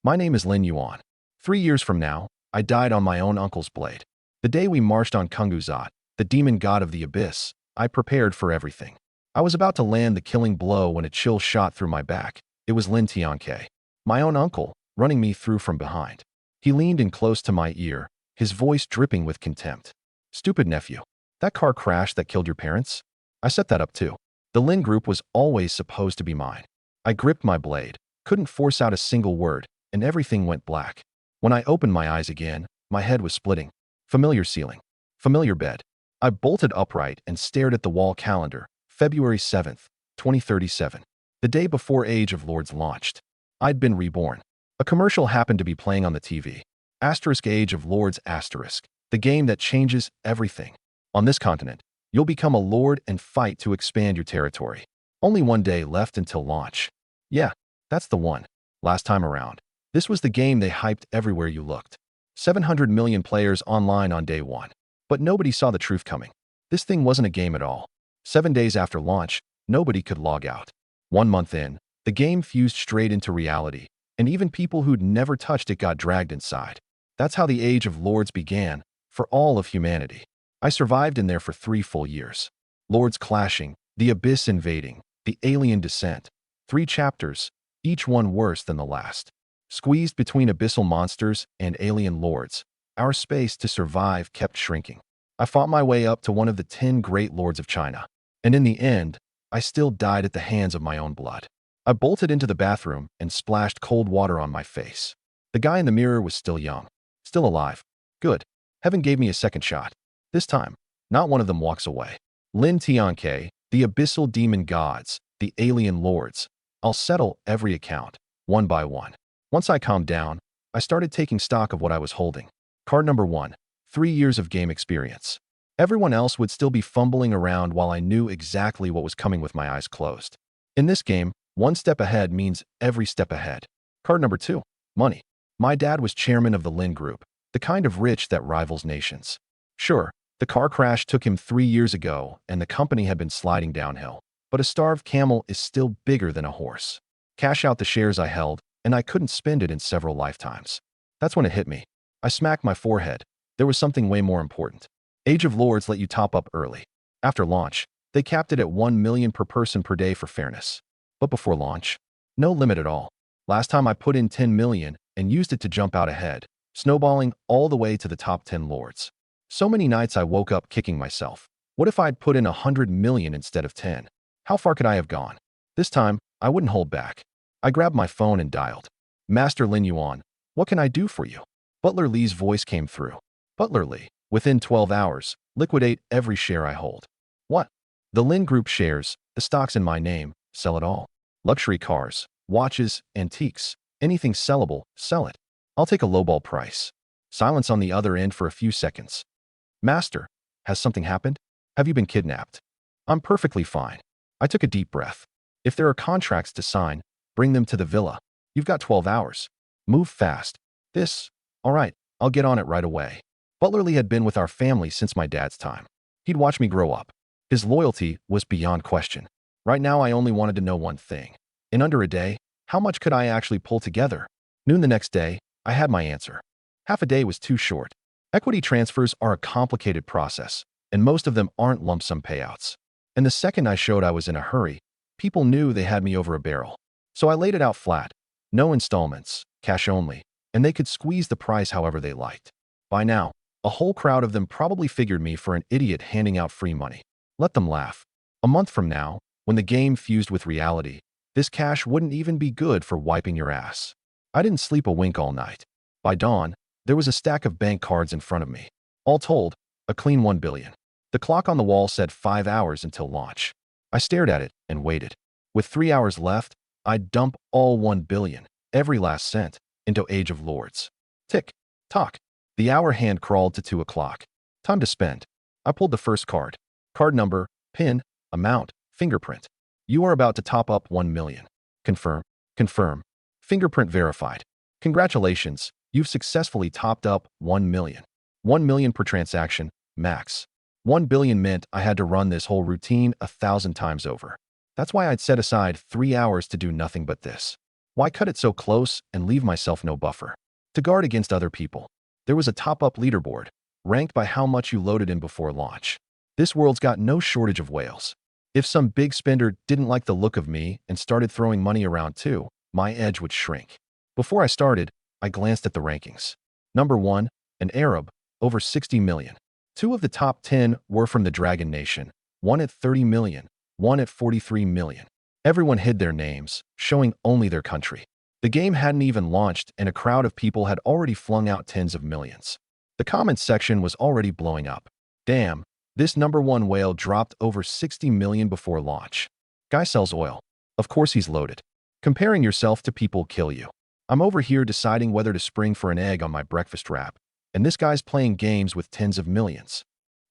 My name is Lin Yuan. 3 years from now, I died on my own uncle's blade. The day we marched on Kunguzat, the demon god of the abyss, I prepared for everything. I was about to land the killing blow when a chill shot through my back. It was Lin Tianke, my own uncle, running me through from behind. He leaned in close to my ear, his voice dripping with contempt. Stupid nephew. That car crash that killed your parents? I set that up too. The Lin group was always supposed to be mine. I gripped my blade, couldn't force out a single word, and everything went black. When I opened my eyes again, my head was splitting. Familiar ceiling. Familiar bed. I bolted upright and stared at the wall calendar, February 7th, 2037. The day before Age of Lords launched. I'd been reborn. A commercial happened to be playing on the TV. Asterisk Age of Lords asterisk. The game that changes everything. On this continent, you'll become a lord and fight to expand your territory. Only one day left until launch. Yeah, that's the one. Last time around. This was the game they hyped everywhere you looked. 700 million players online on day one. But nobody saw the truth coming. This thing wasn't a game at all. 7 days after launch, nobody could log out. 1 month in, the game fused straight into reality, and even people who'd never touched it got dragged inside. That's how the Age of Lords began, for all of humanity. I survived in there for 3 full years. Lords clashing, the abyss invading, the alien descent. 3 chapters, each one worse than the last. Squeezed between abyssal monsters and alien lords, our space to survive kept shrinking. I fought my way up to one of the 10 great lords of China. And in the end, I still died at the hands of my own blood. I bolted into the bathroom and splashed cold water on my face. The guy in the mirror was still young. Still alive. Good. Heaven gave me a second shot. This time, not one of them walks away. Lin Tianke, the abyssal demon gods, the alien lords. I'll settle every account, one by one. Once I calmed down, I started taking stock of what I was holding. Card number 1, 3 years of game experience. Everyone else would still be fumbling around while I knew exactly what was coming with my eyes closed. In this game, 1 step ahead means every step ahead. Card number 2, money. My dad was chairman of the Lin Group, the kind of rich that rivals nations. Sure, the car crash took him 3 years ago and the company had been sliding downhill, but a starved camel is still bigger than a horse. Cash out the shares I held, and I couldn't spend it in several lifetimes. That's when it hit me. I smacked my forehead. There was something way more important. Age of Lords let you top up early. After launch, they capped it at 1 million per person per day for fairness. But before launch, no limit at all. Last time I put in 10 million and used it to jump out ahead, snowballing all the way to the top 10 lords. So many nights I woke up kicking myself. What if I'd put in 100 million instead of 10? How far could I have gone? This time, I wouldn't hold back. I grabbed my phone and dialed. Master Lin Yuan, what can I do for you? Butler Lee's voice came through. Butler Lee, within 12 hours, liquidate every share I hold. What? The Lin Group shares, the stocks in my name, sell it all. Luxury cars, watches, antiques, anything sellable, sell it. I'll take a lowball price. Silence on the other end for a few seconds. Master, has something happened? Have you been kidnapped? I'm perfectly fine. I took a deep breath. If there are contracts to sign, bring them to the villa. You've got 12 hours. Move fast. All right, I'll get on it right away. Butler Lee had been with our family since my dad's time. He'd watched me grow up. His loyalty was beyond question. Right now, I only wanted to know one thing. In under a day, how much could I actually pull together? Noon the next day, I had my answer. Half a day was too short. Equity transfers are a complicated process, and most of them aren't lump sum payouts. And the second I showed I was in a hurry, people knew they had me over a barrel. So I laid it out flat. No installments, cash only, and they could squeeze the price however they liked. By now, a whole crowd of them probably figured me for an idiot handing out free money. Let them laugh. A month from now, when the game fused with reality, this cash wouldn't even be good for wiping your ass. I didn't sleep a wink all night. By dawn, there was a stack of bank cards in front of me. All told, a clean 1 billion. The clock on the wall said 5 hours until launch. I stared at it and waited. With 3 hours left, I'd dump all 1 billion, every last cent, into Age of Lords. Tick, tock. The hour hand crawled to 2 o'clock. Time to spend. I pulled the first card. Card number, PIN, amount, fingerprint. You are about to top up 1 million. Confirm, confirm. Fingerprint verified. Congratulations, you've successfully topped up 1 million. 1 million per transaction, max. 1 billion meant I had to run this whole routine 1,000 times over. That's why I'd set aside 3 hours to do nothing but this. Why cut it so close and leave myself no buffer? To guard against other people, there was a top-up leaderboard, ranked by how much you loaded in before launch. This world's got no shortage of whales. If some big spender didn't like the look of me and started throwing money around too, my edge would shrink. Before I started, I glanced at the rankings. Number 1, an Arab, over 60 million. 2 of the top 10 were from the Dragon Nation, 1 at 30 million, 1 at 43 million. Everyone hid their names, showing only their country. The game hadn't even launched and a crowd of people had already flung out tens of millions. The comments section was already blowing up. Damn, this number 1 whale dropped over 60 million before launch. Guy sells oil. Of course he's loaded. Comparing yourself to people kill you. I'm over here deciding whether to spring for an egg on my breakfast wrap, and this guy's playing games with tens of millions.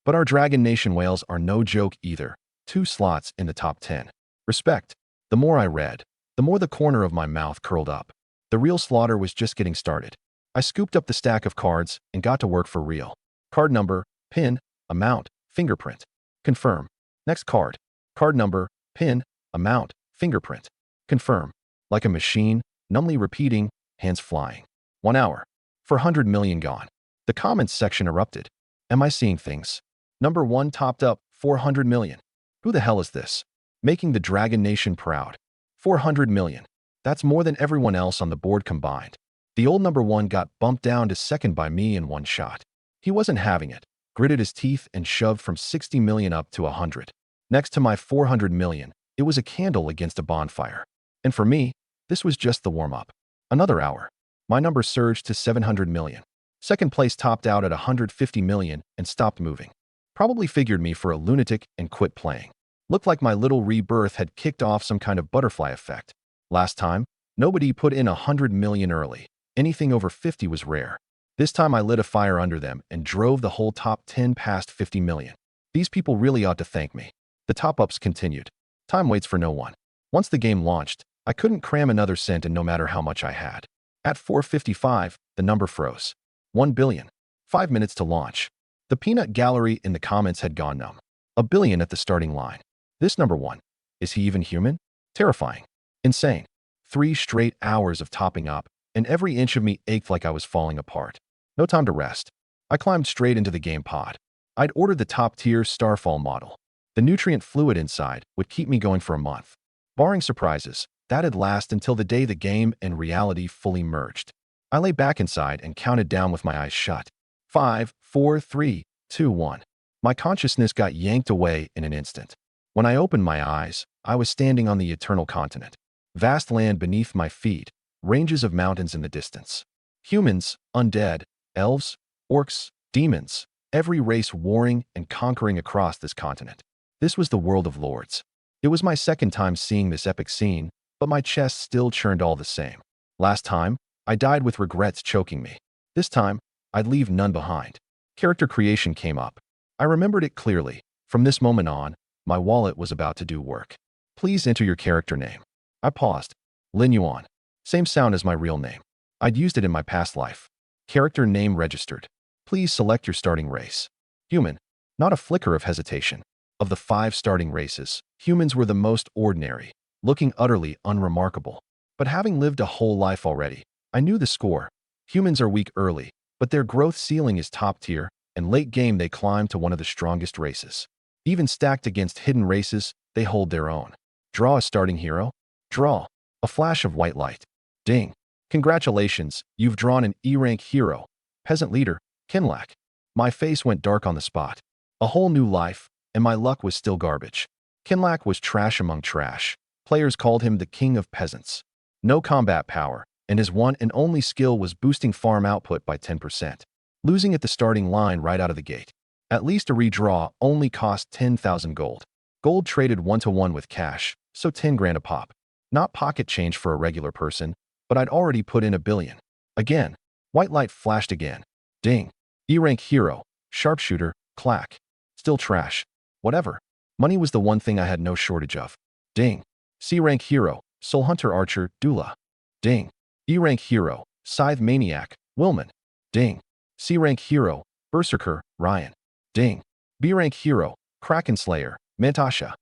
But our Dragon Nation whales are no joke either. 2 slots in the top 10. Respect. The more I read, the more the corner of my mouth curled up. The real slaughter was just getting started. I scooped up the stack of cards and got to work for real. Card number, pin, amount, fingerprint. Confirm. Next card. Card number, pin, amount, fingerprint. Confirm. Like a machine, numbly repeating, hands flying. 1 hour. 400 million gone. The comments section erupted. Am I seeing things? Number 1 topped up 400 million. Who the hell is this? Making the Dragon Nation proud. 400 million. That's more than everyone else on the board combined. The old number 1 got bumped down to second by me in one shot. He wasn't having it, gritted his teeth and shoved from 60 million up to 100. Next to my 400 million, it was a candle against a bonfire. And for me, this was just the warm-up. Another hour. My number surged to 700 million. Second place topped out at 150 million and stopped moving. Probably figured me for a lunatic and quit playing. Looked like my little rebirth had kicked off some kind of butterfly effect. Last time, nobody put in 100 million early. Anything over 50 was rare. This time I lit a fire under them and drove the whole top 10 past 50 million. These people really ought to thank me. The top-ups continued. Time waits for no one. Once the game launched, I couldn't cram another cent in no matter how much I had. At 4:55, the number froze. 1 billion. 5 minutes to launch. The peanut gallery in the comments had gone numb. A billion at the starting line. This number 1. Is he even human? Terrifying. Insane. 3 straight hours of topping up, and every inch of me ached like I was falling apart. No time to rest. I climbed straight into the game pod. I'd ordered the top-tier Starfall model. The nutrient fluid inside would keep me going for a month. Barring surprises, that'd last until the day the game and reality fully merged. I lay back inside and counted down with my eyes shut. 5, 4, 3, 2, 1. My consciousness got yanked away in an instant. When I opened my eyes, I was standing on the eternal continent. Vast land beneath my feet, ranges of mountains in the distance. Humans, undead, elves, orcs, demons, every race warring and conquering across this continent. This was the world of lords. It was my second time seeing this epic scene, but my chest still churned all the same. Last time, I died with regrets choking me. This time, I'd leave none behind. Character creation came up. I remembered it clearly. From this moment on, my wallet was about to do work. Please enter your character name. I paused. Lin Yuan. Same sound as my real name. I'd used it in my past life. Character name registered. Please select your starting race. Human. Not a flicker of hesitation. Of the 5 starting races, humans were the most ordinary, looking utterly unremarkable. But having lived a whole life already, I knew the score. Humans are weak early, but their growth ceiling is top tier, and late game they climb to one of the strongest races. Even stacked against hidden races, they hold their own. Draw a starting hero. Draw. A flash of white light. Ding. Congratulations, you've drawn an E-rank hero. Peasant leader, Kinlac. My face went dark on the spot. A whole new life, and my luck was still garbage. Kinlac was trash among trash. Players called him the king of peasants. No combat power, and his one and only skill was boosting farm output by 10%. Losing at the starting line right out of the gate. At least a redraw only cost 10,000 gold. Gold traded 1-to-1 with cash, so 10 grand a pop. Not pocket change for a regular person, but I'd already put in 1 billion. Again. White light flashed again. Ding. E-rank hero. Sharpshooter. Clack. Still trash. Whatever. Money was the one thing I had no shortage of. Ding. C-rank hero. Soul Hunter Archer. Dula. Ding. E-rank hero. Scythe Maniac. Wilman. Ding. C-rank hero. Berserker. Ryan. Ding. B-rank hero. Kraken Slayer. Mantasha.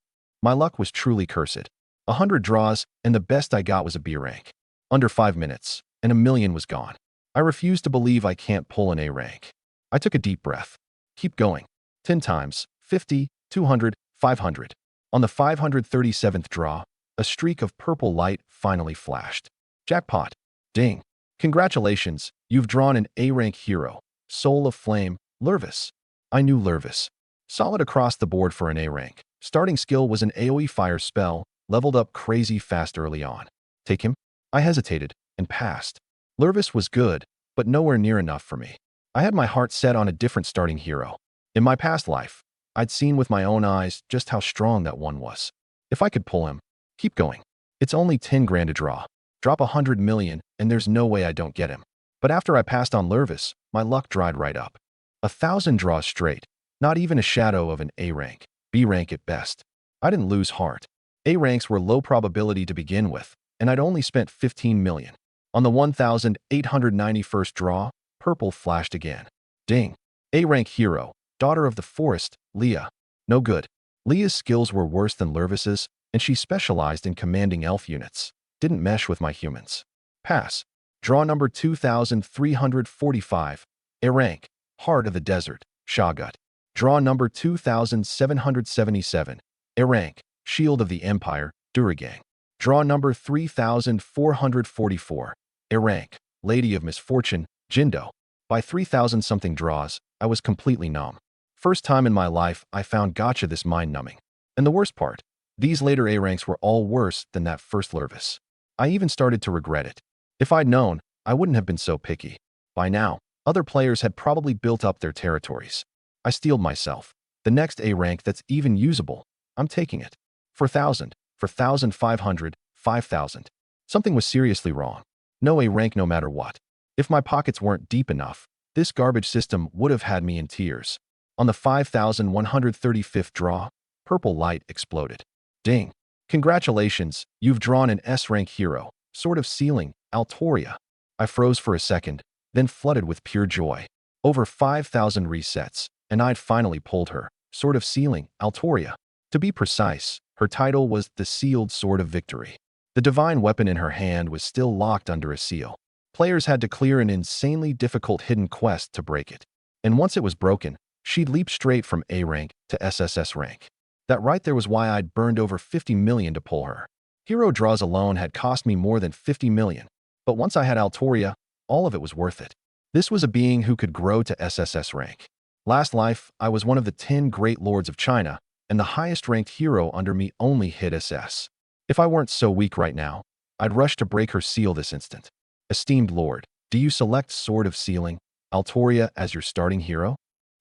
My luck was truly cursed. 100 draws, and the best I got was a B rank. Under 5 minutes, and 1 million was gone. I refuse to believe I can't pull an A rank. I took a deep breath. Keep going. 10 times, 50, 200, 500. On the 537th draw, a streak of purple light finally flashed. Jackpot. Ding. Congratulations, you've drawn an A-rank hero. Soul of Flame, Lervis. I knew Lervis. Solid across the board for an A rank. Starting skill was an AoE fire spell, leveled up crazy fast early on. Take him? I hesitated, and passed. Lervis was good, but nowhere near enough for me. I had my heart set on a different starting hero. In my past life, I'd seen with my own eyes just how strong that one was. If I could pull him, keep going. It's only 10 grand to draw. Drop 100 million, and there's no way I don't get him. But after I passed on Lervis, my luck dried right up. 1,000 draws straight. Not even a shadow of an A rank, B rank at best. I didn't lose heart. A ranks were low probability to begin with, and I'd only spent 15 million. On the 1,891st draw, purple flashed again. Ding. A rank hero, daughter of the forest, Leah. No good. Leah's skills were worse than Lervis's, and she specialized in commanding elf units. Didn't mesh with my humans. Pass. Draw number 2,345. A rank, Heart of the Desert, Shagut. Draw number 2,777. A rank, Shield of the Empire, Duragang. Draw number 3,444. A rank, Lady of Misfortune, Jindo. By 3,000-something draws, I was completely numb. First time in my life I found gacha this mind-numbing. And the worst part, these later A ranks were all worse than that first Lervis. I even started to regret it. If I'd known, I wouldn't have been so picky. By now, other players had probably built up their territories. I steeled myself. The next A rank that's even usable, I'm taking it. For 1,000, for 1,500, 5,000. Something was seriously wrong. No A rank no matter what. If my pockets weren't deep enough, this garbage system would have had me in tears. On the 5,135th draw, purple light exploded. Ding. Congratulations, you've drawn an S-rank hero, Sword of Sealing, Altoria. I froze for a second, then flooded with pure joy. Over 5,000 resets, and I'd finally pulled her, Sword of Sealing, Altoria. To be precise, her title was the Sealed Sword of Victory. The divine weapon in her hand was still locked under a seal. Players had to clear an insanely difficult hidden quest to break it. And once it was broken, she'd leap straight from A rank to SSS rank. That right there was why I'd burned over 50 million to pull her. Hero draws alone had cost me more than 50 million. But once I had Altoria, all of it was worth it. This was a being who could grow to SSS rank. Last life, I was one of the 10 great lords of China, and the highest ranked hero under me only hit SS. If I weren't so weak right now, I'd rush to break her seal this instant. Esteemed Lord, do you select Sword of Sealing, Altoria as your starting hero?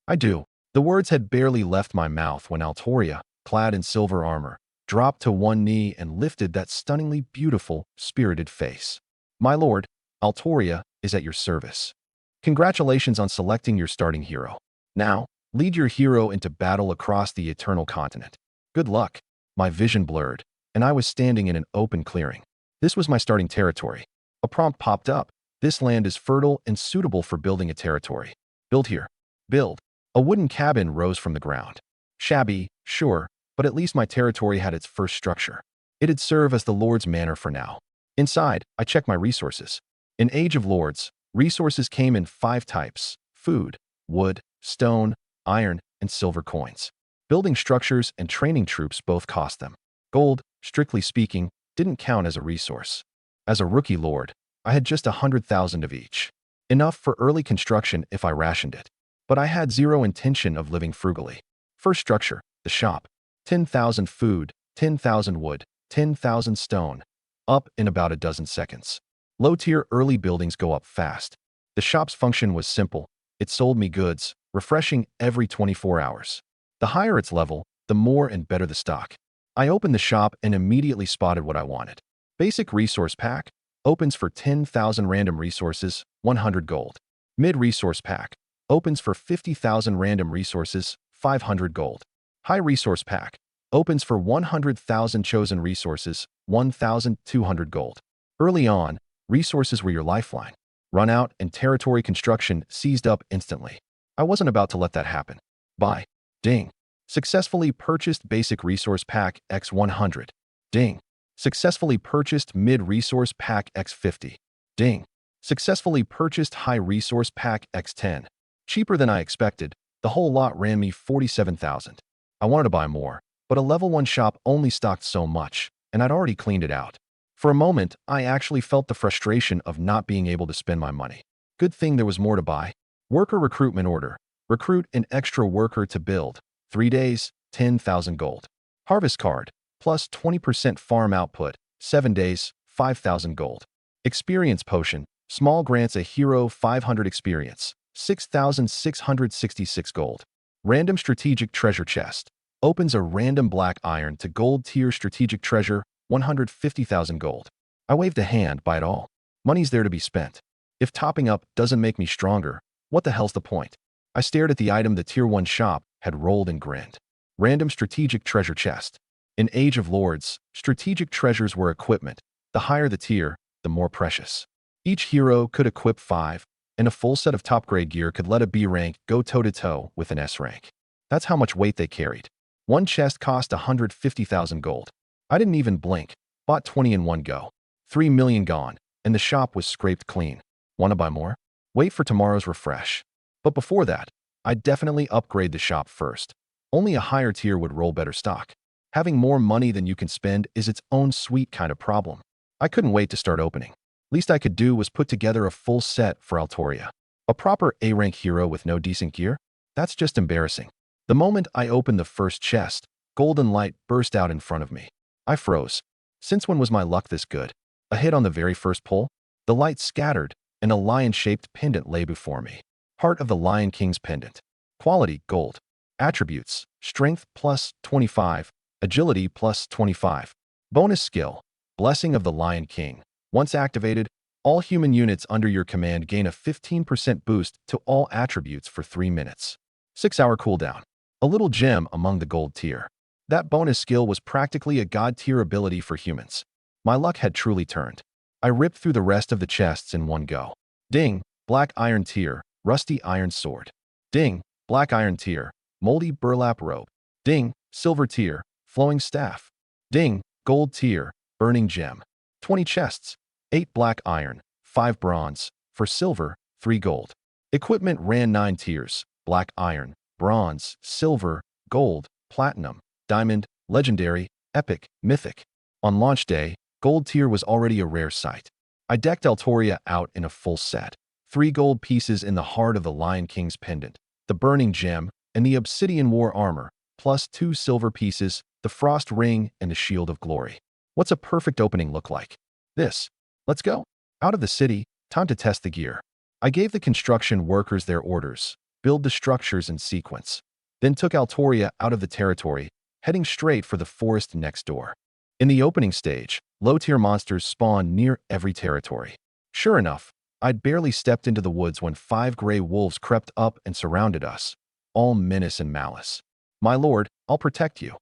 I do. The words had barely left my mouth when Altoria, clad in silver armor, dropped to one knee and lifted that stunningly beautiful, spirited face. My lord, Altoria is at your service. Congratulations on selecting your starting hero. Now, lead your hero into battle across the Eternal Continent. Good luck. My vision blurred, and I was standing in an open clearing. This was my starting territory. A prompt popped up. This land is fertile and suitable for building a territory. Build here. Build. A wooden cabin rose from the ground. Shabby, sure, but at least my territory had its first structure. It'd serve as the Lord's manor for now. Inside, I checked my resources. In Age of Lords, resources came in 5 types: food, wood, stone, iron, and silver coins. Building structures and training troops both cost them. Gold, strictly speaking, didn't count as a resource. As a rookie lord, I had just 100,000 of each. Enough for early construction if I rationed it. But I had zero intention of living frugally. First structure, the shop. 10,000 food, 10,000 wood, 10,000 stone. Up in about a dozen seconds. Low-tier early buildings go up fast. The shop's function was simple. It sold me goods, refreshing every 24 hours. The higher its level, the more and better the stock. I opened the shop and immediately spotted what I wanted. Basic resource pack opens for 10,000 random resources, 100 gold. Mid-resource pack opens for 50,000 random resources, 500 gold. High resource pack opens for 100,000 chosen resources, 1,200 gold. Early on, resources were your lifeline. Run out and territory construction seized up instantly. I wasn't about to let that happen. Buy. Ding. Successfully purchased basic resource pack X100. Ding. Successfully purchased Mid-Resource Pack X50. Ding. Successfully purchased High Resource Pack X10. Cheaper than I expected. The whole lot ran me 47,000. I wanted to buy more, but a level 1 shop only stocked so much, and I'd already cleaned it out. For a moment, I actually felt the frustration of not being able to spend my money. Good thing there was more to buy. Worker recruitment order. Recruit an extra worker to build. 3 days, 10,000 gold. Harvest card. Plus 20% farm output. 7 days, 5,000 gold. Experience potion. Small grants a hero 500 experience. 6,666 gold. Random strategic treasure chest. Opens a random black iron to gold tier strategic treasure. 150,000 gold. I waved a hand, buy it all. Money's there to be spent. If topping up doesn't make me stronger, what the hell's the point? I stared at the item the tier 1 shop had rolled and grinned. Random strategic treasure chest. In Age of Lords, strategic treasures were equipment. The higher the tier, the more precious. Each hero could equip 5, and a full set of top-grade gear could let a B rank go toe-to-toe with an S rank. That's how much weight they carried. One chest cost 150,000 gold. I didn't even blink. Bought 20 in one go. 3 million gone, and the shop was scraped clean. Wanna buy more? Wait for tomorrow's refresh. But before that, I'd definitely upgrade the shop first. Only a higher tier would roll better stock. Having more money than you can spend is its own sweet kind of problem. I couldn't wait to start opening. Least I could do was put together a full set for Altoria. A proper A-rank hero with no decent gear? That's just embarrassing. The moment I opened the first chest, golden light burst out in front of me. I froze. Since when was my luck this good? A hit on the very first pull? The light scattered, and a lion-shaped pendant lay before me. Heart of the Lion King's pendant. Quality, gold. Attributes, strength plus 25, agility plus 25. Bonus skill, Blessing of the Lion King. Once activated, all human units under your command gain a 15% boost to all attributes for 3 minutes. 6-hour cooldown. A little gem among the gold tier. That bonus skill was practically a god tier ability for humans. My luck had truly turned. I ripped through the rest of the chests in one go. Ding, black iron tier, rusty iron sword. Ding, black iron tier, moldy burlap rope. Ding, silver tier, flowing staff. Ding, gold tier, burning gem. 20 chests. 8 black iron, 5 bronze. For silver, 3 gold. Equipment ran 9 tiers. Black iron, bronze, silver, gold, platinum, diamond, legendary, epic, mythic. On launch day, gold tier was already a rare sight. I decked Altoria out in a full set. 3 gold pieces in the heart of the Lion King's pendant, the burning gem, and the obsidian war armor, plus 2 silver pieces, the frost ring, and the shield of glory. What's a perfect opening look like? This. Let's go. Out of the city, time to test the gear. I gave the construction workers their orders, build the structures in sequence, then took Altoria out of the territory, heading straight for the forest next door. In the opening stage, low-tier monsters spawned near every territory. Sure enough, I'd barely stepped into the woods when 5 gray wolves crept up and surrounded us, all menace and malice. My lord, I'll protect you.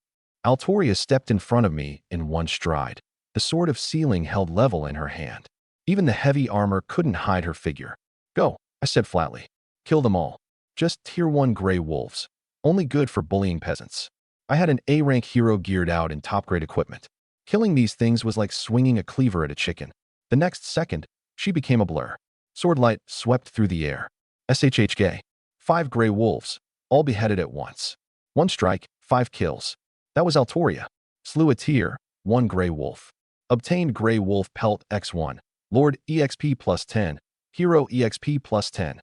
Altoria stepped in front of me in one stride, the sword of sealing held level in her hand. Even the heavy armor couldn't hide her figure. Go, I said flatly. Kill them all. Just tier 1 gray wolves. Only good for bullying peasants. I had an A-rank hero geared out in top-grade equipment. Killing these things was like swinging a cleaver at a chicken. The next second, she became a blur. Swordlight swept through the air. SHHK. 5 gray wolves, all beheaded at once. 1 strike, 5 kills. That was Altoria. Slew a tier, 1 gray wolf. Obtained gray wolf pelt X1. Lord EXP plus 10. Hero EXP plus 10.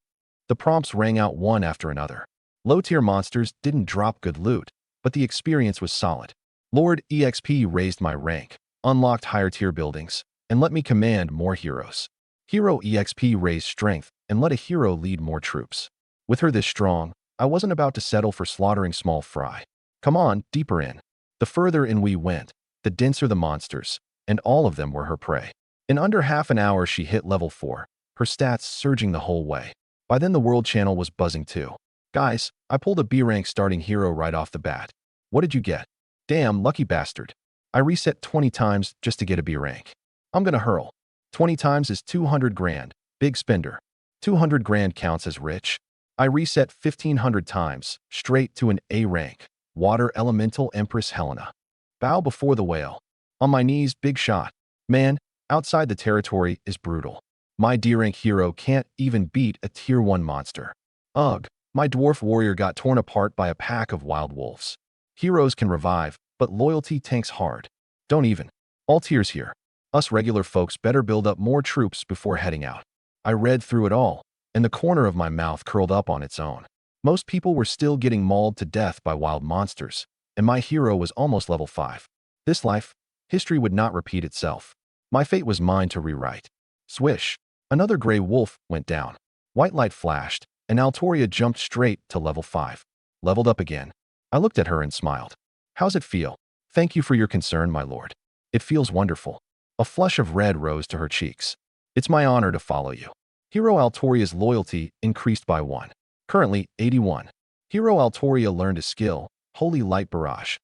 The prompts rang out one after another. Low-tier monsters didn't drop good loot, but the experience was solid. Lord EXP raised my rank, unlocked higher-tier buildings, and let me command more heroes. Hero EXP raised strength and let a hero lead more troops. With her this strong, I wasn't about to settle for slaughtering small fry. Come on, deeper in. The further in we went, the denser the monsters, and all of them were her prey. In under half an hour she hit level 4, her stats surging the whole way. By then the world channel was buzzing too. Guys, I pulled a B-rank starting hero right off the bat. What did you get? Damn, lucky bastard. I reset 20 times just to get a B-rank. I'm gonna hurl. 20 times is 200 grand, big spender. 200 grand counts as rich. I reset 1500 times, straight to an A rank. Water Elemental Empress Helena. Bow before the whale. On my knees, big shot. Man, outside the territory is brutal. My D-rank hero can't even beat a tier 1 monster. Ugh, my dwarf warrior got torn apart by a pack of wild wolves. Heroes can revive, but loyalty tanks hard. Don't even. All tiers here. Us regular folks better build up more troops before heading out. I read through it all, and the corner of my mouth curled up on its own. Most people were still getting mauled to death by wild monsters, and my hero was almost level 5. This life, history would not repeat itself. My fate was mine to rewrite. Swish. Another gray wolf went down. White light flashed, and Altoria jumped straight to level 5. Leveled up again. I looked at her and smiled. How's it feel? Thank you for your concern, my lord. It feels wonderful. A flush of red rose to her cheeks. It's my honor to follow you. Hero Altoria's loyalty increased by 1. Currently, 81. Hero Altoria learned a skill, Holy Light Barrage.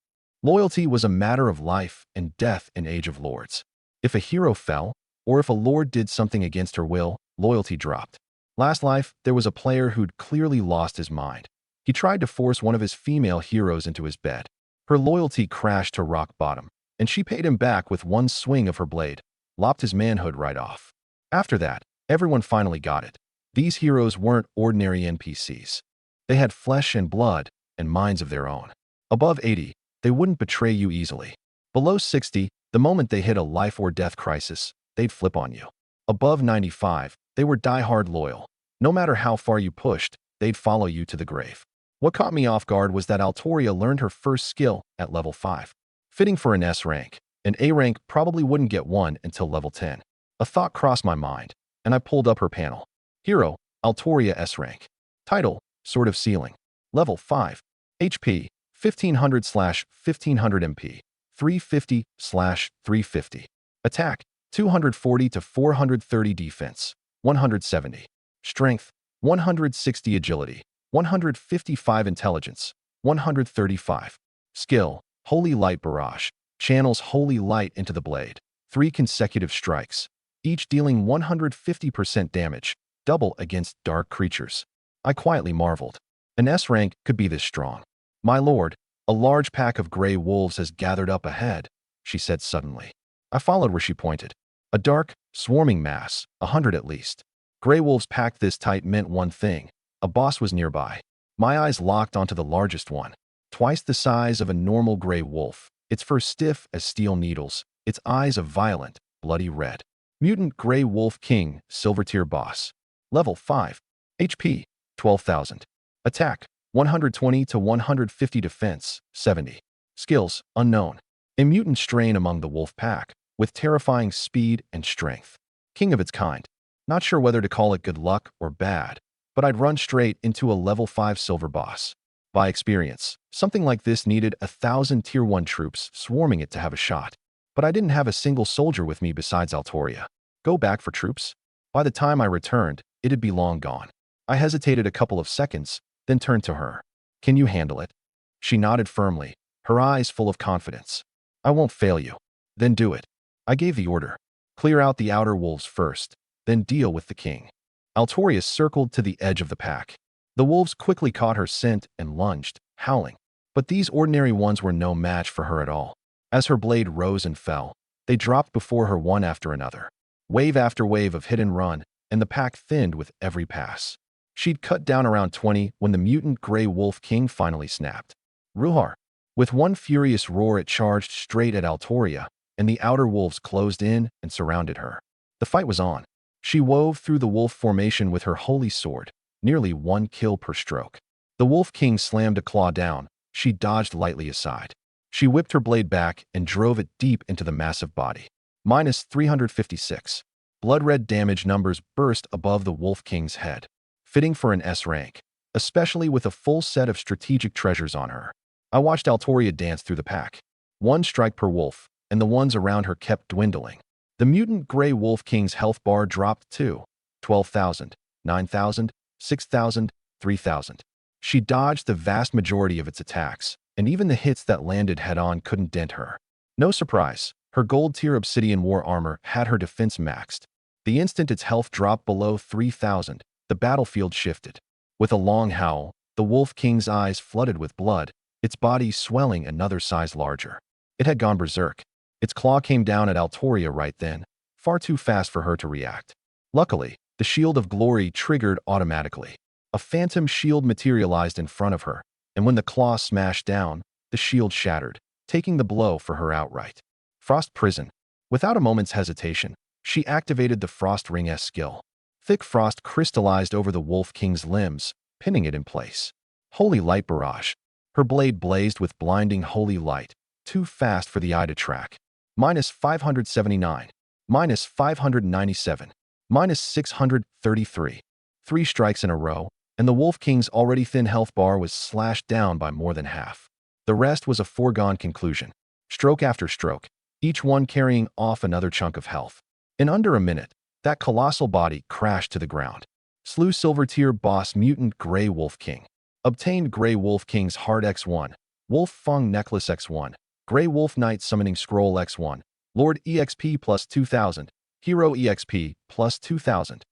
Loyalty was a matter of life and death in Age of Lords. If a hero fell, or if a lord did something against her will, loyalty dropped. Last life, there was a player who'd clearly lost his mind. He tried to force one of his female heroes into his bed. Her loyalty crashed to rock bottom, and she paid him back with one swing of her blade, lopped his manhood right off. After that, everyone finally got it. These heroes weren't ordinary NPCs. They had flesh and blood and minds of their own. Above 80, they wouldn't betray you easily. Below 60, the moment they hit a life or death crisis, they'd flip on you. Above 95, they were die-hard loyal. No matter how far you pushed, they'd follow you to the grave. What caught me off guard was that Altoria learned her first skill at level 5. Fitting for an S rank, an A rank probably wouldn't get one until level 10. A thought crossed my mind, and I pulled up her panel. Hero, Altoria S rank. Title, Sword of Sealing. Level 5. HP, 1500/1500 MP. 350/350. Attack, 240 to 430 defense, 170. Strength, 160 agility, 155 intelligence, 135. Skill, Holy Light Barrage. Channels holy light into the blade. 3 consecutive strikes, each dealing 150% damage, double against dark creatures. I quietly marveled. An S rank could be this strong. My lord, a large pack of gray wolves has gathered up ahead, she said suddenly. I followed where she pointed. A dark, swarming mass, 100 at least. Gray wolves packed this tight meant one thing. A boss was nearby. My eyes locked onto the largest one. Twice the size of a normal gray wolf, its fur stiff as steel needles, its eyes a violent, bloody red. Mutant Gray Wolf King, Silver Tier Boss. Level 5. HP, 12,000. Attack, 120 to 150 defense, 70. Skills, unknown. A mutant strain among the wolf pack, with terrifying speed and strength. King of its kind. Not sure whether to call it good luck or bad, but I'd run straight into a level 5 silver boss. By experience, something like this needed 1,000 tier 1 troops swarming it to have a shot. But I didn't have a single soldier with me besides Altoria. Go back for troops? By the time I returned, it'd be long gone. I hesitated a couple of seconds, then turned to her. Can you handle it? She nodded firmly, her eyes full of confidence. I won't fail you. Then do it. I gave the order. Clear out the outer wolves first, then deal with the king. Altoria circled to the edge of the pack. The wolves quickly caught her scent and lunged, howling. But these ordinary ones were no match for her at all. As her blade rose and fell, they dropped before her one after another. Wave after wave of hit and run, and the pack thinned with every pass. She'd cut down around 20 when the mutant Gray Wolf King finally snapped. Ruhar. With one furious roar it charged straight at Altoria, and the outer wolves closed in and surrounded her. The fight was on. She wove through the wolf formation with her holy sword, nearly 1 kill per stroke. The Wolf King slammed a claw down. She dodged lightly aside. She whipped her blade back and drove it deep into the massive body. Minus 356. Blood-red damage numbers burst above the Wolf King's head. Fitting for an S rank, especially with a full set of strategic treasures on her. I watched Altoria dance through the pack. 1 strike per wolf, and the ones around her kept dwindling. The mutant Gray Wolf King's health bar dropped to 12,000, 9,000, 6,000, 3,000. She dodged the vast majority of its attacks, and even the hits that landed head-on couldn't dent her. No surprise, her gold-tier obsidian war armor had her defense maxed. The instant its health dropped below 3,000, the battlefield shifted. With a long howl, the Wolf King's eyes flooded with blood, its body swelling another size larger. It had gone berserk. Its claw came down at Altoria right then, far too fast for her to react. Luckily, the Shield of Glory triggered automatically. A phantom shield materialized in front of her, and when the claw smashed down, the shield shattered, taking the blow for her outright. Frost Prison. Without a moment's hesitation, she activated the Frost Ring S skill. Thick frost crystallized over the Wolf King's limbs, pinning it in place. Holy Light Barrage. Her blade blazed with blinding holy light, too fast for the eye to track. Minus 579. Minus 597. Minus 633. 3 strikes in a row, and the Wolf King's already thin health bar was slashed down by more than half. The rest was a foregone conclusion. Stroke after stroke, each one carrying off another chunk of health. In under a minute, that colossal body crashed to the ground. Slew Silver Tier Boss Mutant Grey Wolf King. Obtained Grey Wolf King's Heart X1, Wolf Fang Necklace X1, Grey Wolf Knight Summoning Scroll X1, Lord EXP plus 2000, Hero EXP plus 2000.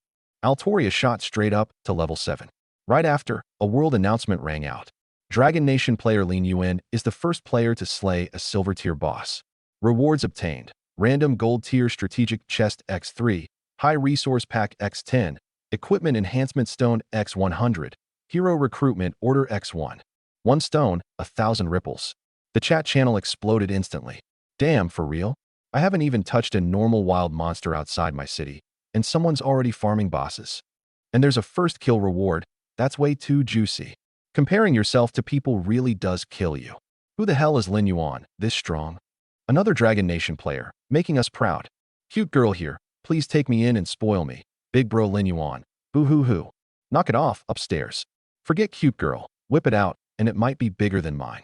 Altoria shot straight up to level 7. Right after, a world announcement rang out. Dragon Nation player Lin Yuan is the first player to slay a Silver Tier boss. Rewards obtained: Random Gold Tier Strategic Chest X3, High Resource Pack X10, Equipment Enhancement Stone X100, Hero Recruitment Order X1. 1 stone, 1,000 ripples. The chat channel exploded instantly. Damn, for real? I haven't even touched a normal wild monster outside my city, and someone's already farming bosses. And there's a first kill reward. That's way too juicy. Comparing yourself to people really does kill you. Who the hell is Lin Yuan, this strong? Another Dragon Nation player, making us proud. Cute girl here, please take me in and spoil me. Big bro Lin Yuan. Boo-hoo-hoo. Knock it off, upstairs. Forget cute girl, whip it out, and it might be bigger than mine.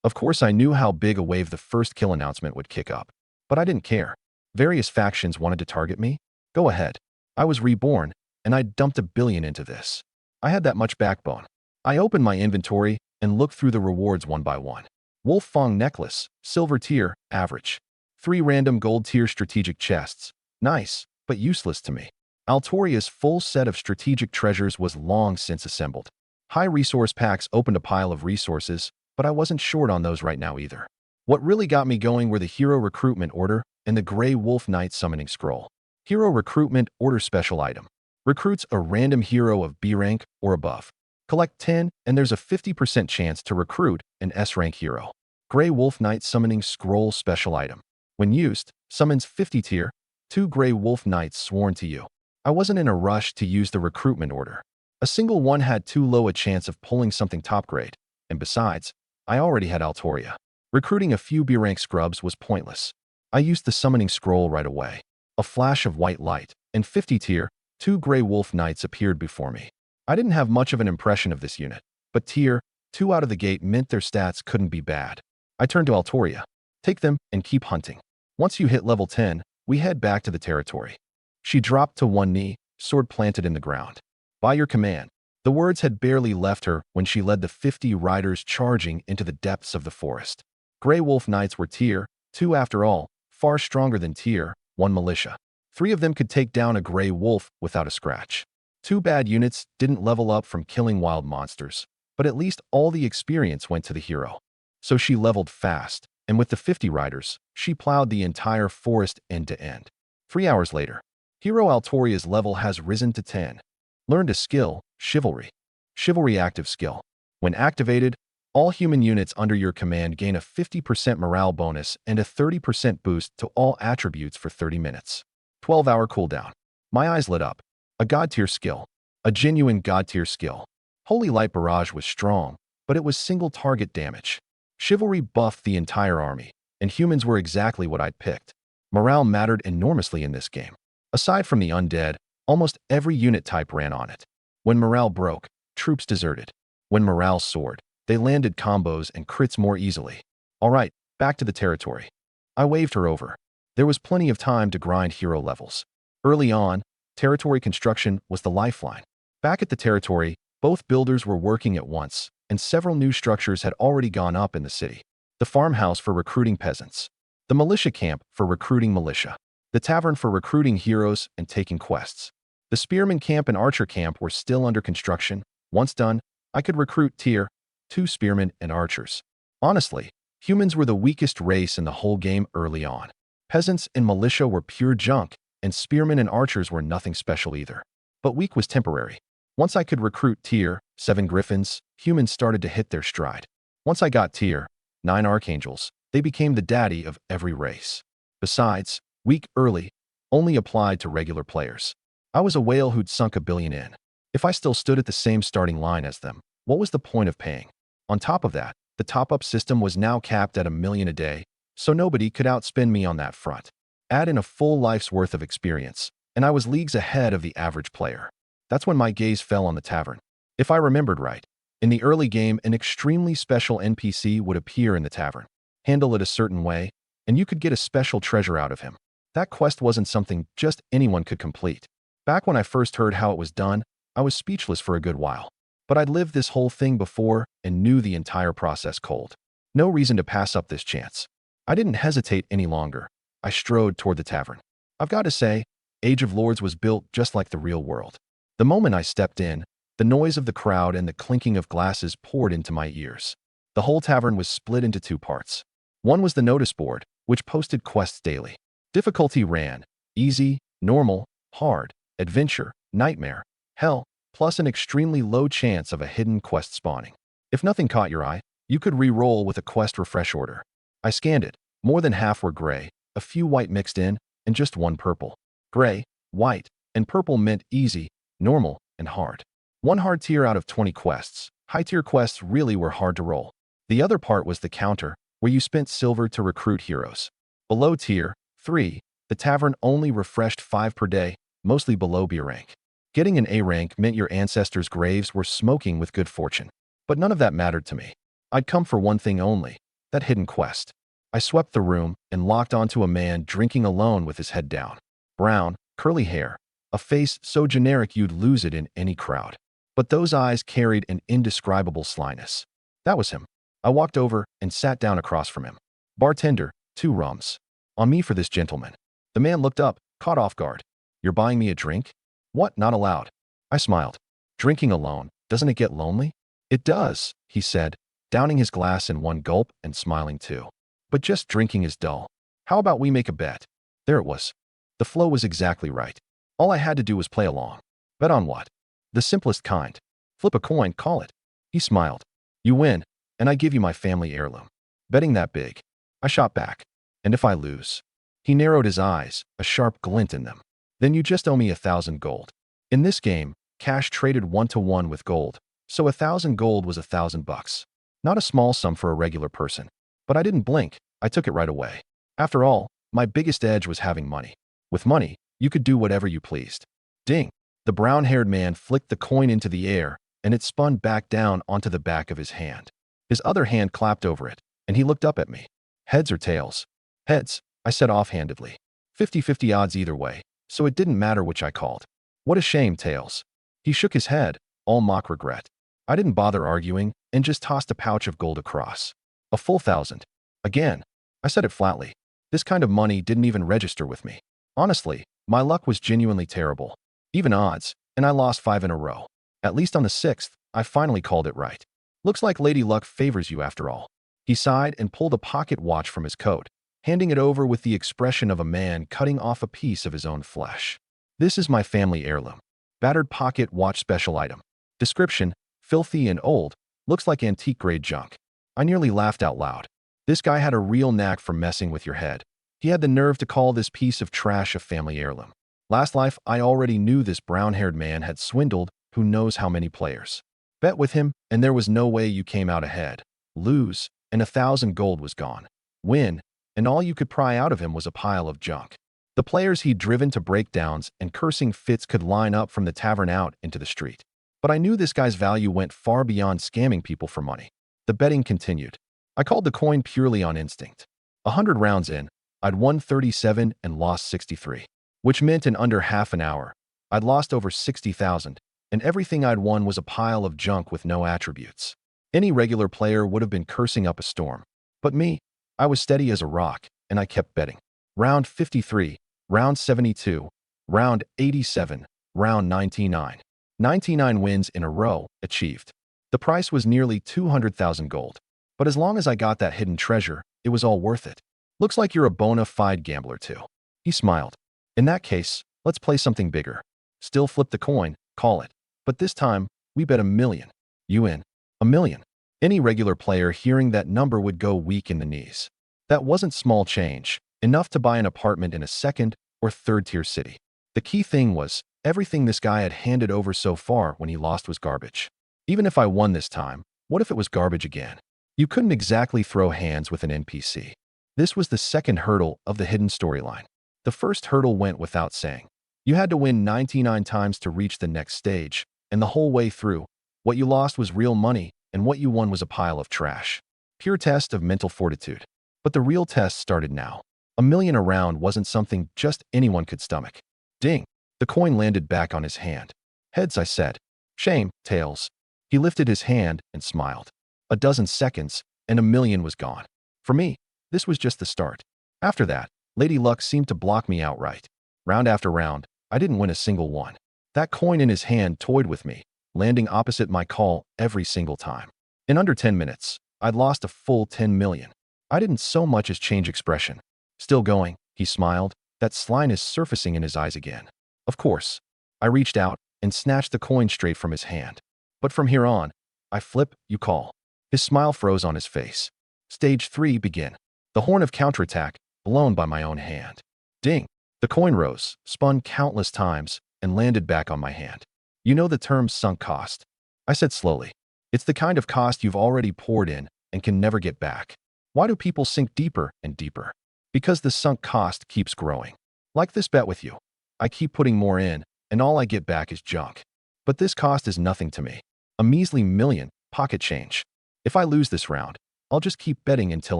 Of course I knew how big a wave the first kill announcement would kick up, but I didn't care. Various factions wanted to target me? Go ahead. I was reborn, and I dumped $1 billion into this. I had that much backbone. I opened my inventory and looked through the rewards one by one. Wolf Fang Necklace, Silver Tier, Average. 3 random Gold Tier Strategic Chests. Nice, but useless to me. Altoria's full set of strategic treasures was long since assembled. High Resource Packs opened a pile of resources, but I wasn't short on those right now either. What really got me going were the Hero Recruitment Order and the Grey Wolf Knight Summoning Scroll. Hero Recruitment Order Special Item. Recruits a random hero of B rank or above. Collect 10, and there's a 50% chance to recruit an S-rank hero. Grey Wolf Knight Summoning Scroll Special Item. When used, summons 50 tier, 2 Grey Wolf Knights sworn to you. I wasn't in a rush to use the recruitment order. A single one had too low a chance of pulling something top grade, and besides, I already had Altoria. Recruiting a few B-rank scrubs was pointless. I used the summoning scroll right away. A flash of white light, and 50 tier, 2 Grey Wolf Knights appeared before me. I didn't have much of an impression of this unit, but tier 2 out of the gate meant their stats couldn't be bad. I turned to Altoria. Take them and keep hunting. Once you hit level 10, we head back to the territory. She dropped to one knee, sword planted in the ground. By your command. The words had barely left her when she led the 50 riders charging into the depths of the forest. Grey Wolf Knights were tier 2 after all, far stronger than tier 1 militia. 3 of them could take down a Grey Wolf without a scratch. 2 bad units didn't level up from killing wild monsters, but at least all the experience went to the hero. So she leveled fast, and with the 50 riders, she plowed the entire forest end to end. 3 hours later, Hero Altoria's level has risen to 10. Learned a skill, Chivalry. Chivalry active skill. When activated, all human units under your command gain a 50% morale bonus and a 30% boost to all attributes for 30 minutes. 12-hour cooldown. My eyes lit up. A god-tier skill. A genuine god-tier skill. Holy Light Barrage was strong, but it was single-target damage. Chivalry buffed the entire army, and humans were exactly what I'd picked. Morale mattered enormously in this game. Aside from the undead, almost every unit type ran on it. When morale broke, troops deserted. When morale soared, they landed combos and crits more easily. All right, back to the territory. I waved her over. There was plenty of time to grind hero levels. Early on, territory construction was the lifeline. Back at the territory, both builders were working at once, and several new structures had already gone up in the city. The farmhouse for recruiting peasants. The militia camp for recruiting militia. The tavern for recruiting heroes and taking quests. The spearman camp and archer camp were still under construction. Once done, I could recruit tier 2 spearmen and archers. Honestly, humans were the weakest race in the whole game early on. Peasants and militia were pure junk, and spearmen and archers were nothing special either. But weak was temporary. Once I could recruit Tier 7 griffins, humans started to hit their stride. Once I got Tier 9 archangels, they became the daddy of every race. Besides, weak early only applied to regular players. I was a whale who'd sunk $1 billion in. If I still stood at the same starting line as them, what was the point of paying? On top of that, the top-up system was now capped at $1 million a day, so nobody could outspend me on that front. Add in a full life's worth of experience, and I was leagues ahead of the average player. That's when my gaze fell on the tavern. If I remembered right, in the early game, an extremely special NPC would appear in the tavern. Handle it a certain way, and you could get a special treasure out of him. That quest wasn't something just anyone could complete. Back when I first heard how it was done, I was speechless for a good while. But I'd lived this whole thing before and knew the entire process cold. No reason to pass up this chance. I didn't hesitate any longer. I strode toward the tavern. I've got to say, Age of Lords was built just like the real world. The moment I stepped in, the noise of the crowd and the clinking of glasses poured into my ears. The whole tavern was split into two parts. One was the notice board, which posted quests daily. Difficulty ran: easy, normal, hard, adventure, nightmare, hell, plus an extremely low chance of a hidden quest spawning. If nothing caught your eye, you could re-roll with a quest refresh order. I scanned it. More than half were gray, a few white mixed in, and just one purple. Gray, white, and purple meant easy, normal, and hard. One hard tier out of 20 quests. High-tier quests really were hard to roll. The other part was the counter, where you spent silver to recruit heroes. Below tier 3, the tavern only refreshed 5 per day, mostly below B rank. Getting an A rank meant your ancestors' graves were smoking with good fortune. But none of that mattered to me. I'd come for one thing only, that hidden quest. I swept the room and locked onto a man drinking alone with his head down. Brown, curly hair, a face so generic you'd lose it in any crowd. But those eyes carried an indescribable slyness. That was him. I walked over and sat down across from him. Bartender, 2 rums. On me for this gentleman. The man looked up, caught off guard. You're buying me a drink? What, not allowed? I smiled. Drinking alone, doesn't it get lonely? It does, he said, downing his glass in one gulp and smiling too. But just drinking is dull. How about we make a bet? There it was. The flow was exactly right. All I had to do was play along. Bet on what? The simplest kind. Flip a coin, call it. He smiled. You win, and I give you my family heirloom. Betting that big. I shot back. And if I lose? He narrowed his eyes, a sharp glint in them. Then you just owe me 1,000 gold. In this game, cash traded 1-to-1 with gold, so 1,000 gold was $1,000. Not a small sum for a regular person. But I didn't blink. I took it right away. After all, my biggest edge was having money. With money, you could do whatever you pleased. Ding! The brown-haired man flicked the coin into the air, and it spun back down onto the back of his hand. His other hand clapped over it, and he looked up at me. Heads or tails? Heads, I said offhandedly. 50-50 odds either way, so it didn't matter which I called. What a shame, tails. He shook his head, all mock regret. I didn't bother arguing, and just tossed a pouch of gold across. A full 1,000. Again. I said it flatly. This kind of money didn't even register with me. Honestly, my luck was genuinely terrible. Even odds, and I lost 5 in a row. At least on the 6th, I finally called it right. Looks like Lady Luck favors you after all. He sighed and pulled a pocket watch from his coat, handing it over with the expression of a man cutting off a piece of his own flesh. This is my family heirloom. Battered pocket watch special item. Description: filthy and old, looks like antique-grade junk. I nearly laughed out loud. This guy had a real knack for messing with your head. He had the nerve to call this piece of trash a family heirloom. Last life, I already knew this brown-haired man had swindled who knows how many players. Bet with him, and there was no way you came out ahead. Lose, and 1,000 gold was gone. Win, and all you could pry out of him was a pile of junk. The players he'd driven to breakdowns and cursing fits could line up from the tavern out into the street. But I knew this guy's value went far beyond scamming people for money. The betting continued. I called the coin purely on instinct. 100 rounds in, I'd won 37 and lost 63, which meant in under half an hour, I'd lost over 60,000, and everything I'd won was a pile of junk with no attributes. Any regular player would have been cursing up a storm. But me, I was steady as a rock, and I kept betting. Round 53, round 72, round 87, round 99. 99 wins in a row achieved. The price was nearly 200,000 gold. But as long as I got that hidden treasure, it was all worth it. Looks like you're a bona fide gambler too. He smiled. In that case, let's play something bigger. Still flip the coin, call it. But this time, we bet 1,000,000. You in. 1,000,000. Any regular player hearing that number would go weak in the knees. That wasn't small change, enough to buy an apartment in a second or third-tier city. The key thing was, everything this guy had handed over so far when he lost was garbage. Even if I won this time, what if it was garbage again? You couldn't exactly throw hands with an NPC. This was the second hurdle of the hidden storyline. The first hurdle went without saying. You had to win 99 times to reach the next stage, and the whole way through, what you lost was real money, and what you won was a pile of trash. Pure test of mental fortitude. But the real test started now. 1,000,000 around wasn't something just anyone could stomach. Ding! The coin landed back on his hand. Heads, I said. Shame, tails. He lifted his hand and smiled. A dozen seconds, and 1,000,000 was gone. For me, this was just the start. After that, Lady Luck seemed to block me outright. Round after round, I didn't win a single one. That coin in his hand toyed with me, landing opposite my call every single time. In under 10 minutes, I'd lost a full 10,000,000. I didn't so much as change expression. Still going, he smiled, that slyness surfacing in his eyes again. Of course, I reached out and snatched the coin straight from his hand. But from here on, I flip, you call. His smile froze on his face. Stage 3 begin. The horn of counterattack, blown by my own hand. Ding! The coin rose, spun countless times, and landed back on my hand. You know the term sunk cost. I said slowly. It's the kind of cost you've already poured in and can never get back. Why do people sink deeper and deeper? Because the sunk cost keeps growing. Like this bet with you. I keep putting more in, and all I get back is junk. But this cost is nothing to me. A measly 1,000,000, pocket change. If I lose this round, I'll just keep betting until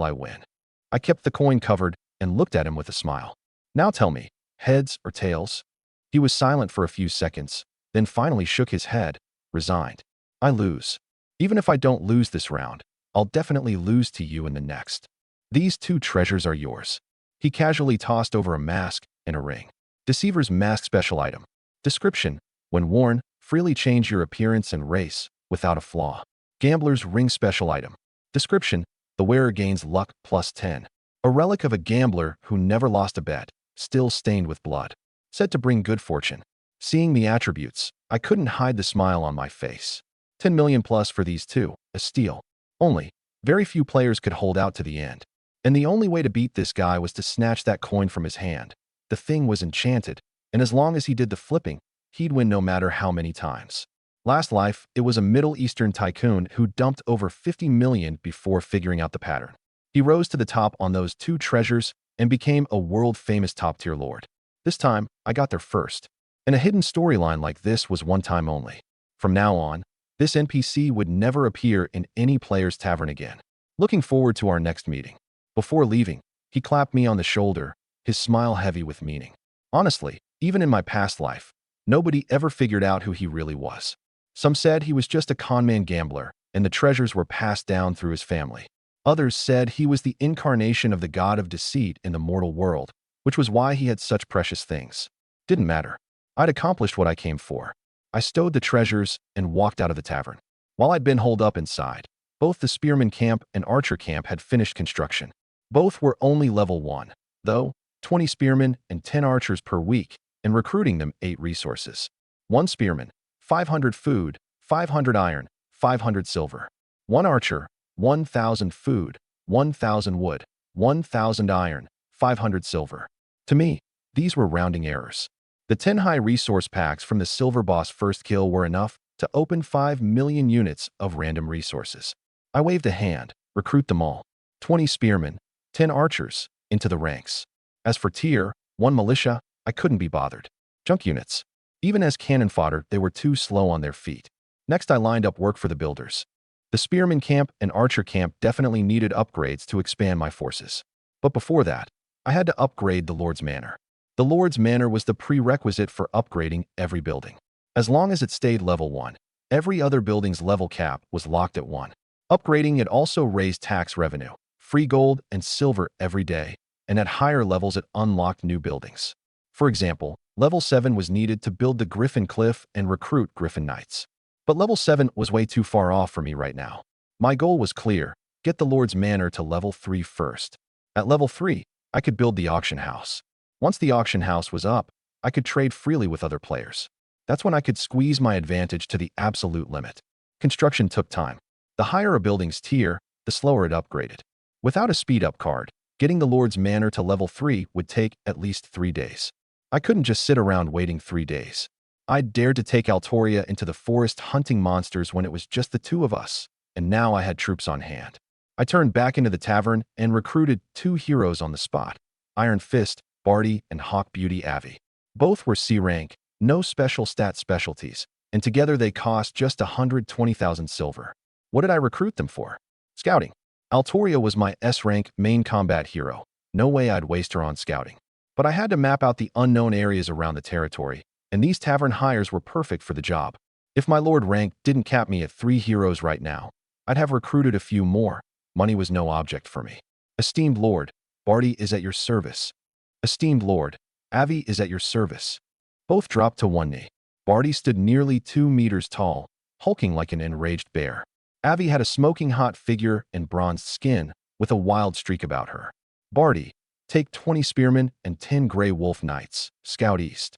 I win. I kept the coin covered and looked at him with a smile. Now tell me, heads or tails? He was silent for a few seconds, then finally shook his head, resigned. I lose. Even if I don't lose this round, I'll definitely lose to you in the next. These 2 treasures are yours. He casually tossed over a mask and a ring. Deceiver's mask special item. Description: when worn, freely change your appearance and race, without a flaw. Gambler's ring special item. Description: the wearer gains luck +10. A relic of a gambler who never lost a bet, still stained with blood. Said to bring good fortune. Seeing the attributes, I couldn't hide the smile on my face. 10,000,000 plus for these 2, a steal. Only, very few players could hold out to the end. And the only way to beat this guy was to snatch that coin from his hand. The thing was enchanted, and as long as he did the flipping, he'd win no matter how many times. Last life, it was a Middle Eastern tycoon who dumped over 50,000,000 before figuring out the pattern. He rose to the top on those 2 treasures and became a world-famous top-tier lord. This time, I got there first. And a hidden storyline like this was one time only. From now on, this NPC would never appear in any player's tavern again. Looking forward to our next meeting. Before leaving, he clapped me on the shoulder, his smile heavy with meaning. Honestly, even in my past life, nobody ever figured out who he really was. Some said he was just a conman gambler, and the treasures were passed down through his family. Others said he was the incarnation of the god of deceit in the mortal world, which was why he had such precious things. Didn't matter. I'd accomplished what I came for. I stowed the treasures and walked out of the tavern. While I'd been holed up inside, both the spearman camp and archer camp had finished construction. Both were only level 1, though, 20 spearmen and 10 archers per week, and recruiting them 8 resources. 1 spearman, 500 food, 500 iron, 500 silver. 1 archer, 1,000 food, 1,000 wood, 1,000 iron, 500 silver. To me, these were rounding errors. The 10 high resource packs from the silver boss first kill were enough to open 5,000,000 units of random resources. I waved a hand, recruit them all. 20 spearmen, 10 archers, into the ranks. As for tier 1 militia, I couldn't be bothered. Junk units. Even as cannon fodder, they were too slow on their feet. Next, I lined up work for the builders. The spearman camp and archer camp definitely needed upgrades to expand my forces. But before that, I had to upgrade the Lord's Manor. The Lord's Manor was the prerequisite for upgrading every building. As long as it stayed level 1, every other building's level cap was locked at 1. Upgrading it also raised tax revenue, free gold and silver every day, and at higher levels it unlocked new buildings. For example, level 7 was needed to build the Griffin Cliff and recruit Griffin Knights. But level 7 was way too far off for me right now. My goal was clear: get the Lord's Manor to level 3 first. At level 3, I could build the auction house. Once the auction house was up, I could trade freely with other players. That's when I could squeeze my advantage to the absolute limit. Construction took time. The higher a building's tier, the slower it upgraded. Without a speed-up card, getting the Lord's Manor to level 3 would take at least 3 days. I couldn't just sit around waiting 3 days. I dared to take Altoria into the forest hunting monsters when it was just the two of us, and now I had troops on hand. I turned back into the tavern and recruited 2 heroes on the spot, Iron Fist, Barty, and Hawk Beauty Avi. Both were C rank, no special stat specialties, and together they cost just 120,000 silver. What did I recruit them for? Scouting. Altoria was my S-rank main combat hero. No way I'd waste her on scouting. But I had to map out the unknown areas around the territory, and these tavern hires were perfect for the job. If my lord rank didn't cap me at 3 heroes right now, I'd have recruited a few more. Money was no object for me. Esteemed Lord, Barty is at your service. Esteemed Lord, Avi is at your service. Both dropped to one knee. Barty stood nearly 2 meters tall, hulking like an enraged bear. Avi had a smoking hot figure and bronzed skin, with a wild streak about her. Barty, take 20 spearmen and 10 Grey Wolf Knights, scout east.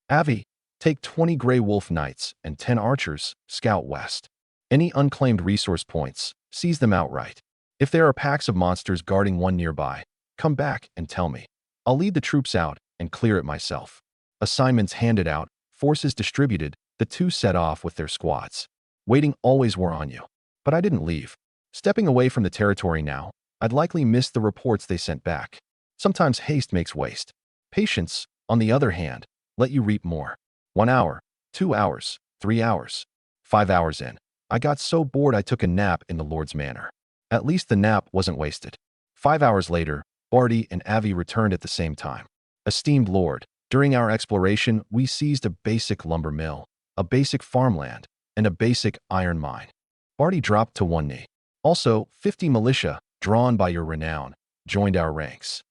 Avi, take 20 Grey Wolf Knights and 10 archers, scout west. Any unclaimed resource points, seize them outright. If there are packs of monsters guarding one nearby, come back and tell me. I'll lead the troops out and clear it myself. Assignments handed out, forces distributed, the two set off with their squads. Waiting always wore on you. But I didn't leave. Stepping away from the territory now, I'd likely miss the reports they sent back. Sometimes haste makes waste. Patience, on the other hand, let you reap more. 1 hour, 2 hours, 3 hours, 5 hours in. I got so bored I took a nap in the Lord's Manor. At least the nap wasn't wasted. 5 hours later, Barty and Avi returned at the same time. Esteemed Lord, during our exploration, we seized a basic lumber mill, a basic farmland, and a basic iron mine. Barty dropped to one knee. Also, 50 militia, drawn by your renown, joined our ranks.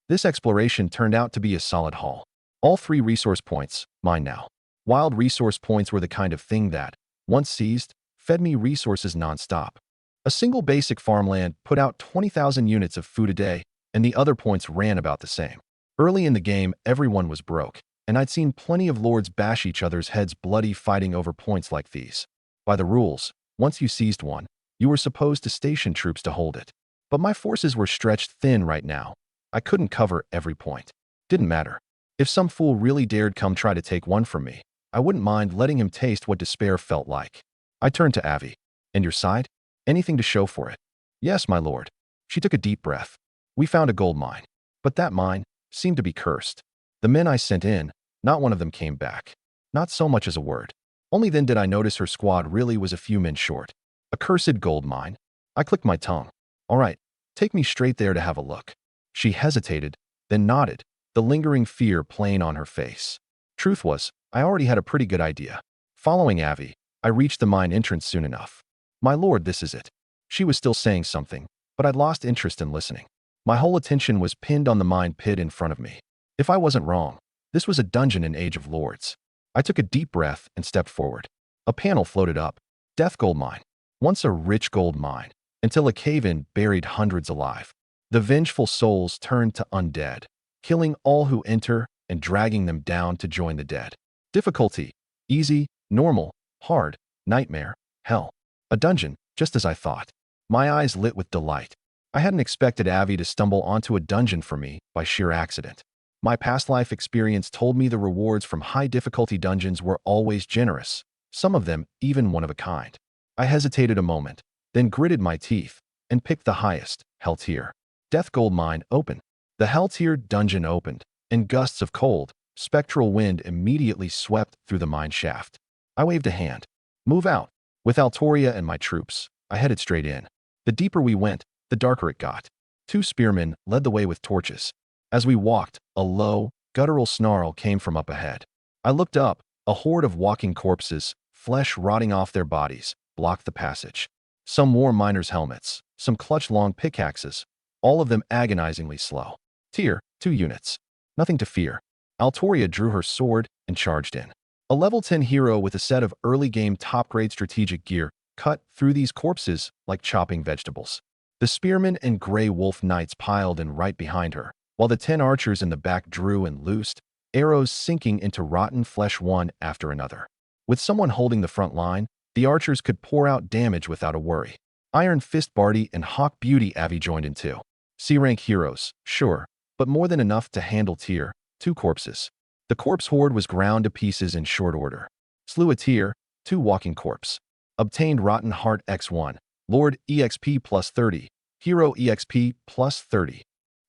This exploration turned out to be a solid haul. All 3 resource points, mine now. Wild resource points were the kind of thing that, once seized, fed me resources non-stop. A single basic farmland put out 20,000 units of food a day, and the other points ran about the same. Early in the game, everyone was broke, and I'd seen plenty of lords bash each other's heads bloody fighting over points like these. By the rules, once you seized one, you were supposed to station troops to hold it. But my forces were stretched thin right now. I couldn't cover every point. Didn't matter. If some fool really dared come try to take one from me, I wouldn't mind letting him taste what despair felt like. I turned to Avi. And your side? Anything to show for it? Yes, my lord. She took a deep breath. We found a gold mine. But that mine seemed to be cursed. The men I sent in, not one of them came back. Not so much as a word. Only then did I notice her squad really was a few men short. A cursed gold mine. I clicked my tongue. All right, take me straight there to have a look. She hesitated, then nodded, the lingering fear plain on her face. Truth was, I already had a pretty good idea. Following Avi, I reached the mine entrance soon enough. My lord, this is it. She was still saying something, but I'd lost interest in listening. My whole attention was pinned on the mine pit in front of me. If I wasn't wrong, this was a dungeon in Age of Lords. I took a deep breath and stepped forward. A panel floated up. Death Gold Mine. Once a rich gold mine, until a cave-in buried hundreds alive. The vengeful souls turned to undead, killing all who enter and dragging them down to join the dead. Difficulty: easy, normal, hard, nightmare, hell. A dungeon, just as I thought. My eyes lit with delight. I hadn't expected Avi to stumble onto a dungeon for me by sheer accident. My past life experience told me the rewards from high-difficulty dungeons were always generous, some of them even one of a kind. I hesitated a moment, then gritted my teeth, and picked the highest, Hell Tier. Death Gold Mine open. The Hell Tier dungeon opened, and gusts of cold, spectral wind immediately swept through the mine shaft. I waved a hand. Move out. With Altoria and my troops, I headed straight in. The deeper we went, the darker it got. 2 spearmen led the way with torches. As we walked, a low, guttural snarl came from up ahead. I looked up. A horde of walking corpses, flesh rotting off their bodies, blocked the passage. Some wore miners' helmets, some clutched long pickaxes, all of them agonizingly slow. Tier 2 units. Nothing to fear. Altoria drew her sword and charged in. A level 10 hero with a set of early-game top-grade strategic gear cut through these corpses like chopping vegetables. The spearmen and Grey Wolf Knights piled in right behind her, while the 10 archers in the back drew and loosed, arrows sinking into rotten flesh one after another. With someone holding the front line, the archers could pour out damage without a worry. Iron Fist Barty and Hawk Beauty Avi joined in too. C-rank heroes, sure, but more than enough to handle tier 2 corpses. The corpse horde was ground to pieces in short order. Slew a tier 2 walking corpse. Obtained Rotten Heart X1, Lord EXP plus 30, Hero EXP plus 30.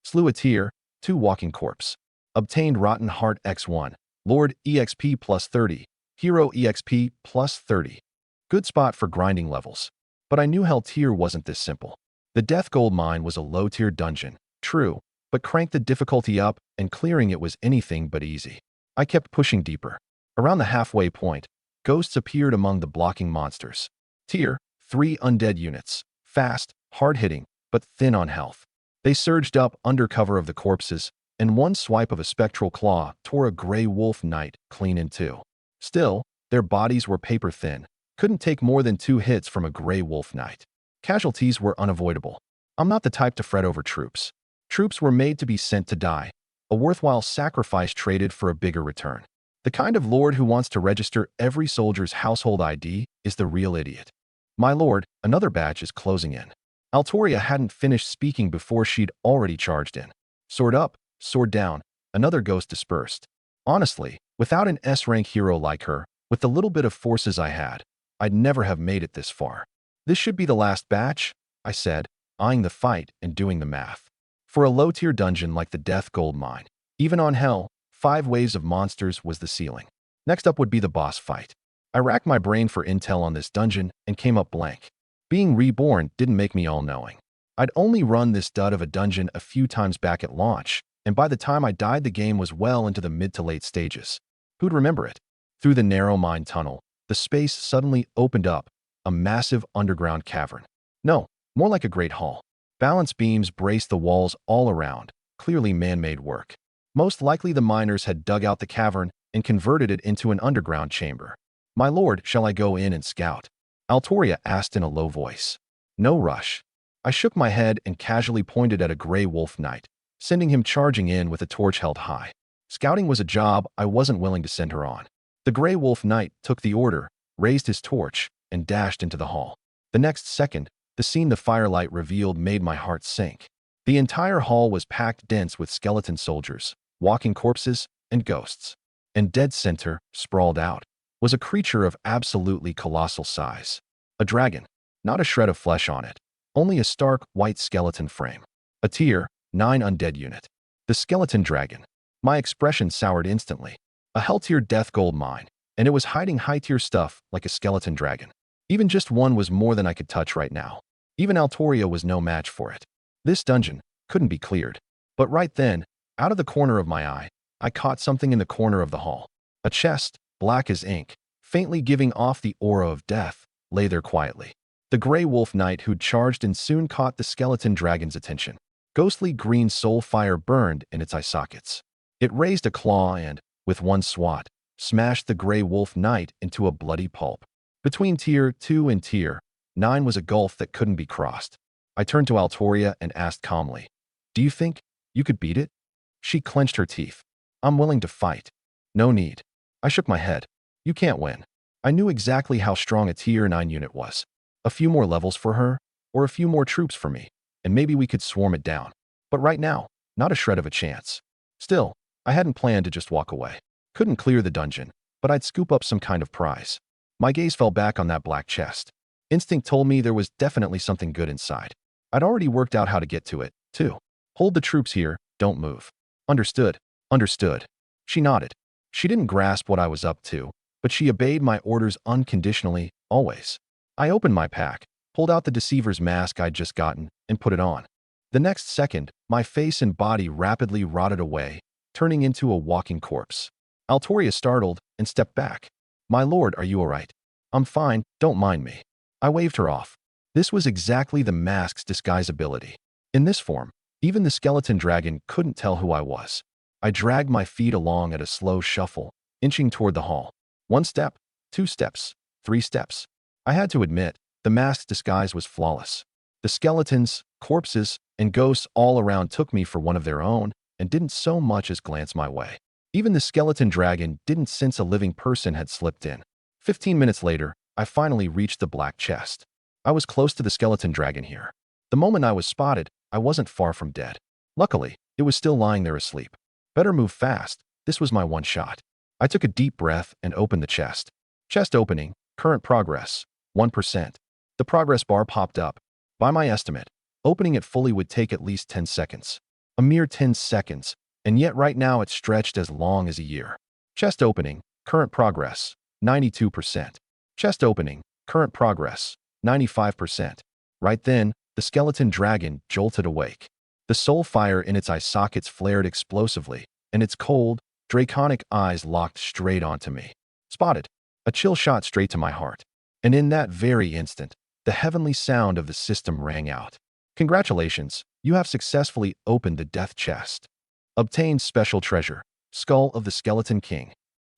Slew a tier 2 walking corpse. Obtained Rotten Heart X1, Lord EXP plus 30, Hero EXP plus 30. Good spot for grinding levels. But I knew Hell tier wasn't this simple. The Death Gold Mine was a low-tier dungeon, true, but crank the difficulty up and clearing it was anything but easy. I kept pushing deeper. Around the halfway point, ghosts appeared among the blocking monsters. Tier 3 undead units, fast, hard-hitting, but thin on health. They surged up under cover of the corpses, and one swipe of a spectral claw tore a gray wolf knight clean in two. Still, their bodies were paper-thin, couldn't take more than 2 hits from a gray wolf knight. Casualties were unavoidable. I'm not the type to fret over troops. Troops were made to be sent to die, a worthwhile sacrifice traded for a bigger return. The kind of lord who wants to register every soldier's household ID is the real idiot. My lord, another batch is closing in. Altoria hadn't finished speaking before she'd already charged in. Sword up, sword down, another ghost dispersed. Honestly, without an S-rank hero like her, with the little bit of forces I had, I'd never have made it this far. This should be the last batch, I said, eyeing the fight and doing the math. For a low-tier dungeon like the Death Gold Mine, even on Hell, 5 waves of monsters was the ceiling. Next up would be the boss fight. I racked my brain for intel on this dungeon and came up blank. Being Reborn didn't make me all-knowing. I'd only run this dud of a dungeon a few times back at launch, and by the time I died the game was well into the mid to late stages. Who'd remember it? Through the narrow mine tunnel, the space suddenly opened up, a massive underground cavern. No, more like a great hall. Balance beams braced the walls all around, clearly man-made work. Most likely the miners had dug out the cavern and converted it into an underground chamber. My lord, shall I go in and scout? Altoria asked in a low voice. No rush. I shook my head and casually pointed at a gray wolf knight, sending him charging in with a torch held high. Scouting was a job I wasn't willing to send her on. The gray wolf knight took the order, raised his torch, and dashed into the hall. The next second, the scene the firelight revealed made my heart sink. The entire hall was packed dense with skeleton soldiers, walking corpses, and ghosts. And dead center, sprawled out, was a creature of absolutely colossal size. A dragon, not a shred of flesh on it, only a stark, white skeleton frame. A tier 9 undead unit. The skeleton dragon. My expression soured instantly. A hell-tier Death Gold Mine, and it was hiding high-tier stuff like a skeleton dragon. Even just one was more than I could touch right now. Even Altoria was no match for it. This dungeon couldn't be cleared. But right then, out of the corner of my eye, I caught something in the corner of the hall. A chest, black as ink, faintly giving off the aura of death, lay there quietly. The gray wolf knight who'd charged in soon caught the skeleton dragon's attention. Ghostly green soul fire burned in its eye sockets. It raised a claw and, with one swat, smashed the gray wolf knight into a bloody pulp. Between tier 2 and tier 9 was a gulf that couldn't be crossed. I turned to Altoria and asked calmly, "Do you think you could beat it?" She clenched her teeth. "I'm willing to fight." "No need." I shook my head. "You can't win." I knew exactly how strong a tier 9 unit was. A few more levels for her, or a few more troops for me, and maybe we could swarm it down. But right now, not a shred of a chance. Still, I hadn't planned to just walk away. Couldn't clear the dungeon, but I'd scoop up some kind of prize. My gaze fell back on that black chest. Instinct told me there was definitely something good inside. I'd already worked out how to get to it, too. "Hold the troops here, don't move." "Understood, understood." She nodded. She didn't grasp what I was up to, but she obeyed my orders unconditionally, always. I opened my pack, pulled out the deceiver's mask I'd just gotten, and put it on. The next second, my face and body rapidly rotted away, turning into a walking corpse. Altoria startled and stepped back. "My lord, are you all right?" "I'm fine, don't mind me." I waved her off. This was exactly the mask's disguise ability. In this form, even the skeleton dragon couldn't tell who I was. I dragged my feet along at a slow shuffle, inching toward the hall. 1 step, 2 steps, 3 steps. I had to admit, the mask's disguise was flawless. The skeletons, corpses, and ghosts all around took me for one of their own, and didn't so much as glance my way. Even the skeleton dragon didn't sense a living person had slipped in. 15 minutes later, I finally reached the black chest. I was close to the skeleton dragon here. The moment I was spotted, I wasn't far from dead. Luckily, it was still lying there asleep. Better move fast. This was my one shot. I took a deep breath and opened the chest. Chest opening, current progress, 1%. The progress bar popped up. By my estimate, opening it fully would take at least 10 seconds. A mere 10 seconds, and yet right now it's stretched as long as a year. Chest opening, current progress, 92%. Chest opening, current progress, 95%. Right then, the skeleton dragon jolted awake. The soul fire in its eye sockets flared explosively, and its cold, draconic eyes locked straight onto me. Spotted. A chill shot straight to my heart. And in that very instant, the heavenly sound of the system rang out. Congratulations, you have successfully opened the death chest. Obtained special treasure, Skull of the Skeleton King.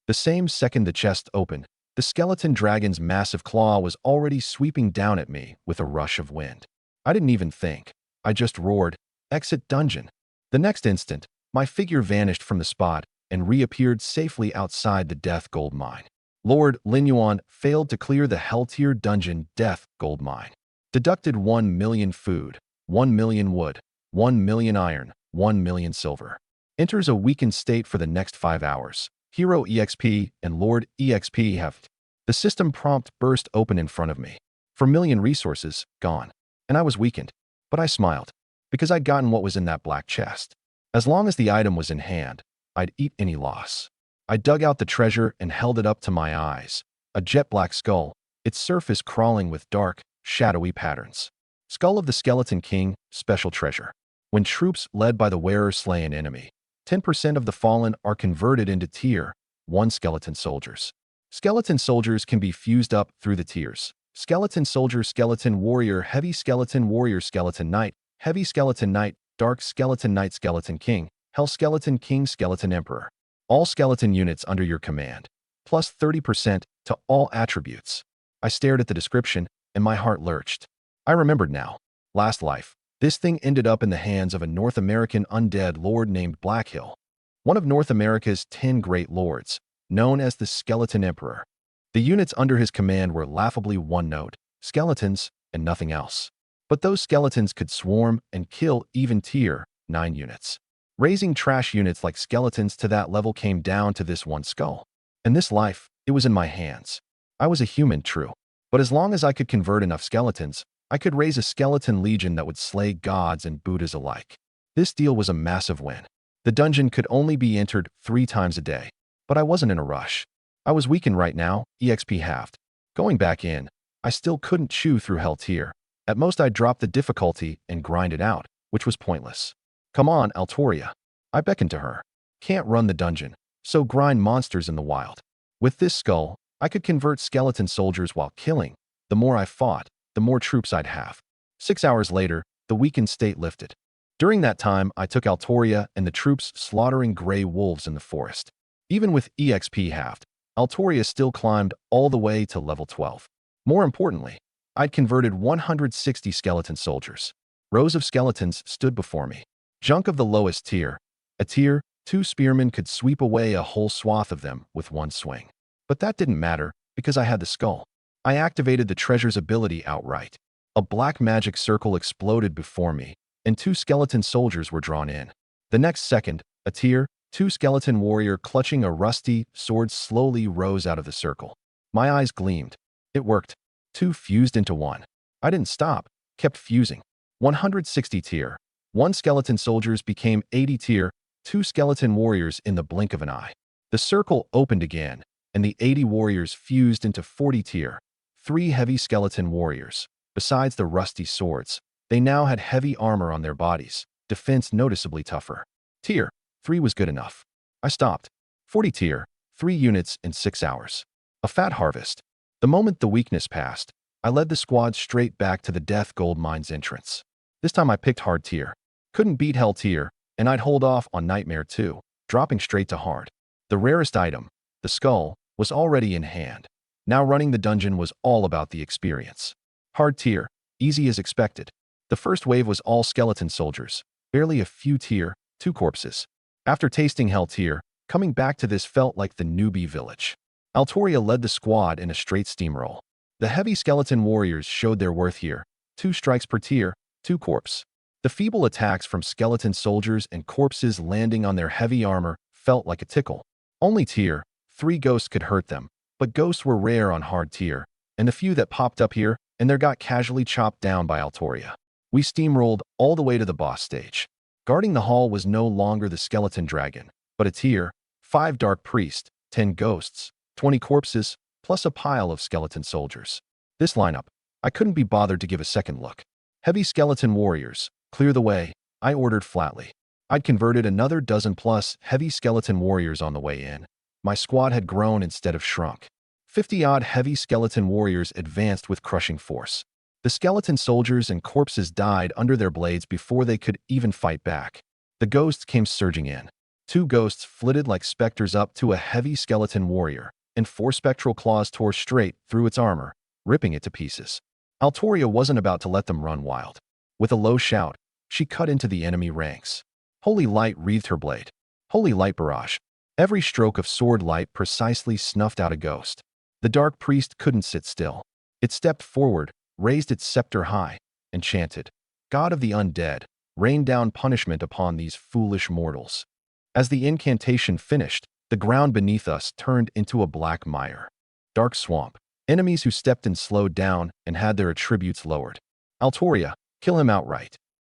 The same second the chest opened, the skeleton dragon's massive claw was already sweeping down at me with a rush of wind. I didn't even think. I just roared, "Exit dungeon." The next instant, my figure vanished from the spot and reappeared safely outside the death gold mine. Lord Linyuan failed to clear the Hell-tier dungeon death gold mine. Deducted 1 million food, 1 million wood, 1 million iron, 1 million silver. Enters a weakened state for the next 5 hours. Hero EXP and Lord EXP have. The system prompt burst open in front of me. For million resources, gone. And I was weakened. But I smiled, because I'd gotten what was in that black chest. As long as the item was in hand, I'd eat any loss. I dug out the treasure and held it up to my eyes. A jet black skull, its surface crawling with dark, shadowy patterns. Skull of the Skeleton King, special treasure. When troops led by the wearer slay an enemy, 10% of the fallen are converted into tier 1 skeleton soldiers. Skeleton soldiers can be fused up through the tiers. Skeleton soldier, skeleton warrior, heavy skeleton warrior, skeleton knight, heavy skeleton knight, dark skeleton knight, skeleton king, hell skeleton king, skeleton emperor. All skeleton units under your command, plus 30% to all attributes. I stared at the description, and my heart lurched. I remembered now. Last life, this thing ended up in the hands of a North American undead lord named Blackhill, one of North America's 10 great lords, known as the Skeleton Emperor. The units under his command were laughably one-note, skeletons, and nothing else. But those skeletons could swarm and kill even tier 9 units. Raising trash units like skeletons to that level came down to this one skull. In this life, it was in my hands. I was a human, true. But as long as I could convert enough skeletons, I could raise a skeleton legion that would slay gods and Buddhas alike. This deal was a massive win. The dungeon could only be entered 3 times a day. But I wasn't in a rush. I was weakened right now, EXP halved. Going back in, I still couldn't chew through hell tier. At most I'd drop the difficulty and grind it out, which was pointless. Come on, Altoria. I beckoned to her. Can't run the dungeon, so grind monsters in the wild. With this skull, I could convert skeleton soldiers while killing. The more I fought, the more troops I'd have. 6 hours later, the weakened state lifted. During that time, I took Altoria and the troops slaughtering gray wolves in the forest. Even with EXP halved, Altoria still climbed all the way to level 12. More importantly, I'd converted 160 skeleton soldiers. Rows of skeletons stood before me. Junk of the lowest tier. A tier 2 spearmen could sweep away a whole swath of them with one swing. But that didn't matter, because I had the skull. I activated the treasure's ability outright. A black magic circle exploded before me, and 2 skeleton soldiers were drawn in. The next second, a tier 2 skeleton warrior clutching a rusty sword slowly rose out of the circle. My eyes gleamed. It worked. 2 fused into 1. I didn't stop, kept fusing. 160 tier 1 skeleton soldiers became 80 tier 2 skeleton warriors in the blink of an eye. The circle opened again, and the 80 warriors fused into 40 tier 3 heavy skeleton warriors. Besides the rusty swords, they now had heavy armor on their bodies, defense noticeably tougher. Tier 3 was good enough. I stopped. 40 tier 3 units in 6 hours. A fat harvest. The moment the weakness passed, I led the squad straight back to the Death Gold Mine's entrance. This time I picked hard tier. Couldn't beat hell tier, and I'd hold off on nightmare too, dropping straight to hard. The rarest item, the skull, was already in hand. Now running the dungeon was all about the experience. Hard tier, easy as expected. The first wave was all skeleton soldiers, barely a few tier 2 corpses. After tasting hell tier, coming back to this felt like the newbie village. Altoria led the squad in a straight steamroll. The heavy skeleton warriors showed their worth here. 2 strikes per tier, 2 corpse. The feeble attacks from skeleton soldiers and corpses landing on their heavy armor felt like a tickle. Only tier 3 ghosts could hurt them, but ghosts were rare on hard tier, and the few that popped up here and there got casually chopped down by Altoria. We steamrolled all the way to the boss stage. Guarding the hall was no longer the skeleton dragon, but a tier 5 dark priest, 10 ghosts, 20 corpses, plus a pile of skeleton soldiers. This lineup, I couldn't be bothered to give a second look. Heavy skeleton warriors, clear the way, I ordered flatly. I'd converted another dozen plus heavy skeleton warriors on the way in. My squad had grown instead of shrunk. 50-odd heavy skeleton warriors advanced with crushing force. The skeleton soldiers and corpses died under their blades before they could even fight back. The ghosts came surging in. 2 ghosts flitted like specters up to a heavy skeleton warrior, and 4 spectral claws tore straight through its armor, ripping it to pieces. Altoria wasn't about to let them run wild. With a low shout, she cut into the enemy ranks. Holy light wreathed her blade. Holy light barrage. Every stroke of sword light precisely snuffed out a ghost. The dark priest couldn't sit still. It stepped forward, raised its scepter high, and chanted, "God of the undead, rain down punishment upon these foolish mortals." As the incantation finished, the ground beneath us turned into a black mire. Dark swamp. Enemies who stepped in slowed down and had their attributes lowered. Altoria, kill him outright.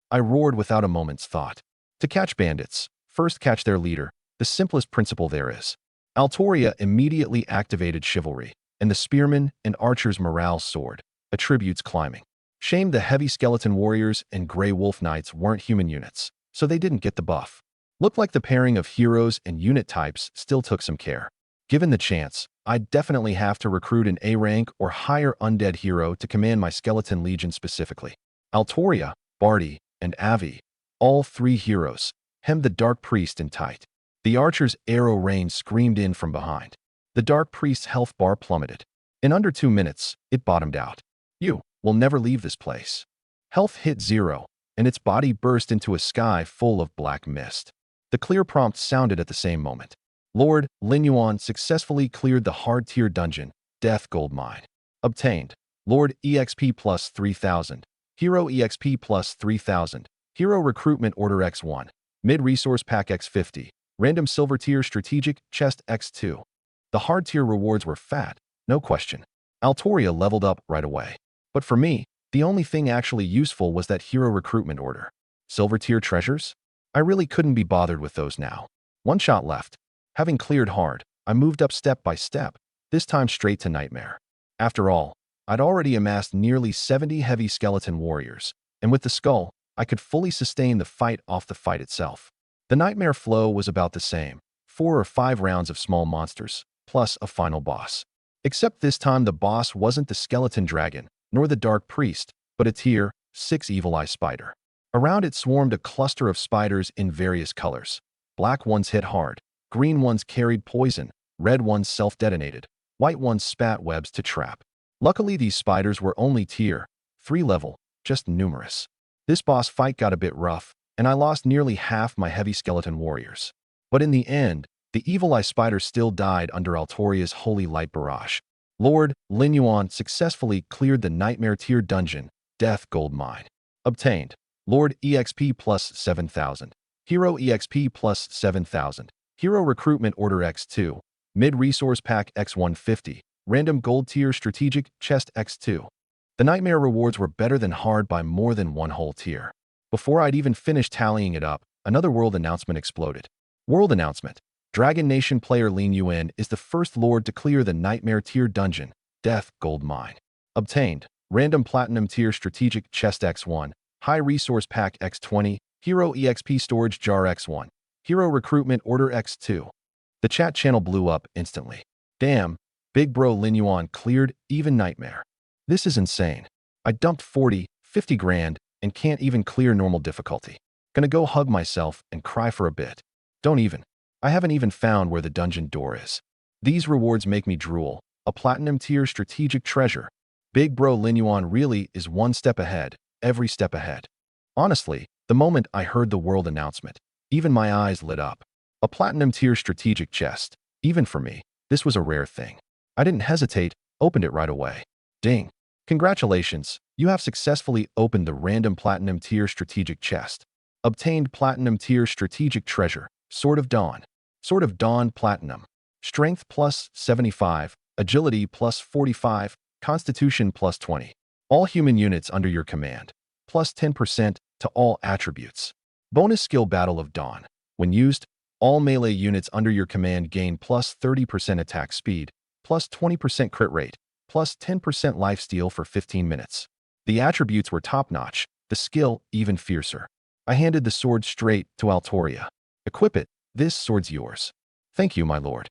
I roared without a moment's thought. To catch bandits, first catch their leader, the simplest principle there is. Altoria immediately activated chivalry, and the spearmen and archers' morale soared, attributes climbing. Shame the heavy skeleton warriors and gray wolf knights weren't human units, so they didn't get the buff. Looked like the pairing of heroes and unit types still took some care. Given the chance, I'd definitely have to recruit an A rank or higher undead hero to command my skeleton legion specifically. Altoria, Barty, and Avi, all 3 heroes, hemmed the dark priest in tight. The archer's arrow rain screamed in from behind. The dark priest's health bar plummeted. In under 2 minutes, it bottomed out. "You will never leave this place." Health hit 0, and its body burst into a sky full of black mist. The clear prompt sounded at the same moment. Lord Linyuan successfully cleared the hard-tier dungeon, Death Gold Mine. Obtained. Lord EXP plus 3000. Hero EXP plus 3000. Hero Recruitment Order X1. Mid-Resource Pack X50. Random Silver Tier Strategic Chest X2. The hard-tier rewards were fat, no question. Altoria leveled up right away. But for me, the only thing actually useful was that Hero Recruitment Order. Silver Tier Treasures? I really couldn't be bothered with those now. 1 shot left. Having cleared hard, I moved up step by step, this time straight to Nightmare. After all, I'd already amassed nearly 70 heavy skeleton warriors, and with the skull, I could fully sustain the fight off the fight itself. The Nightmare flow was about the same, 4 or 5 rounds of small monsters, plus a final boss. Except this time the boss wasn't the skeleton dragon, nor the dark priest, but a tier 6 evil eye spider. Around it swarmed a cluster of spiders in various colors. Black ones hit hard, green ones carried poison, red ones self-detonated, white ones spat webs to trap. Luckily these spiders were only tier 3 level, just numerous. This boss fight got a bit rough, and I lost nearly half my heavy skeleton warriors. But in the end, the evil eye spider still died under Altoria's holy light barrage. Lord Linyuan successfully cleared the Nightmare tier dungeon, Death Gold Mine. Obtained. Lord EXP plus 7000. Hero EXP plus 7000. Hero Recruitment Order X2. Mid-Resource Pack X150. Random Gold Tier Strategic Chest X2. The Nightmare rewards were better than hard by more than 1 whole tier. Before I'd even finished tallying it up, another world announcement exploded. World announcement. Dragon Nation player Lin Yuan is the first lord to clear the Nightmare tier dungeon, Death Gold Mine. Obtained. Random Platinum Tier Strategic Chest X1. High Resource Pack X20. Hero EXP Storage Jar X1. Hero Recruitment Order X2. The chat channel blew up instantly. Damn, big bro Lin Yuan cleared even Nightmare. This is insane. I dumped 40, 50 grand, and can't even clear normal difficulty. Gonna go hug myself and cry for a bit. Don't even. I haven't even found where the dungeon door is. These rewards make me drool. A platinum tier strategic treasure. Big bro Lin Yuan really is 1 step ahead, every step ahead. Honestly, the moment I heard the world announcement, Even my eyes lit up. A platinum tier strategic chest. Even for me, this was a rare thing. I didn't hesitate, opened it right away. Ding. Congratulations, you have successfully opened the random platinum tier strategic chest. Obtained platinum tier strategic treasure, Sword of Dawn. Sword of Dawn Platinum. Strength plus 75, agility plus 45, constitution plus 20. All human units under your command, plus 10% to all attributes. Bonus skill Battle of Dawn. When used, all melee units under your command gain plus 30% attack speed, plus 20% crit rate, plus 10% lifesteal for 15 minutes. The attributes were top-notch, the skill even fiercer. I handed the sword straight to Altoria. Equip it, this sword's yours. Thank you, my lord.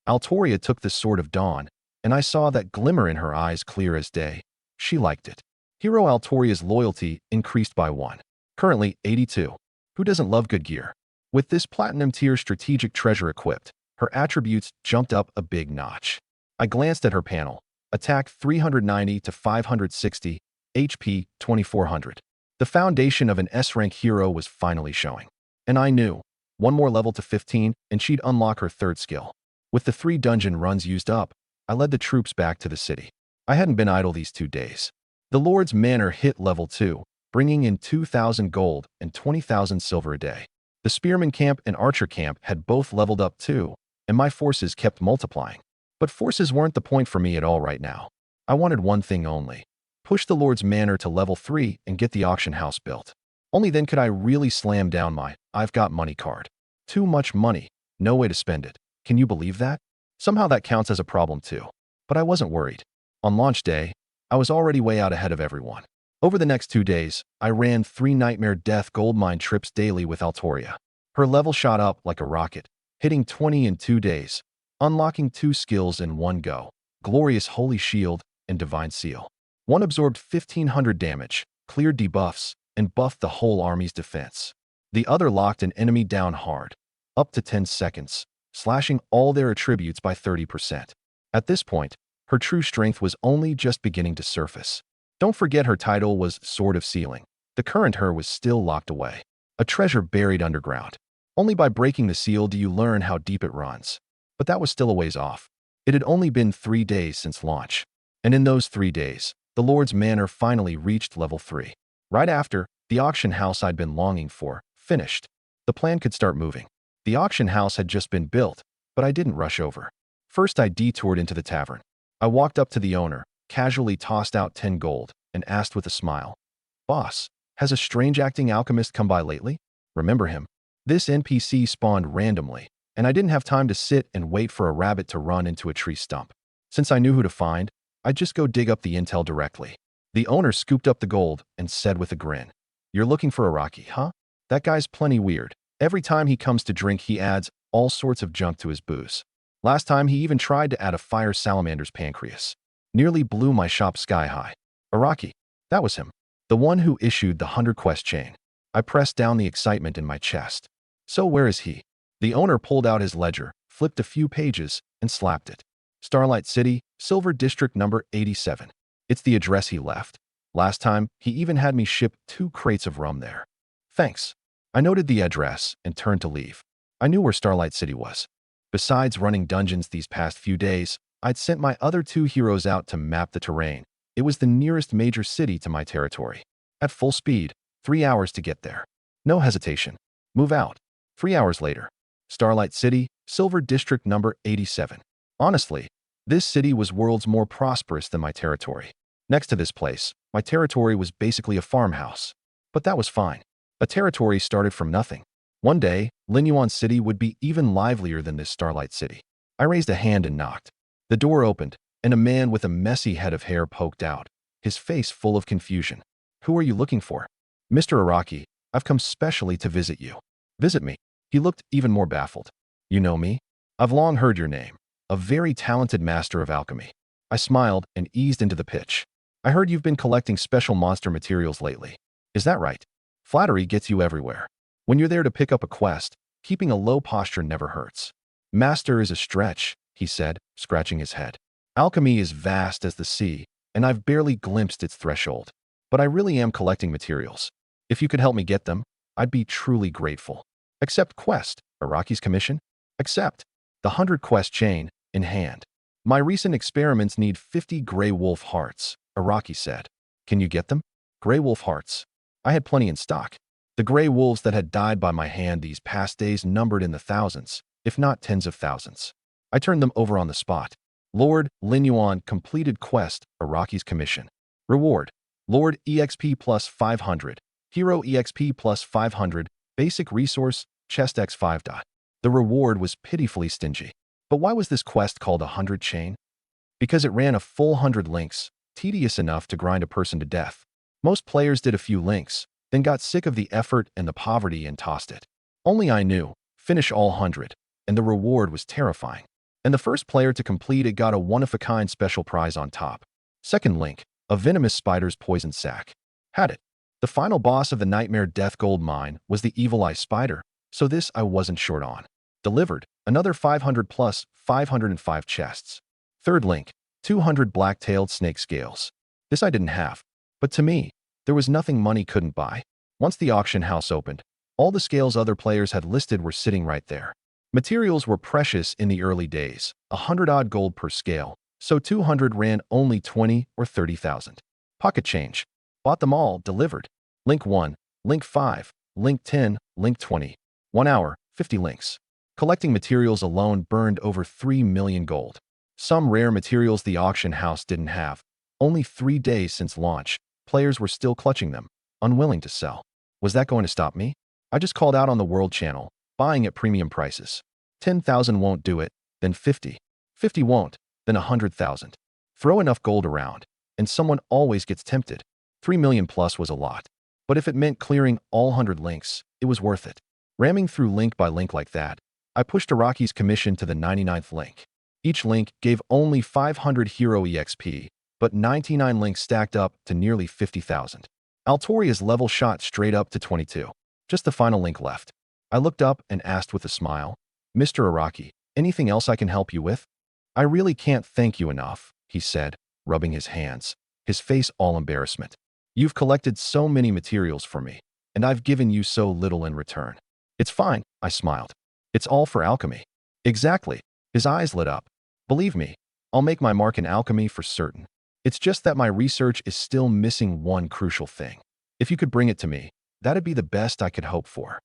Altoria took the Sword of Dawn, and I saw that glimmer in her eyes clear as day. She liked it. Hero Altoria's loyalty increased by 1. Currently 82. Who doesn't love good gear? With this platinum tier strategic treasure equipped, her attributes jumped up a big notch. I glanced at her panel. Attack 390 to 560, HP 2400. The foundation of an S-rank hero was finally showing. And I knew, one more level to 15 and she'd unlock her third skill. With the 3 dungeon runs used up, I led the troops back to the city. I hadn't been idle these 2 days. The Lord's Manor hit level 2, bringing in 2,000 gold and 20,000 silver a day. The Spearman Camp and Archer Camp had both leveled up too, and my forces kept multiplying. But forces weren't the point for me at all right now. I wanted one thing only. Push the Lord's Manor to level 3 and get the auction house built. Only then could I really slam down my "I've got money" card. Too much money, no way to spend it. Can you believe that? Somehow that counts as a problem too. But I wasn't worried. On launch day, I was already way out ahead of everyone. Over the next 2 days, I ran 3 Nightmare Death gold mine trips daily with Altoria. Her level shot up like a rocket, hitting 20 in 2 days, unlocking 2 skills in one go, Glorious Holy Shield and Divine Seal. One absorbed 1,500 damage, cleared debuffs, and buffed the whole army's defense. The other locked an enemy down hard, up to 10 seconds, slashing all their attributes by 30%. At this point, her true strength was only just beginning to surface. Don't forget her title was Sword of Sealing. The current her was still locked away. A treasure buried underground. Only by breaking the seal do you learn how deep it runs. But that was still a ways off. It had only been 3 days since launch. And in those 3 days, the Lord's Manor finally reached level 3. Right after, the auction house I'd been longing for finished. The plan could start moving. The auction house had just been built, but I didn't rush over. First, I detoured into the tavern. I walked up to the owner, casually tossed out 10 gold, and asked with a smile, "Boss, has a strange acting alchemist come by lately? Remember him?" This NPC spawned randomly, and I didn't have time to sit and wait for a rabbit to run into a tree stump. Since I knew who to find, I'd just go dig up the intel directly. The owner scooped up the gold and said with a grin, "You're looking for Araki, huh? That guy's plenty weird. Every time he comes to drink, he adds all sorts of junk to his booze. Last time, he even tried to add a fire salamander's pancreas. Nearly blew my shop sky high. Araki, that was him. The one who issued the 100 quest chain." I pressed down the excitement in my chest. "So where is he?" The owner pulled out his ledger, flipped a few pages, and slapped it. "Starlight City, Silver District number 87. It's the address he left. Last time, he even had me ship 2 crates of rum there." "Thanks." I noted the address and turned to leave. I knew where Starlight City was. Besides running dungeons these past few days, I'd sent my other 2 heroes out to map the terrain. It was the nearest major city to my territory. At full speed, 3 hours to get there. No hesitation. Move out. 3 hours later. Starlight City, Silver District number 87. Honestly, this city was worlds more prosperous than my territory. Next to this place, my territory was basically a farmhouse. But that was fine. A territory started from nothing. One day, Linyuan City would be even livelier than this Starlight City. I raised a hand and knocked. The door opened, and a man with a messy head of hair poked out, his face full of confusion. "Who are you looking for?" "Mr. Araki, I've come specially to visit you." "Visit me?" He looked even more baffled. "You know me? I've long heard your name. A very talented master of alchemy." I smiled and eased into the pitch. "I heard you've been collecting special monster materials lately. Is that right?" Flattery gets you everywhere. When you're there to pick up a quest, keeping a low posture never hurts. "Master is a stretch," he said, scratching his head. "Alchemy is vast as the sea, and I've barely glimpsed its threshold. But I really am collecting materials. If you could help me get them, I'd be truly grateful." Accept quest. Araki's commission? Accept. The 100 quest chain in hand. My recent experiments need 50 gray wolf hearts, Araki said. Can you get them? Gray wolf hearts. I had plenty in stock. The gray wolves that had died by my hand these past days numbered in the thousands, if not tens of thousands. I turned them over on the spot. Lord Linyuan completed quest, Araki's commission. Reward. Lord EXP plus 500. Hero EXP plus 500. Basic resource, chest x5. The reward was pitifully stingy. But why was this quest called a 100 chain? Because it ran a full 100 links, tedious enough to grind a person to death. Most players did a few links, then got sick of the effort and the poverty and tossed it. Only I knew, finish all 100, and the reward was terrifying. And the first player to complete it got a one-of-a-kind special prize on top. Second link, a venomous spider's poison sac. Had it. The final boss of the Nightmare Death Gold Mine was the Evil Eye Spider, so this I wasn't short on. Delivered, another 500 plus 505 chests. Third link, 200 black-tailed snake scales. This I didn't have, but to me, there was nothing money couldn't buy. Once the auction house opened, all the scales other players had listed were sitting right there. Materials were precious in the early days, 100-odd gold per scale, so 200 ran only 20 or 30,000. Pocket change. Bought them all, delivered. Link 1, Link 5, Link 10, Link 20. 1 hour, 50 links. Collecting materials alone burned over 3 million gold. Some rare materials the auction house didn't have. Only 3 days since launch, players were still clutching them, unwilling to sell. Was that going to stop me? I just called out on the World Channel, buying at premium prices. 10,000 won't do it, then 50. 50 won't, then 100,000. Throw enough gold around, and someone always gets tempted. 3 million plus was a lot. But if it meant clearing all 100 links, it was worth it. Ramming through link by link like that, I pushed Araki's commission to the 99th link. Each link gave only 500 hero EXP, but 99 links stacked up to nearly 50,000. Altoria's level shot straight up to 22. Just the final link left. I looked up and asked with a smile, Mr. Araki, anything else I can help you with? I really can't thank you enough, he said, rubbing his hands, his face all embarrassment. You've collected so many materials for me, and I've given you so little in return. It's fine, I smiled. It's all for alchemy. Exactly. His eyes lit up. Believe me, I'll make my mark in alchemy for certain. It's just that my research is still missing one crucial thing. If you could bring it to me, that'd be the best I could hope for.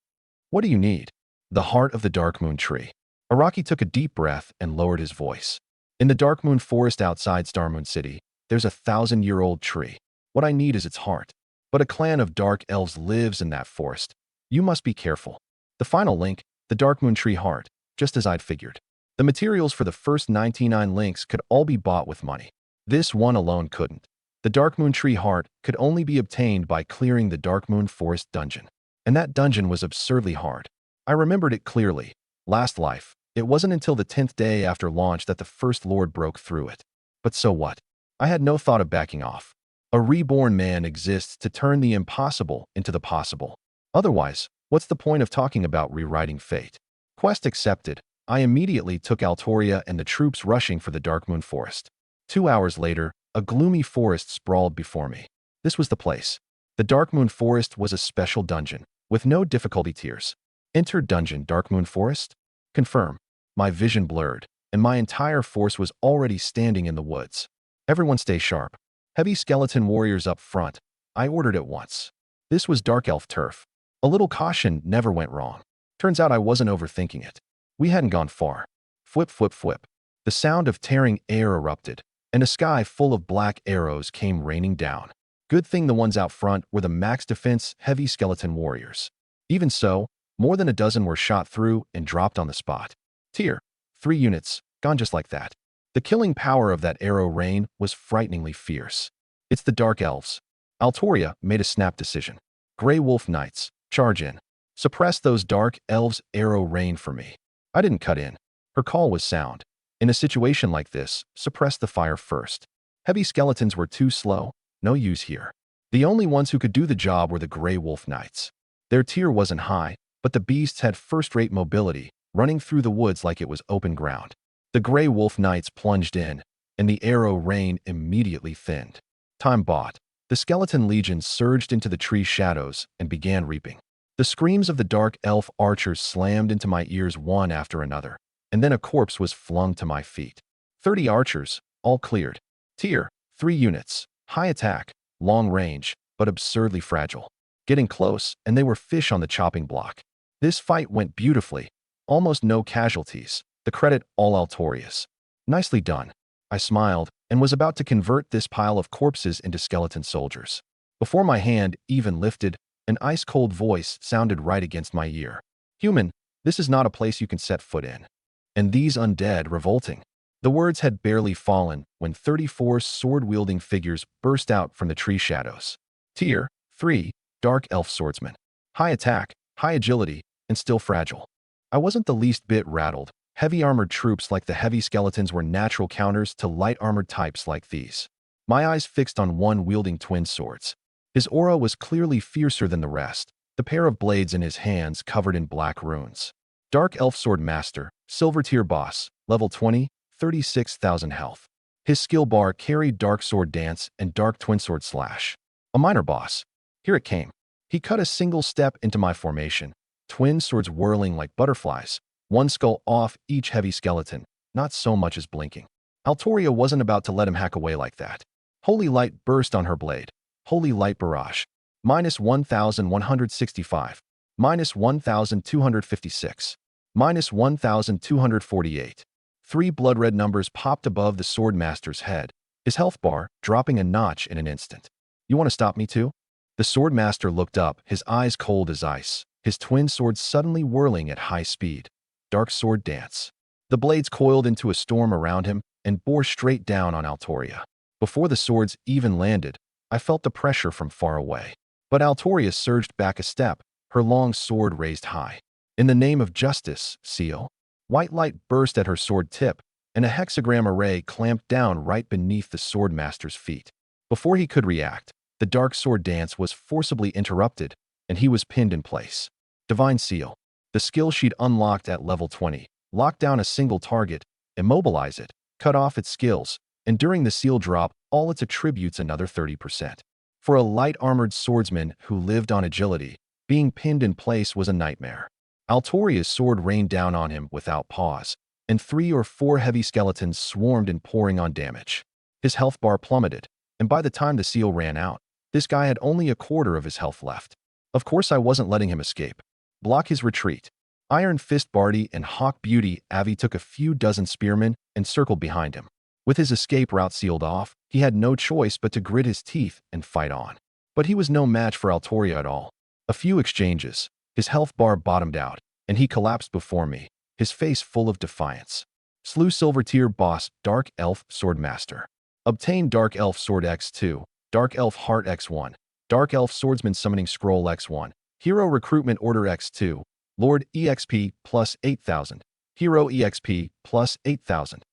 What do you need? The heart of the Dark Moon tree. Araki took a deep breath and lowered his voice. In the Dark Moon forest outside Starmoon City, there's a 1,000-year-old tree. What I need is its heart. But a clan of dark elves lives in that forest. You must be careful. The final link, the Dark Moon tree heart, just as I'd figured. The materials for the first 99 links could all be bought with money. This one alone couldn't. The Dark Moon tree heart could only be obtained by clearing the Dark Moon forest dungeon. And that dungeon was absurdly hard. I remembered it clearly. Last life, it wasn't until the 10th day after launch that the First Lord broke through it. But so what? I had no thought of backing off. A reborn man exists to turn the impossible into the possible. Otherwise, what's the point of talking about rewriting fate? Quest accepted, I immediately took Altoria and the troops rushing for the Dark Moon Forest. 2 hours later, a gloomy forest sprawled before me. This was the place. The Dark Moon Forest was a special dungeon, with no difficulty tiers. Enter dungeon Dark Moon Forest? Confirm. My vision blurred, and my entire force was already standing in the woods. Everyone stay sharp. Heavy skeleton warriors up front. I ordered at once. This was Dark Elf turf. A little caution never went wrong. Turns out I wasn't overthinking it. We hadn't gone far. Flip, flip, flip. The sound of tearing air erupted, and a sky full of black arrows came raining down. Good thing the ones out front were the max defense heavy skeleton warriors. Even so, more than a dozen were shot through and dropped on the spot. Tier 3 units, gone just like that. The killing power of that arrow rain was frighteningly fierce. It's the Dark Elves. Altoria made a snap decision. Grey Wolf Knights, charge in. Suppress those Dark Elves' arrow rain for me. I didn't cut in. Her call was sound. In a situation like this, suppress the fire first. Heavy skeletons were too slow, no use here. The only ones who could do the job were the Grey Wolf Knights. Their tier wasn't high, but the beasts had first-rate mobility, running through the woods like it was open ground. The Grey Wolf Knights plunged in, and the arrow rain immediately thinned. Time bought. The skeleton legion surged into the tree shadows and began reaping. The screams of the dark elf archers slammed into my ears one after another, and then a corpse was flung to my feet. 30 archers, all cleared. Tier 3 units, high attack, long range, but absurdly fragile. Getting close, and they were fish on the chopping block. This fight went beautifully. Almost no casualties. The credit all Altorius. Nicely done. I smiled, and was about to convert this pile of corpses into skeleton soldiers. Before my hand even lifted, an ice-cold voice sounded right against my ear. Human, this is not a place you can set foot in. And these undead revolting. The words had barely fallen when 34 sword-wielding figures burst out from the tree shadows. Tier 3, Dark Elf Swordsman. High attack, high agility, and still fragile. I wasn't the least bit rattled. Heavy armored troops like the heavy skeletons were natural counters to light armored types like these. My eyes fixed on one wielding twin swords. His aura was clearly fiercer than the rest, the pair of blades in his hands covered in black runes. Dark Elf Sword Master, Silver Tier Boss, level 20, 36,000 health. His skill bar carried Dark Sword Dance and Dark Twin Sword Slash. A minor boss. Here it came. He cut a single step into my formation, twin swords whirling like butterflies, one skull off each heavy skeleton, not so much as blinking. Altoria wasn't about to let him hack away like that. Holy light burst on her blade. Holy light barrage. Minus 1,165. Minus 1,256. Minus 1,248. 3 blood-red numbers popped above the Swordmaster's head, his health bar dropping a notch in an instant. You want to stop me too? The Swordmaster looked up, his eyes cold as ice, his twin swords suddenly whirling at high speed. Dark Sword Dance. The blades coiled into a storm around him and bore straight down on Altoria. Before the swords even landed, I felt the pressure from far away. But Altoria surged back a step, her long sword raised high. In the name of justice, Seal. White light burst at her sword tip, and a hexagram array clamped down right beneath the Swordmaster's feet. Before he could react, the Dark Sword Dance was forcibly interrupted, and he was pinned in place. Divine Seal. The skill she'd unlocked at level 20. Lock down a single target, immobilize it, cut off its skills, and during the seal drop, all its attributes another 30%. For a light-armored swordsman who lived on agility, being pinned in place was a nightmare. Altoria's sword rained down on him without pause, and 3 or 4 heavy skeletons swarmed in pouring on damage. His health bar plummeted, and by the time the seal ran out, this guy had only a quarter of his health left. Of course I wasn't letting him escape. Block his retreat. Iron Fist Barty and Hawk Beauty Avi took a few dozen spearmen and circled behind him. With his escape route sealed off, he had no choice but to grit his teeth and fight on. But he was no match for Altoria at all. A few exchanges, his health bar bottomed out, and he collapsed before me, his face full of defiance. Slew Silver Tier Boss, Dark Elf Swordmaster. Obtain Dark Elf Sword X2, Dark Elf Heart X1, Dark Elf Swordsman Summoning Scroll X1, Hero Recruitment Order X2, Lord EXP plus 8,000, Hero EXP plus 8,000.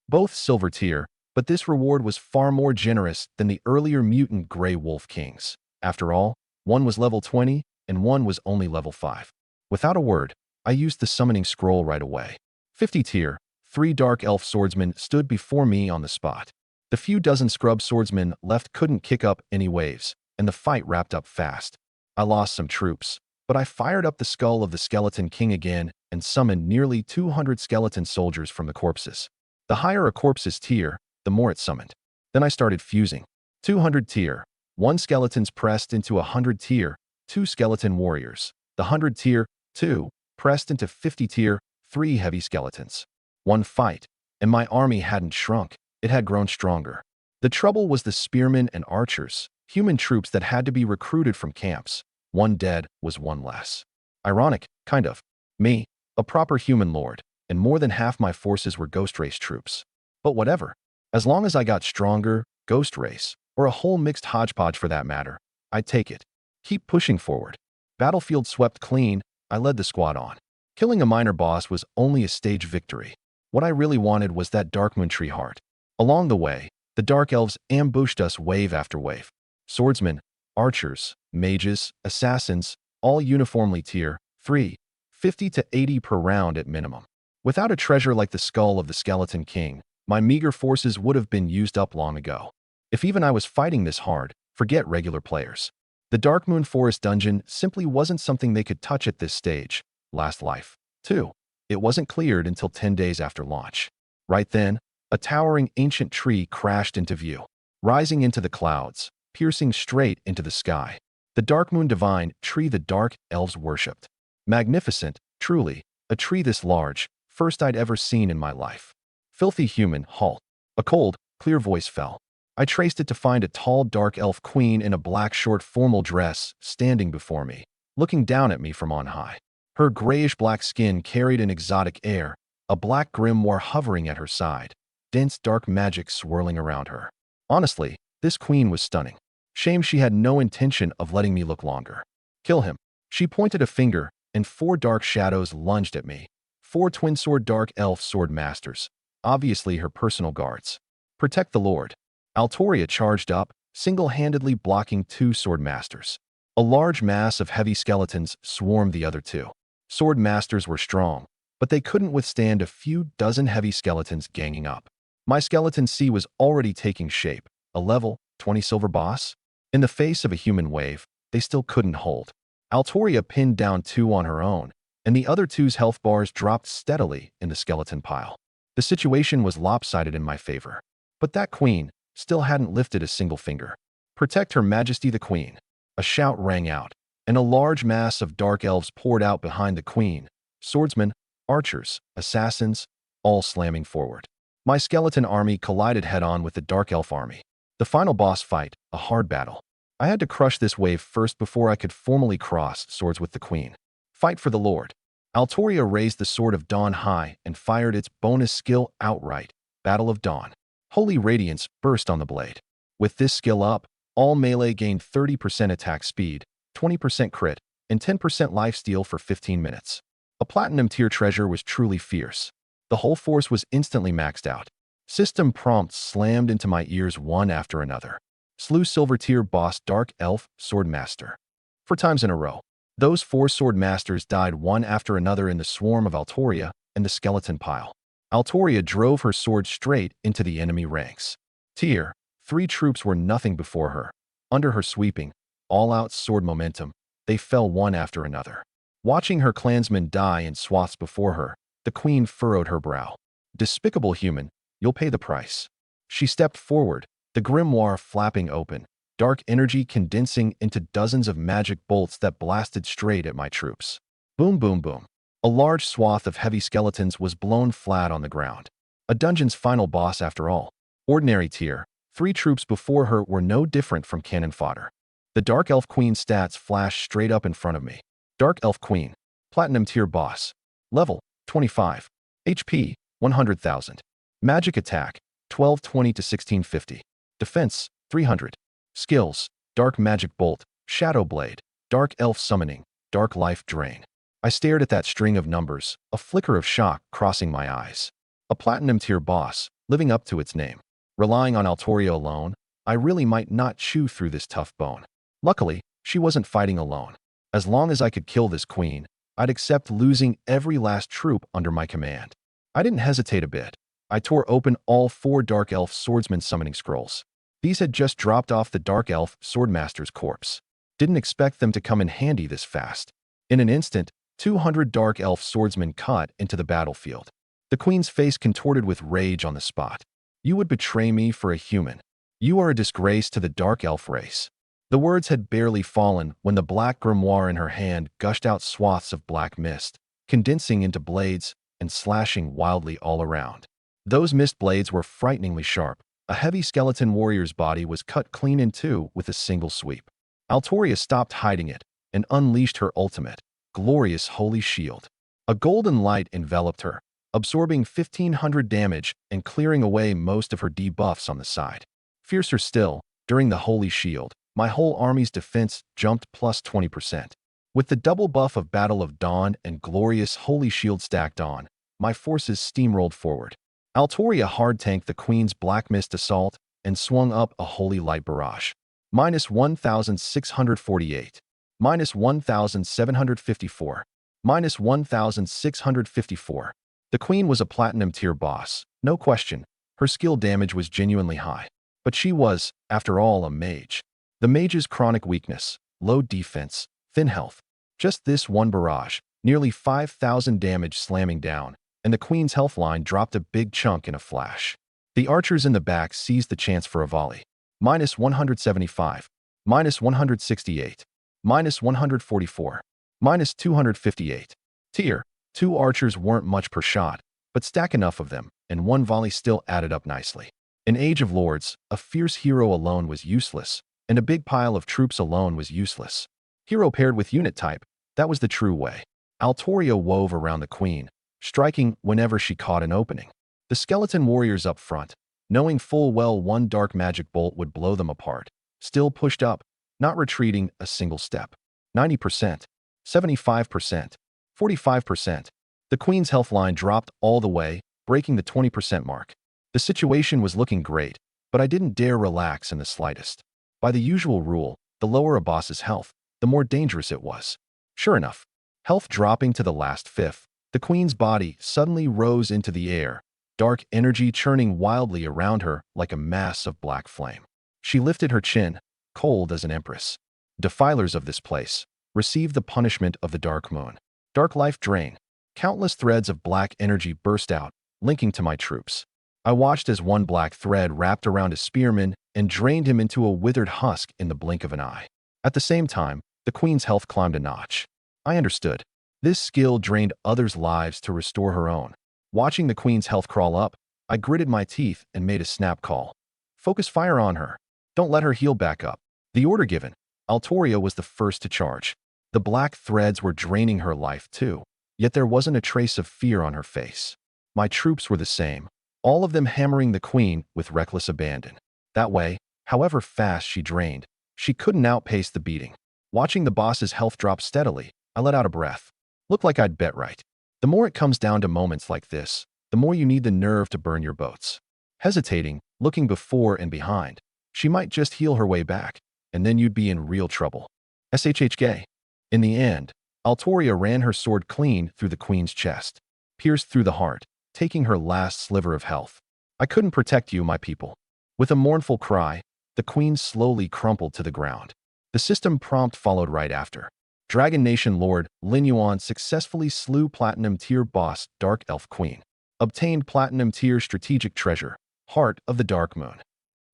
Both silver tier, but this reward was far more generous than the earlier mutant Grey Wolf Kings. After all, one was level 20 and one was only level 5. Without a word, I used the summoning scroll right away. 50 tier, 3 Dark Elf Swordsmen stood before me on the spot. The few dozen scrub swordsmen left couldn't kick up any waves, and the fight wrapped up fast. I lost some troops, but I fired up the skull of the Skeleton King again and summoned nearly 200 skeleton soldiers from the corpses. The higher a corpse's tier, the more it summoned. Then I started fusing. 200 tier, 1 skeletons pressed into 100 tier, 2 skeleton warriors. The 100 tier, 2, pressed into 50 tier, 3 heavy skeletons. One fight, and my army hadn't shrunk, it had grown stronger. The trouble was the spearmen and archers, human troops that had to be recruited from camps. One dead was one less. Ironic, kind of. Me, a proper human lord, and more than half my forces were Ghost Race troops. But whatever. As long as I got stronger, Ghost Race, or a whole mixed hodgepodge for that matter, I'd take it. Keep pushing forward. Battlefield swept clean, I led the squad on. Killing a minor boss was only a stage victory. What I really wanted was that Darkmoon Tree heart. Along the way, the Dark Elves ambushed us wave after wave. Swordsmen, archers, mages, assassins, all uniformly tier 3, 50 to 80 per round at minimum. Without a treasure like the skull of the Skeleton King, my meager forces would have been used up long ago. If even I was fighting this hard, forget regular players. The Dark Moon Forest dungeon simply wasn't something they could touch at this stage. Last life. 2. It wasn't cleared until 10 days after launch. Right then, a towering ancient tree crashed into view, rising into the clouds, piercing straight into the sky. The Dark Moon Divine tree the Dark Elves worshipped. Magnificent, truly, a tree this large, first I'd ever seen in my life. Filthy human, halt. A cold, clear voice fell. I traced it to find a tall dark elf queen in a black short formal dress standing before me, looking down at me from on high. Her grayish-black skin carried an exotic air, a black grimoire hovering at her side, dense dark magic swirling around her. Honestly, this queen was stunning. Shame she had no intention of letting me look longer. Kill him. She pointed a finger, and 4 dark shadows lunged at me. 4 twin-sword dark elf sword masters, obviously her personal guards. Protect the Lord. Altoria charged up, single-handedly blocking 2 sword masters. A large mass of heavy skeletons swarmed the other 2. Sword masters were strong, but they couldn't withstand a few dozen heavy skeletons ganging up. My skeleton C was already taking shape, a level 20 silver boss. In the face of a human wave, they still couldn't hold. Altoria pinned down 2 on her own, and the other 2's health bars dropped steadily in the skeleton pile. The situation was lopsided in my favor. But that queen still hadn't lifted a single finger. Protect Her Majesty the Queen. A shout rang out, and a large mass of dark elves poured out behind the queen. Swordsmen, archers, assassins, all slamming forward. My skeleton army collided head-on with the dark elf army. The final boss fight, a hard battle. I had to crush this wave first before I could formally cross swords with the queen. Fight for the Lord. Altoria raised the Sword of Dawn high and fired its bonus skill outright. Battle of Dawn. Holy Radiance burst on the blade. With this skill up, all melee gained 30% attack speed, 20% crit, and 10% lifesteal for 15 minutes. A platinum tier treasure was truly fierce. The whole force was instantly maxed out. System prompts slammed into my ears one after another. Slew silver tier boss Dark Elf Sword Master. 4 times in a row. Those 4 sword masters died one after another in the swarm of Altoria and the skeleton pile. Altoria drove her sword straight into the enemy ranks. Tier 3 troops were nothing before her. Under her sweeping, all-out sword momentum, they fell one after another. Watching her clansmen die in swaths before her, the queen furrowed her brow. Despicable human, you'll pay the price. She stepped forward, the grimoire flapping open, dark energy condensing into dozens of magic bolts that blasted straight at my troops. Boom, boom, boom. A large swath of heavy skeletons was blown flat on the ground. A dungeon's final boss after all. Ordinary tier, 3 troops before her were no different from cannon fodder. The Dark Elf Queen's stats flashed straight up in front of me. Dark Elf Queen. Platinum tier boss. Level, 25. HP, 100,000. Magic attack, 1220 to 1650. Defense, 300. Skills, Dark Magic Bolt, Shadow Blade, Dark Elf Summoning, Dark Life Drain. I stared at that string of numbers, a flicker of shock crossing my eyes. A platinum tier boss, living up to its name. Relying on Altoria alone, I really might not chew through this tough bone. Luckily, she wasn't fighting alone. As long as I could kill this queen, I'd accept losing every last troop under my command. I didn't hesitate a bit. I tore open all 4 Dark Elf Swordsman summoning scrolls. These had just dropped off the Dark Elf Swordmaster's corpse. Didn't expect them to come in handy this fast. In an instant, 200 Dark Elf swordsmen cut into the battlefield. The queen's face contorted with rage on the spot. You would betray me for a human. You are a disgrace to the Dark Elf race. The words had barely fallen when the black grimoire in her hand gushed out swaths of black mist, condensing into blades and slashing wildly all around. Those mist blades were frighteningly sharp. A heavy skeleton warrior's body was cut clean in 2 with a single sweep. Altoria stopped hiding it and unleashed her ultimate, glorious holy shield. A golden light enveloped her, absorbing 1,500 damage and clearing away most of her debuffs on the side. Fiercer still, during the holy shield, my whole army's defense jumped plus 20%. With the double buff of Battle of Dawn and glorious holy shield stacked on, my forces steamrolled forward. Altoria hard-tanked the queen's black mist assault and swung up a holy light barrage. Minus 1,648. Minus 1,754. Minus 1,654. The queen was a platinum tier boss, no question. Her skill damage was genuinely high. But she was, after all, a mage. The mage's chronic weakness, low defense, thin health. Just this one barrage, nearly 5,000 damage slamming down, and the queen's health line dropped a big chunk in a flash. The archers in the back seized the chance for a volley. Minus 175. Minus 168. Minus 144. Minus 258. Tier 2 archers weren't much per shot, but stack enough of them, and one volley still added up nicely. In Age of Lords, a fierce hero alone was useless, and a big pile of troops alone was useless. Hero paired with unit type, that was the true way. Altoria wove around the queen, striking whenever she caught an opening. The skeleton warriors up front, knowing full well one dark magic bolt would blow them apart, still pushed up, not retreating a single step. 90%, 75%, 45%. The queen's health line dropped all the way, breaking the 20% mark. The situation was looking great, but I didn't dare relax in the slightest. By the usual rule, the lower a boss's health, the more dangerous it was. Sure enough, health dropping to the last fifth, the queen's body suddenly rose into the air, dark energy churning wildly around her like a mass of black flame. She lifted her chin, cold as an empress. Defilers of this place, receive the punishment of the dark moon. Dark life drain. Countless threads of black energy burst out, linking to my troops. I watched as one black thread wrapped around a spearman and drained him into a withered husk in the blink of an eye. At the same time, the queen's health climbed a notch. I understood. This skill drained others' lives to restore her own. Watching the queen's health crawl up, I gritted my teeth and made a snap call. Focus fire on her. Don't let her heal back up. The order given. Altoria was the first to charge. The black threads were draining her life too, yet there wasn't a trace of fear on her face. My troops were the same, all of them hammering the queen with reckless abandon. That way, however fast she drained, she couldn't outpace the beating. Watching the boss's health drop steadily, I let out a breath. Looked like I'd bet right. The more it comes down to moments like this, the more you need the nerve to burn your boats. Hesitating, looking before and behind, she might just heal her way back, and then you'd be in real trouble. SHHK. In the end, Altoria ran her sword clean through the queen's chest, pierced through the heart, taking her last sliver of health. I couldn't protect you, my people. With a mournful cry, the queen slowly crumpled to the ground. The system prompt followed right after. Dragon Nation Lord Lin Yuan successfully slew Platinum Tier boss Dark Elf Queen. Obtained Platinum Tier Strategic Treasure, Heart of the Dark Moon.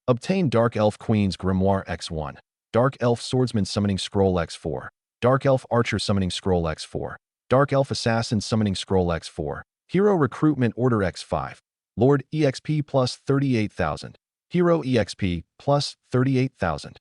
Obtained Dark Elf Queen's Grimoire X1, Dark Elf Swordsman Summoning Scroll X4, Dark Elf Archer Summoning Scroll X4, Dark Elf Assassin Summoning Scroll X4, Hero Recruitment Order X5, Lord EXP plus 38,000, Hero EXP plus 38,000.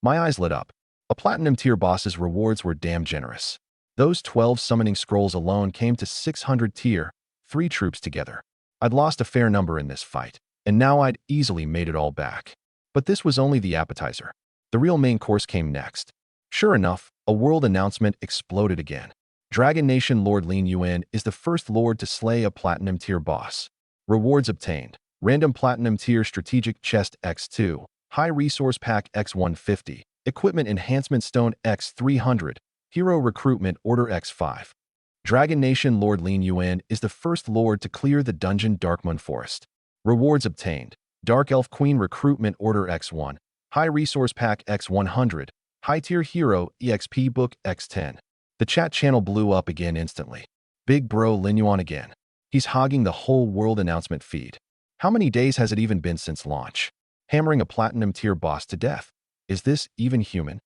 My eyes lit up. A Platinum Tier boss's rewards were damn generous. Those 12 summoning scrolls alone came to 600 Tier, 3 troops together. I'd lost a fair number in this fight, and now I'd easily made it all back. But this was only the appetizer. The real main course came next. Sure enough, a world announcement exploded again. Dragon Nation Lord Lin Yuan is the first lord to slay a Platinum Tier boss. Rewards obtained. Random Platinum Tier Strategic Chest X2, High Resource Pack X150, Equipment Enhancement Stone X300, Hero Recruitment Order X5. Dragon Nation Lord Lin Yuan is the first lord to clear the dungeon Darkmoon Forest. Rewards obtained. Dark Elf Queen Recruitment Order X1, High Resource Pack X100, High Tier Hero EXP Book X10. The chat channel blew up again instantly. Big bro Lin Yuan again. He's hogging the whole world announcement feed. How many days has it even been since launch? Hammering a Platinum Tier boss to death. Is this even human?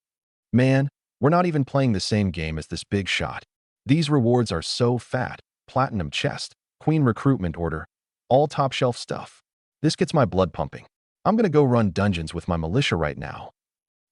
Man, we're not even playing the same game as this big shot. These rewards are so fat. Platinum Chest, Queen Recruitment Order, all top shelf stuff. This gets my blood pumping. I'm gonna go run dungeons with my militia right now.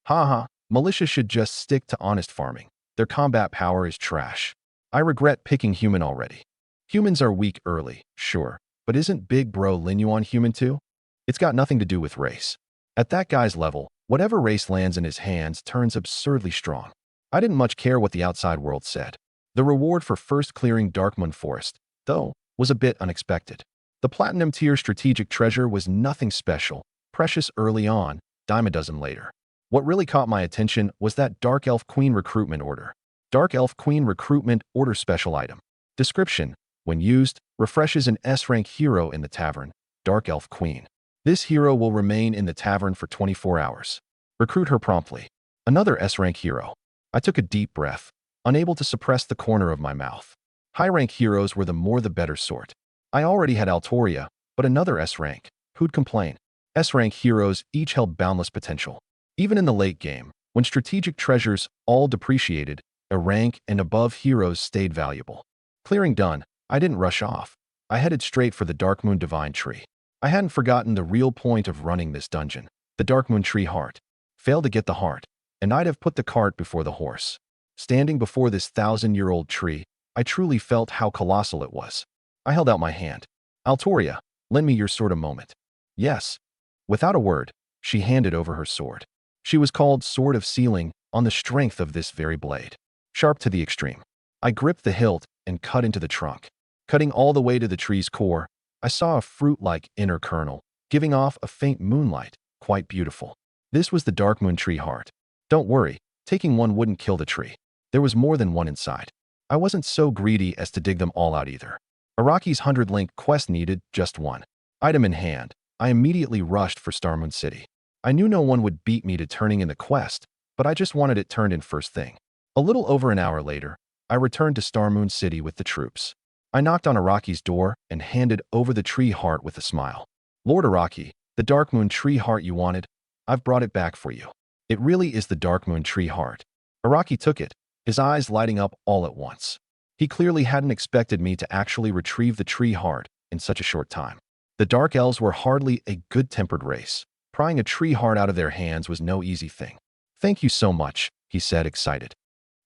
Haha, militia should just stick to honest farming. Their combat power is trash. I regret picking human already. Humans are weak early, sure, but isn't big bro Lin Yuan human too? It's got nothing to do with race. At that guy's level, whatever race lands in his hands turns absurdly strong. I didn't much care what the outside world said. The reward for first clearing Darkmoon Forest, though, was a bit unexpected. The Platinum Tier Strategic Treasure was nothing special, precious early on, dime a dozen later. What really caught my attention was that Dark Elf Queen Recruitment Order. Dark Elf Queen Recruitment Order Special Item. Description: when used, refreshes an S-rank hero in the tavern, Dark Elf Queen. This hero will remain in the tavern for 24 hours. Recruit her promptly. Another S-rank hero. I took a deep breath, unable to suppress the corner of my mouth. High-rank heroes were the more the better sort. I already had Altoria, but another S-rank. Who'd complain? S-rank heroes each held boundless potential. Even in the late game, when strategic treasures all depreciated, a rank and above heroes stayed valuable. Clearing done, I didn't rush off. I headed straight for the Darkmoon Divine Tree. I hadn't forgotten the real point of running this dungeon. The Darkmoon Tree heart. Failed to get the heart, and I'd have put the cart before the horse. Standing before this 1,000-year-old tree, I truly felt how colossal it was. I held out my hand. Altoria, lend me your sword a moment. Yes. Without a word, she handed over her sword. She was called Sword of Sealing on the strength of this very blade. Sharp to the extreme. I gripped the hilt and cut into the trunk. Cutting all the way to the tree's core, I saw a fruit-like inner kernel, giving off a faint moonlight, quite beautiful. This was the Darkmoon Tree heart. Don't worry, taking one wouldn't kill the tree. There was more than one inside. I wasn't so greedy as to dig them all out either. Araki's 100-link quest needed just one. Item in hand, I immediately rushed for Starmoon City. I knew no one would beat me to turning in the quest, but I just wanted it turned in first thing. A little over an hour later, I returned to Starmoon City with the troops. I knocked on Araki's door and handed over the tree heart with a smile. Lord Araki, the Darkmoon Tree heart you wanted, I've brought it back for you. It really is the Darkmoon Tree heart. Araki took it, his eyes lighting up all at once. He clearly hadn't expected me to actually retrieve the tree heart in such a short time. The Dark Elves were hardly a good-tempered race. Prying a tree heart out of their hands was no easy thing. Thank you so much, he said, excited.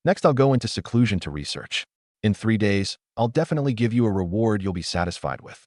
Next, I'll go into seclusion to research. In 3 days, I'll definitely give you a reward you'll be satisfied with.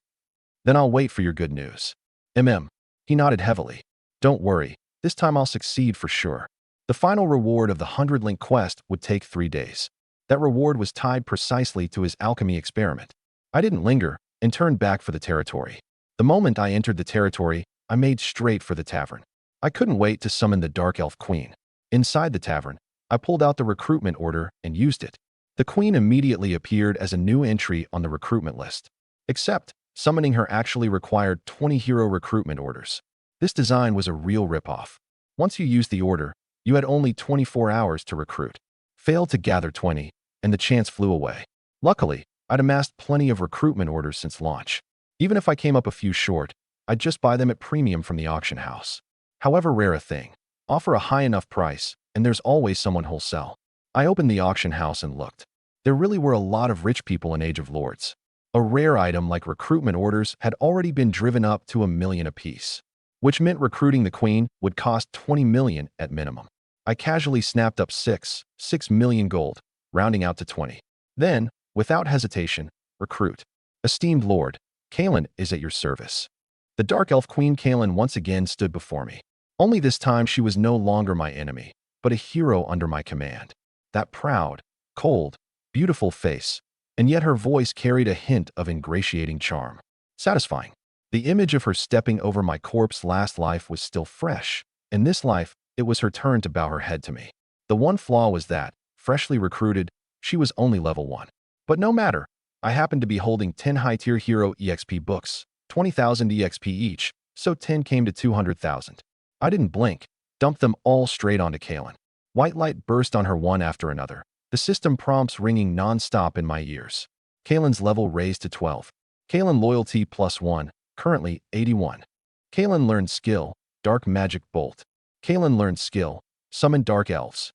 Then I'll wait for your good news. He nodded heavily. Don't worry, this time I'll succeed for sure. The final reward of the 100-link quest would take 3 days. That reward was tied precisely to his alchemy experiment. I didn't linger and turned back for the territory. The moment I entered the territory, I made straight for the tavern. I couldn't wait to summon the Dark Elf Queen. Inside the tavern, I pulled out the recruitment order and used it. The Queen immediately appeared as a new entry on the recruitment list. Except, summoning her actually required 20 hero recruitment orders. This design was a real ripoff. Once you used the order, you had only 24 hours to recruit. Failed to gather 20, and the chance flew away. Luckily, I'd amassed plenty of recruitment orders since launch. Even if I came up a few short, I'd just buy them at premium from the auction house. However rare a thing, offer a high enough price, and there's always someone who'll sell. I opened the auction house and looked. There really were a lot of rich people in Age of Lords. A rare item like recruitment orders had already been driven up to 1 million apiece, which meant recruiting the Queen would cost 20 million at minimum. I casually snapped up 6 million gold, rounding out to 20. Then, without hesitation, recruit. Esteemed Lord, Kalen is at your service. The Dark Elf Queen Kalen once again stood before me. Only this time she was no longer my enemy, but a hero under my command. That proud, cold, beautiful face, and yet her voice carried a hint of ingratiating charm. Satisfying. The image of her stepping over my corpse last life was still fresh. In this life, it was her turn to bow her head to me. The one flaw was that, freshly recruited, she was only level 1. But no matter, I happened to be holding 10 high-tier hero EXP books, 20,000 EXP each, so 10 came to 200,000. I didn't blink, dumped them all straight onto Kalen. White light burst on her one after another, the system prompts ringing non-stop in my ears. Kalen's level raised to 12. Kalen loyalty +1, currently 81. Kalen learned skill, Dark Magic Bolt. Kalen learned skill, Summon Dark Elves.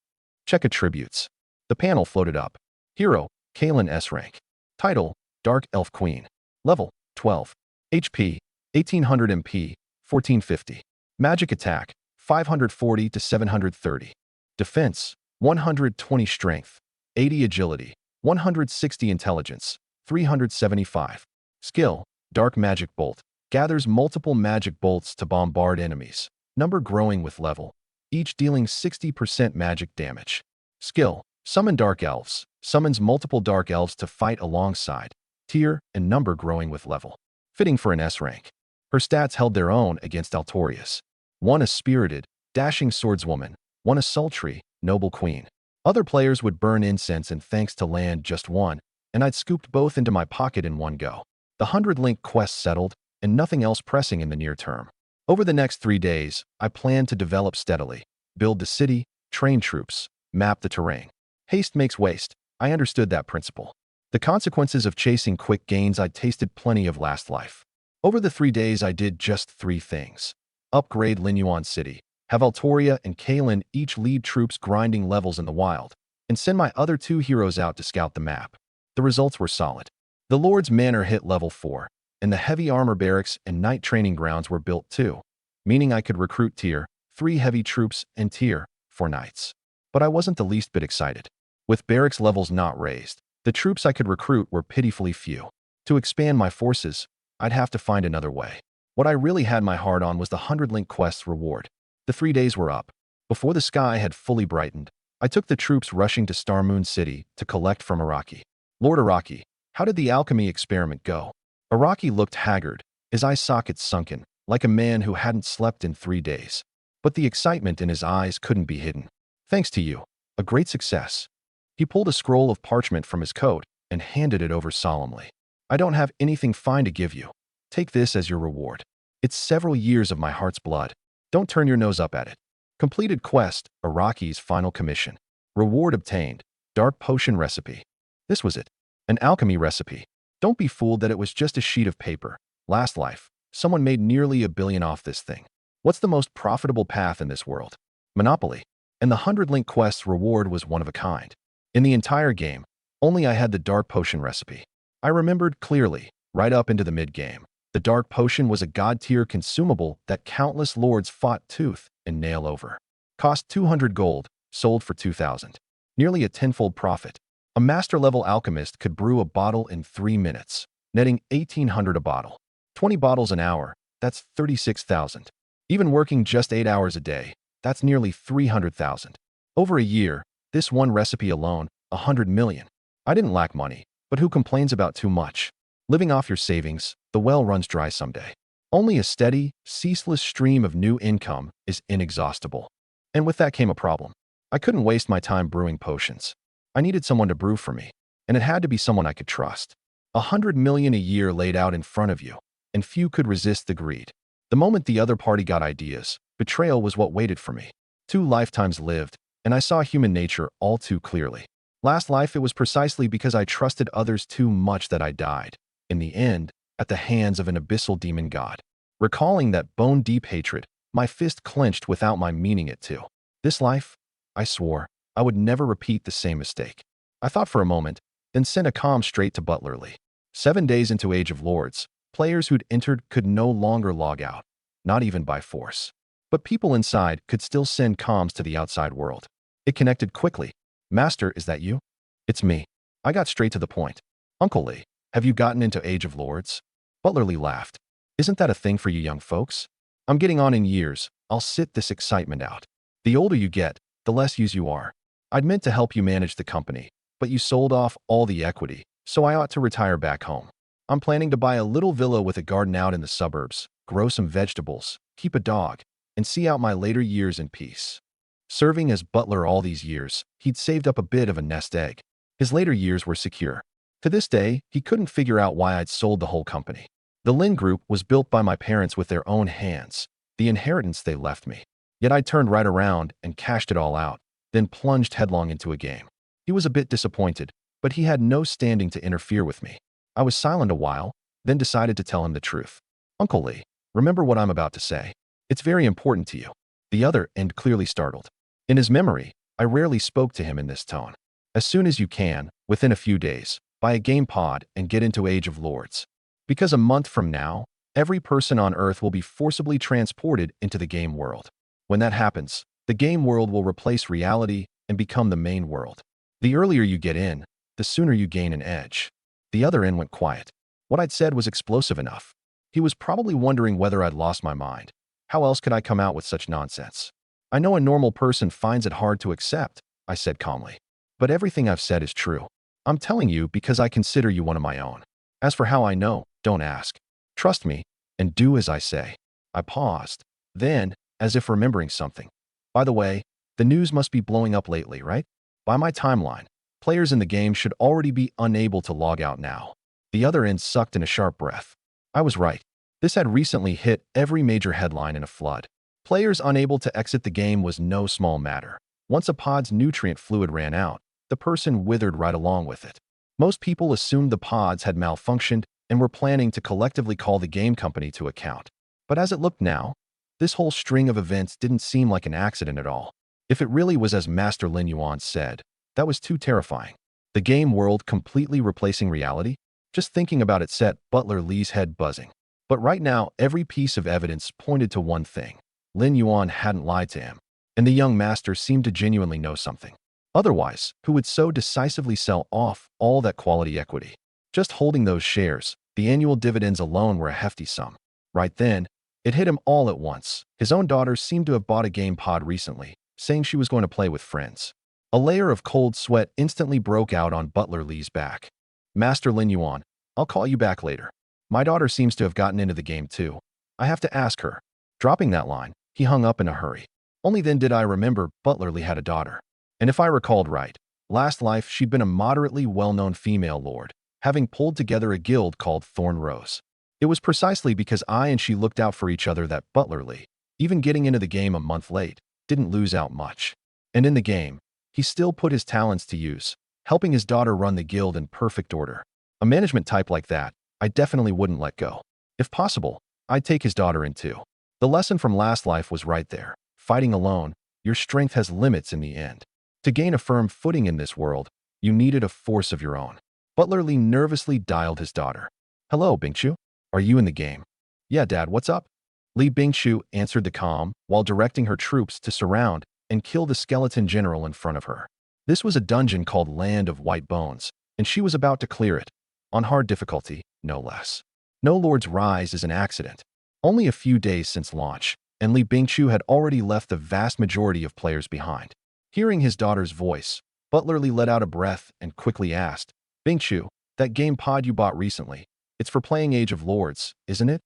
Check attributes. The panel floated up. Hero, Kalen S rank. Title, Dark Elf Queen. Level, 12. HP, 1800 MP, 1450. Magic attack, 540 to 730. Defense, 120 strength, 80 agility, 160 intelligence, 375. Skill, Dark Magic Bolt. Gathers multiple magic bolts to bombard enemies. Number growing with level. Each dealing 60% magic damage. Skill, Summon Dark Elves. Summons multiple Dark Elves to fight alongside. Tier and number growing with level. Fitting for an S rank. Her stats held their own against Altorius. One a spirited, dashing swordswoman, one a sultry, noble queen. Other players would burn incense and thanks to land just one, and I'd scooped both into my pocket in one go. The 100-link quest settled, and nothing else pressing in the near term. Over the next 3 days, I planned to develop steadily, build the city, train troops, map the terrain. Haste makes waste. I understood that principle. The consequences of chasing quick gains I'd tasted plenty of last life. Over the 3 days I did just 3 things. Upgrade Linyuan City, have Altoria and Kalen each lead troops grinding levels in the wild, and send my other 2 heroes out to scout the map. The results were solid. The Lord's Manor hit level 4, and the heavy armor barracks and night training grounds were built too, meaning I could recruit Tier 3 heavy troops and Tier 4 knights. But I wasn't the least bit excited. With barracks levels not raised, the troops I could recruit were pitifully few. To expand my forces, I'd have to find another way. What I really had my heart on was the 100 link quest's reward. The 3 days were up. Before the sky had fully brightened, I took the troops rushing to Starmoon City to collect from Araki. Lord Araki, how did the alchemy experiment go? Araki looked haggard, his eye sockets sunken, like a man who hadn't slept in 3 days. But the excitement in his eyes couldn't be hidden. Thanks to you. A great success. He pulled a scroll of parchment from his coat and handed it over solemnly. I don't have anything fine to give you. Take this as your reward. It's several years of my heart's blood. Don't turn your nose up at it. Completed quest, Araki's final commission. Reward obtained, dark potion recipe. This was it. An alchemy recipe. Don't be fooled that it was just a sheet of paper. Last life, someone made nearly $1 billion off this thing. What's the most profitable path in this world? Monopoly. And the 100 link quest's reward was one of a kind. In the entire game, only I had the dark potion recipe. I remembered clearly, right up into the mid-game. The dark potion was a god-tier consumable that countless lords fought tooth and nail over. Cost 200 gold, sold for 2,000. Nearly a tenfold profit. A master-level alchemist could brew a bottle in 3 minutes, netting 1,800 a bottle. 20 bottles an hour, that's 36,000. Even working just 8 hours a day, that's nearly 300,000. Over a year, this one recipe alone, 100 million. I didn't lack money, but who complains about too much? Living off your savings, the well runs dry someday. Only a steady, ceaseless stream of new income is inexhaustible. And with that came a problem. I couldn't waste my time brewing potions. I needed someone to brew for me, and it had to be someone I could trust. 100 million a year laid out in front of you, and few could resist the greed. The moment the other party got ideas, betrayal was what waited for me. 2 lifetimes lived, and I saw human nature all too clearly. Last life, it was precisely because I trusted others too much that I died, in the end, at the hands of an abyssal demon god. Recalling that bone-deep hatred, my fist clenched without my meaning it to. This life, I swore, I would never repeat the same mistake. I thought for a moment, then sent a comm straight to Butlerly. 7 days into Age of Lords, players who'd entered could no longer log out, not even by force. But people inside could still send comms to the outside world. It connected quickly. Master, is that you? It's me. I got straight to the point. Uncle Lee, have you gotten into Age of Lords? Butlerly laughed. Isn't that a thing for you young folks? I'm getting on in years. I'll sit this excitement out. The older you get, the less use you are. I'd meant to help you manage the company, but you sold off all the equity, so I ought to retire back home. I'm planning to buy a little villa with a garden out in the suburbs, grow some vegetables, keep a dog, and see out my later years in peace. Serving as butler all these years, he'd saved up a bit of a nest egg. His later years were secure. To this day, he couldn't figure out why I'd sold the whole company. The Lin Group was built by my parents with their own hands, the inheritance they left me. Yet I turned right around and cashed it all out, then plunged headlong into a game. He was a bit disappointed, but he had no standing to interfere with me. I was silent a while, then decided to tell him the truth. Uncle Lee, remember what I'm about to say. It's very important to you. The other end clearly startled. In his memory, I rarely spoke to him in this tone. As soon as you can, within a few days, buy a game pod and get into Age of Lords. Because a month from now, every person on Earth will be forcibly transported into the game world. When that happens, the game world will replace reality and become the main world. The earlier you get in, the sooner you gain an edge. The other end went quiet. What I'd said was explosive enough. He was probably wondering whether I'd lost my mind. How else could I come out with such nonsense? I know a normal person finds it hard to accept, I said calmly. But everything I've said is true. I'm telling you because I consider you one of my own. As for how I know, don't ask. Trust me, and do as I say. I paused. Then, as if remembering something. By the way, the news must be blowing up lately, right? By my timeline, players in the game should already be unable to log out now. The other end sucked in a sharp breath. I was right. This had recently hit every major headline in a flood. Players unable to exit the game was no small matter. Once a pod's nutrient fluid ran out, the person withered right along with it. Most people assumed the pods had malfunctioned and were planning to collectively call the game company to account. But as it looked now, this whole string of events didn't seem like an accident at all. If it really was as Master Lin Yuan said, that was too terrifying. The game world completely replacing reality? Just thinking about it set Butler Lee's head buzzing. But right now, every piece of evidence pointed to one thing. Lin Yuan hadn't lied to him, and the young master seemed to genuinely know something. Otherwise, who would so decisively sell off all that quality equity? Just holding those shares, the annual dividends alone were a hefty sum. Right then, it hit him all at once. His own daughter seemed to have bought a game pod recently, saying she was going to play with friends. A layer of cold sweat instantly broke out on Butler Lee's back. Master Lin Yuan, I'll call you back later. My daughter seems to have gotten into the game too. I have to ask her. Dropping that line, he hung up in a hurry. Only then did I remember Butler Lee had a daughter. And if I recalled right, last life she'd been a moderately well-known female lord, having pulled together a guild called Thorn Rose. It was precisely because I and she looked out for each other that Butler Lee, even getting into the game a month late, didn't lose out much. And in the game, he still put his talents to use, helping his daughter run the guild in perfect order. A management type like that, I definitely wouldn't let go. If possible, I'd take his daughter in too. The lesson from last life was right there. Fighting alone, your strength has limits in the end. To gain a firm footing in this world, you needed a force of your own. Butler Lee nervously dialed his daughter. Hello, Bingchu. Are you in the game? Yeah, Dad, what's up? Li Bingchu answered the comm while directing her troops to surround and kill the skeleton general in front of her. This was a dungeon called Land of White Bones, and she was about to clear it, on hard difficulty, no less. No Lord's Rise is an accident. Only a few days since launch, and Li Bingchu had already left the vast majority of players behind. Hearing his daughter's voice, Butler Lee let out a breath and quickly asked, Bingchu, that game pod you bought recently, it's for playing Age of Lords, isn't it?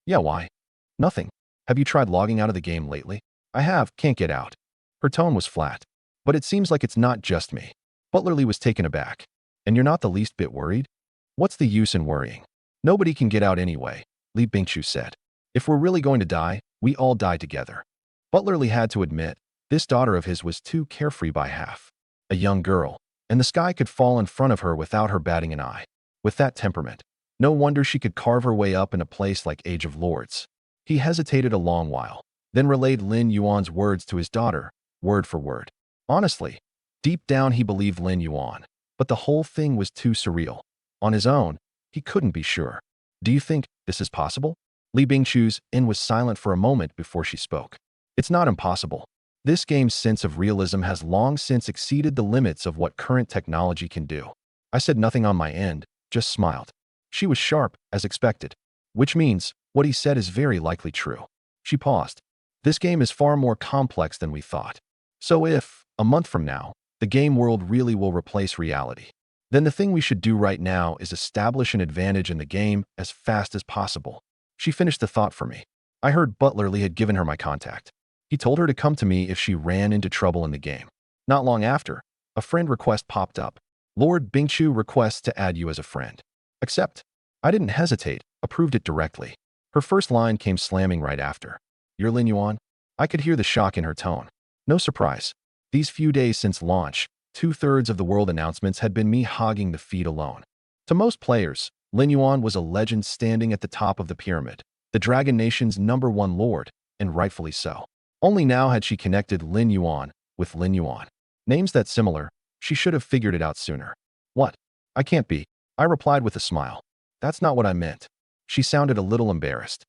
Yeah, why? Nothing. Have you tried logging out of the game lately? I have, can't get out. Her tone was flat. But it seems like it's not just me. Butler Lee was taken aback. And you're not the least bit worried? What's the use in worrying? Nobody can get out anyway, Li Bingchu said. If we're really going to die, we all die together. Butler Lee had to admit, this daughter of his was too carefree by half. A young girl, and the sky could fall in front of her without her batting an eye. With that temperament, no wonder she could carve her way up in a place like Age of Lords. He hesitated a long while, then relayed Lin Yuan's words to his daughter, word for word. Honestly, deep down he believed Lin Yuan, but the whole thing was too surreal. On his own, he couldn't be sure. Do you think this is possible? Li Bingchu's in was silent for a moment before she spoke. It's not impossible. This game's sense of realism has long since exceeded the limits of what current technology can do. I said nothing on my end, just smiled. She was sharp, as expected, which means what he said is very likely true. She paused. This game is far more complex than we thought. So if, a month from now, the game world really will replace reality, then the thing we should do right now is establish an advantage in the game as fast as possible. She finished the thought for me. I heard Butler Lee had given her my contact. He told her to come to me if she ran into trouble in the game. Not long after, a friend request popped up. Lord Bingchu requests to add you as a friend. Accept. I didn't hesitate, approved it directly. Her first line came slamming right after. You're Lin Yuan? I could hear the shock in her tone. No surprise. These few days since launch, 2/3 of the world announcements had been me hogging the feed alone. To most players, Lin Yuan was a legend standing at the top of the pyramid, the Dragon Nation's #1 lord, and rightfully so. Only now had she connected Lin Yuan with Lin Yuan. Names that similar, she should have figured it out sooner. What? I can't be. I replied with a smile. That's not what I meant. She sounded a little embarrassed.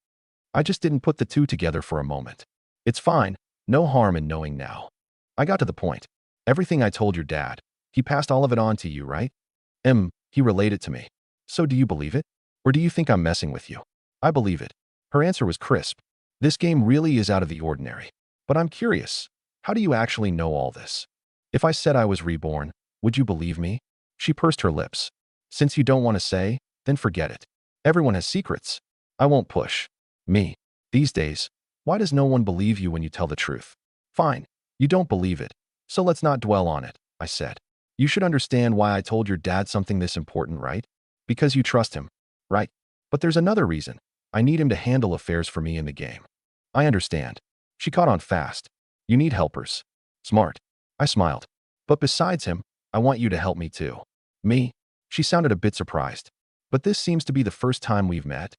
I just didn't put the two together for a moment. It's fine. No harm in knowing now. I got to the point. Everything I told your dad, he passed all of it on to you, right? He relayed it to me. So do you believe it? Or do you think I'm messing with you? I believe it. Her answer was crisp. This game really is out of the ordinary. But I'm curious. How do you actually know all this? If I said I was reborn, would you believe me? She pursed her lips. Since you don't want to say, then forget it. Everyone has secrets. I won't push. Me. These days, why does no one believe you when you tell the truth? Fine. You don't believe it. So let's not dwell on it, I said. You should understand why I told your dad something this important, right? Because you trust him, right? But there's another reason. I need him to handle affairs for me in the game. I understand. She caught on fast. You need helpers. Smart. I smiled. But besides him, I want you to help me too. Me? She sounded a bit surprised. But this seems to be the first time we've met.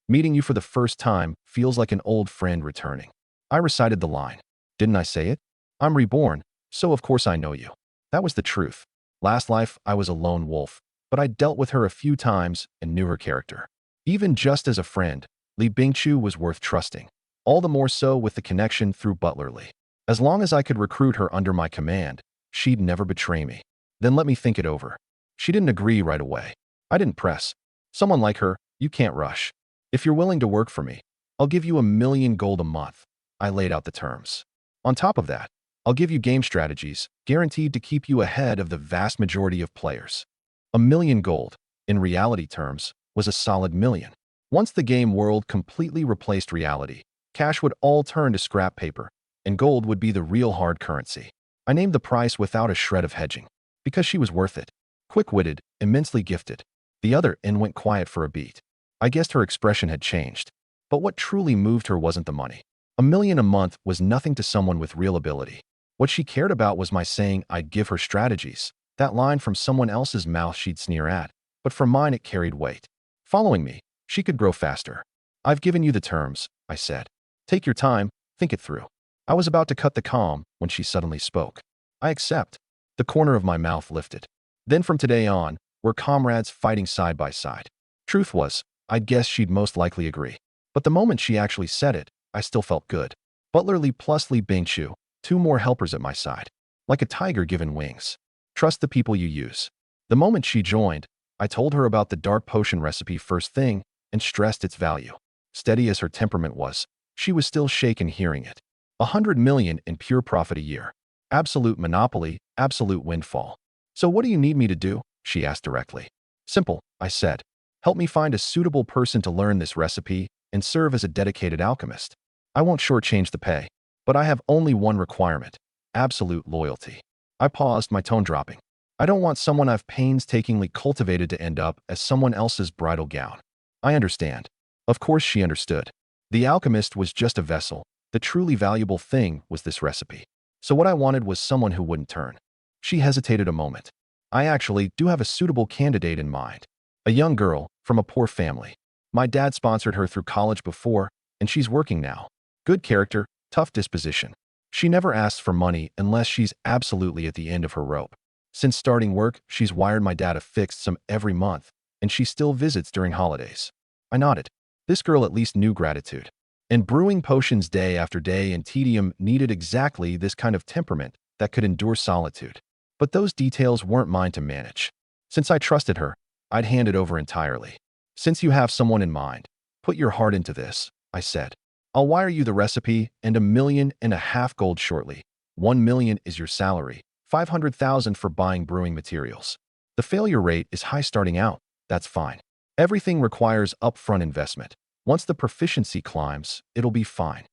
Meeting you for the first time feels like an old friend returning. I recited the line. Didn't I say it? I'm reborn, so of course I know you. That was the truth. Last life, I was a lone wolf, but I dealt with her a few times and knew her character. Even just as a friend, Li Bingchu was worth trusting. All the more so with the connection through Butler Li. As long as I could recruit her under my command, she'd never betray me. Then let me think it over. She didn't agree right away. I didn't press. Someone like her, you can't rush. If you're willing to work for me, I'll give you 1,000,000 gold a month. I laid out the terms. On top of that, I'll give you game strategies, guaranteed to keep you ahead of the vast majority of players. 1,000,000 gold, in reality terms, was a solid million. Once the game world completely replaced reality, cash would all turn to scrap paper, and gold would be the real hard currency. I named the price without a shred of hedging, because she was worth it. Quick-witted, immensely gifted. The other end went quiet for a beat. I guessed her expression had changed. But what truly moved her wasn't the money. 1,000,000 a month was nothing to someone with real ability. What she cared about was my saying I'd give her strategies. That line from someone else's mouth she'd sneer at, but from mine it carried weight. Following me, she could grow faster. I've given you the terms, I said. Take your time, think it through. I was about to cut the calm when she suddenly spoke. I accept. The corner of my mouth lifted. Then from today on, we're comrades fighting side by side. Truth was, I'd guessed she'd most likely agree. But the moment she actually said it, I still felt good. Butler Li plus Li Bingchu, 2 more helpers at my side. Like a tiger given wings. Trust the people you use. The moment she joined, I told her about the dark potion recipe first thing and stressed its value. Steady as her temperament was, she was still shaken hearing it. 100 million in pure profit a year. Absolute monopoly, absolute windfall. So what do you need me to do? She asked directly. Simple, I said. Help me find a suitable person to learn this recipe and serve as a dedicated alchemist. I won't shortchange the pay, but I have only one requirement: absolute loyalty. I paused, my tone dropping. I don't want someone I've painstakingly cultivated to end up as someone else's bridal gown. I understand. Of course she understood. The alchemist was just a vessel. The truly valuable thing was this recipe. So what I wanted was someone who wouldn't turn. She hesitated a moment. I actually do have a suitable candidate in mind. A young girl from a poor family. My dad sponsored her through college before, and she's working now. Good character, tough disposition. She never asks for money unless she's absolutely at the end of her rope. Since starting work, she's wired my dad a fixed sum every month, and she still visits during holidays. I nodded. This girl at least knew gratitude. And brewing potions day after day in tedium needed exactly this kind of temperament that could endure solitude. But those details weren't mine to manage. Since I trusted her, I'd hand it over entirely. Since you have someone in mind, put your heart into this, I said. I'll wire you the recipe and 1,500,000 gold shortly. 1,000,000 is your salary, 500,000 for buying brewing materials. The failure rate is high starting out, that's fine. Everything requires upfront investment. Once the proficiency climbs, it'll be fine.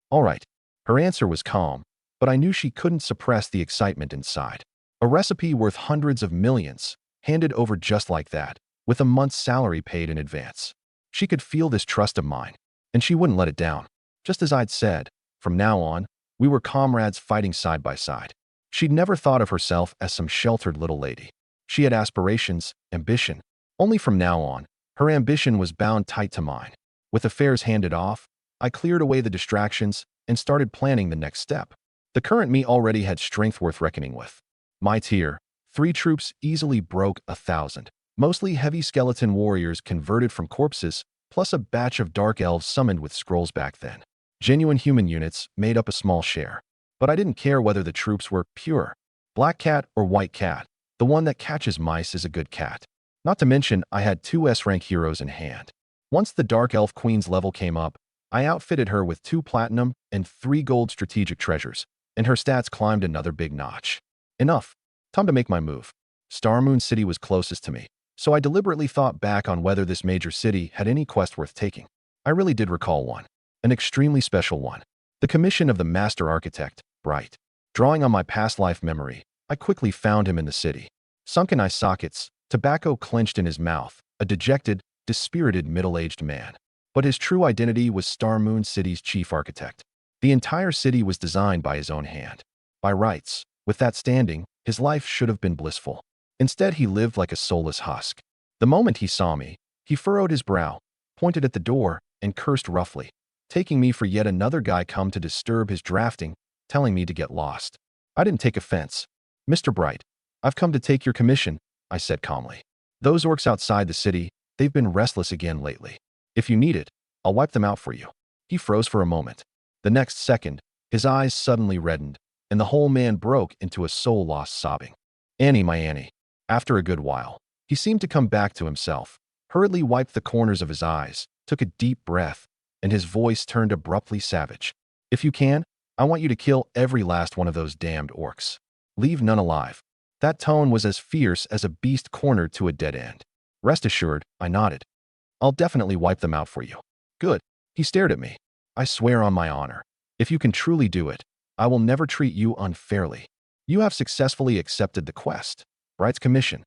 All right. Her answer was calm, but I knew she couldn't suppress the excitement inside. A recipe worth hundreds of millions, handed over just like that, with a month's salary paid in advance. She could feel this trust of mine, and she wouldn't let it down. Just as I'd said, from now on, we were comrades fighting side by side. She'd never thought of herself as some sheltered little lady. She had aspirations, ambition. Only from now on, her ambition was bound tight to mine. With affairs handed off, I cleared away the distractions and started planning the next step. The current me already had strength worth reckoning with. My tier, 3 troops easily broke 1,000, mostly heavy skeleton warriors converted from corpses, plus a batch of dark elves summoned with scrolls back then. Genuine human units made up a small share. But I didn't care whether the troops were pure, black cat or white cat. The one that catches mice is a good cat. Not to mention, I had 2 S-rank heroes in hand. Once the Dark Elf Queen's level came up, I outfitted her with 2 platinum and 3 gold strategic treasures, and her stats climbed another big notch. Enough. Time to make my move. Star Moon City was closest to me, so I deliberately thought back on whether this major city had any quest worth taking. I really did recall one. An extremely special one. The commission of the Master Architect, Bright. Drawing on my past life memory, I quickly found him in the city. Sunken eye sockets, tobacco clenched in his mouth, a dejected, dispirited middle-aged man. But his true identity was Star Moon City's chief architect. The entire city was designed by his own hand. By rights, with that standing, His life should have been blissful. Instead, he lived like a soulless husk. The moment he saw me, he furrowed his brow, pointed at the door, and cursed roughly, taking me for yet another guy come to disturb his drafting, telling me to get lost. I didn't take offense. "Mr. Bright, I've come to take your commission," I said calmly. "Those orcs outside the city, they've been restless again lately. If you need it, I'll wipe them out for you." He froze for a moment. The next second, his eyes suddenly reddened, and the whole man broke into a soul-lost sobbing. "Annie, my Annie." After a good while, he seemed to come back to himself, hurriedly wiped the corners of his eyes, took a deep breath, and his voice turned abruptly savage. "If you can, I want you to kill every last one of those damned orcs. Leave none alive." That tone was as fierce as a beast cornered to a dead end. "Rest assured," I nodded. "I'll definitely wipe them out for you." "Good." He stared at me. "I swear on my honor, if you can truly do it, I will never treat you unfairly. You have successfully accepted the quest, Bright's commission."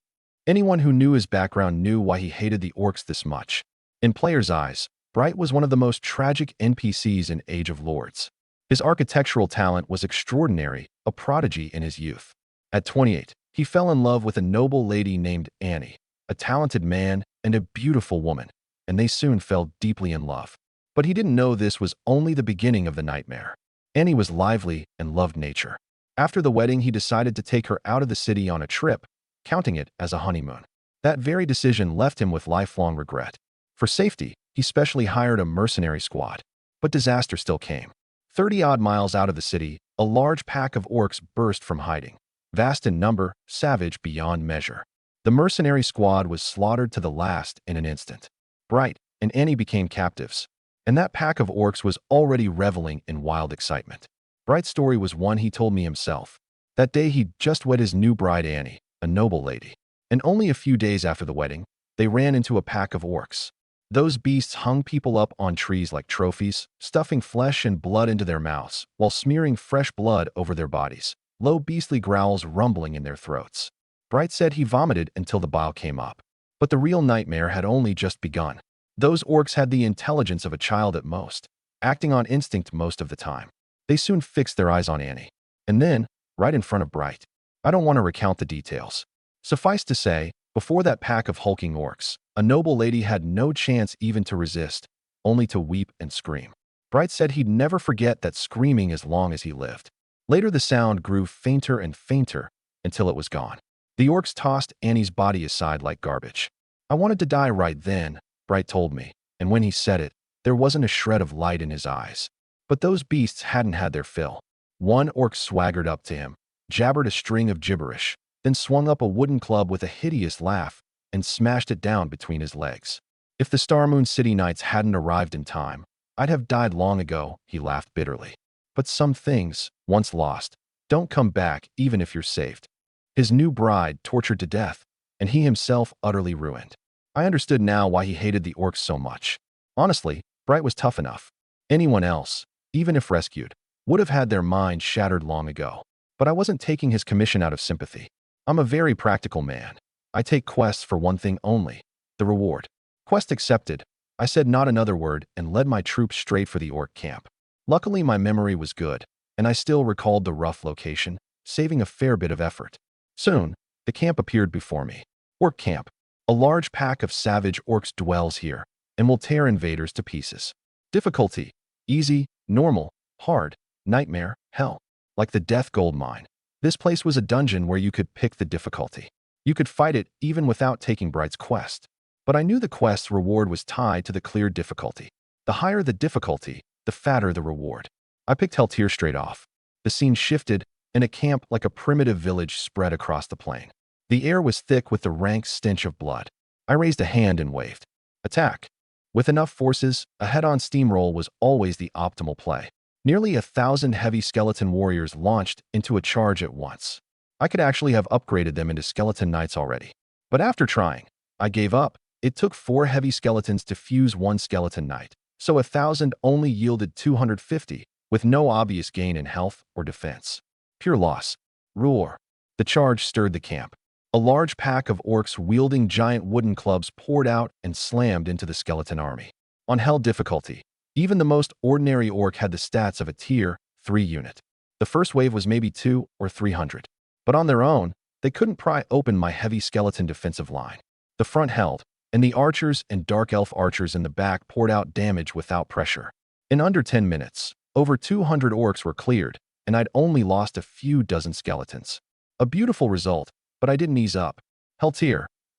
Anyone who knew his background knew why he hated the orcs this much. In players' eyes, Bright was one of the most tragic NPCs in Age of Lords. His architectural talent was extraordinary, a prodigy in his youth. At 28, he fell in love with a noble lady named Annie, a talented man and a beautiful woman, and they soon fell deeply in love. But he didn't know this was only the beginning of the nightmare. Annie was lively and loved nature. After the wedding, he decided to take her out of the city on a trip, counting it as a honeymoon. That very decision left him with lifelong regret. For safety, he specially hired a mercenary squad. But disaster still came. 30-odd miles out of the city, a large pack of orcs burst from hiding. Vast in number, savage beyond measure. The mercenary squad was slaughtered to the last in an instant. Bright and Annie became captives, and that pack of orcs was already reveling in wild excitement. Bright's story was one he told me himself. That day he'd just wed his new bride Annie, a noble lady. And only a few days after the wedding, they ran into a pack of orcs. Those beasts hung people up on trees like trophies, stuffing flesh and blood into their mouths, while smearing fresh blood over their bodies, low beastly growls rumbling in their throats. Bright said he vomited until the bile came up. But the real nightmare had only just begun. Those orcs had the intelligence of a child at most, acting on instinct most of the time. They soon fixed their eyes on Annie. And then, right in front of Bright. I don't want to recount the details. Suffice to say, before that pack of hulking orcs, a noble lady had no chance even to resist, only to weep and scream. Bright said he'd never forget that screaming as long as he lived. Later the sound grew fainter and fainter until it was gone. The orcs tossed Annie's body aside like garbage. "I wanted to die right then," Bright told me, and when he said it, there wasn't a shred of light in his eyes. But those beasts hadn't had their fill. One orc swaggered up to him, jabbered a string of gibberish, then swung up a wooden club with a hideous laugh and smashed it down between his legs. "If the Star Moon City Knights hadn't arrived in time, I'd have died long ago," he laughed bitterly. But some things, once lost, don't come back even if you're saved. His new bride tortured to death, and he himself utterly ruined. I understood now why he hated the orcs so much. Honestly, Bright was tough enough. Anyone else, even if rescued, would have had their minds shattered long ago. But I wasn't taking his commission out of sympathy. I'm a very practical man. I take quests for one thing only, the reward. Quest accepted. I said not another word and led my troops straight for the orc camp. Luckily, my memory was good, and I still recalled the rough location, saving a fair bit of effort. Soon, the camp appeared before me. Orc camp. A large pack of savage orcs dwells here, and will tear invaders to pieces. Difficulty: easy, normal, hard, nightmare, hell. Like the death gold mine. This place was a dungeon where you could pick the difficulty. You could fight it even without taking Bright's quest. But I knew the quest's reward was tied to the cleared difficulty. The higher the difficulty, the fatter the reward. I picked Heltir straight off. The scene shifted, and a camp like a primitive village spread across the plain. The air was thick with the rank stench of blood. I raised a hand and waved. Attack. With enough forces, a head-on steamroll was always the optimal play. Nearly 1,000 heavy skeleton warriors launched into a charge at once. I could actually have upgraded them into skeleton knights already. But after trying, I gave up. It took 4 heavy skeletons to fuse 1 skeleton knight, so 1,000 only yielded 250, with no obvious gain in health or defense. Pure loss. Roar. The charge stirred the camp. A large pack of orcs wielding giant wooden clubs poured out and slammed into the skeleton army. On hell difficulty, even the most ordinary orc had the stats of a tier 3 unit. The first wave was maybe 2 or 300. But on their own, they couldn't pry open my heavy skeleton defensive line. The front held, and the archers and dark elf archers in the back poured out damage without pressure. In under 10 minutes, over 200 orcs were cleared, and I'd only lost a few dozen skeletons. A beautiful result, but I didn't ease up. Hell,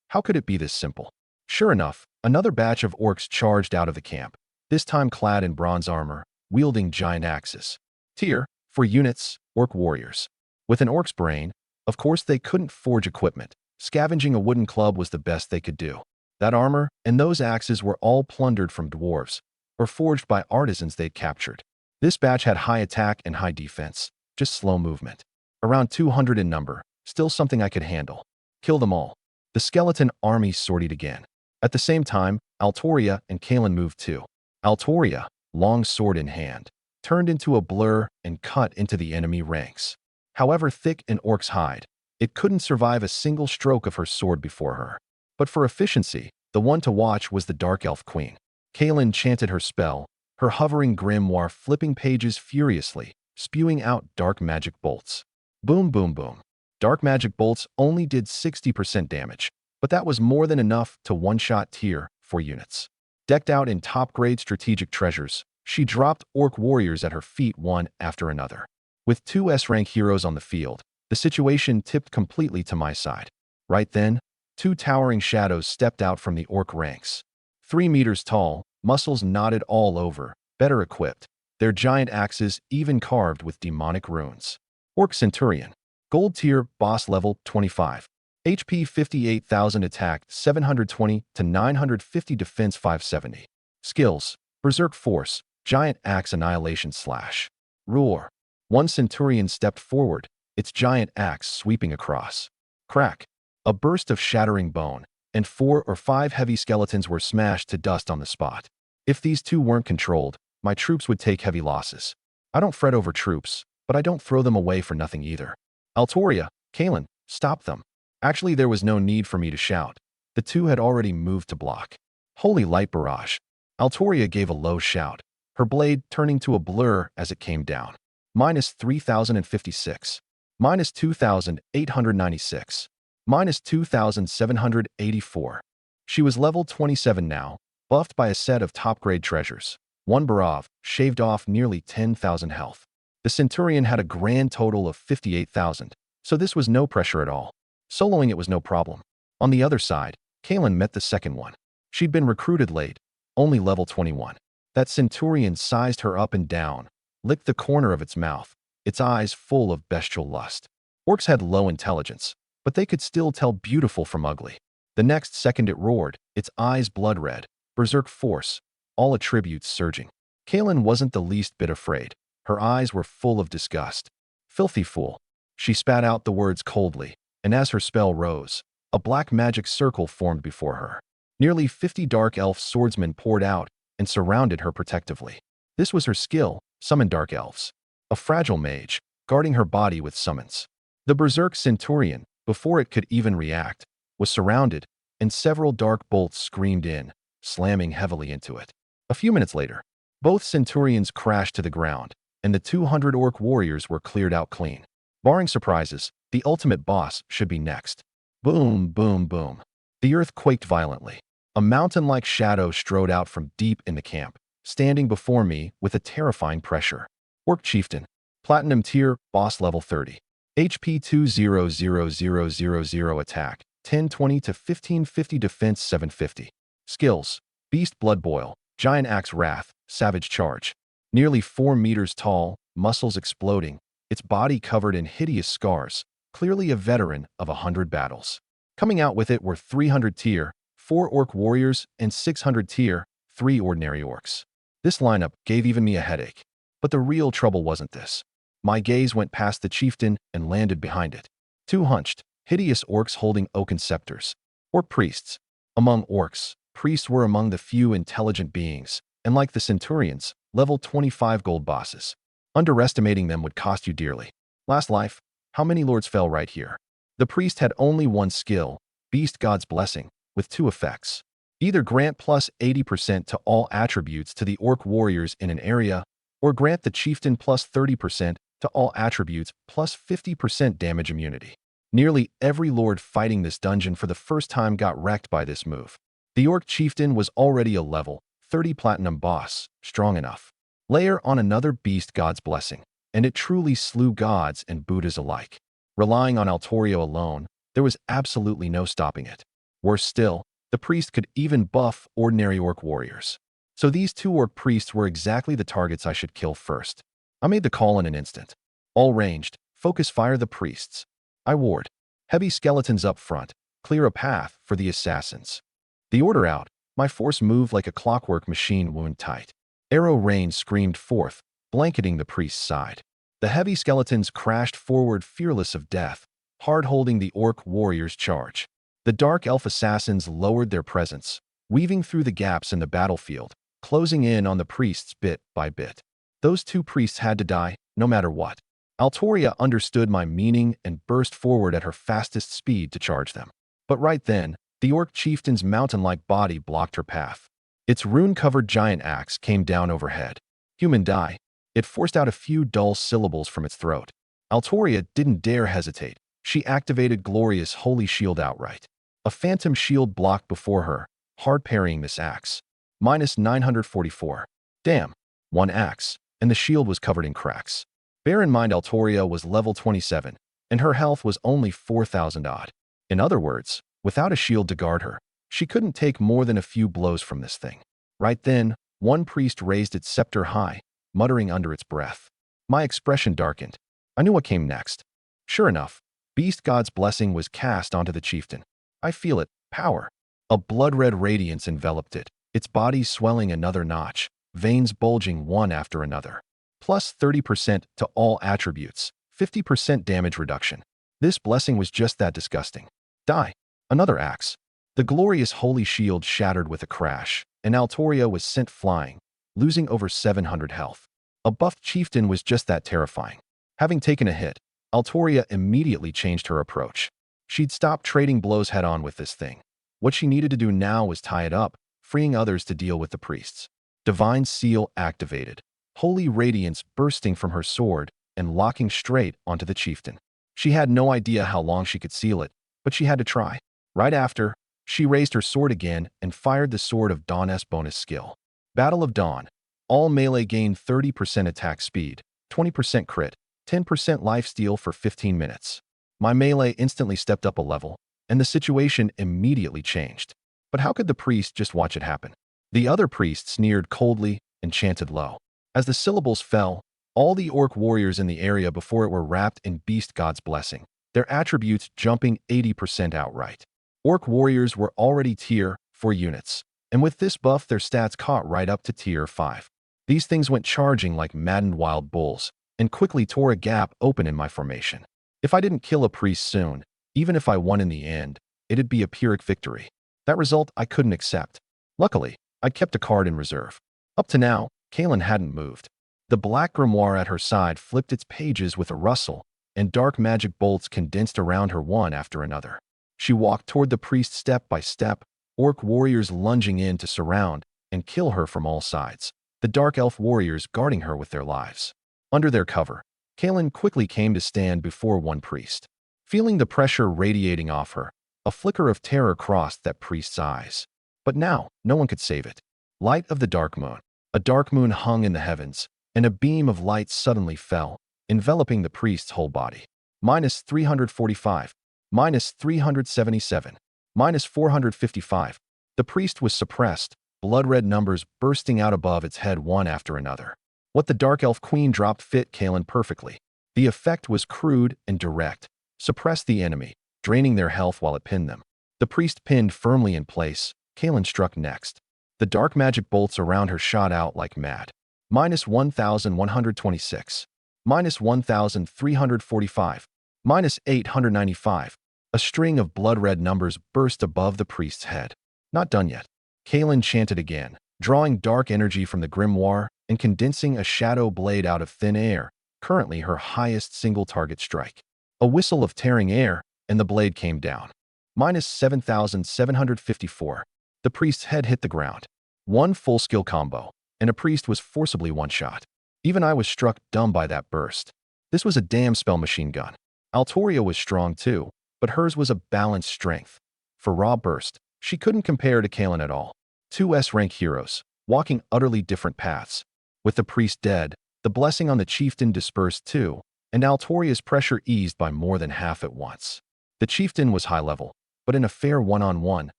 how could it be this simple? Sure enough, another batch of orcs charged out of the camp, this time clad in bronze armor, wielding giant axes. Tier, for units, orc warriors. With an orc's brain, of course they couldn't forge equipment. Scavenging a wooden club was the best they could do. That armor and those axes were all plundered from dwarves, or forged by artisans they'd captured. This batch had high attack and high defense, just slow movement. Around 200 in number, still something I could handle. Kill them all. The skeleton army sortied again. At the same time, Altoria and Kalen moved too. Altoria, long sword in hand, turned into a blur and cut into the enemy ranks. However thick an orc's hide, it couldn't survive a single stroke of her sword before her. But for efficiency, the one to watch was the Dark Elf Queen. Kalen chanted her spell, her hovering grimoire flipping pages furiously, spewing out dark magic bolts. Boom, boom, boom. Dark magic bolts only did 60% damage, but that was more than enough to one-shot Tier 4 units. Decked out in top-grade strategic treasures, she dropped orc warriors at her feet one after another. With two S-rank heroes on the field, the situation tipped completely to my side. Right then, two towering shadows stepped out from the orc ranks. 3 meters tall, muscles knotted all over, better equipped, their giant axes even carved with demonic runes. Orc Centurion. Gold tier, boss level 25. HP 58,000, attack 720 to 950, defense 570. Skills: Berserk Force, Giant Axe Annihilation Slash. Roar. One Centurion stepped forward, its giant axe sweeping across. Crack. A burst of shattering bone, and 4 or 5 heavy skeletons were smashed to dust on the spot. If these two weren't controlled, my troops would take heavy losses. I don't fret over troops, but I don't throw them away for nothing either. Altoria, Kalen, stop them. Actually, there was no need for me to shout. The two had already moved to block. Holy light barrage. Altoria gave a low shout, her blade turning to a blur as it came down. Minus 3,056. Minus 2,896. Minus 2,784. She was level 27 now, buffed by a set of top-grade treasures. One Barav shaved off nearly 10,000 health. The Centurion had a grand total of 58,000, so this was no pressure at all. Soloing it was no problem. On the other side, Kalen met the second one. She'd been recruited late, only level 21. That Centurion sized her up and down, licked the corner of its mouth, its eyes full of bestial lust. Orcs had low intelligence, but they could still tell beautiful from ugly. The next second it roared, its eyes blood red, berserk force, all attributes surging. Kalen wasn't the least bit afraid. Her eyes were full of disgust. Filthy fool. She spat out the words coldly, and as her spell rose, a black magic circle formed before her. Nearly 50 dark elf swordsmen poured out and surrounded her protectively. This was her skill, summon dark elves. A fragile mage, guarding her body with summons. The berserk Centurion, before it could even react, was surrounded, and several dark bolts screamed in, slamming heavily into it. A few minutes later, both Centurions crashed to the ground, and the 200 orc warriors were cleared out clean. Barring surprises, the ultimate boss should be next. Boom, boom, boom. The earth quaked violently. A mountain-like shadow strode out from deep in the camp, standing before me with a terrifying pressure. Orc Chieftain. Platinum tier, boss level 30. HP 200,000, attack 1020 to 1550, defense 750. Skills: Beast Blood Boil, Giant Axe Wrath, Savage Charge. Nearly 4 meters tall, muscles exploding, its body covered in hideous scars, clearly a veteran of 100 battles. Coming out with it were 300 tier 4 orc warriors and 600 tier 3 ordinary orcs. This lineup gave even me a headache. But the real trouble wasn't this. My gaze went past the chieftain and landed behind it. 2 hunched, hideous orcs holding oaken scepters. Orc priests. Among orcs, priests were among the few intelligent beings, and like the Centurions, level 25 gold bosses. Underestimating them would cost you dearly. Last life, how many lords fell right here? The priest had only one skill, Beast God's Blessing, with 2 effects. Either grant plus 80% to all attributes to the orc warriors in an area, or grant the chieftain plus 30% to all attributes plus 50% damage immunity. Nearly every lord fighting this dungeon for the first time got wrecked by this move. The Orc Chieftain was already a level 30 platinum boss, strong enough. Layer on another beast god's blessing, and it truly slew gods and Buddhas alike. Relying on Altorio alone, there was absolutely no stopping it. Worse still, the priest could even buff ordinary orc warriors. So these two orc priests were exactly the targets I should kill first. I made the call in an instant. All ranged, focus fire the priests. I ward. Heavy skeletons up front, clear a path for the assassins. The order out, my force moved like a clockwork machine wound tight. Arrow rain screamed forth, blanketing the priest's side. The heavy skeletons crashed forward fearless of death, hard holding the orc warriors' charge. The dark elf assassins lowered their presence, weaving through the gaps in the battlefield, closing in on the priests bit by bit. Those two priests had to die, no matter what. Altoria understood my meaning and burst forward at her fastest speed to charge them. But right then, the orc chieftain's mountain-like body blocked her path. Its rune-covered giant axe came down overhead. Human die. It forced out a few dull syllables from its throat. Altoria didn't dare hesitate. She activated Glorious Holy Shield outright. A phantom shield blocked before her, hard parrying this axe. Minus 944. Damn. One axe, and the shield was covered in cracks. Bear in mind Altoria was level 27, and her health was only 4,000 odd. In other words, without a shield to guard her, she couldn't take more than a few blows from this thing. Right then, one priest raised its scepter high, muttering under its breath. My expression darkened. I knew what came next. Sure enough, Beast God's blessing was cast onto the chieftain. I feel it, power. A blood-red radiance enveloped it, its body swelling another notch, veins bulging one after another. Plus 30% to all attributes, 50% damage reduction. This blessing was just that disgusting. Die. Another axe. The glorious holy shield shattered with a crash, and Altoria was sent flying, losing over 700 health. A buffed chieftain was just that terrifying. Having taken a hit, Altoria immediately changed her approach. She'd stopped trading blows head-on with this thing. What she needed to do now was tie it up, freeing others to deal with the priests. Divine Seal activated. Holy radiance bursting from her sword and locking straight onto the chieftain. She had no idea how long she could seal it, but she had to try. Right after, she raised her sword again and fired the Sword of Dawn's bonus skill. Battle of Dawn. All melee gain 30% attack speed, 20% crit, 10% lifesteal for 15 minutes. My melee instantly stepped up a level, and the situation immediately changed. But how could the priest just watch it happen? The other priest sneered coldly and chanted low. As the syllables fell, all the orc warriors in the area before it were wrapped in Beast God's blessing, their attributes jumping 80% outright. Orc warriors were already tier 4 units, and with this buff their stats caught right up to tier 5. These things went charging like maddened wild bulls, and quickly tore a gap open in my formation. If I didn't kill a priest soon, even if I won in the end, it'd be a Pyrrhic victory. That result I couldn't accept. Luckily, I kept a card in reserve. Up to now, Kaelin hadn't moved. The black grimoire at her side flipped its pages with a rustle, and dark magic bolts condensed around her one after another. She walked toward the priest step by step, orc warriors lunging in to surround and kill her from all sides, the dark elf warriors guarding her with their lives. Under their cover, Kaelin quickly came to stand before one priest. Feeling the pressure radiating off her, a flicker of terror crossed that priest's eyes. But now, no one could save it. Light of the dark moon. A dark moon hung in the heavens, and a beam of light suddenly fell, enveloping the priest's whole body. Minus 345. Minus 377. Minus 455. The priest was suppressed, blood-red numbers bursting out above its head one after another. What the Dark Elf Queen dropped fit Kaelin perfectly. The effect was crude and direct. Suppressed the enemy, draining their health while it pinned them. The priest pinned firmly in place. Kaelin struck next. The dark magic bolts around her shot out like mad. Minus 1,126. Minus 1,345. Minus 895. A string of blood-red numbers burst above the priest's head. Not done yet. Kaelin chanted again, drawing dark energy from the grimoire and condensing a shadow blade out of thin air, currently her highest single target strike. A whistle of tearing air, and the blade came down. Minus 7,754. The priest's head hit the ground. One full skill combo, and a priest was forcibly one-shot. Even I was struck dumb by that burst. This was a damn spell machine gun. Altoria was strong too, but hers was a balanced strength. For raw burst, she couldn't compare to Kalen at all. Two S-rank heroes, walking utterly different paths. With the priest dead, the blessing on the chieftain dispersed too, and Altoria's pressure eased by more than half at once. The chieftain was high level, but in a fair one-on-one,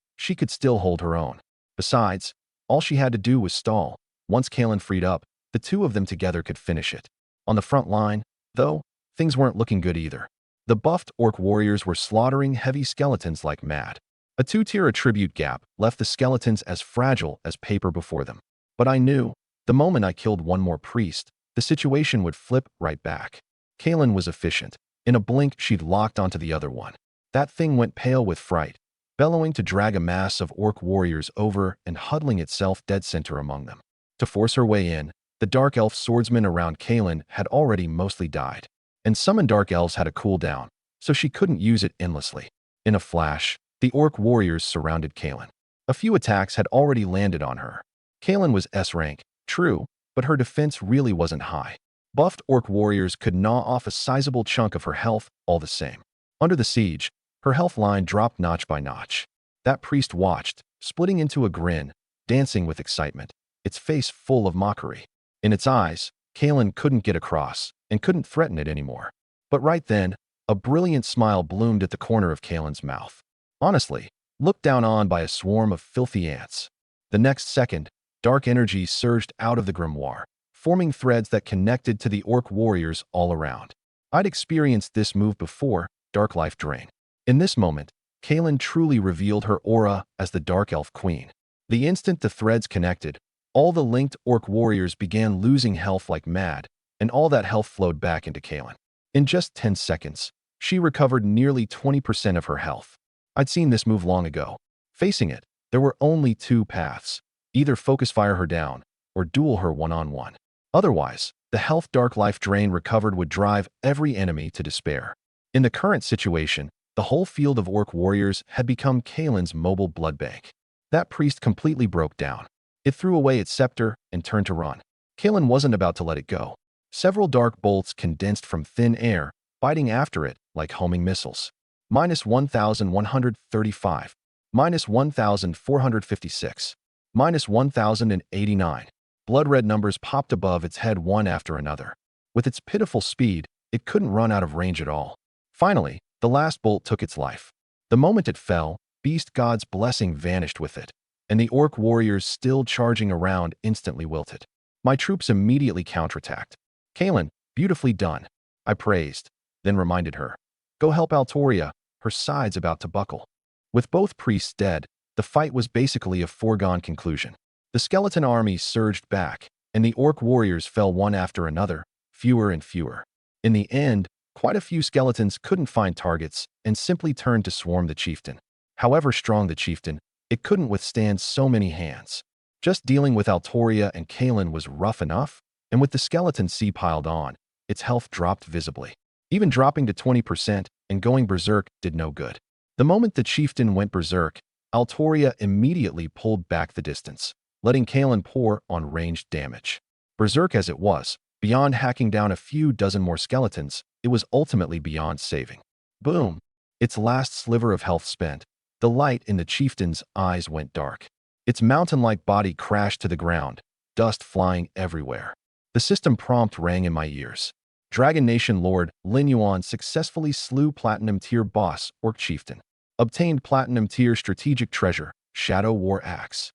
she could still hold her own. Besides, all she had to do was stall. Once Kalen freed up, the two of them together could finish it. On the front line, though, things weren't looking good either. The buffed orc warriors were slaughtering heavy skeletons like mad. A two-tier attribute gap left the skeletons as fragile as paper before them. But I knew, the moment I killed one more priest, the situation would flip right back. Kalen was efficient. In a blink, she'd locked onto the other one. That thing went pale with fright, bellowing to drag a mass of orc warriors over and huddling itself dead center among them. To force her way in, the dark elf swordsmen around Kalen had already mostly died, and summoned dark elves had a cooldown, so she couldn't use it endlessly. In a flash, the orc warriors surrounded Kalen. A few attacks had already landed on her. Kalen was S-rank, true, but her defense really wasn't high. Buffed orc warriors could gnaw off a sizable chunk of her health all the same. Under the siege, her health line dropped notch by notch. That priest watched, splitting into a grin, dancing with excitement, its face full of mockery. In its eyes, Kalen couldn't get across and couldn't threaten it anymore. But right then, a brilliant smile bloomed at the corner of Kalen's mouth. Honestly, looked down on by a swarm of filthy ants. The next second, dark energy surged out of the grimoire, forming threads that connected to the orc warriors all around. I'd experienced this move before, Dark Life Drain. In this moment, Kalen truly revealed her aura as the Dark Elf Queen. The instant the threads connected, all the linked orc warriors began losing health like mad, and all that health flowed back into Kalen. In just 10 seconds, she recovered nearly 20% of her health. I'd seen this move long ago. Facing it, there were only two paths. Either focus fire her down, or duel her one-on-one. Otherwise, the health Dark Life Drain recovered would drive every enemy to despair. In the current situation, the whole field of orc warriors had become Kalen's mobile blood bank. That priest completely broke down. It threw away its scepter and turned to run. Kalen wasn't about to let it go. Several dark bolts condensed from thin air, biting after it like homing missiles. Minus 1,135. Minus 1,456. Minus 1,089. Blood-red numbers popped above its head one after another. With its pitiful speed, it couldn't run out of range at all. Finally, the last bolt took its life. The moment it fell, Beast God's blessing vanished with it, and the orc warriors still charging around instantly wilted. My troops immediately counterattacked. Kalen, beautifully done, I praised, then reminded her. Go help Altoria, her side's about to buckle. With both priests dead, the fight was basically a foregone conclusion. The skeleton army surged back, and the orc warriors fell one after another, fewer and fewer. In the end, quite a few skeletons couldn't find targets and simply turned to swarm the chieftain. However strong the chieftain, it couldn't withstand so many hands. Just dealing with Altoria and Kalen was rough enough, and with the skeleton sea piled on, its health dropped visibly. Even dropping to 20% and going berserk did no good. The moment the chieftain went berserk, Altoria immediately pulled back the distance, letting Kalen pour on ranged damage. Berserk as it was, beyond hacking down a few dozen more skeletons, it was ultimately beyond saving. Boom! Its last sliver of health spent, the light in the chieftain's eyes went dark. Its mountain-like body crashed to the ground, dust flying everywhere. The system prompt rang in my ears. Dragon Nation Lord Lin Yuan successfully slew Platinum Tier Boss Orc Chieftain. Obtained Platinum Tier Strategic Treasure, Shadow War Axe.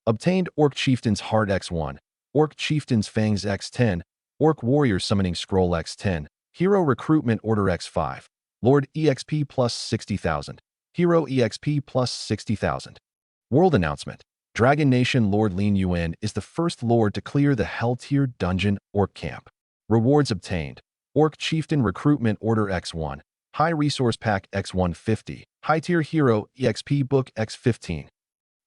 Obtained Orc Chieftain's Heart X1, Orc Chieftain's Fangs X10, Orc Warrior Summoning Scroll X10, Hero Recruitment Order X5, Lord EXP plus 60,000, Hero EXP plus 60,000. World Announcement. Dragon Nation Lord Lin Yuan is the first Lord to clear the Hell Tier Dungeon Orc Camp. Rewards obtained. Orc Chieftain Recruitment Order X1, High Resource Pack X150, High Tier Hero EXP Book X15.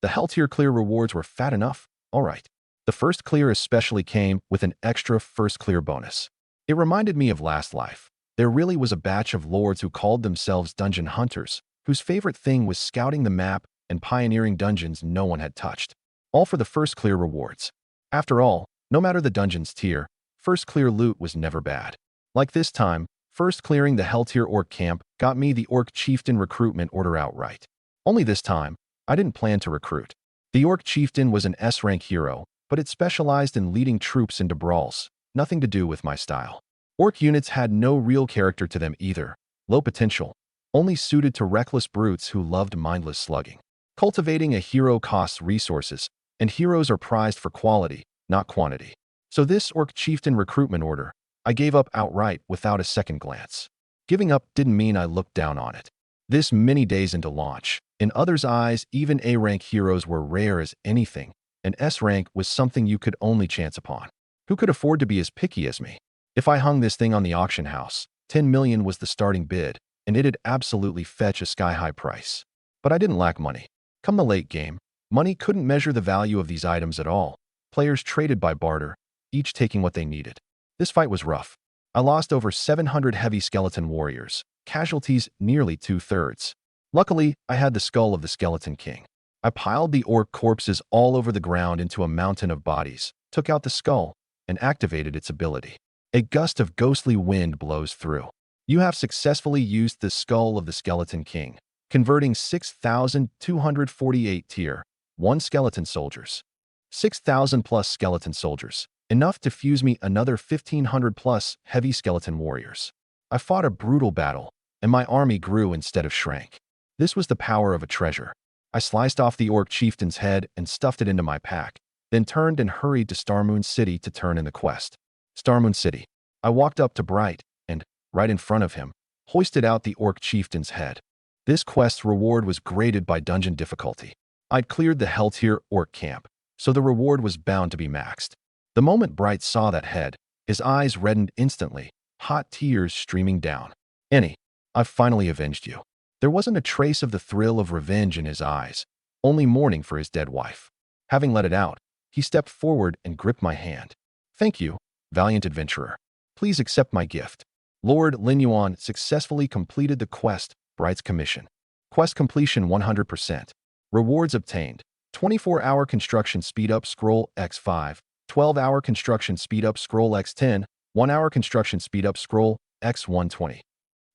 The Hell Tier clear rewards were fat enough, alright. The first clear especially came with an extra first clear bonus. It reminded me of Last Life. There really was a batch of lords who called themselves dungeon hunters, whose favorite thing was scouting the map and pioneering dungeons no one had touched. All for the first clear rewards. After all, no matter the dungeon's tier, first clear loot was never bad. Like this time, first clearing the Hell Tier Orc camp got me the Orc Chieftain recruitment order outright. Only this time, I didn't plan to recruit. The Orc Chieftain was an S-rank hero, but it specialized in leading troops into brawls, nothing to do with my style. Orc units had no real character to them either, low potential, only suited to reckless brutes who loved mindless slugging. Cultivating a hero costs resources, and heroes are prized for quality, not quantity. So this Orc Chieftain recruitment order, I gave up outright without a second glance. Giving up didn't mean I looked down on it. This many days into launch, in others' eyes, even A-rank heroes were rare as anything, and S-rank was something you could only chance upon. Who could afford to be as picky as me? If I hung this thing on the auction house, 10 million was the starting bid, and it'd absolutely fetch a sky-high price. But I didn't lack money. Come the late game, money couldn't measure the value of these items at all. Players traded by barter, each taking what they needed. This fight was rough. I lost over 700 heavy skeleton warriors, casualties nearly 2/3. Luckily, I had the skull of the Skeleton King. I piled the orc corpses all over the ground into a mountain of bodies, took out the skull, and activated its ability. A gust of ghostly wind blows through. You have successfully used the skull of the Skeleton King, converting 6,248 tier 1 skeleton soldiers. 6,000 plus skeleton soldiers, enough to fuse me another 1,500 plus heavy skeleton warriors. I fought a brutal battle, and my army grew instead of shrank. This was the power of a treasure. I sliced off the Orc Chieftain's head and stuffed it into my pack, then turned and hurried to Starmoon City to turn in the quest. Starmoon City. I walked up to Bright, and, right in front of him, hoisted out the Orc Chieftain's head. This quest's reward was graded by dungeon difficulty. I'd cleared the Hell Tier Orc camp, so the reward was bound to be maxed. The moment Bright saw that head, his eyes reddened instantly, hot tears streaming down. Annie, I've finally avenged you. There wasn't a trace of the thrill of revenge in his eyes, only mourning for his dead wife. Having let it out, he stepped forward and gripped my hand. Thank you, valiant adventurer. Please accept my gift. Lord Linyuan successfully completed the quest, Bright's commission. Quest completion 100%. Rewards obtained. 24-hour construction speed-up scroll x5, 12-hour construction speed-up scroll x10, 1-hour construction speed-up scroll x120.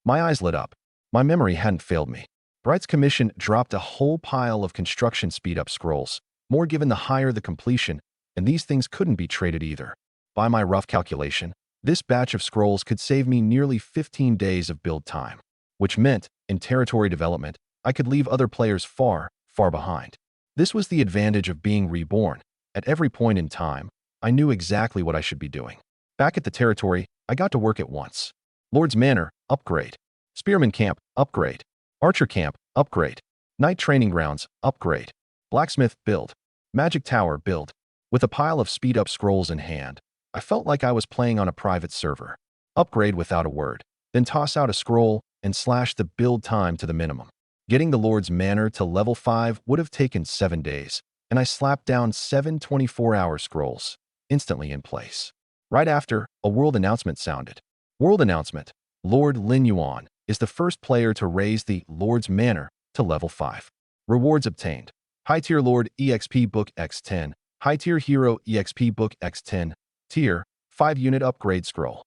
My eyes lit up. My memory hadn't failed me. Bright's commission dropped a whole pile of construction speed-up scrolls, more given the higher the completion, and these things couldn't be traded either. By my rough calculation, this batch of scrolls could save me nearly 15 days of build time, which meant, in territory development, I could leave other players far, far behind. This was the advantage of being reborn. At every point in time, I knew exactly what I should be doing. Back at the territory, I got to work at once. Lord's Manor, upgrade. Spearman Camp, upgrade. Archer Camp, upgrade. Knight Training Grounds, upgrade. Blacksmith, build. Magic Tower, build. With a pile of speed-up scrolls in hand, I felt like I was playing on a private server. Upgrade without a word, then toss out a scroll and slash the build time to the minimum. Getting the Lord's Manor to level 5 would have taken 7 days, and I slapped down 7 24-hour scrolls, instantly in place. Right after, a world announcement sounded. World announcement. Lord Linyuan is the first player to raise the Lord's Manor to level 5. Rewards obtained. High-tier Lord EXP Book X10, High-tier Hero EXP Book X10, Tier 5 unit upgrade scroll.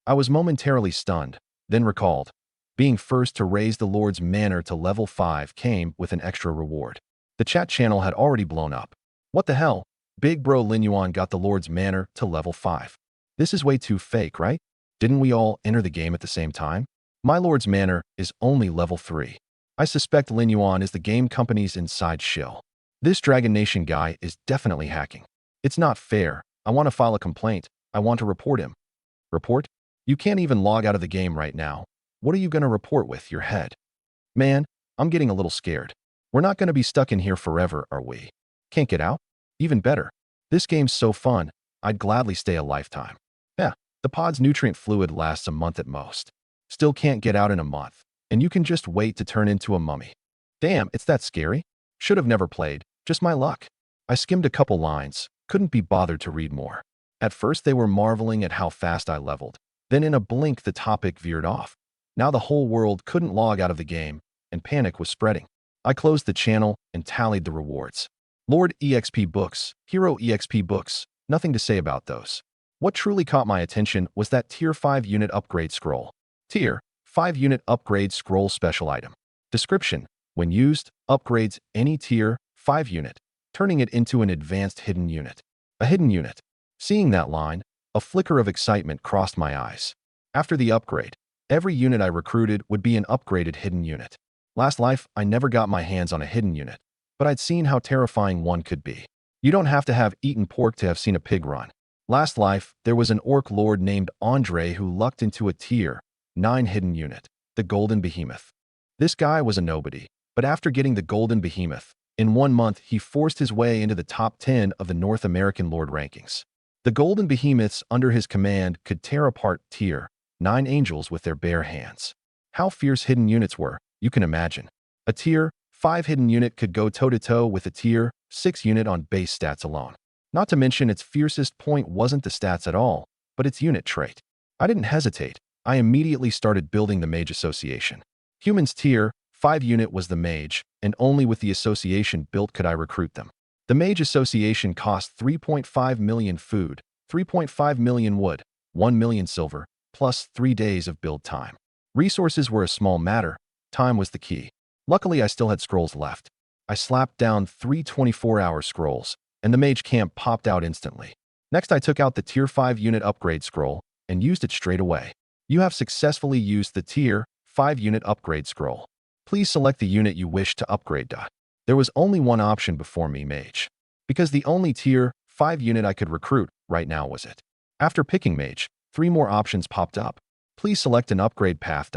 I was momentarily stunned, then recalled. Being first to raise the Lord's Manor to level 5 came with an extra reward. The chat channel had already blown up. What the hell? Big bro Linyuan got the Lord's Manor to level 5. This is way too fake, right? Didn't we all enter the game at the same time? My Lord's Manor is only level 3. I suspect Linyuan is the game company's inside shill. This Dragon Nation guy is definitely hacking. It's not fair. I want to file a complaint. I want to report him. Report? You can't even log out of the game right now. What are you going to report with your head? Man, I'm getting a little scared. We're not going to be stuck in here forever, are we? Can't get out? Even better. This game's so fun, I'd gladly stay a lifetime. Yeah, the pod's nutrient fluid lasts a month at most. Still can't get out in a month, and you can just wait to turn into a mummy. Damn, it's that scary? Should have never played, just my luck. I skimmed a couple lines, couldn't be bothered to read more. At first they were marveling at how fast I leveled. Then in a blink the topic veered off. Now the whole world couldn't log out of the game, and panic was spreading. I closed the channel and tallied the rewards. Lord EXP Books, Hero EXP Books, nothing to say about those. What truly caught my attention was that Tier 5 Unit Upgrade Scroll. Tier 5 Unit Upgrade Scroll Special Item. Description: when used, upgrades any Tier 5 unit, turning it into an advanced hidden unit. A hidden unit. Seeing that line, a flicker of excitement crossed my eyes. After the upgrade, every unit I recruited would be an upgraded hidden unit. Last life, I never got my hands on a hidden unit, but I'd seen how terrifying one could be. You don't have to have eaten pork to have seen a pig run. Last life, there was an orc lord named Andre who lucked into a Tier 9 hidden unit, the Golden Behemoth. This guy was a nobody, but after getting the Golden Behemoth, in 1 month he forced his way into the top 10 of the North American lord rankings. The Golden Behemoths under his command could tear apart Tier 9 angels with their bare hands. How fierce hidden units were, you can imagine. A Tier 5 hidden unit could go toe-to-toe with a Tier 6 unit on base stats alone. Not to mention its fiercest point wasn't the stats at all, but its unit trait. I didn't hesitate. I immediately started building the Mage Association. Humans Tier 5 unit was the Mage, and only with the association built could I recruit them. The Mage Association cost 3.5 million food, 3.5 million wood, 1 million silver, plus 3 days of build time. Resources were a small matter, time was the key. Luckily, I still had scrolls left. I slapped down 3 24-hour scrolls, and the mage camp popped out instantly. Next, I took out the Tier 5 unit upgrade scroll and used it straight away. You have successfully used the Tier 5 unit upgrade scroll. Please select the unit you wish to upgrade. There was only one option before me, mage, because the only Tier 5 unit I could recruit right now was it. After picking mage, 3 more options popped up. Please select an upgrade path.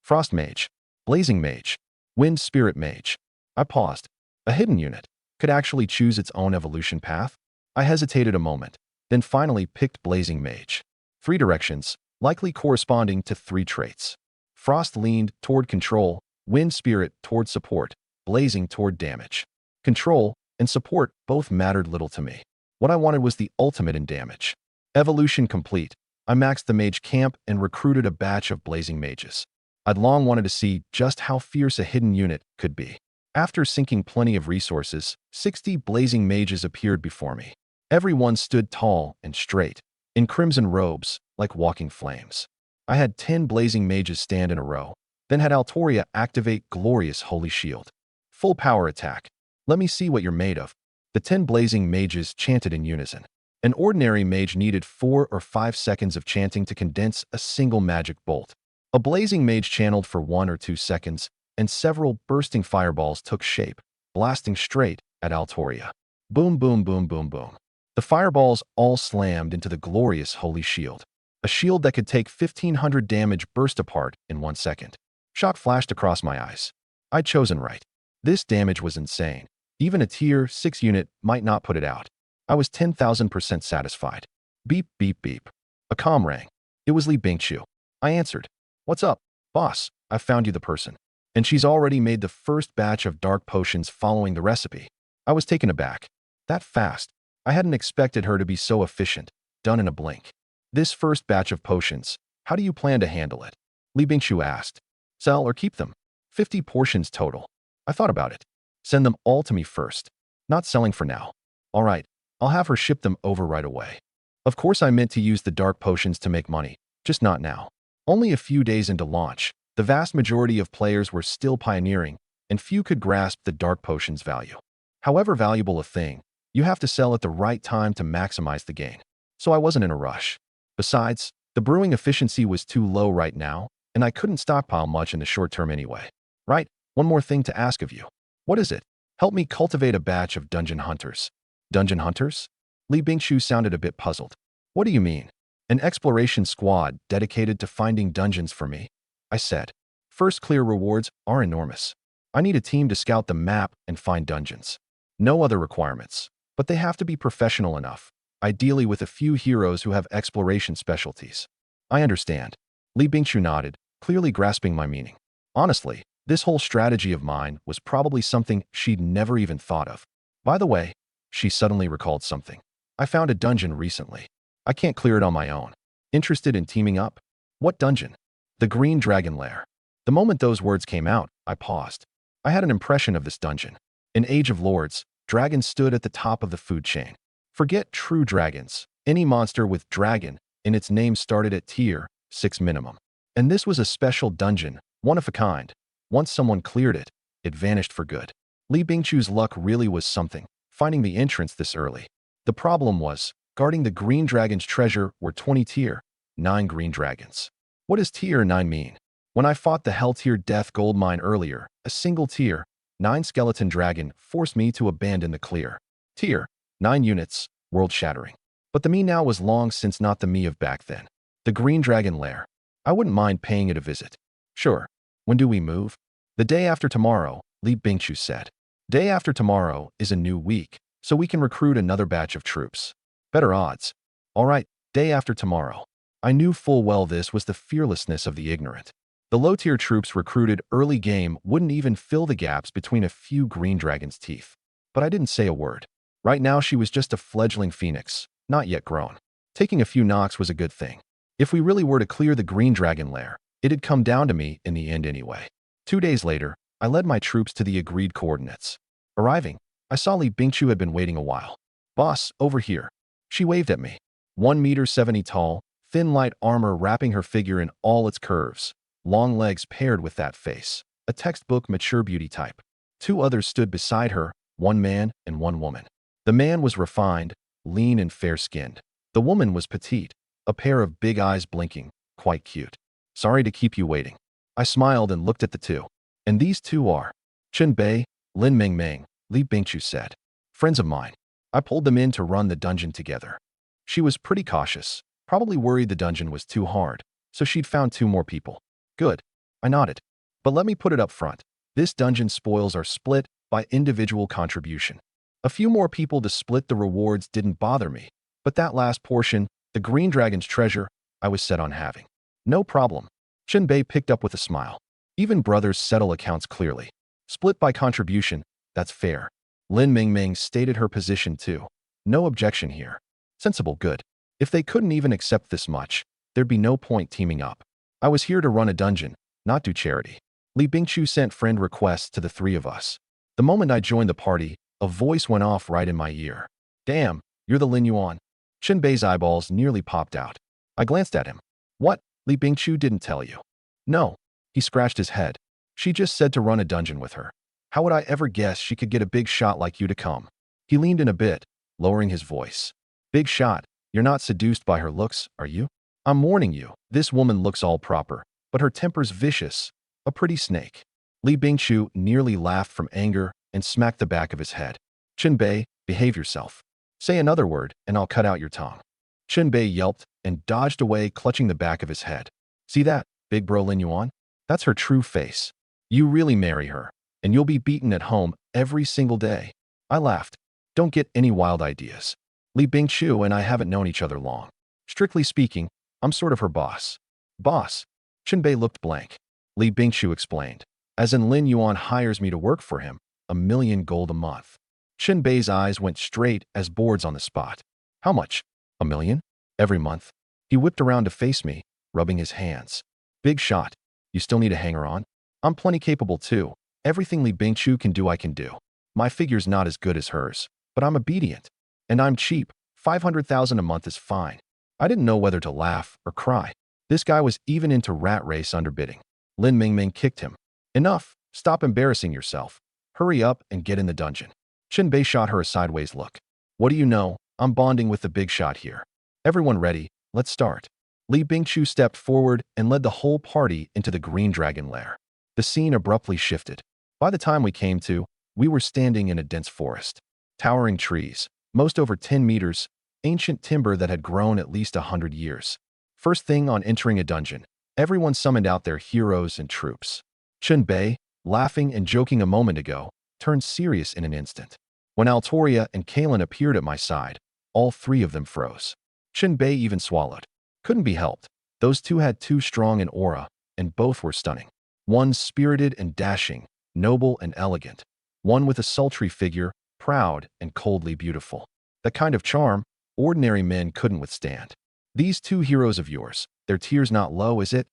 Frost Mage, Blazing Mage, Wind Spirit Mage. I paused. A hidden unit could actually choose its own evolution path? I hesitated a moment, then finally picked Blazing Mage. 3 directions, likely corresponding to 3 traits. Frost leaned toward control, Wind Spirit toward support, Blazing toward damage. Control and support both mattered little to me. What I wanted was the ultimate in damage. Evolution complete. I maxed the mage camp and recruited a batch of Blazing Mages. I'd long wanted to see just how fierce a hidden unit could be. After sinking plenty of resources, 60 Blazing Mages appeared before me. Everyone stood tall and straight, in crimson robes, like walking flames. I had 10 Blazing Mages stand in a row, then had Altoria activate Glorious Holy Shield. Full power attack. Let me see what you're made of. The 10 Blazing Mages chanted in unison. An ordinary mage needed 4 or 5 seconds of chanting to condense a single magic bolt. A Blazing Mage channeled for 1 or 2 seconds, and several bursting fireballs took shape, blasting straight at Altoria. Boom, boom, boom, boom, boom. The fireballs all slammed into the Glorious Holy Shield. A shield that could take 1,500 damage burst apart in 1 second. Shock flashed across my eyes. I'd chosen right. This damage was insane. Even a Tier 6 unit might not put it out. I was 10,000% satisfied. Beep, beep, beep. A comm rang. It was Li Bingqiu. I answered. What's up, boss? I found you the person. And she's already made the first batch of dark potions following the recipe. I was taken aback. That fast. I hadn't expected her to be so efficient, done in a blink. This first batch of potions, how do you plan to handle it? Li Bingqiu asked. Sell or keep them? 50 portions total. I thought about it. Send them all to me first. Not selling for now. All right, I'll have her ship them over right away. Of course I meant to use the dark potions to make money, just not now. Only a few days into launch, the vast majority of players were still pioneering, and few could grasp the dark potion's value. However valuable a thing, you have to sell at the right time to maximize the gain. So I wasn't in a rush. Besides, the brewing efficiency was too low right now, and I couldn't stockpile much in the short term anyway. Right, one more thing to ask of you. What is it? Help me cultivate a batch of dungeon hunters. Dungeon hunters? Li Bingqiu sounded a bit puzzled. What do you mean? An exploration squad dedicated to finding dungeons for me? I said. First clear rewards are enormous. I need a team to scout the map and find dungeons. No other requirements, but they have to be professional enough, ideally with a few heroes who have exploration specialties. I understand. Li Bingqiu nodded, clearly grasping my meaning. Honestly, this whole strategy of mine was probably something she'd never even thought of. By the way, she suddenly recalled something. I found a dungeon recently. I can't clear it on my own. Interested in teaming up? What dungeon? The Green Dragon Lair. The moment those words came out, I paused. I had an impression of this dungeon. In Age of Lords, dragons stood at the top of the food chain. Forget true dragons. Any monster with dragon in its name started at tier 6 minimum. And this was a special dungeon, one of a kind. Once someone cleared it, it vanished for good. Li Bingchu's luck really was something, finding the entrance this early. The problem was, guarding the green dragon's treasure were 20 tier 9 green dragons. What does tier 9 mean? When I fought the Hell tier death gold mine earlier, a single tier 9 skeleton dragon forced me to abandon the clear. Tier 9 units, world-shattering. But the me now was long since not the me of back then. The green dragon lair. I wouldn't mind paying it a visit. Sure. When do we move? The day after tomorrow, Li Bingchu said. Day after tomorrow is a new week, so we can recruit another batch of troops. Better odds. All right, day after tomorrow. I knew full well this was the fearlessness of the ignorant. The low-tier troops recruited early game wouldn't even fill the gaps between a few green dragons' teeth. But I didn't say a word. Right now she was just a fledgling phoenix, not yet grown. Taking a few knocks was a good thing. If we really were to clear the green dragon lair, it'd come down to me in the end anyway. 2 days later, I led my troops to the agreed coordinates. Arriving, I saw Li Bingchu had been waiting a while. Boss, over here. She waved at me. 1.70 meters tall, thin light armor wrapping her figure in all its curves. Long legs paired with that face. A textbook mature beauty type. 2 others stood beside her, 1 man and 1 woman. The man was refined, lean and fair-skinned. The woman was petite, a pair of big eyes blinking, quite cute. Sorry to keep you waiting. I smiled and looked at the 2. And these 2 are Chen Bei, Lin Mingming, Li Bingchu said. Friends of mine. I pulled them in to run the dungeon together. She was pretty cautious, probably worried the dungeon was too hard, so she'd found 2 more people. Good. I nodded. But let me put it up front. This dungeon spoils are split by individual contribution. A few more people to split the rewards didn't bother me, but that last portion, the green dragon's treasure, I was set on having. No problem. Chen Bei picked up with a smile. Even brothers settle accounts clearly. Split by contribution, that's fair. Lin Mingming stated her position too. No objection here. Sensible, good. If they couldn't even accept this much, there'd be no point teaming up. I was here to run a dungeon, not do charity. Li Bingchu sent friend requests to the 3 of us. The moment I joined the party, a voice went off right in my ear. Damn, you're the Lin Yuan. Chen Bei's eyeballs nearly popped out. I glanced at him. What? Li Bingchu didn't tell you? No. He scratched his head. She just said to run a dungeon with her. How would I ever guess she could get a big shot like you to come? He leaned in a bit, lowering his voice. Big shot. You're not seduced by her looks, are you? I'm warning you, this woman looks all proper, but her temper's vicious. A pretty snake. Li Bingchu nearly laughed from anger and smacked the back of his head. Chen Bei, behave yourself. Say another word, and I'll cut out your tongue. Chen Bei yelped and dodged away, clutching the back of his head. See that, big bro Lin Yuan? That's her true face. You really marry her, and you'll be beaten at home every single day. I laughed. Don't get any wild ideas. Li Bingchu and I haven't known each other long. Strictly speaking, I'm sort of her boss. Boss? Chen Bei looked blank. Li Bingchu explained. As in Lin Yuan hires me to work for him, 1 million gold a month. Chen Bei's eyes went straight as boards on the spot. How much? 1 million? Every month. He whipped around to face me, rubbing his hands. Big shot. You still need a hanger-on? I'm plenty capable too. Everything Li Bingchu can do I can do. My figure's not as good as hers, but I'm obedient. And I'm cheap. 500,000 a month is fine. I didn't know whether to laugh or cry. This guy was even into rat race underbidding. Lin Mingming kicked him. Enough. Stop embarrassing yourself. Hurry up and get in the dungeon. Chen Bei shot her a sideways look. What do you know? I'm bonding with the big shot here. Everyone ready? Let's start. Li Bingchu stepped forward and led the whole party into the green dragon lair. The scene abruptly shifted. By the time we came to, we were standing in a dense forest. Towering trees, most over 10 meters, ancient timber that had grown at least 100 years. First thing on entering a dungeon, everyone summoned out their heroes and troops. Chen Bei, laughing and joking a moment ago, turned serious in an instant. When Altoria and Kalen appeared at my side, all 3 of them froze. Chen Bei even swallowed. Couldn't be helped. Those 2 had too strong an aura, and both were stunning. One spirited and dashing, noble and elegant. One with a sultry figure, proud and coldly beautiful. The kind of charm ordinary men couldn't withstand. These 2 heroes of yours, their tiers not low, is it?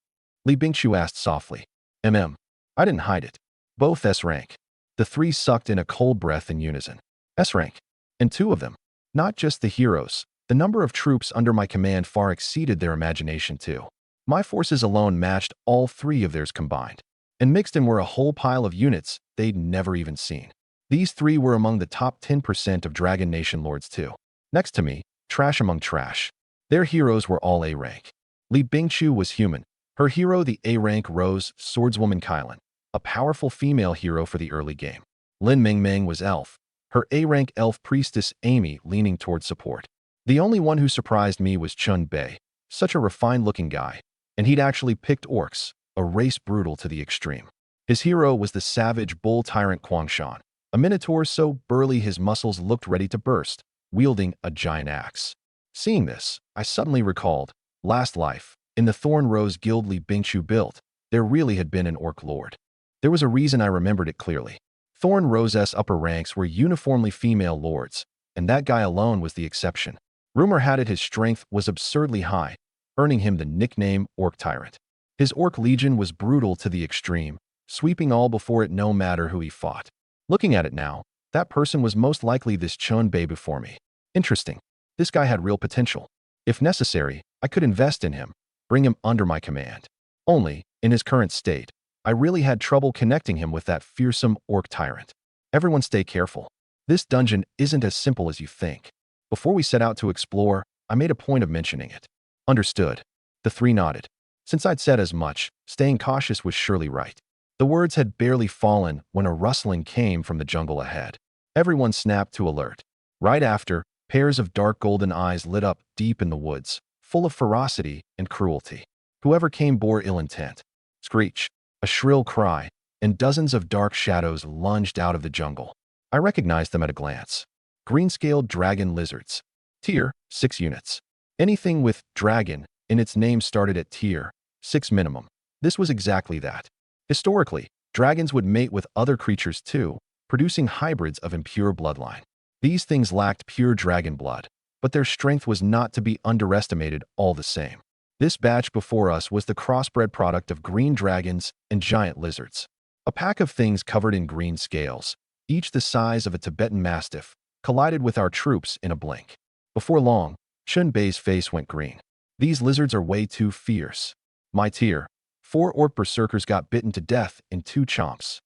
Li Bingchu asked softly. I didn't hide it. Both S rank. The 3 sucked in a cold breath in unison. S rank. And 2 of them. Not just the heroes, The number of troops under my command far exceeded their imagination too. My forces alone matched all three of theirs combined, and mixed in were a whole pile of units they'd never even seen. These three were among the top 10% of Dragon Nation lords too. Next to me, trash among trash. Their heroes were all A rank. Li Bingqiu was human. Her hero, the A rank Rose Swordswoman Kylan, a powerful female hero for the early game. Lin Mingming was elf. Her A rank elf priestess Amy leaning toward support. The only one who surprised me was Chun Bei, such a refined-looking guy, and he'd actually picked orcs, a race brutal to the extreme. His hero was the savage bull tyrant Kwangshan, a minotaur so burly his muscles looked ready to burst, wielding a giant axe. Seeing this, I suddenly recalled, last life, in the Thorn Rose Guild Li Bingqiu built, there really had been an orc lord. There was a reason I remembered it clearly. Thorn Rose's upper ranks were uniformly female lords, and that guy alone was the exception. Rumor had it his strength was absurdly high, earning him the nickname Orc Tyrant. His orc legion was brutal to the extreme, sweeping all before it no matter who he fought. Looking at it now, that person was most likely this Chun Bei before me. Interesting. This guy had real potential. If necessary, I could invest in him, bring him under my command. Only, in his current state, I really had trouble connecting him with that fearsome orc tyrant. Everyone stay careful. This dungeon isn't as simple as you think. Before we set out to explore, I made a point of mentioning it. Understood. The three nodded. Since I'd said as much, staying cautious was surely right. The words had barely fallen when a rustling came from the jungle ahead. Everyone snapped to alert. Right after, pairs of dark golden eyes lit up deep in the woods, full of ferocity and cruelty. Whoever came bore ill intent. Screech, a shrill cry, and dozens of dark shadows lunged out of the jungle. I recognized them at a glance. Green-scaled dragon lizards. Tier 6 units. Anything with dragon in its name started at Tier 6 minimum. This was exactly that. Historically, dragons would mate with other creatures too, producing hybrids of impure bloodline. These things lacked pure dragon blood, but their strength was not to be underestimated all the same. This batch before us was the crossbred product of green dragons and giant lizards. A pack of things covered in green scales, each the size of a Tibetan mastiff, collided with our troops in a blink. Before long, Chun Bei's face went green. These lizards are way too fierce. My Tier 4 orc berserkers got bitten to death in 2 chomps.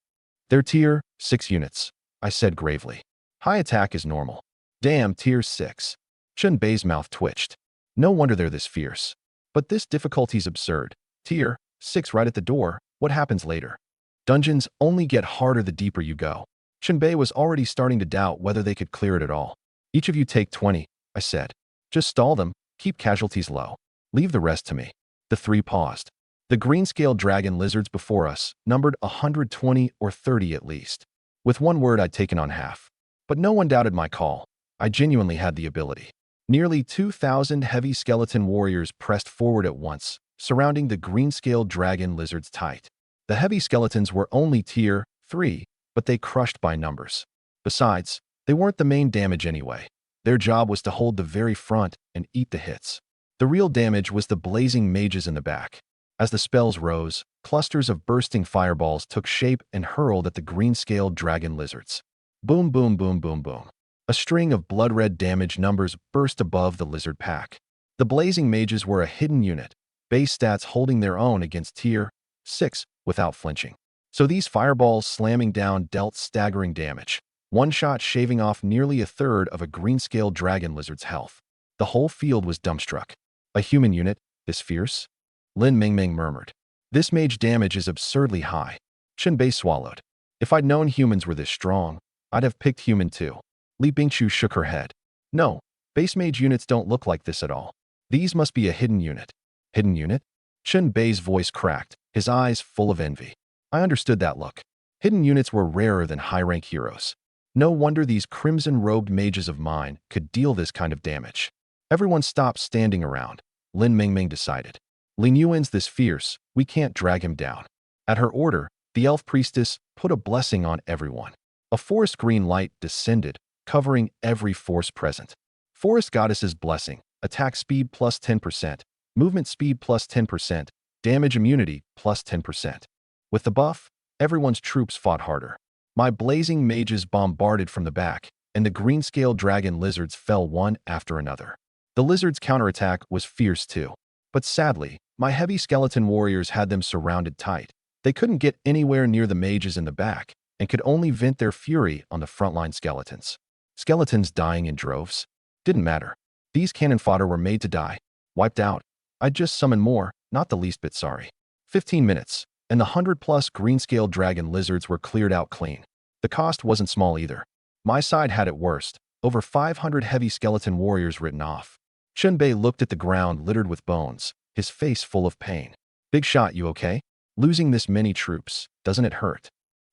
They're Tier 6 units, I said gravely. High attack is normal. Damn, Tier 6. Chun Bei's mouth twitched. No wonder they're this fierce. But this difficulty's absurd. Tier 6 right at the door, what happens later? Dungeons only get harder the deeper you go. Chun Bei was already starting to doubt whether they could clear it at all. Each of you take 20, I said. Just stall them, keep casualties low. Leave the rest to me. The three paused. The green-scaled dragon lizards before us numbered 120 or 30 at least. With one word, I'd taken on half. But no one doubted my call. I genuinely had the ability. Nearly 2,000 heavy skeleton warriors pressed forward at once, surrounding the green-scaled dragon lizards tight. The heavy skeletons were only Tier 3, but they crushed by numbers. Besides, they weren't the main damage anyway. Their job was to hold the very front and eat the hits. The real damage was the blazing mages in the back. As the spells rose, clusters of bursting fireballs took shape and hurled at the green-scaled dragon lizards. Boom, boom, boom, boom, boom. A string of blood-red damage numbers burst above the lizard pack. The blazing mages were a hidden unit, base stats holding their own against Tier 6 without flinching. So these fireballs slamming down dealt staggering damage, one shot shaving off nearly a third of a green-scaled dragon lizard's health. The whole field was dumbstruck. A human unit, this fierce? Lin Mingming murmured. This mage damage is absurdly high. Chun Bei swallowed. If I'd known humans were this strong, I'd have picked human too. Li Bingqiu shook her head. No, base mage units don't look like this at all. These must be a hidden unit. Hidden unit? Chun Bei's voice cracked, his eyes full of envy. I understood that look. Hidden units were rarer than high-rank heroes. No wonder these crimson-robed mages of mine could deal this kind of damage. Everyone stopped standing around. Lin Mingming decided. Lin Yuan's this fierce, we can't drag him down. At her order, the elf priestess put a blessing on everyone. A forest green light descended, covering every force present. Forest goddess's blessing, attack speed plus 10%, movement speed plus 10%, damage immunity plus 10%. With the buff, everyone's troops fought harder. My blazing mages bombarded from the back, and the green-scaled dragon lizards fell one after another. The lizard's counterattack was fierce too. But sadly, my heavy skeleton warriors had them surrounded tight. They couldn't get anywhere near the mages in the back and could only vent their fury on the frontline skeletons. Skeletons dying in droves? Didn't matter. These cannon fodder were made to die. Wiped out. I'd just summon more, not the least bit sorry. 15 minutes, and the 100+ green-scaled dragon lizards were cleared out clean. The cost wasn't small either. My side had it worst. Over 500 heavy skeleton warriors written off. Chunbei looked at the ground littered with bones, his face full of pain. Big shot, you okay? Losing this many troops, doesn't it hurt?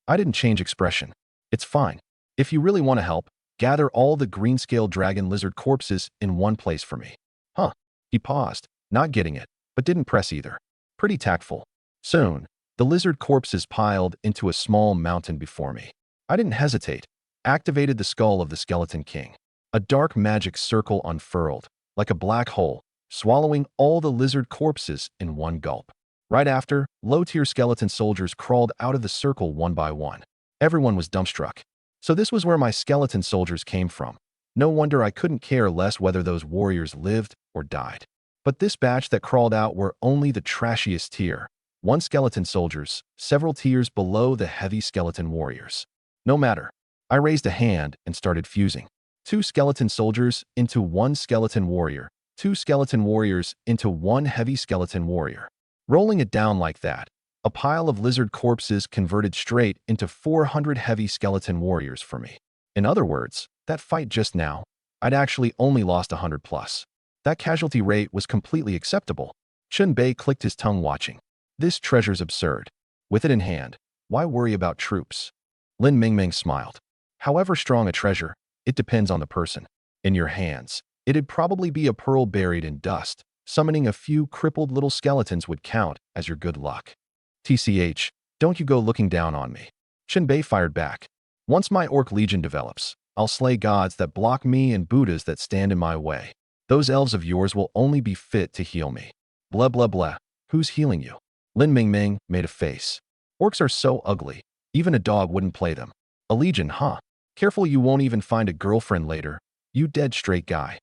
I didn't change expression. It's fine. If you really want to help, gather all the green-scaled dragon lizard corpses in one place for me. Huh. He paused, not getting it, but didn't press either. Pretty tactful. Soon, the lizard corpses piled into a small mountain before me. I didn't hesitate. Activated the skull of the Skeleton King. A dark magic circle unfurled, like a black hole, swallowing all the lizard corpses in one gulp. Right after, low-tier skeleton soldiers crawled out of the circle one by one. Everyone was dumbstruck. So this was where my skeleton soldiers came from. No wonder I couldn't care less whether those warriors lived or died. But this batch that crawled out were only the trashiest tier. One skeleton soldiers, several tiers below the heavy skeleton warriors. No matter. I raised a hand and started fusing. 2 skeleton soldiers into 1 skeleton warrior, 2 skeleton warriors into 1 heavy skeleton warrior. Rolling it down like that, a pile of lizard corpses converted straight into 400 heavy skeleton warriors for me. In other words, that fight just now, I'd actually only lost 100+. That casualty rate was completely acceptable. Chunbei clicked his tongue watching. This treasure's absurd. With it in hand, why worry about troops? Lin Mingming smiled. However strong a treasure, it depends on the person. In your hands, it'd probably be a pearl buried in dust. Summoning a few crippled little skeletons would count as your good luck. TCH, don't you go looking down on me. Chunbei fired back. Once my Orc Legion develops, I'll slay gods that block me and Buddhas that stand in my way. Those elves of yours will only be fit to heal me. Blah blah blah. Who's healing you? Lin Mingming made a face. Orcs are so ugly, even a dog wouldn't play them. A legion, huh? Careful you won't even find a girlfriend later, you dead straight guy.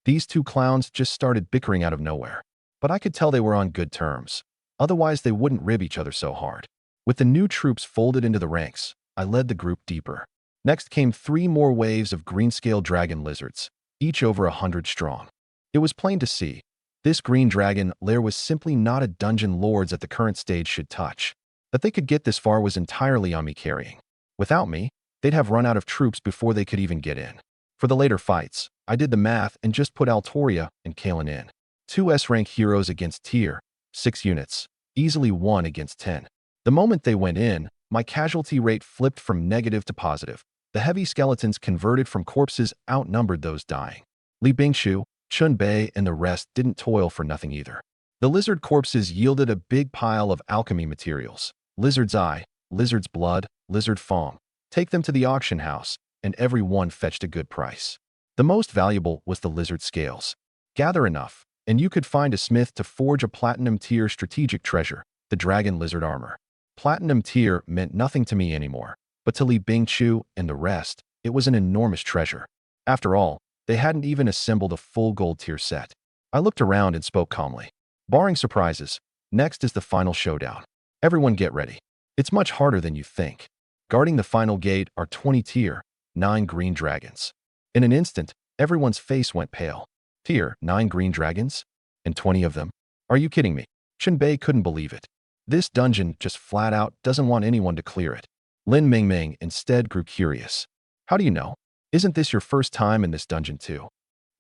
These 2 clowns just started bickering out of nowhere. But I could tell they were on good terms. Otherwise they wouldn't rib each other so hard. With the new troops folded into the ranks, I led the group deeper. Next came 3 more waves of green-scale dragon lizards, each over 100 strong. It was plain to see, this green dragon lair was simply not a dungeon lords at the current stage should touch. That they could get this far was entirely on me carrying. Without me, they'd have run out of troops before they could even get in. For the later fights, I did the math and just put Altoria and Kalen in. 2 S-rank heroes against tier, 6 units, easily 1 against 10. The moment they went in, my casualty rate flipped from negative to positive. The heavy skeletons converted from corpses outnumbered those dying. Li Bingshu, Chunbei, and the rest didn't toil for nothing either. The lizard corpses yielded a big pile of alchemy materials. Lizard's eye, lizard's blood, lizard foam. Take them to the auction house, and every one fetched a good price. The most valuable was the lizard scales. Gather enough, and you could find a smith to forge a platinum tier strategic treasure, the dragon lizard armor. Platinum tier meant nothing to me anymore, but to Li Bingchu and the rest, it was an enormous treasure. After all, they hadn't even assembled a full gold tier set. I looked around and spoke calmly. Barring surprises, next is the final showdown. Everyone get ready. It's much harder than you think. Guarding the final gate are 20 tier, 9 green dragons. In an instant, everyone's face went pale. Tier 9 green dragons? And 20 of them? Are you kidding me? Chunbei couldn't believe it. This dungeon just flat out doesn't want anyone to clear it. Lin Mingming instead grew curious. How do you know? Isn't this your first time in this dungeon too?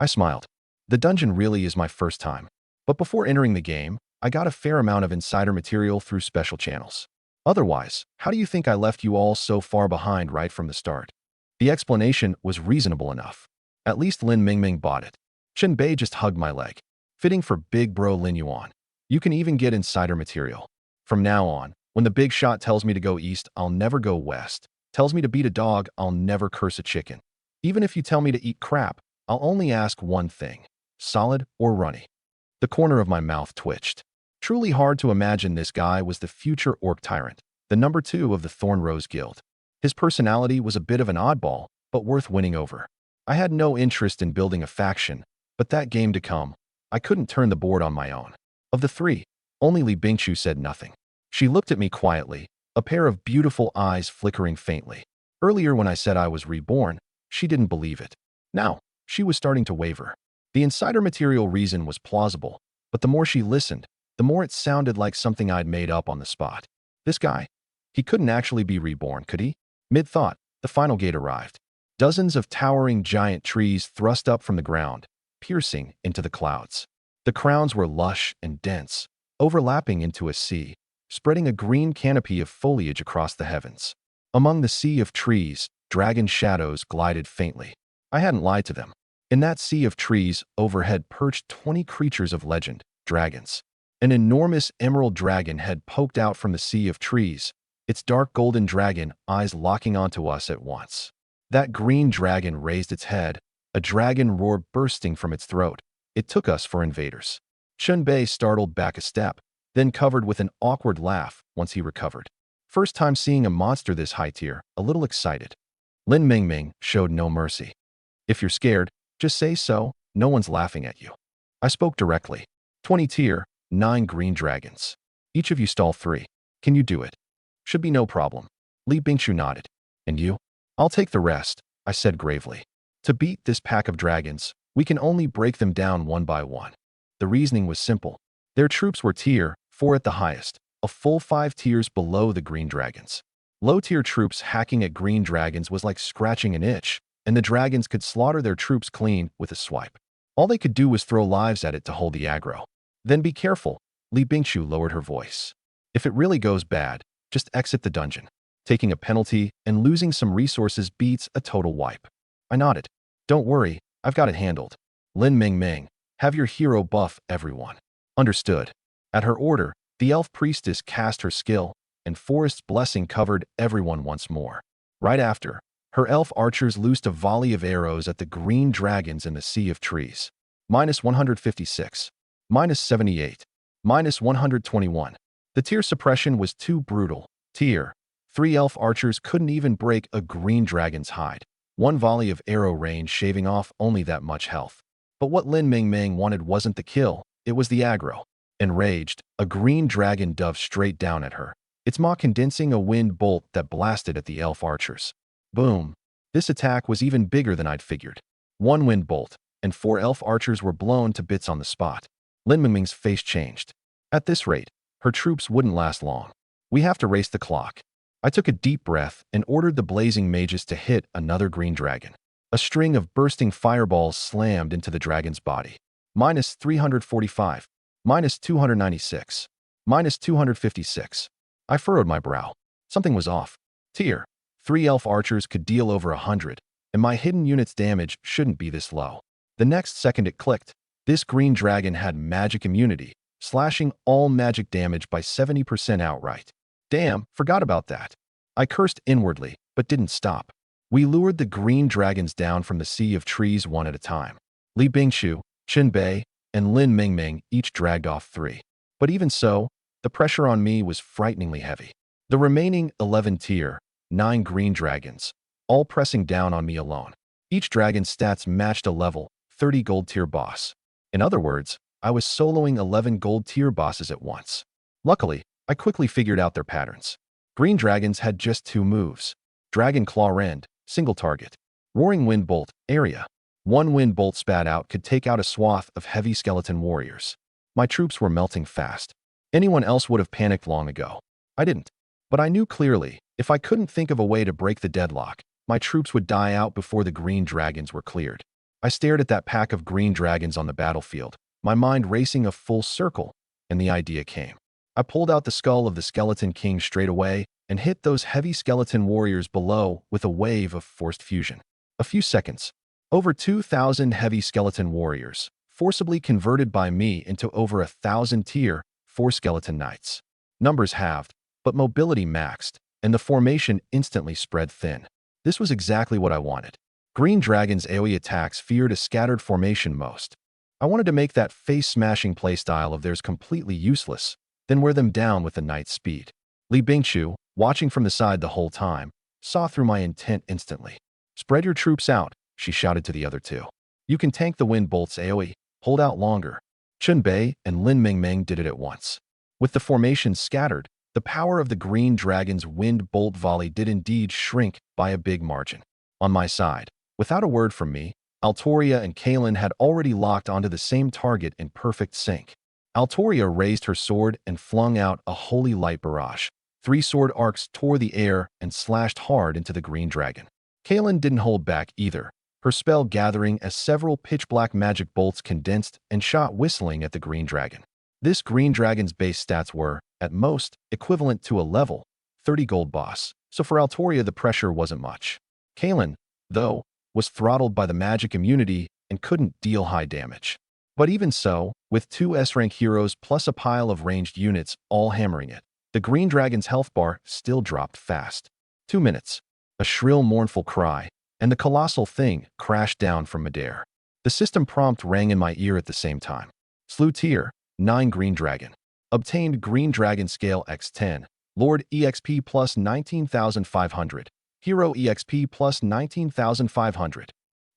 I smiled. The dungeon really is my first time. But before entering the game, I got a fair amount of insider material through special channels. Otherwise, how do you think I left you all so far behind right from the start? The explanation was reasonable enough. At least Lin Mingming bought it. Chunbei just hugged my leg. Fitting for big bro Lin Yuan. You can even get insider material. From now on, when the big shot tells me to go east, I'll never go west. Tells me to beat a dog, I'll never curse a chicken. Even if you tell me to eat crap, I'll only ask one thing. Solid or runny? The corner of my mouth twitched. Truly hard to imagine this guy was the future orc tyrant, the number 2 of the Thorn Rose Guild. His personality was a bit of an oddball, but worth winning over. I had no interest in building a faction, But that game to come, I couldn't turn the board on my own. Of the three, only Li Bingqiu said nothing. She looked at me quietly, a pair of beautiful eyes flickering faintly. Earlier when I said I was reborn, she didn't believe it. Now, she was starting to waver. The insider material reason was plausible, but the more she listened, the more it sounded like something I'd made up on the spot. This guy, he couldn't actually be reborn, could he? Mid-thought, the final gate arrived. Dozens of towering giant trees thrust up from the ground, piercing into the clouds. The crowns were lush and dense, overlapping into a sea, spreading a green canopy of foliage across the heavens. Among the sea of trees, dragon shadows glided faintly. I hadn't lied to them. In that sea of trees, overhead perched 20 creatures of legend, dragons. An enormous emerald dragon had poked out from the sea of trees, its dark golden dragon eyes locking onto us at once. That green dragon raised its head, a dragon roar bursting from its throat. It took us for invaders. Shunbei startled back a step, then covered with an awkward laugh once he recovered. First time seeing a monster this high tier, a little excited. Lin Mingming showed no mercy. If you're scared, just say so, no one's laughing at you. I spoke directly. 20 tier, 9 green dragons. Each of you stall 3. Can you do it? Should be no problem. Li Bingqiu nodded. And you? I'll take the rest, I said gravely. To beat this pack of dragons, we can only break them down one by one. The reasoning was simple. Their troops were tier 4 at the highest, a full 5 tiers below the green dragons. Low-tier troops hacking at green dragons was like scratching an itch, and the dragons could slaughter their troops clean with a swipe. All they could do was throw lives at it to hold the aggro. Then be careful, Li Bingqiu lowered her voice. If it really goes bad, just exit the dungeon. Taking a penalty and losing some resources beats a total wipe. I nodded. Don't worry, I've got it handled. Lin Mingming, have your hero buff everyone. Understood. At her order, the elf priestess cast her skill, and Forest's blessing covered everyone once more. Right after, her elf archers loosed a volley of arrows at the green dragons in the sea of trees. -156. -78. -121. The tier suppression was too brutal. Tier 3 elf archers couldn't even break a green dragon's hide. One volley of arrow rain shaving off only that much health. But what Lin Mingming wanted wasn't the kill, it was the aggro. Enraged, a green dragon dove straight down at her, its maw condensing a wind bolt that blasted at the elf archers. Boom. This attack was even bigger than I'd figured. 1 wind bolt, and 4 elf archers were blown to bits on the spot. Lin Mingming's face changed. At this rate, her troops wouldn't last long. We have to race the clock. I took a deep breath and ordered the blazing mages to hit another green dragon. A string of bursting fireballs slammed into the dragon's body. -345. -296. -256. I furrowed my brow. Something was off. Tier 3 elf archers could deal over 100, and my hidden unit's damage shouldn't be this low. The next second it clicked. This green dragon had magic immunity, slashing all magic damage by 70% outright. Damn, forgot about that. I cursed inwardly, but didn't stop. We lured the green dragons down from the sea of trees one at a time. Li Bingqiu, Qinbei, and Lin Mingming each dragged off 3. But even so, the pressure on me was frighteningly heavy. The remaining 11 tier, 9 green dragons, all pressing down on me alone. Each dragon's stats matched a level 30 gold tier boss. In other words, I was soloing 11 gold tier bosses at once. Luckily, I quickly figured out their patterns. Green dragons had just 2 moves. Dragon Claw Rend, single target. Roaring Wind Bolt, area. 1 wind bolt spat out could take out a swath of heavy skeleton warriors. My troops were melting fast. Anyone else would have panicked long ago. I didn't. But I knew clearly, if I couldn't think of a way to break the deadlock, my troops would die out before the green dragons were cleared. I stared at that pack of green dragons on the battlefield, my mind racing a full circle, and the idea came. I pulled out the skull of the Skeleton King straight away and hit those heavy skeleton warriors below with a wave of forced fusion. A few seconds. Over 2,000 heavy skeleton warriors, forcibly converted by me into over 1,000 tier 4 skeleton knights. Numbers halved, but mobility maxed, and the formation instantly spread thin. This was exactly what I wanted. Green Dragon's AoE attacks feared a scattered formation most. I wanted to make that face-smashing playstyle of theirs completely useless, then wear them down with the knight's speed. Li Bingqiu, watching from the side the whole time, saw through my intent instantly. "Spread your troops out," she shouted to the other 2. You can tank the wind bolt's AoE, hold out longer. Chunbei and Lin Mingming did it at once. With the formations scattered, the power of the Green Dragon's wind bolt volley did indeed shrink by a big margin. On my side, without a word from me, Altoria and Kalen had already locked onto the same target in perfect sync. Altoria raised her sword and flung out a holy light barrage. 3 sword arcs tore the air and slashed hard into the Green Dragon. Kalen didn't hold back either, her spell gathering as several pitch-black magic bolts condensed and shot whistling at the Green Dragon. This Green Dragon's base stats were, at most, equivalent to a level 30 gold boss, so for Altoria the pressure wasn't much. Kalen, though, was throttled by the magic immunity and couldn't deal high damage. But even so, with 2 S-rank heroes plus a pile of ranged units all hammering it, the Green Dragon's health bar still dropped fast. 2 minutes. A shrill mournful cry, and the colossal thing crashed down from midair. The system prompt rang in my ear at the same time. Slew tier 9 Green Dragon. Obtained Green Dragon Scale X10. Lord EXP plus 19,500. Hero EXP plus 19,500.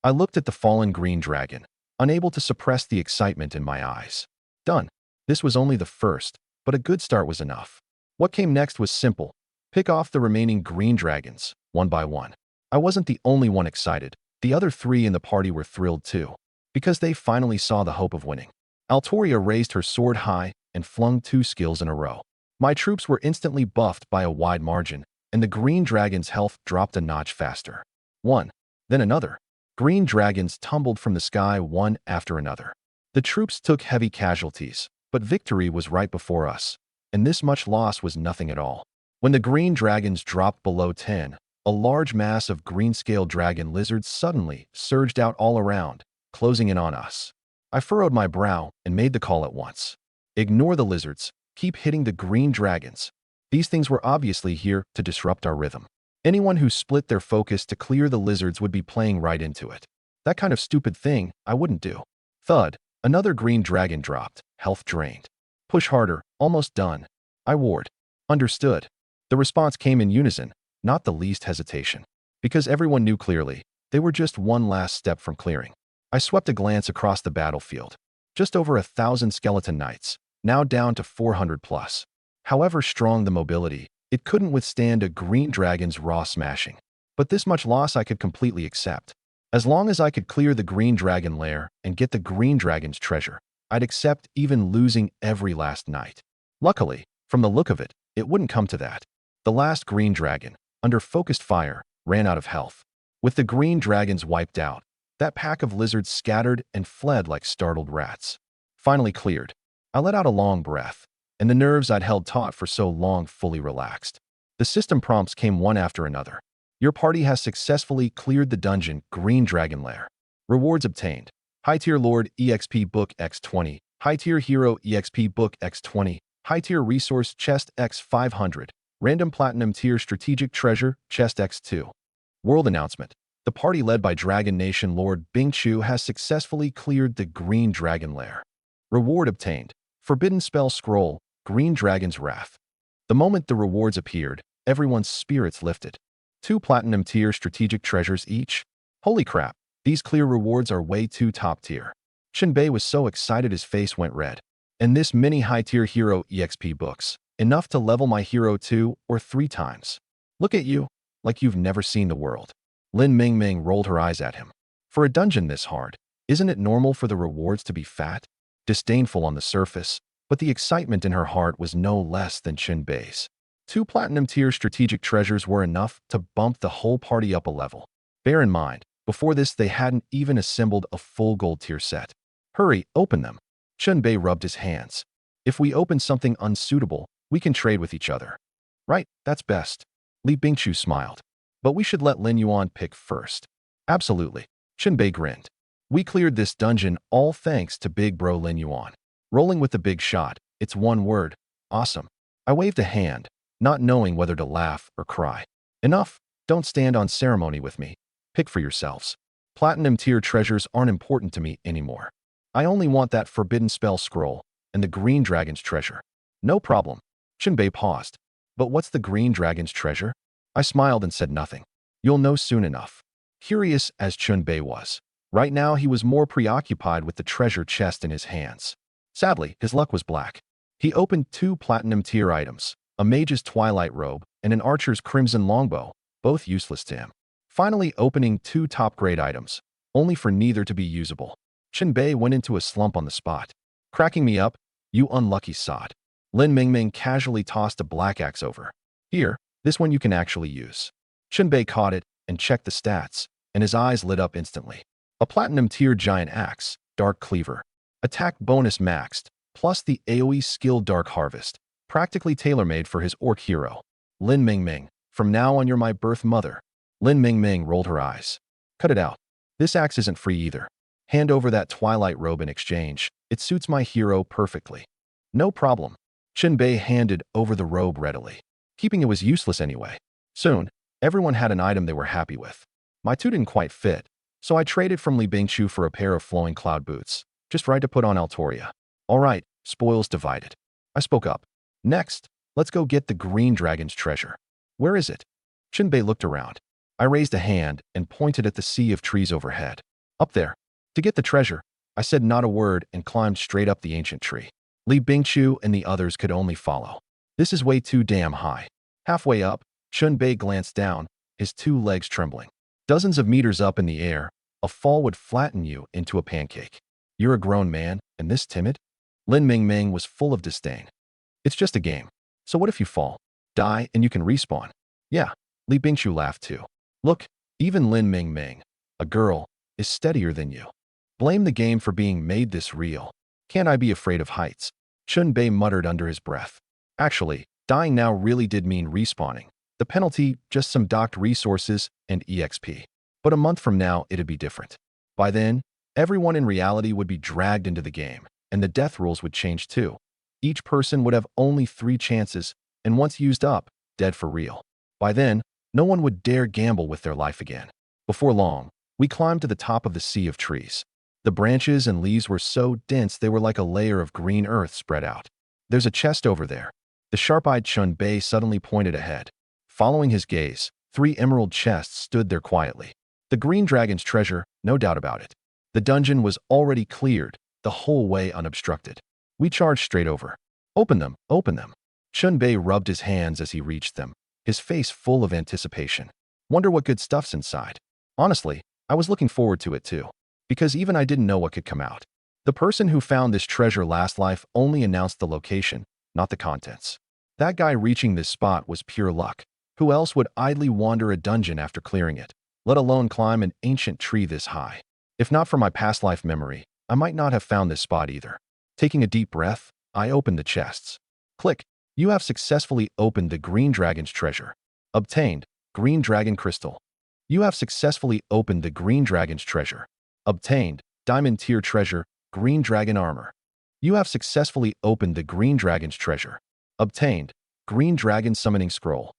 I looked at the fallen Green Dragon, unable to suppress the excitement in my eyes. Done. This was only the first, but a good start was enough. What came next was simple. Pick off the remaining Green Dragons, one by one. I wasn't the only one excited. The other 3 in the party were thrilled too, because they finally saw the hope of winning. Altoria raised her sword high and flung 2 skills in a row. My troops were instantly buffed by a wide margin, and the Green Dragon's health dropped a notch faster. One, then another. Green Dragons tumbled from the sky one after another. The troops took heavy casualties, but victory was right before us, and this much loss was nothing at all. When the Green Dragons dropped below 10, a large mass of green-scaled dragon lizards suddenly surged out all around, closing in on us. I furrowed my brow and made the call at once. Ignore the lizards, keep hitting the Green Dragons. These things were obviously here to disrupt our rhythm. Anyone who split their focus to clear the lizards would be playing right into it. That kind of stupid thing I wouldn't do. Thud, another Green Dragon dropped, health drained. Push harder, almost done. I ward. Understood. The response came in unison, not the least hesitation. Because everyone knew clearly, they were just one last step from clearing. I swept a glance across the battlefield. Just over 1,000 skeleton knights, now down to 400 plus. However strong the mobility, it couldn't withstand a Green Dragon's raw smashing. But this much loss I could completely accept. As long as I could clear the Green Dragon lair and get the Green Dragon's treasure, I'd accept even losing every last knight. Luckily, from the look of it, it wouldn't come to that. The last Green Dragon, under focused fire, ran out of health. With the Green Dragons wiped out, that pack of lizards scattered and fled like startled rats. Finally cleared, I let out a long breath, and the nerves I'd held taut for so long fully relaxed. The system prompts came one after another. Your party has successfully cleared the dungeon Green Dragon Lair. Rewards obtained. High-tier Lord EXP Book X20, High-tier Hero EXP Book X20, High-tier Resource Chest X500, Random Platinum Tier Strategic Treasure Chest X2. World Announcement. The party led by Dragon Nation Lord Bingchu has successfully cleared the Green Dragon Lair. Reward obtained. Forbidden Spell Scroll, Green Dragon's Wrath. The moment the rewards appeared, everyone's spirits lifted. 2 Platinum Tier Strategic Treasures each. Holy crap, these clear rewards are way too top tier. Shinbei was so excited his face went red. And this mini high-tier hero EXP books, enough to level my hero 2 or 3 times. Look at you, like you've never seen the world. Lin Mingming rolled her eyes at him. For a dungeon this hard, isn't it normal for the rewards to be fat? Disdainful on the surface, but the excitement in her heart was no less than Shinbei's. 2 Platinum Tier Strategic Treasures were enough to bump the whole party up a level. Bear in mind, before this they hadn't even assembled a full gold tier set. Hurry, open them. Chunbei rubbed his hands. If we open something unsuitable, we can trade with each other. Right, that's best. Li Bingchu smiled. But we should let Lin Yuan pick first. Absolutely. Chunbei grinned. We cleared this dungeon all thanks to big bro Lin Yuan. Rolling with the big shot, it's one word. Awesome. I waved a hand, not knowing whether to laugh or cry. Enough, don't stand on ceremony with me. Pick for yourselves. Platinum tier treasures aren't important to me anymore. I only want that Forbidden Spell Scroll and the Green Dragon's treasure. No problem. Chunbei paused. But what's the Green Dragon's treasure? I smiled and said nothing. You'll know soon enough. Curious as Chunbei was, Right now, he was more preoccupied with the treasure chest in his hands. Sadly, his luck was black. He opened 2 platinum-tier items, a mage's twilight robe and an archer's crimson longbow, both useless to him. Finally opening 2 top-grade items, only for neither to be usable. Qianbei went into a slump on the spot. Cracking me up, you unlucky sod. Lin Mingming casually tossed a black axe over. Here, this one you can actually use. Qianbei caught it and checked the stats, and his eyes lit up instantly. A platinum-tier giant axe, Dark Cleaver. Attack bonus maxed, plus the AoE skill Dark Harvest, practically tailor-made for his orc hero. Lin Mingming, from now on you're my birth mother. Lin Mingming rolled her eyes. Cut it out. This axe isn't free either. Hand over that twilight robe in exchange. It suits my hero perfectly. No problem. Qianbei handed over the robe readily. Keeping it was useless anyway. Soon, everyone had an item they were happy with. My two didn't quite fit, so I traded from Li Bingqiu for a pair of flowing cloud boots, just right to put on Altoria. All right, spoils divided. I spoke up. Next, let's go get the green dragon's treasure. Where is it? Qianbei looked around. I raised a hand and pointed at the sea of trees overhead. Up there. To get the treasure, I said not a word and climbed straight up the ancient tree. Li Bingqiu and the others could only follow. This is way too damn high. Halfway up, Qianbei glanced down, his 2 legs trembling. Dozens of meters up in the air, a fall would flatten you into a pancake. You're a grown man, and this timid? Lin Mingming was full of disdain. It's just a game. So what if you fall, die, and you can respawn? Yeah, Li Bingqiu laughed too. Look, even Lin Mingming, a girl, is steadier than you. Blame the game for being made this real. Can't I be afraid of heights? Qianbei muttered under his breath. Actually, dying now really did mean respawning. The penalty, just some docked resources and EXP. But a month from now, it'd be different. By then, everyone in reality would be dragged into the game, and the death rules would change too. Each person would have only 3 chances, and once used up, dead for real. By then, no one would dare gamble with their life again. Before long, we climbed to the top of the sea of trees. The branches and leaves were so dense they were like a layer of green earth spread out. There's a chest over there. The sharp-eyed Qianbei suddenly pointed ahead. Following his gaze, 3 emerald chests stood there quietly. The green dragon's treasure, no doubt about it. The dungeon was already cleared, the whole way unobstructed. We charged straight over. Open them, open them. Qianbei rubbed his hands as he reached them, his face full of anticipation. Wonder what good stuff's inside. Honestly, I was looking forward to it too, because even I didn't know what could come out. The person who found this treasure last life only announced the location, not the contents. That guy reaching this spot was pure luck. Who else would idly wander a dungeon after clearing it, let alone climb an ancient tree this high? If not for my past life memory, I might not have found this spot either. Taking a deep breath, I opened the chests. Click. You have successfully opened the green dragon's treasure. Obtained. Green dragon crystal. You have successfully opened the green dragon's treasure. Obtained. Diamond tier treasure. Green dragon armor. You have successfully opened the green dragon's treasure. Obtained. Green dragon summoning scroll.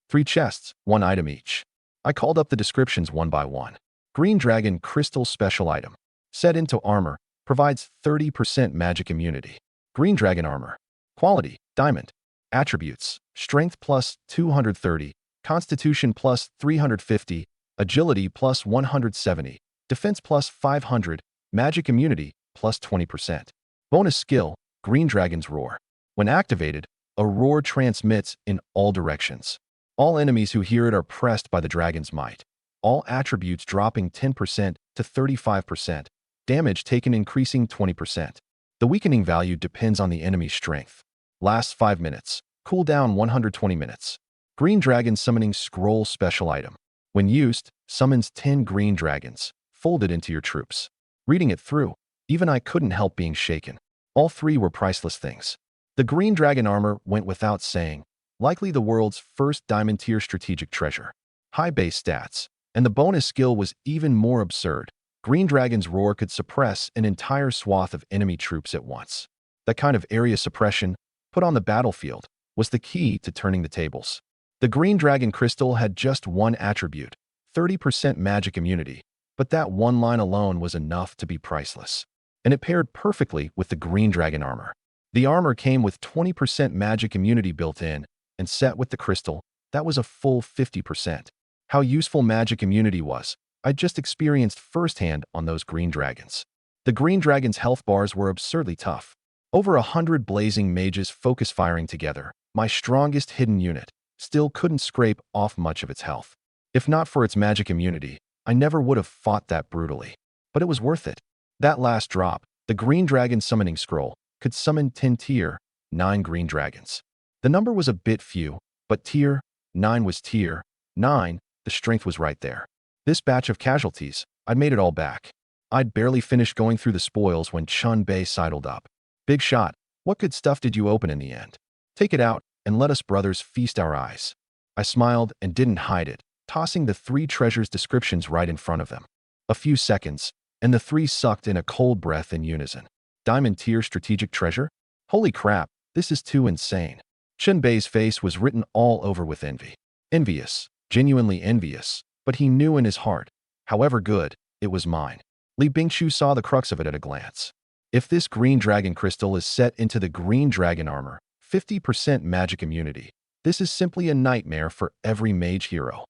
3 chests, 1 item each. I called up the descriptions one by one. Green dragon crystal special item. Set into armor. Provides 30% magic immunity. Green dragon armor. Quality, diamond. Attributes, strength plus 230, constitution plus 350, agility plus 170, defense plus 500, magic immunity plus 20%. Bonus skill, green dragon's roar. When activated, a roar transmits in all directions. All enemies who hear it are pressed by the dragon's might. All attributes dropping 10% to 35%. Damage taken increasing 20%. The weakening value depends on the enemy's strength. Lasts 5 minutes. Cooldown 120 minutes. Green Dragon Summoning Scroll Special Item. When used, summons 10 green dragons, folded into your troops. Reading it through, even I couldn't help being shaken. All 3 were priceless things. The green dragon armor went without saying, likely the world's first diamond tier strategic treasure. High base stats, and the bonus skill was even more absurd. Green Dragon's roar could suppress an entire swath of enemy troops at once. That kind of area suppression, put on the battlefield, was the key to turning the tables. The Green Dragon Crystal had just 1 attribute, 30% magic immunity, but that 1 line alone was enough to be priceless. And it paired perfectly with the Green Dragon armor. The armor came with 20% magic immunity built in, and set with the crystal, that was a full 50%. How useful magic immunity was, I just experienced firsthand on those green dragons. The green dragon's health bars were absurdly tough. Over 100 blazing mages focus firing together, my strongest hidden unit, still couldn't scrape off much of its health. If not for its magic immunity, I never would have fought that brutally. But it was worth it. That last drop, the green dragon summoning scroll, could summon 10 tier 9 green dragons. The number was a bit few, but tier 9 was tier 9, the strength was right there. This batch of casualties, I'd made it all back. I'd barely finished going through the spoils when Chun-Bei sidled up. Big shot, what good stuff did you open in the end? Take it out, and let us brothers feast our eyes. I smiled and didn't hide it, tossing the 3 treasures' descriptions right in front of them. A few seconds, and the 3 sucked in a cold breath in unison. Diamond tier strategic treasure? Holy crap, this is too insane. Chun-Bei's face was written all over with envy. Envious, genuinely envious, but he knew in his heart, however good, it was mine. Li Bingshu saw the crux of it at a glance. If this green dragon crystal is set into the green dragon armor, 50% magic immunity, this is simply a nightmare for every mage hero.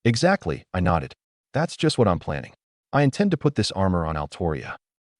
Exactly, I nodded. That's just what I'm planning. I intend to put this armor on Altoria.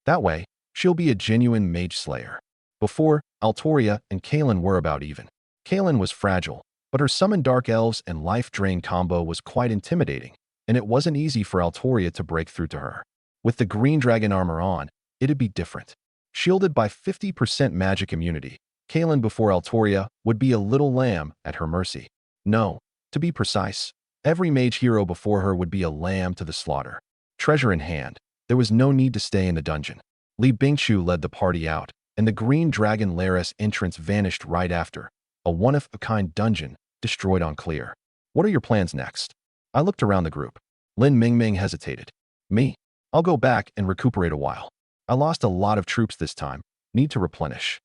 That way, she'll be a genuine mage slayer. Before, Altoria and Kaelin were about even. Kaelin was fragile, but her summon dark elves and life drain combo was quite intimidating, and it wasn't easy for Altoria to break through to her. With the green dragon armor on, it'd be different. Shielded by 50% magic immunity, Kaelin before Altoria would be a little lamb at her mercy. No, to be precise, every mage hero before her would be a lamb to the slaughter. Treasure in hand, there was no need to stay in the dungeon. Li Bingshu led the party out, and the green dragon Laris entrance vanished right after. A one-of-a-kind dungeon, destroyed on clear. What are your plans next? I looked around the group. Lin Mingming hesitated. Me? I'll go back and recuperate a while. I lost a lot of troops this time. Need to replenish.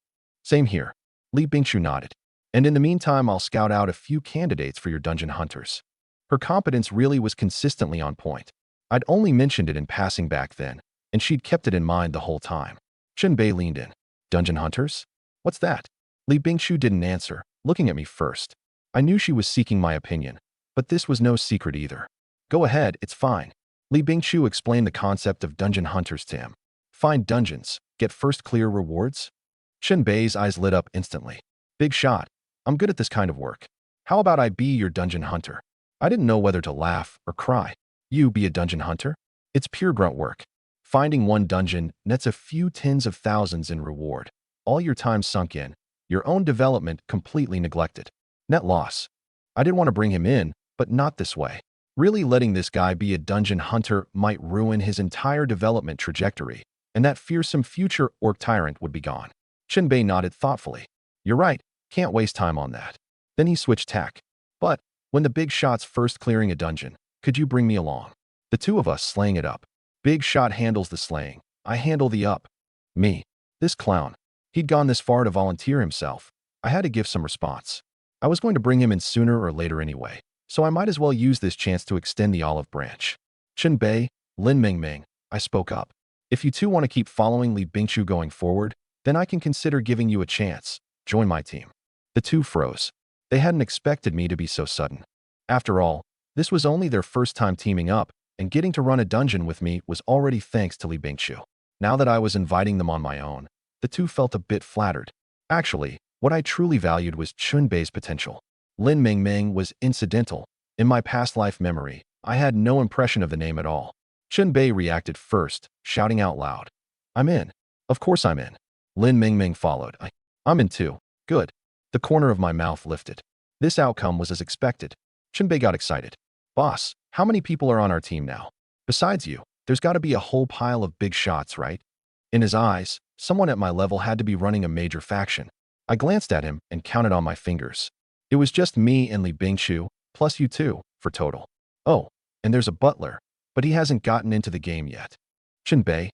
Same here. Li Bingshu nodded. And in the meantime, I'll scout out a few candidates for your dungeon hunters. Her competence really was consistently on point. I'd only mentioned it in passing back then, and she'd kept it in mind the whole time. Chun-Bei leaned in. Dungeon hunters? What's that? Li Bingshu didn't answer, looking at me first. I knew she was seeking my opinion, but this was no secret either. Go ahead, it's fine. Li Bingshu explained the concept of dungeon hunters to him. Find dungeons, get first clear rewards? Chun-Bei's eyes lit up instantly. Big shot. I'm good at this kind of work. How about I be your dungeon hunter? I didn't know whether to laugh or cry. You be a dungeon hunter? It's pure grunt work. Finding one dungeon nets a few tens of thousands in reward. All your time sunk in, your own development completely neglected. Net loss. I didn't want to bring him in, but not this way. Really letting this guy be a dungeon hunter might ruin his entire development trajectory, and that fearsome future orc tyrant would be gone. Chun-Bei nodded thoughtfully. You're right, can't waste time on that. Then he switched tack. But, when the big shot's first clearing a dungeon, could you bring me along? The two of us slaying it up. Big shot handles the slaying. I handle the up. Me. This clown. He'd gone this far to volunteer himself. I had to give some response. I was going to bring him in sooner or later anyway, so I might as well use this chance to extend the olive branch. Chun-Bei, Lin Mingming, I spoke up. If you two want to keep following Li Bingshu going forward, then I can consider giving you a chance. Join my team. The two froze. They hadn't expected me to be so sudden. After all, this was only their first time teaming up, and getting to run a dungeon with me was already thanks to Li Bingshu. Now that I was inviting them on my own, the two felt a bit flattered. Actually, what I truly valued was Chun-Bei's potential. Lin Mingming was incidental. In my past life memory, I had no impression of the name at all. Chun-Bei reacted first, shouting out loud. I'm in. Of course I'm in. Lin Mingming followed. I'm in too. Good. The corner of my mouth lifted. This outcome was as expected. Chun-Bei got excited. Boss, how many people are on our team now? Besides you, there's got to be a whole pile of big shots, right? In his eyes, someone at my level had to be running a major faction. I glanced at him and counted on my fingers. It was just me and Li Bingshu, plus you two, for total. Oh, and there's a butler, but he hasn't gotten into the game yet. Chun-Bei?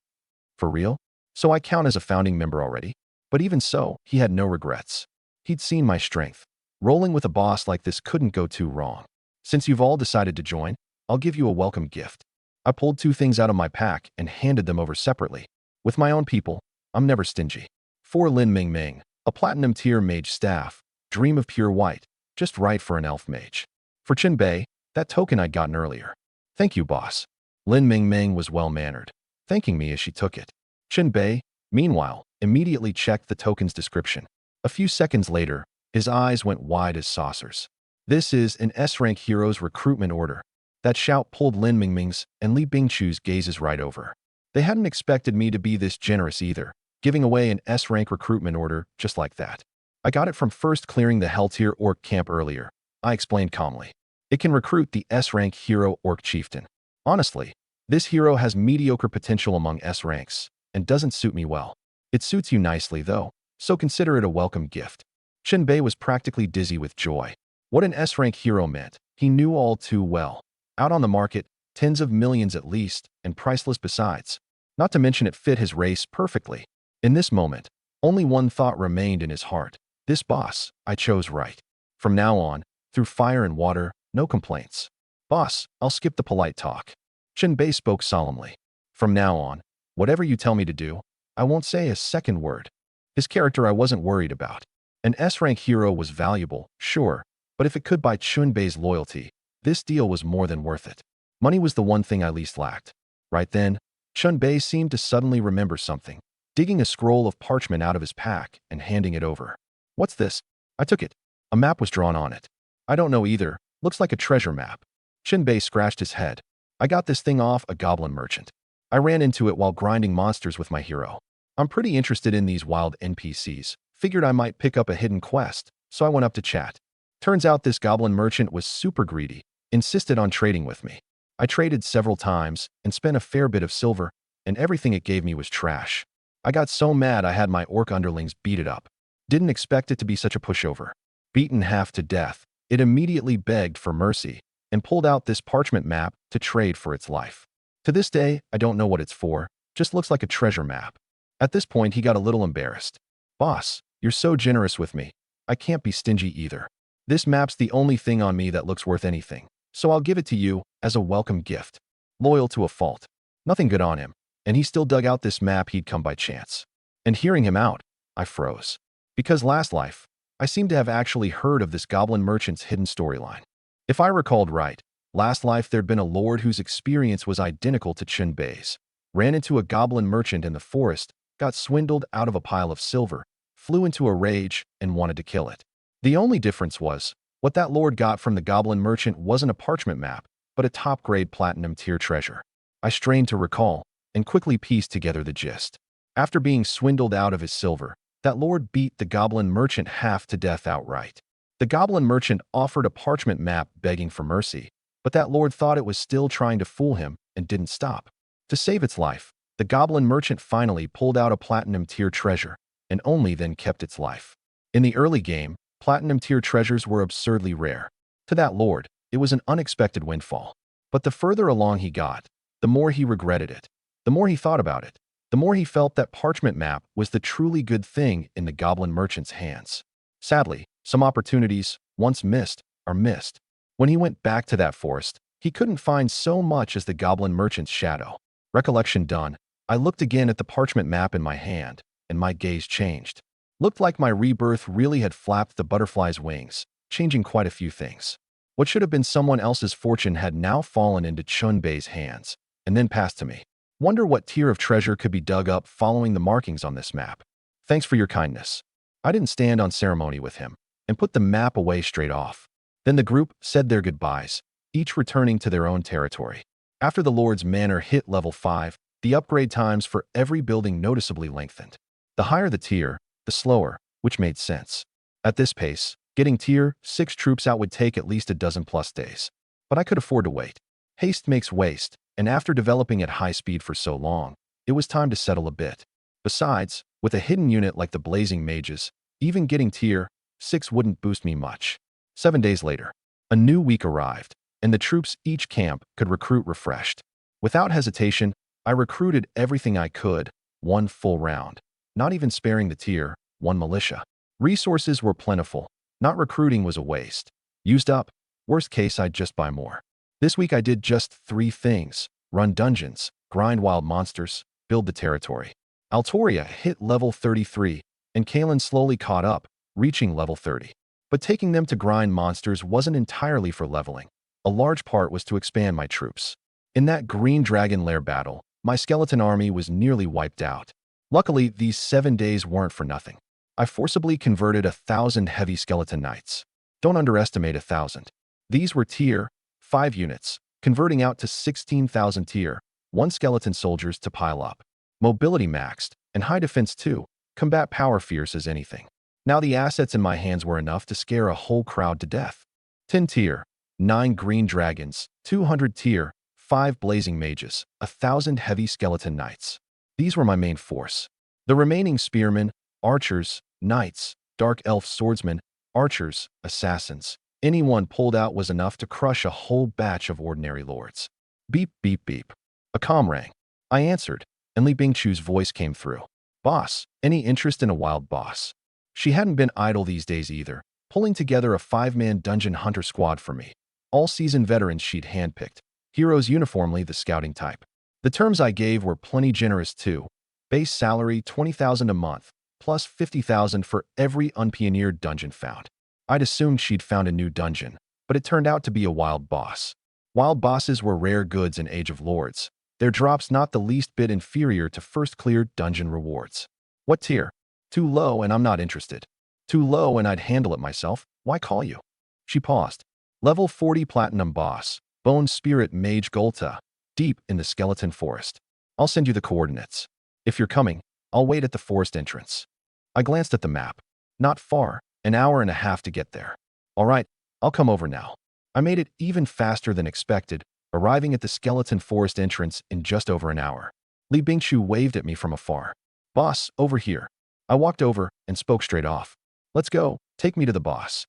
For real? So I count as a founding member already? But even so, he had no regrets. He'd seen my strength. Rolling with a boss like this couldn't go too wrong. Since you've all decided to join, I'll give you a welcome gift. I pulled 2 things out of my pack and handed them over separately. With my own people, I'm never stingy. For Lin Mingming, a platinum tier mage staff, dream of pure white, just right for an elf mage. For Chun-Bei, that token I'd gotten earlier. Thank you, boss. Lin Mingming was well-mannered, thanking me as she took it. Chen Bei, meanwhile, immediately checked the token's description. A few seconds later, his eyes went wide as saucers. This is an S-rank hero's recruitment order. That shout pulled Lin Mingming's and Li Bingchu's gazes right over. They hadn't expected me to be this generous either, giving away an S-rank recruitment order just like that. I got it from first clearing the Hell-tier orc camp earlier, I explained calmly. It can recruit the S-rank hero orc chieftain. Honestly, this hero has mediocre potential among S-ranks and doesn't suit me well. It suits you nicely though, so consider it a welcome gift. Chen Bei was practically dizzy with joy. What an S-rank hero meant, he knew all too well. Out on the market, tens of millions at least, and priceless besides. Not to mention it fit his race perfectly. In this moment, only one thought remained in his heart. This boss, I chose right. From now on, through fire and water, no complaints. Boss, I'll skip the polite talk. Chen Bei spoke solemnly. From now on, whatever you tell me to do, I won't say a second word. His character I wasn't worried about. An S-rank hero was valuable, sure, but if it could buy Chen Bei's loyalty, this deal was more than worth it. Money was the one thing I least lacked. Right then, Chen Bei seemed to suddenly remember something, digging a scroll of parchment out of his pack and handing it over. What's this? I took it. A map was drawn on it. I don't know either. Looks like a treasure map. Chen Bei scratched his head. I got this thing off a goblin merchant. I ran into it while grinding monsters with my hero. I'm pretty interested in these wild NPCs. Figured I might pick up a hidden quest, so I went up to chat. Turns out this goblin merchant was super greedy, insisted on trading with me. I traded several times and spent a fair bit of silver, and everything it gave me was trash. I got so mad I had my orc underlings beat it up. Didn't expect it to be such a pushover. Beaten half to death, it immediately begged for mercy and pulled out this parchment map to trade for its life. To this day, I don't know what it's for, just looks like a treasure map. At this point, he got a little embarrassed. Boss, you're so generous with me. I can't be stingy either. This map's the only thing on me that looks worth anything, so I'll give it to you as a welcome gift. Loyal to a fault. Nothing good on him, and he still dug out this map he'd come by chance. And hearing him out, I froze. Because last life, I seem to have actually heard of this goblin merchant's hidden storyline. If I recalled right, last life there'd been a lord whose experience was identical to Chen Bei's. Ran into a goblin merchant in the forest, got swindled out of a pile of silver, flew into a rage, and wanted to kill it. The only difference was, what that lord got from the goblin merchant wasn't a parchment map, but a top-grade platinum-tier treasure. I strained to recall, and quickly pieced together the gist. After being swindled out of his silver, that lord beat the goblin merchant half to death outright. The goblin merchant offered a parchment map begging for mercy, but that lord thought it was still trying to fool him and didn't stop. To save its life, the goblin merchant finally pulled out a platinum-tier treasure, and only then kept its life. In the early game, platinum-tier treasures were absurdly rare. To that lord, it was an unexpected windfall. But the further along he got, the more he regretted it. The more he thought about it, the more he felt that parchment map was the truly good thing in the goblin merchant's hands. Sadly, some opportunities, once missed, are missed. When he went back to that forest, he couldn't find so much as the goblin merchant's shadow. Recollection done, I looked again at the parchment map in my hand, and my gaze changed. Looked like my rebirth really had flapped the butterfly's wings, changing quite a few things. What should have been someone else's fortune had now fallen into Chen Bei's hands, and then passed to me. Wonder what tier of treasure could be dug up following the markings on this map. Thanks for your kindness. I didn't stand on ceremony with him, and put the map away straight off. Then the group said their goodbyes, each returning to their own territory. After the Lord's Manor hit level 5, the upgrade times for every building noticeably lengthened. The higher the tier, the slower, which made sense. At this pace, getting tier 6 troops out would take at least a dozen plus days. But I could afford to wait. Haste makes waste, and after developing at high speed for so long, it was time to settle a bit. Besides, with a hidden unit like the Blazing Mages, even getting tier 6 wouldn't boost me much. 7 days later, a new week arrived, and the troops each camp could recruit refreshed. Without hesitation, I recruited everything I could, one full round. Not even sparing the tier 1 militia. Resources were plentiful. Not recruiting was a waste. Used up, worst case I'd just buy more. This week I did just 3 things: run dungeons, grind wild monsters, build the territory. Altoria hit level 33, and Kalen slowly caught up, reaching level 30. But taking them to grind monsters wasn't entirely for leveling. A large part was to expand my troops. In that green dragon lair battle, my skeleton army was nearly wiped out. Luckily, these 7 days weren't for nothing. I forcibly converted 1,000 heavy skeleton knights. Don't underestimate 1,000. These were tier 5 units, converting out to 16,000 tier 1 skeleton soldiers to pile up. Mobility maxed, and high defense too, combat power fierce as anything. Now the assets in my hands were enough to scare a whole crowd to death. 10 tier 9 green dragons, 200 tier 5 blazing mages, 1,000 heavy skeleton knights. These were my main force. The remaining spearmen, archers, knights, dark elf swordsmen, archers, assassins, anyone pulled out was enough to crush a whole batch of ordinary lords. Beep, beep, beep. A comm rang. I answered, and Li Bingchu's voice came through. Boss, any interest in a wild boss? She hadn't been idle these days either, pulling together a 5-man dungeon hunter squad for me. All seasoned veterans she'd handpicked, heroes uniformly the scouting type. The terms I gave were plenty generous too. Base salary 20,000 a month, plus 50,000 for every unpioneered dungeon found. I'd assumed she'd found a new dungeon, but it turned out to be a wild boss. Wild bosses were rare goods in Age of Lords, their drops not the least bit inferior to first cleared dungeon rewards. What tier? Too low and I'm not interested. Too low and I'd handle it myself, why call you? She paused. Level 40 platinum boss, bone spirit mage Golta, deep in the skeleton forest. I'll send you the coordinates. If you're coming, I'll wait at the forest entrance. I glanced at the map. Not far, an hour and a half to get there. All right, I'll come over now. I made it even faster than expected, arriving at the skeleton forest entrance in just over an hour. Li Bingchu waved at me from afar. Boss, over here. I walked over and spoke straight off. Let's go, take me to the boss.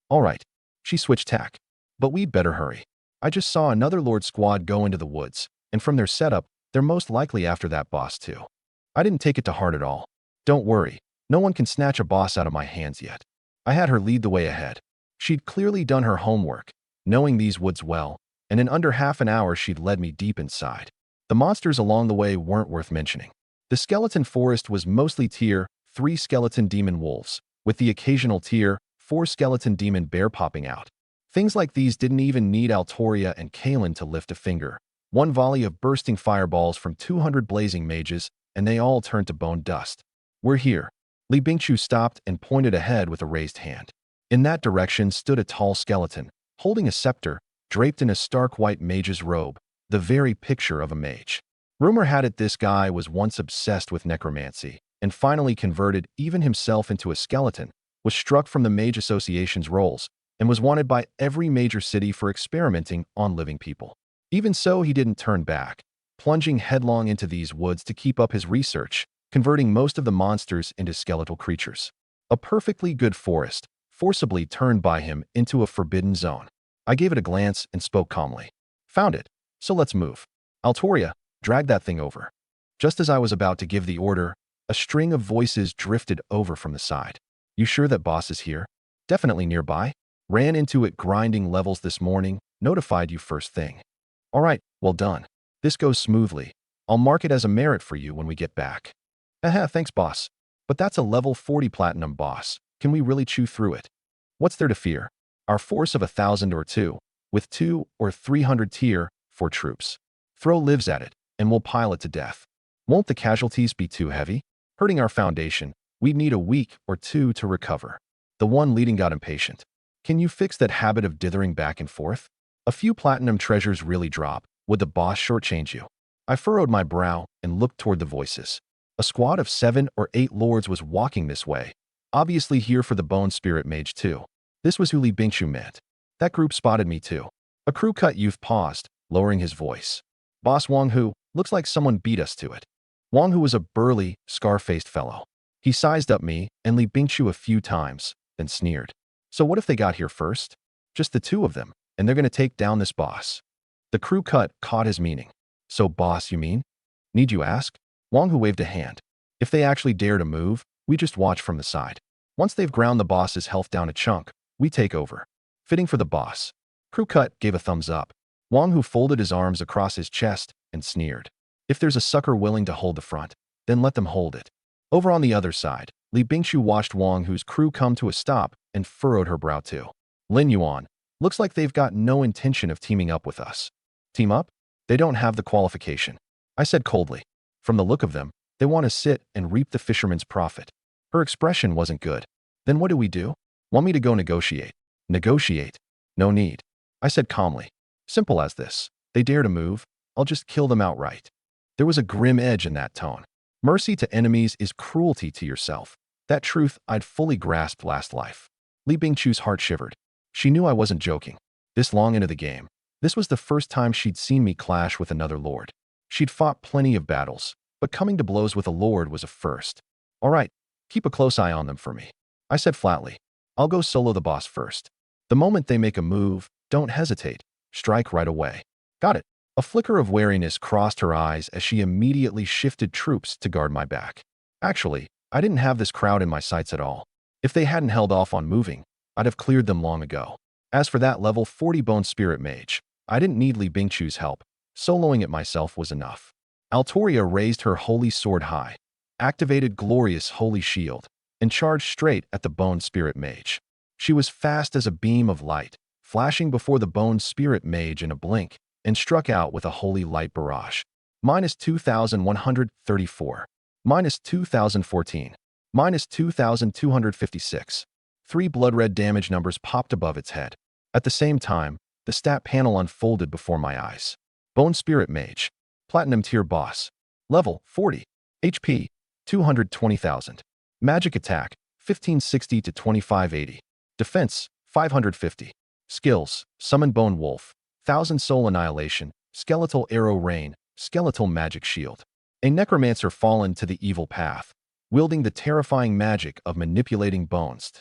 All right. She switched tack. But we'd better hurry. I just saw another lord squad go into the woods, and from their setup, they're most likely after that boss too. I didn't take it to heart at all. Don't worry, no one can snatch a boss out of my hands yet. I had her lead the way ahead. She'd clearly done her homework, knowing these woods well, and in under half an hour she'd led me deep inside. The monsters along the way weren't worth mentioning. The skeleton forest was mostly tier 3 skeleton demon wolves, with the occasional tier 4 skeleton demon bear popping out. Things like these didn't even need Altoria and Kalen to lift a finger. One volley of bursting fireballs from 200 blazing mages, and they all turned to bone dust. We're here. Li Bingchu stopped and pointed ahead with a raised hand. In that direction stood a tall skeleton, holding a scepter, draped in a stark white mage's robe, the very picture of a mage. Rumor had it this guy was once obsessed with necromancy, and finally converted even himself into a skeleton, was struck from the Mage Association's rolls, and was wanted by every major city for experimenting on living people. Even so, he didn't turn back, plunging headlong into these woods to keep up his research, converting most of the monsters into skeletal creatures. A perfectly good forest, forcibly turned by him into a forbidden zone. I gave it a glance and spoke calmly. Found it, so let's move. Altoria, drag that thing over. Just as I was about to give the order, a string of voices drifted over from the side. You sure that boss is here? Definitely nearby. Ran into it grinding levels this morning, notified you first thing. All right, well done. This goes smoothly. I'll mark it as a merit for you when we get back. Haha, thanks boss. But that's a level 40 platinum boss. Can we really chew through it? What's there to fear? Our force of 1,000 or 2, with 200 or 300 tier 4 troops. Throw lives at it, and we'll pile it to death. Won't the casualties be too heavy? Hurting our foundation, we'd need a week or 2 to recover. The one leading got impatient. Can you fix that habit of dithering back and forth? A few platinum treasures really drop. Would the boss shortchange you? I furrowed my brow and looked toward the voices. A squad of 7 or 8 lords was walking this way, obviously here for the bone spirit mage too. This was who Li Bingchu meant. That group spotted me too. A crew-cut youth paused, lowering his voice. Boss Wang Hu, looks like someone beat us to it. Wang Hu was a burly, scar-faced fellow. He sized up me and Li Bingchu a few times, then sneered. So what if they got here first? Just the 2 of them, and they're going to take down this boss. The crew-cut caught his meaning. So boss, you mean? Need you ask? Wang Hu waved a hand. If they actually dare to move, we just watch from the side. Once they've ground the boss's health down a chunk, we take over. Fitting for the boss. Crew-cut gave a thumbs up. Wang Hu folded his arms across his chest and sneered. If there's a sucker willing to hold the front, then let them hold it. Over on the other side, Li Bingchu watched Wang Hu's crew come to a stop and furrowed her brow too. Lin Yuan, looks like they've got no intention of teaming up with us. Team up? They don't have the qualification. I said coldly. From the look of them, they want to sit and reap the fisherman's profit. Her expression wasn't good. Then what do we do? Want me to go negotiate? Negotiate? No need. I said calmly. Simple as this. They dare to move, I'll just kill them outright. There was a grim edge in that tone. Mercy to enemies is cruelty to yourself. That truth I'd fully grasped last life. Li Bingchu's heart shivered. She knew I wasn't joking. This long into the game, this was the first time she'd seen me clash with another lord. She'd fought plenty of battles, but coming to blows with a lord was a first. All right, keep a close eye on them for me. I said flatly. I'll go solo the boss first. The moment they make a move, don't hesitate. Strike right away. Got it. A flicker of wariness crossed her eyes as she immediately shifted troops to guard my back. Actually, I didn't have this crowd in my sights at all. If they hadn't held off on moving, I'd have cleared them long ago. As for that level 40 Bone Spirit Mage, I didn't need Li Bingchu's help. Soloing it myself was enough. Altoria raised her holy sword high, activated Glorious Holy Shield, and charged straight at the Bone Spirit Mage. She was fast as a beam of light, flashing before the Bone Spirit Mage in a blink, and struck out with a Holy Light Barrage. Minus 2,134. Minus 2,014. Minus 2,256. 3 blood-red damage numbers popped above its head. At the same time, the stat panel unfolded before my eyes. Bone Spirit Mage. Platinum Tier Boss. Level 40. HP 220,000. Magic Attack 1560 to 2580. Defense 550. Skills: Summon Bone Wolf, Thousand Soul Annihilation, Skeletal Arrow Rain, Skeletal Magic Shield. A necromancer fallen to the evil path, wielding the terrifying magic of manipulating bones.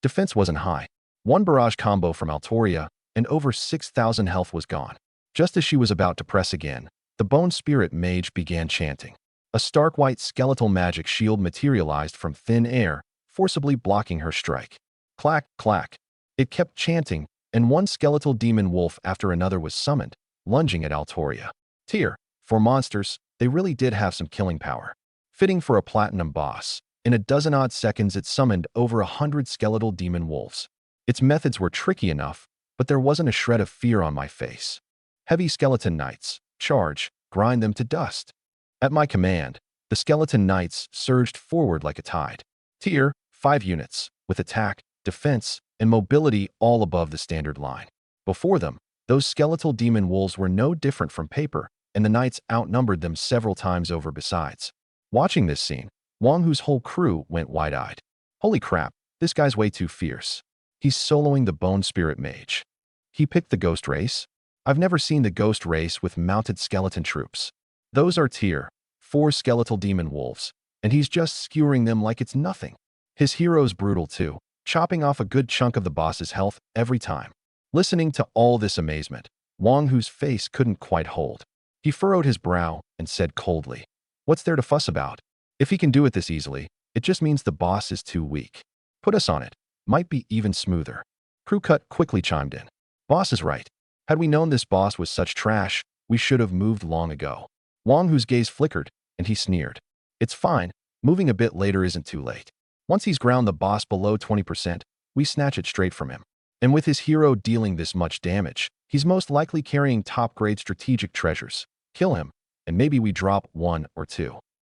Defense wasn't high. One barrage combo from Altoria, and over 6,000 health was gone. Just as she was about to press again, the Bone Spirit Mage began chanting. A stark white skeletal magic shield materialized from thin air, forcibly blocking her strike. Clack, clack. It kept chanting, and one skeletal demon wolf after another was summoned, lunging at Altoria. Tier. For monsters, they really did have some killing power. Fitting for a platinum boss, in a dozen-odd seconds it summoned over 100 skeletal demon wolves. Its methods were tricky enough, but there wasn't a shred of fear on my face. Heavy skeleton knights. Charge. Grind them to dust. At my command, the skeleton knights surged forward like a tide. Tier. 5 units, with attack, defense, and mobility all above the standard line. Before them, those skeletal demon wolves were no different from paper, and the knights outnumbered them several times over besides. Watching this scene, Wang Hu's whole crew went wide-eyed. Holy crap, this guy's way too fierce. He's soloing the Bone Spirit Mage. He picked the Ghost Race? I've never seen the Ghost Race with mounted skeleton troops. Those are Tier 4 skeletal demon wolves, and he's just skewering them like it's nothing. His hero's brutal too, chopping off a good chunk of the boss's health every time. Listening to all this amazement, Wang Hu's face couldn't quite hold. He furrowed his brow and said coldly, "What's there to fuss about? If he can do it this easily, it just means the boss is too weak. Put us on it. Might be even smoother." Crew Cut quickly chimed in. "Boss is right. Had we known this boss was such trash, we should have moved long ago." Wang Hu's gaze flickered, and he sneered. "It's fine. Moving a bit later isn't too late. Once he's ground the boss below 20%, we snatch it straight from him. And with his hero dealing this much damage, he's most likely carrying top-grade strategic treasures. Kill him, and maybe we drop 1 or 2.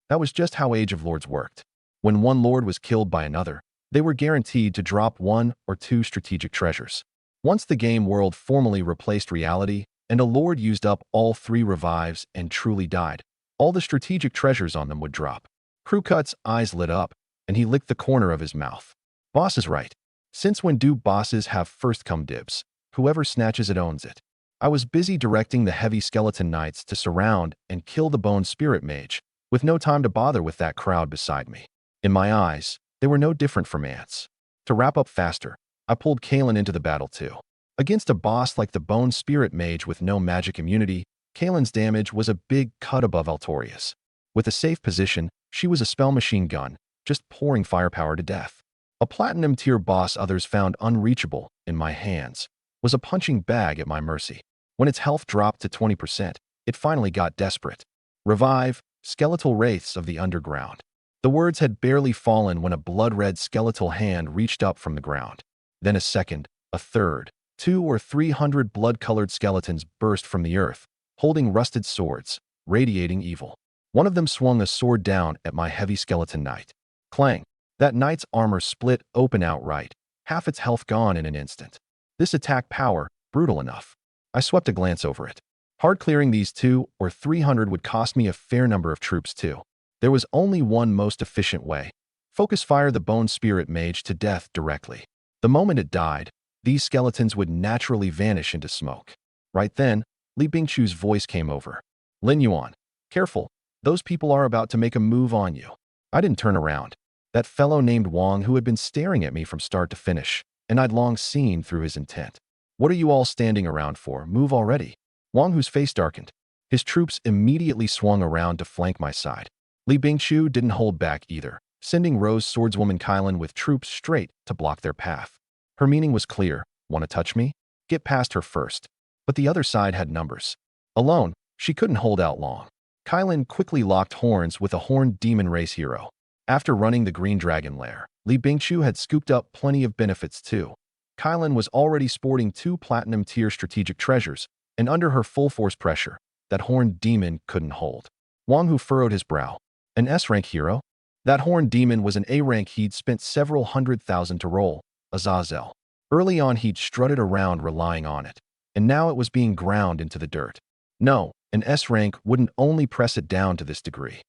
That was just how Age of Lords worked. When one lord was killed by another, they were guaranteed to drop 1 or 2 strategic treasures. Once the game world formally replaced reality, and a lord used up all 3 revives and truly died, all the strategic treasures on them would drop. Crew Cut's eyes lit up, and he licked the corner of his mouth. Boss is right. Since when do bosses have first-come dibs? Whoever snatches it owns it. I was busy directing the heavy skeleton knights to surround and kill the Bone Spirit Mage, with no time to bother with that crowd beside me. In my eyes, they were no different from ants. To wrap up faster, I pulled Kalen into the battle too. Against a boss like the Bone Spirit Mage with no magic immunity, Kalen's damage was a big cut above Altoria's. With a safe position, she was a spell machine gun, just pouring firepower to death. A platinum tier boss others found unreachable, in my hands, was a punching bag at my mercy. When its health dropped to 20%, it finally got desperate. Revive, skeletal wraiths of the underground. The words had barely fallen when a blood-red skeletal hand reached up from the ground. Then a second, a third, 200 or 300 blood-colored skeletons burst from the earth, holding rusted swords, radiating evil. One of them swung a sword down at my heavy skeleton knight. Clang! That knight's armor split open outright, half its health gone in an instant. This attack power, brutal enough. I swept a glance over it. Hard clearing these 200 or 300 would cost me a fair number of troops too. There was only one most efficient way. Focus fire the bone spirit mage to death directly. The moment it died, these skeletons would naturally vanish into smoke. Right then, Li Bingchu's voice came over. Lin Yuan, careful, those people are about to make a move on you. I didn't turn around. That fellow named Wang who had been staring at me from start to finish, and I'd long seen through his intent. What are you all standing around for? Move already. Wang, whose face darkened. His troops immediately swung around to flank my side. Li Bingchu didn't hold back either, sending Rose swordswoman Kylan with troops straight to block their path. Her meaning was clear. Want to touch me? Get past her first. But the other side had numbers. Alone, she couldn't hold out long. Kylan quickly locked horns with a horned demon race hero. After running the Green Dragon Lair, Li Bingchu had scooped up plenty of benefits too. Kylan was already sporting 2 platinum-tier strategic treasures, and under her full-force pressure, that horned demon couldn't hold. Wang, who furrowed his brow. An S-rank hero? That horned demon was an A-rank he'd spent several 100,000 to roll, Azazel. Early on he'd strutted around relying on it, and now it was being ground into the dirt. No, an S-rank wouldn't only press it down to this degree.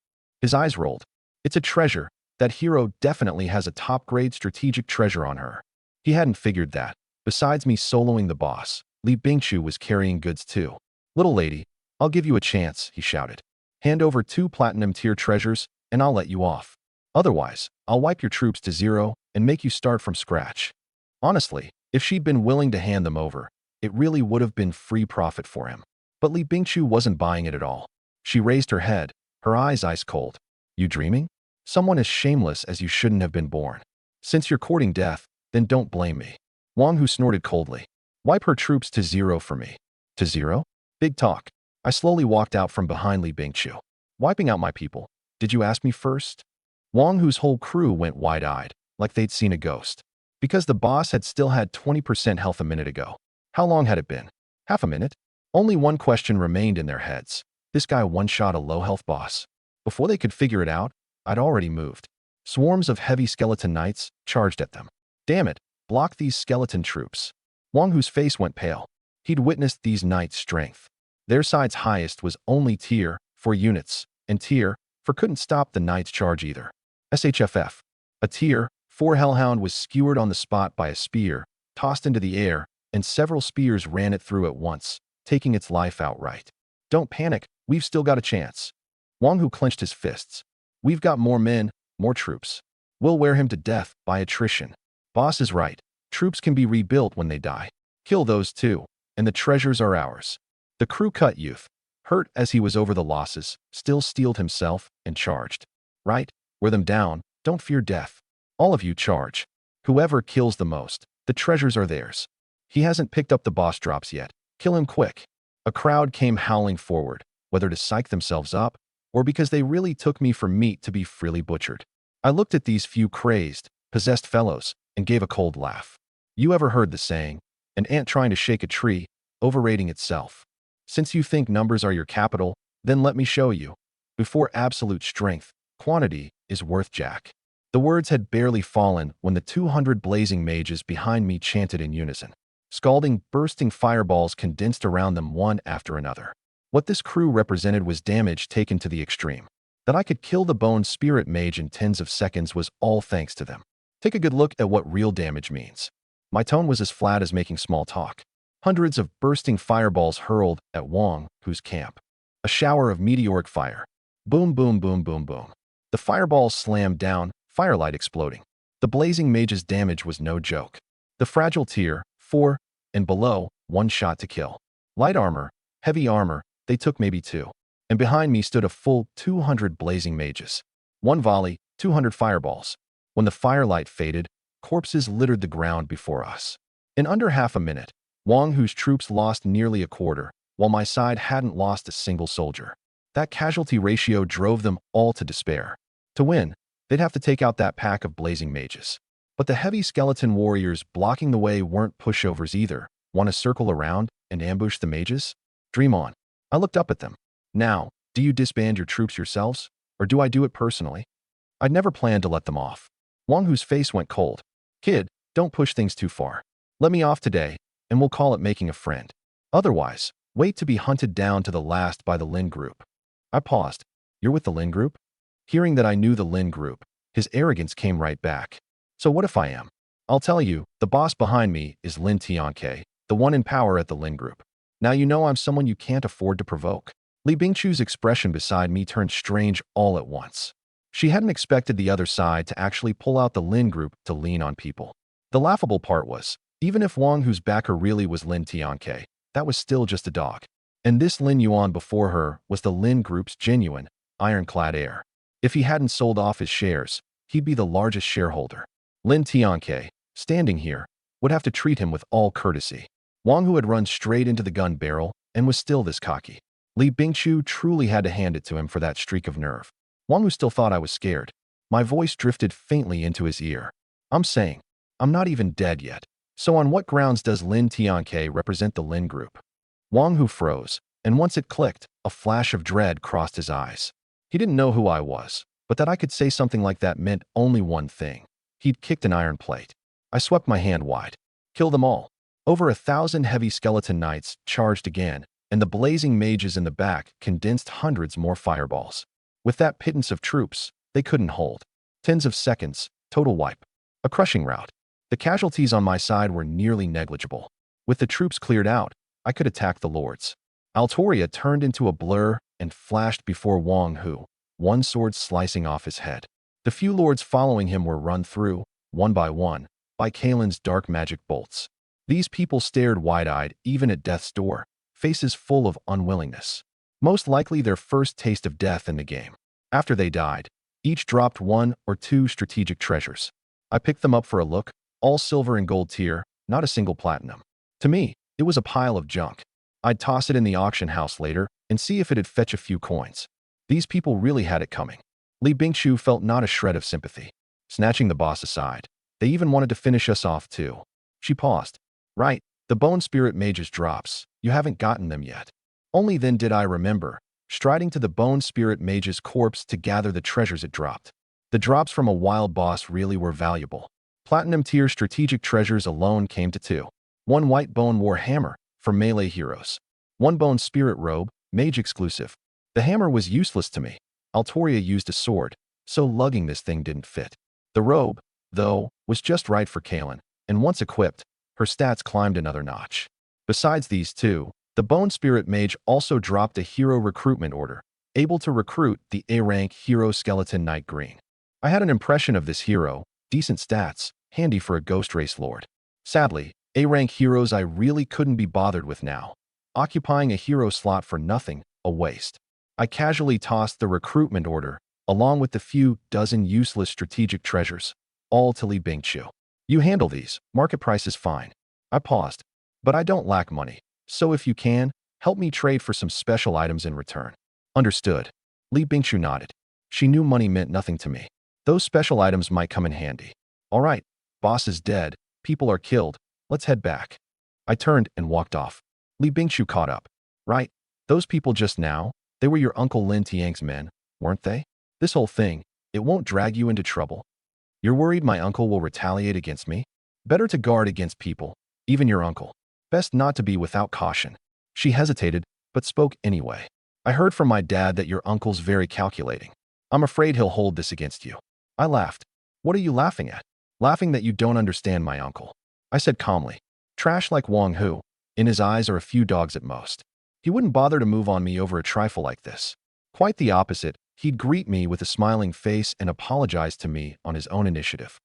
His eyes rolled. It's a treasure. That hero definitely has a top-grade strategic treasure on her. He hadn't figured that. Besides me soloing the boss, Li Bingchu was carrying goods too. Little lady, I'll give you a chance, he shouted. Hand over 2 platinum-tier treasures, and I'll let you off. Otherwise, I'll wipe your troops to 0 and make you start from scratch. Honestly, if she'd been willing to hand them over, it really would have been free profit for him. But Li Bingchu wasn't buying it at all. She raised her head, her eyes ice cold. You dreaming? Someone as shameless as you shouldn't have been born. Since you're courting death, then don't blame me. Wang, who snorted coldly. Wipe her troops to 0 for me. To 0? Big talk. I slowly walked out from behind Li Bingchu. Wiping out my people. Did you ask me first? Wang, whose whole crew went wide-eyed, like they'd seen a ghost. Because the boss had still had 20% health a minute ago. How long had it been? Half a minute? Only one question remained in their heads. This guy one-shot a low-health boss. Before they could figure it out, I'd already moved. Swarms of heavy skeleton knights charged at them. Damn it, block these skeleton troops. Wang, whose face went pale. He'd witnessed these knights' strength. Their side's highest was only tier 4 units, and tier 4 couldn't stop the knight's charge either. SHFF. A tier 4 hellhound was skewered on the spot by a spear, tossed into the air, and several spears ran it through at once, taking its life outright. Don't panic, we've still got a chance. Wang, who clenched his fists. We've got more men, more troops. We'll wear him to death by attrition. Boss is right. Troops can be rebuilt when they die. Kill those too, and the treasures are ours. The crew-cut youth, hurt as he was over the losses, still steeled himself and charged. Right? Wear them down. Don't fear death. All of you charge. Whoever kills the most, the treasures are theirs. He hasn't picked up the boss drops yet. Kill him quick. A crowd came howling forward, whether to psych themselves up or because they really took me for meat to be freely butchered. I looked at these few crazed, possessed fellows and gave a cold laugh. You ever heard the saying, an ant trying to shake a tree, overrating itself? Since you think numbers are your capital, then let me show you. Before absolute strength, quantity is worth jack. The words had barely fallen when the 200 blazing mages behind me chanted in unison. Scalding, bursting fireballs condensed around them one after another. What this crew represented was damage taken to the extreme. That I could kill the bone spirit mage in tens of seconds was all thanks to them. Take a good look at what real damage means. My tone was as flat as making small talk. Hundreds of bursting fireballs hurled at Wang, whose camp. A shower of meteoric fire. Boom, boom, boom, boom, boom. The fireballs slammed down, firelight exploding. The blazing mage's damage was no joke. The fragile tier 4 and below, one shot to kill. Light armor, heavy armor, they took maybe 2. And behind me stood a full 200 blazing mages. One volley, 200 fireballs. When the firelight faded, corpses littered the ground before us. In under half a minute, Wang, whose troops lost nearly a quarter, while my side hadn't lost a single soldier. That casualty ratio drove them all to despair. To win, they'd have to take out that pack of blazing mages. But the heavy skeleton warriors blocking the way weren't pushovers either. Want to circle around and ambush the mages? Dream on. I looked up at them. Now, do you disband your troops yourselves, or do I do it personally? I'd never planned to let them off. Wang Hu's face went cold. Kid, don't push things too far. Let me off today, and we'll call it making a friend. Otherwise, wait to be hunted down to the last by the Lin group. I paused. You're with the Lin group? Hearing that I knew the Lin group, his arrogance came right back. So what if I am? I'll tell you, the boss behind me is Lin Tianke, the one in power at the Lin group. Now you know I'm someone you can't afford to provoke. Li Bingchu's expression beside me turned strange all at once. She hadn't expected the other side to actually pull out the Lin group to lean on people. The laughable part was, even if Wang Hu's backer really was Lin Tianke, that was still just a dog. And this Lin Yuan before her was the Lin group's genuine, ironclad heir. If he hadn't sold off his shares, he'd be the largest shareholder. Lin Tianke, standing here, would have to treat him with all courtesy. Wang Hu had run straight into the gun barrel and was still this cocky. Li Bingchu truly had to hand it to him for that streak of nerve. Wang Hu still thought I was scared. My voice drifted faintly into his ear. I'm saying, I'm not even dead yet. So on what grounds does Lin Tianke represent the Lin group? Wang Hu froze, and once it clicked, a flash of dread crossed his eyes. He didn't know who I was, but that I could say something like that meant only one thing. He'd kicked an iron plate. I swept my hand wide. Kill them all. Over 1,000 heavy skeleton knights charged again, and the blazing mages in the back condensed hundreds more fireballs. With that pittance of troops, they couldn't hold. Tens of seconds, total wipe. A crushing rout. The casualties on my side were nearly negligible. With the troops cleared out, I could attack the lords. Altoria turned into a blur and flashed before Wang Hu, one sword slicing off his head. The few lords following him were run through, one, by Kalen's dark magic bolts. These people stared wide-eyed even at death's door, faces full of unwillingness. Most likely their first taste of death in the game. After they died, each dropped 1 or 2 strategic treasures. I picked them up for a look, all silver and gold tier, not a single platinum. To me, it was a pile of junk. I'd toss it in the auction house later and see if it'd fetch a few coins. These people really had it coming. Li Bingchu felt not a shred of sympathy. Snatching the boss aside, they even wanted to finish us off too. She paused. Right, the bone spirit mage's drops. You haven't gotten them yet. Only then did I remember, striding to the bone spirit mage's corpse to gather the treasures it dropped. The drops from a wild boss really were valuable. Platinum tier strategic treasures alone came to 2. 1 white bone war hammer, for melee heroes. 1 bone spirit robe, mage exclusive. The hammer was useless to me. Altoria used a sword, so lugging this thing didn't fit. The robe, though, was just right for Kalen, and once equipped, her stats climbed another notch. Besides these 2, the Bone Spirit Mage also dropped a hero recruitment order, able to recruit the A-rank hero Skeleton Knight Green. I had an impression of this hero, decent stats, handy for a Ghost Race Lord. Sadly, A-rank heroes I really couldn't be bothered with now. Occupying a hero slot for nothing, a waste. I casually tossed the recruitment order, along with the few dozen useless strategic treasures, all to Li Bingchu. You handle these, market price is fine. I paused. But I don't lack money, so if you can, help me trade for some special items in return. Understood. Li Bingchu nodded. She knew money meant nothing to me. Those special items might come in handy. All right, boss is dead, people are killed, let's head back. I turned and walked off. Li Bingchu caught up. Right, those people just now, they were your Uncle Lin Tiang's men, weren't they? This whole thing, it won't drag you into trouble. You're worried my uncle will retaliate against me? Better to guard against people, even your uncle. Best not to be without caution. She hesitated, but spoke anyway. I heard from my dad that your uncle's very calculating. I'm afraid he'll hold this against you. I laughed. What are you laughing at? Laughing that you don't understand my uncle. I said calmly. Trash like Wang Hu. In his eyes are a few dogs at most. He wouldn't bother to move on me over a trifle like this. Quite the opposite, he'd greet me with a smiling face and apologize to me on his own initiative.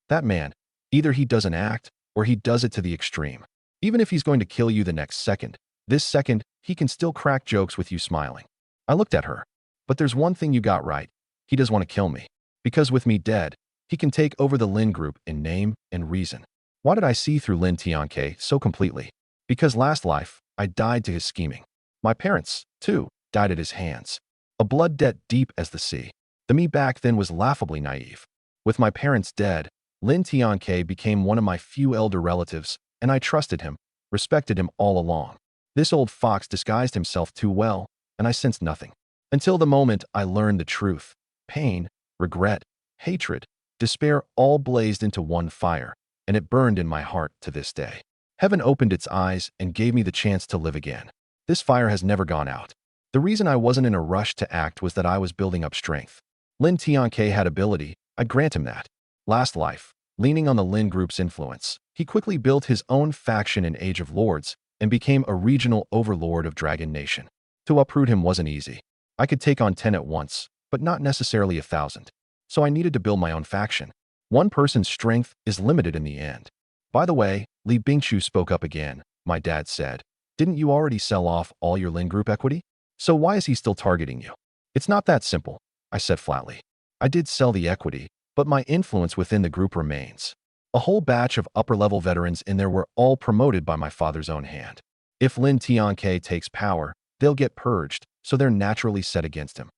That man, either he doesn't act, or he does it to the extreme. Even if he's going to kill you the next second, this second, he can still crack jokes with you smiling. I looked at her. But there's one thing you got right. He does want to kill me. Because with me dead, he can take over the Lin group in name and reason. Why did I see through Lin Tianke so completely? Because last life, I died to his scheming. My parents, too, died at his hands. A blood debt deep as the sea. The me back then was laughably naive. With my parents dead, Lin Tianke became one of my few elder relatives, and I trusted him, respected him all along. This old fox disguised himself too well, and I sensed nothing. Until the moment I learned the truth. Pain, regret, hatred, despair all blazed into one fire, and it burned in my heart to this day. Heaven opened its eyes and gave me the chance to live again. This fire has never gone out. The reason I wasn't in a rush to act was that I was building up strength. Lin Tianke had ability, I grant him that. Last life, leaning on the Lin Group's influence, he quickly built his own faction in Age of Lords and became a regional overlord of Dragon Nation. To uproot him wasn't easy. I could take on 10 at once, but not necessarily 1,000. So I needed to build my own faction. One person's strength is limited in the end. By the way, Li Bingchu spoke up again. My dad said, "Didn't you already sell off all your Lin Group equity? So why is he still targeting you?" "It's not that simple," I said flatly. "I did sell the equity, but my influence within the group remains. A whole batch of upper-level veterans in there were all promoted by my father's own hand. If Lin Tianke takes power, they'll get purged, so they're naturally set against him.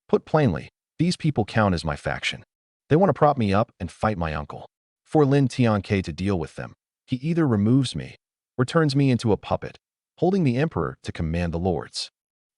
Put plainly, these people count as my faction. They want to prop me up and fight my uncle. For Lin Tianke to deal with them, he either removes me or turns me into a puppet, holding the emperor to command the lords.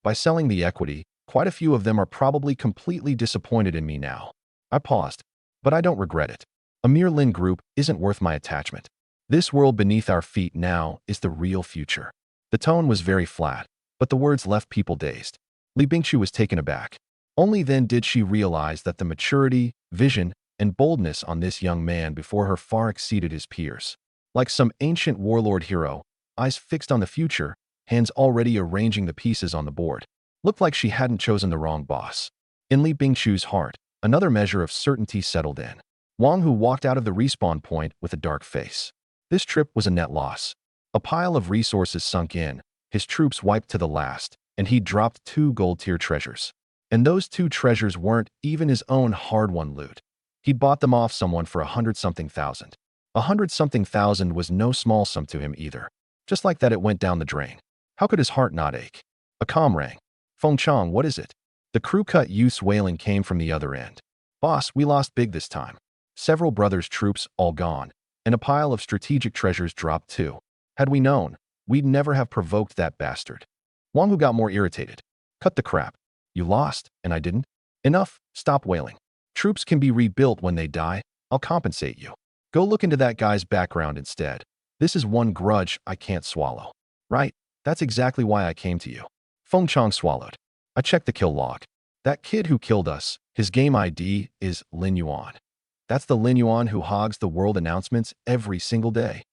By selling the equity, quite a few of them are probably completely disappointed in me now." I paused, but I don't regret it. A mere Lin Group isn't worth my attachment. This world beneath our feet now is the real future. The tone was very flat, but the words left people dazed. Li Bingchu was taken aback. Only then did she realize that the maturity, vision, and boldness on this young man before her far exceeded his peers. Like some ancient warlord hero, eyes fixed on the future, hands already arranging the pieces on the board. Looked like she hadn't chosen the wrong boss. In Li Bingchu's heart, another measure of certainty settled in. Wang Hu walked out of the respawn point with a dark face. This trip was a net loss. A pile of resources sunk in, his troops wiped to the last, and he dropped 2 gold-tier treasures. And those 2 treasures weren't even his own hard-won loot. He'd bought them off someone for 100-something thousand. 100-something thousand was no small sum to him either. Just like that, it went down the drain. How could his heart not ache? A comm rang. "Feng Chang, what is it?" The crew-cut youth's wailing came from the other end. "Boss, we lost big this time. Several brothers' troops all gone, and a pile of strategic treasures dropped too. Had we known, we'd never have provoked that bastard." Wang Hu got more irritated. "Cut the crap. You lost, and I didn't? Enough, stop wailing. Troops can be rebuilt when they die. I'll compensate you. Go look into that guy's background instead. This is one grudge I can't swallow." "Right, that's exactly why I came to you." Feng Chang swallowed. I checked the kill log. "That kid who killed us, his game ID is Lin Yuan. That's the Lin Yuan who hogs the world announcements every single day.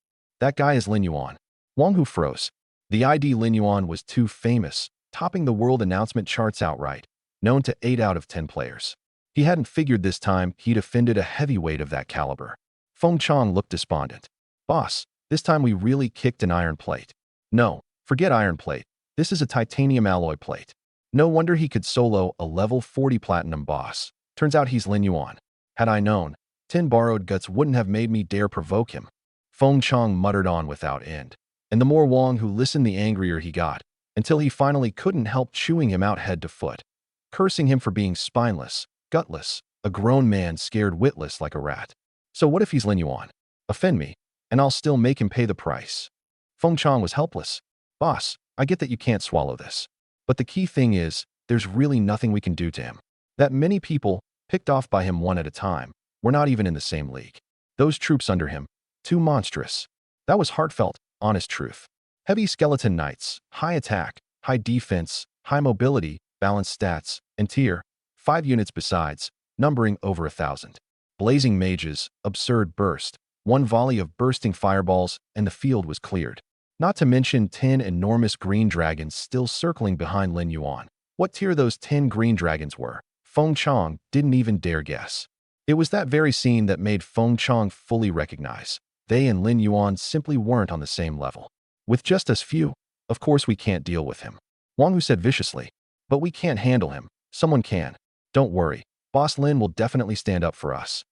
That guy is Lin Yuan." Wang Hu froze. The ID Lin Yuan was too famous, topping the world announcement charts outright, known to 8 out of 10 players. He hadn't figured this time he'd offended a heavyweight of that caliber. Feng Chang looked despondent. "Boss, this time we really kicked an iron plate." "No, forget iron plate. This is a titanium alloy plate. No wonder he could solo a level 40 platinum boss. Turns out he's Lin Yuan. Had I known, 10 borrowed guts wouldn't have made me dare provoke him." Feng Chang muttered on without end. And the more Wang Hu listened, the angrier he got, until he finally couldn't help chewing him out head to foot, cursing him for being spineless, gutless, a grown man scared witless like a rat. So what if he's Lin Yuan? Offend me, and I'll still make him pay the price. Feng Chang was helpless. "Boss, I get that you can't swallow this. But the key thing is, there's really nothing we can do to him. That many people, picked off by him one at a time, were not even in the same league. Those troops under him, too monstrous." That was heartfelt, honest truth. Heavy skeleton knights, high attack, high defense, high mobility, balanced stats, and tier 5 units besides, numbering over 1,000. Blazing mages, absurd burst, 1 volley of bursting fireballs, and the field was cleared. Not to mention 10 enormous green dragons still circling behind Lin Yuan. What tier those 10 green dragons were, Feng Chang didn't even dare guess. It was that very scene that made Feng Chang fully recognize they and Lin Yuan simply weren't on the same level. "With just us few, of course we can't deal with him," Wang Hu said viciously. "But we can't handle him. Someone can. Don't worry. Boss Lin will definitely stand up for us."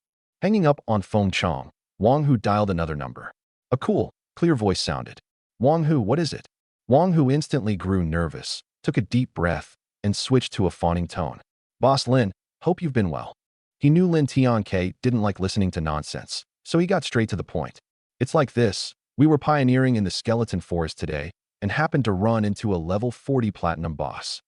Hanging up on Feng Chang, Wang Hu dialed another number. A cool, clear voice sounded. "Wang Hu, what is it?" Wang Hu instantly grew nervous, took a deep breath, and switched to a fawning tone. "Boss Lin, hope you've been well." He knew Lin Tianke didn't like listening to nonsense, so he got straight to the point. "It's like this. We were pioneering in the skeleton forest today, and happened to run into a level 40 platinum boss.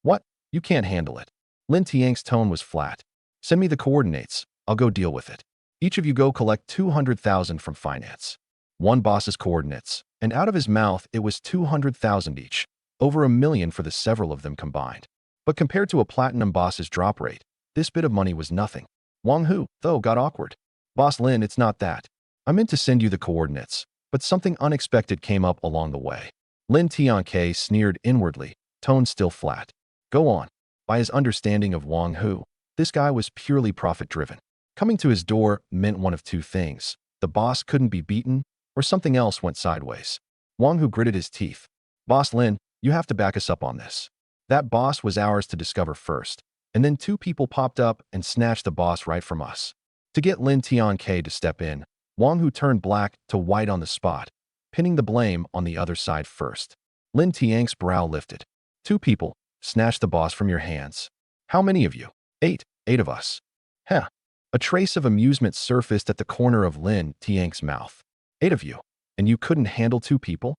What? You can't handle it. Lin Tiang's tone was flat. Send me the coordinates. I'll go deal with it. Each of you go collect 200,000 from finance. One boss's coordinates, and out of his mouth it was 200,000 each, over $1 million for the several of them combined. But compared to a platinum boss's drop rate, this bit of money was nothing. Wang Hu, though, got awkward. Boss Lin, it's not that. I meant to send you the coordinates, but something unexpected came up along the way. Lin Tianke sneered inwardly, tone still flat. Go on. By his understanding of Wang Hu, this guy was purely profit-driven. Coming to his door meant one of two things. The boss couldn't be beaten, or something else went sideways. Wang Hu gritted his teeth. Boss Lin, you have to back us up on this. That boss was ours to discover first, and then two people popped up and snatched the boss right from us. To get Lin Tianke to step in, Wang Hu turned black to white on the spot, pinning the blame on the other side first. Lin Tiang's brow lifted. Two people snatched the boss from your hands. How many of you? 8 of us. Heh. A trace of amusement surfaced at the corner of Lin Tiang's mouth. 8 of you, and you couldn't handle 2 people?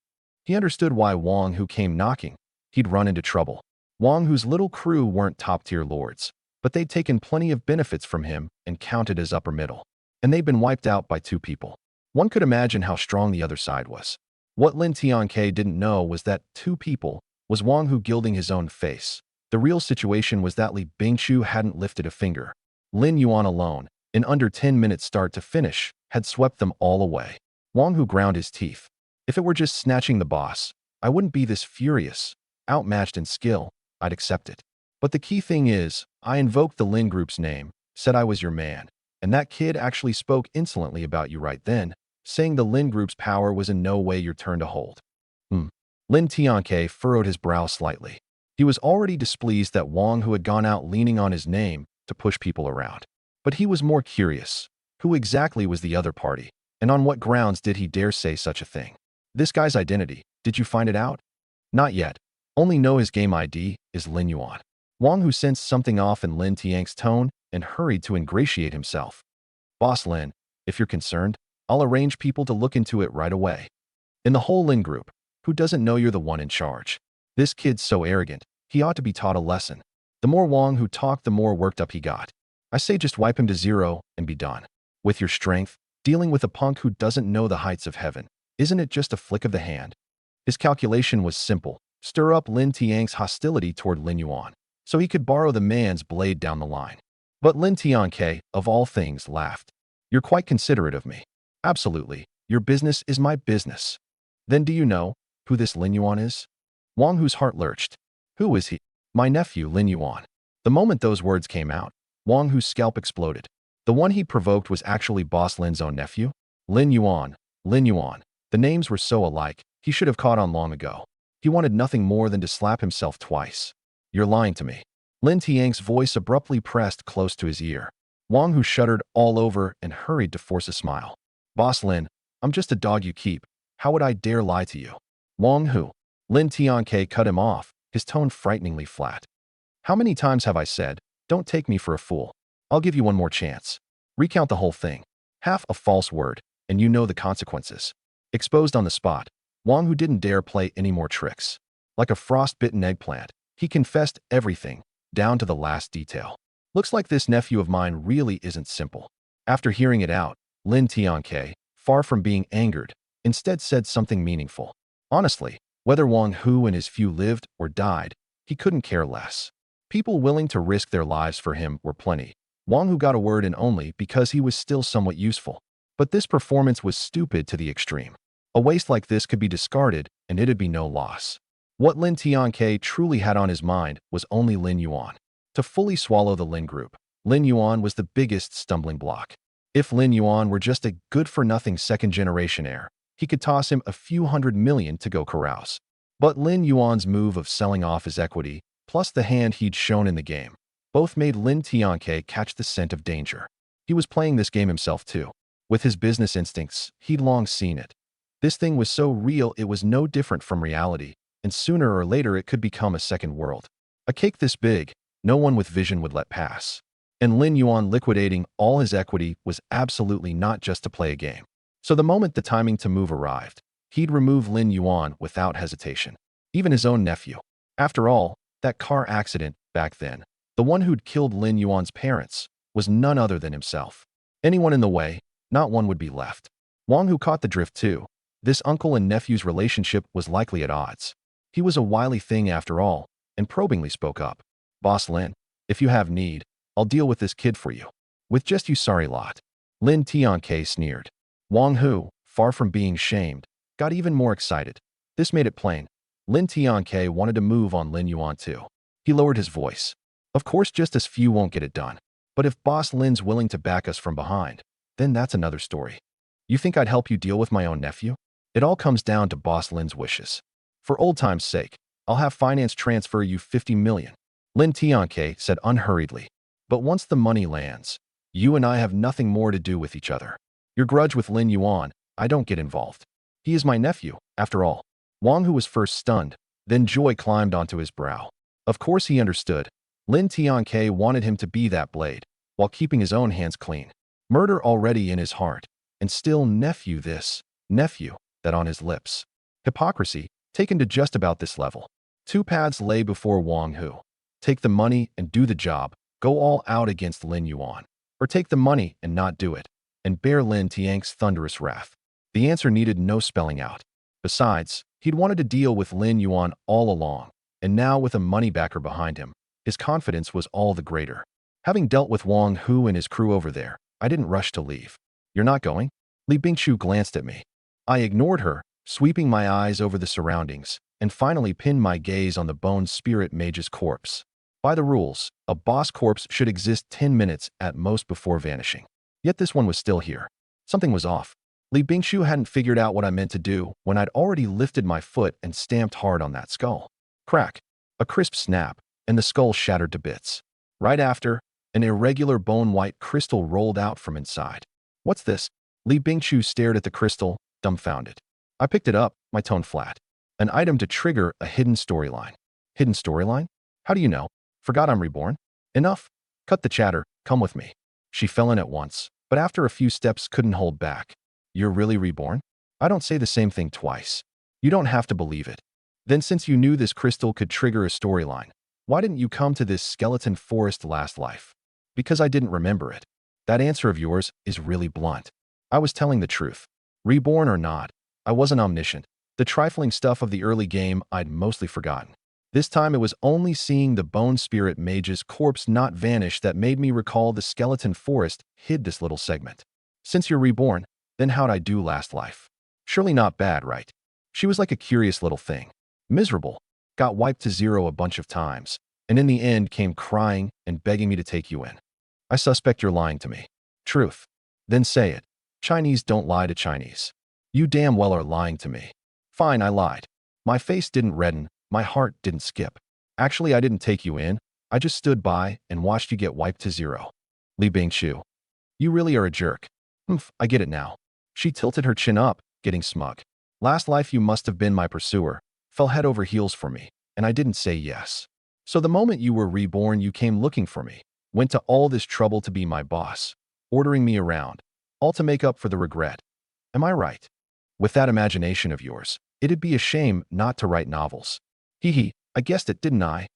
He understood why Wang Hu came knocking. He'd run into trouble. Wang Hu's little crew weren't top-tier lords, but they'd taken plenty of benefits from him and counted as upper middle. And they'd been wiped out by 2 people. One could imagine how strong the other side was. What Lin Tianke didn't know was that 2 people was Wang Hu gilding his own face. The real situation was that Li Bingqiu hadn't lifted a finger. Lin Yuan alone, in under 10 minutes start to finish, had swept them all away. Wang Hu ground his teeth. If it were just snatching the boss, I wouldn't be this furious. Outmatched in skill, I'd accept it. But the key thing is, I invoked the Lin Group's name, said I was your man, and that kid actually spoke insolently about you right then, saying the Lin Group's power was in no way your turn to hold. Lin Tianke furrowed his brow slightly. He was already displeased that Wang Hu had gone out leaning on his name to push people around. But he was more curious. Who exactly was the other party, and on what grounds did he dare say such a thing? This guy's identity, did you find it out? Not yet. Only know his game ID is Lin Yuan. Wang Hu sensed something off in Lin Tiang's tone and hurried to ingratiate himself. Boss Lin, if you're concerned, I'll arrange people to look into it right away. In the whole Lin Group, who doesn't know you're the one in charge? This kid's so arrogant, he ought to be taught a lesson. The more Wang Hu talked, the more worked up he got. I say just wipe him to 0 and be done. With your strength, dealing with a punk who doesn't know the heights of heaven, isn't it just a flick of the hand? His calculation was simple. Stir up Lin Tiang's hostility toward Lin Yuan, so he could borrow the man's blade down the line. But Lin Tianke, of all things, laughed. You're quite considerate of me. Absolutely. Your business is my business. Then do you know who this Lin Yuan is? Wang Hu's heart lurched. Who is he? My nephew, Lin Yuan. The moment those words came out, Wang Hu's scalp exploded. The one he provoked was actually Boss Lin's own nephew? Lin Yuan. Lin Yuan. The names were so alike, he should have caught on long ago. He wanted nothing more than to slap himself twice. You're lying to me. Lin Tiang's voice abruptly pressed close to his ear. Wang Hu shuddered all over and hurried to force a smile. Boss Lin, I'm just a dog you keep. How would I dare lie to you? Wang Hu. Lin Tianke cut him off, his tone frighteningly flat. How many times have I said, don't take me for a fool. I'll give you one more chance. Recount the whole thing. Half a false word, and you know the consequences. Exposed on the spot, Wang Hu didn't dare play any more tricks. Like a frost-bitten eggplant, he confessed everything, down to the last detail. Looks like this nephew of mine really isn't simple. After hearing it out, Lin Tianke, far from being angered, instead said something meaningful. Honestly, whether Wang Hu and his few lived or died, he couldn't care less. People willing to risk their lives for him were plenty. Wang Hu got a word in only because he was still somewhat useful. But this performance was stupid to the extreme. A waste like this could be discarded, and it'd be no loss. What Lin Tianke truly had on his mind was only Lin Yuan. To fully swallow the Lin Group, Lin Yuan was the biggest stumbling block. If Lin Yuan were just a good-for-nothing second-generation heir, he could toss him a few $100 million to go carouse. But Lin Yuan's move of selling off his equity, plus the hand he'd shown in the game, both made Lin Tianke catch the scent of danger. He was playing this game himself too. With his business instincts, he'd long seen it. This thing was so real it was no different from reality, and sooner or later it could become a second world. A cake this big, no one with vision would let pass. And Lin Yuan liquidating all his equity was absolutely not just to play a game. So the moment the timing to move arrived, He'd remove Lin Yuan without hesitation. Even his own nephew. After all, that car accident back then, the one who'd killed Lin Yuan's parents, was none other than himself. Anyone in the way, not one would be left. Wang Hu caught the drift too. This uncle and nephew's relationship was likely at odds. He was a wily thing after all, and probingly spoke up. Boss Lin, if you have need, I'll deal with this kid for you. With just you sorry lot. Lin Tianke sneered. Wang Hu, far from being shamed, got even more excited. This made it plain. Lin Tianke wanted to move on Lin Yuan too. He lowered his voice. Of course, just as few won't get it done. But if Boss Lin's willing to back us from behind, then that's another story. You think I'd help you deal with my own nephew? It all comes down to Boss Lin's wishes. For old time's sake, I'll have finance transfer you 50 million. Lin Tianke said unhurriedly. But once the money lands, you and I have nothing more to do with each other. Your grudge with Lin Yuan, I don't get involved. He is my nephew, after all. Wang Hu was first stunned, then joy climbed onto his brow. Of course he understood. Lin Tianke wanted him to be that blade, while keeping his own hands clean. Murder already in his heart, and still nephew this, nephew, that on his lips. Hypocrisy, taken to just about this level. Two paths lay before Wang Hu. Take the money and do the job, go all out against Lin Yuan. Or take the money and not do it, and bear Lin Tianke's thunderous wrath. The answer needed no spelling out. Besides, he'd wanted to deal with Lin Yuan all along, and now with a money backer behind him, his confidence was all the greater. Having dealt with Wang Hu and his crew over there, I didn't rush to leave. You're not going? Li Bingqiu glanced at me. I ignored her, sweeping my eyes over the surroundings, and finally pinned my gaze on the bone spirit mage's corpse. By the rules, a boss corpse should exist 10 minutes at most before vanishing. Yet this one was still here. Something was off. Li Bingqiu hadn't figured out what I meant to do when I'd already lifted my foot and stamped hard on that skull. Crack. A crisp snap, and the skull shattered to bits. Right after, an irregular bone-white crystal rolled out from inside. What's this? Li Bingqiu stared at the crystal, dumbfounded. I picked it up, my tone flat. An item to trigger a hidden storyline. Hidden storyline? How do you know? Forgot I'm reborn? Enough. Cut the chatter, come with me. She fell in at once, but after a few steps couldn't hold back. You're really reborn? I don't say the same thing twice. You don't have to believe it. Then since you knew this crystal could trigger a storyline, why didn't you come to this skeleton forest last life? Because I didn't remember it. That answer of yours is really blunt. I was telling the truth. Reborn or not, I wasn't omniscient. The trifling stuff of the early game I'd mostly forgotten. This time it was only seeing the bone spirit mage's corpse not vanish that made me recall the skeleton forest hid this little segment. Since you're reborn, then how'd I do last life? Surely not bad, right? She was like a curious little thing. Miserable. Got wiped to zero a bunch of times, and in the end came crying and begging me to take you in. I suspect you're lying to me. Truth. Then say it. Chinese don't lie to Chinese. You damn well are lying to me. Fine, I lied. My face didn't redden, my heart didn't skip. Actually, I didn't take you in. I just stood by and watched you get wiped to zero. Li Bingqiu. You really are a jerk. I get it now. She tilted her chin up, getting smug. Last life you must have been my pursuer, fell head over heels for me, and I didn't say yes. So the moment you were reborn you came looking for me, went to all this trouble to be my boss, ordering me around, all to make up for the regret. Am I right? With that imagination of yours, it'd be a shame not to write novels. Hee, I guessed it, didn't I?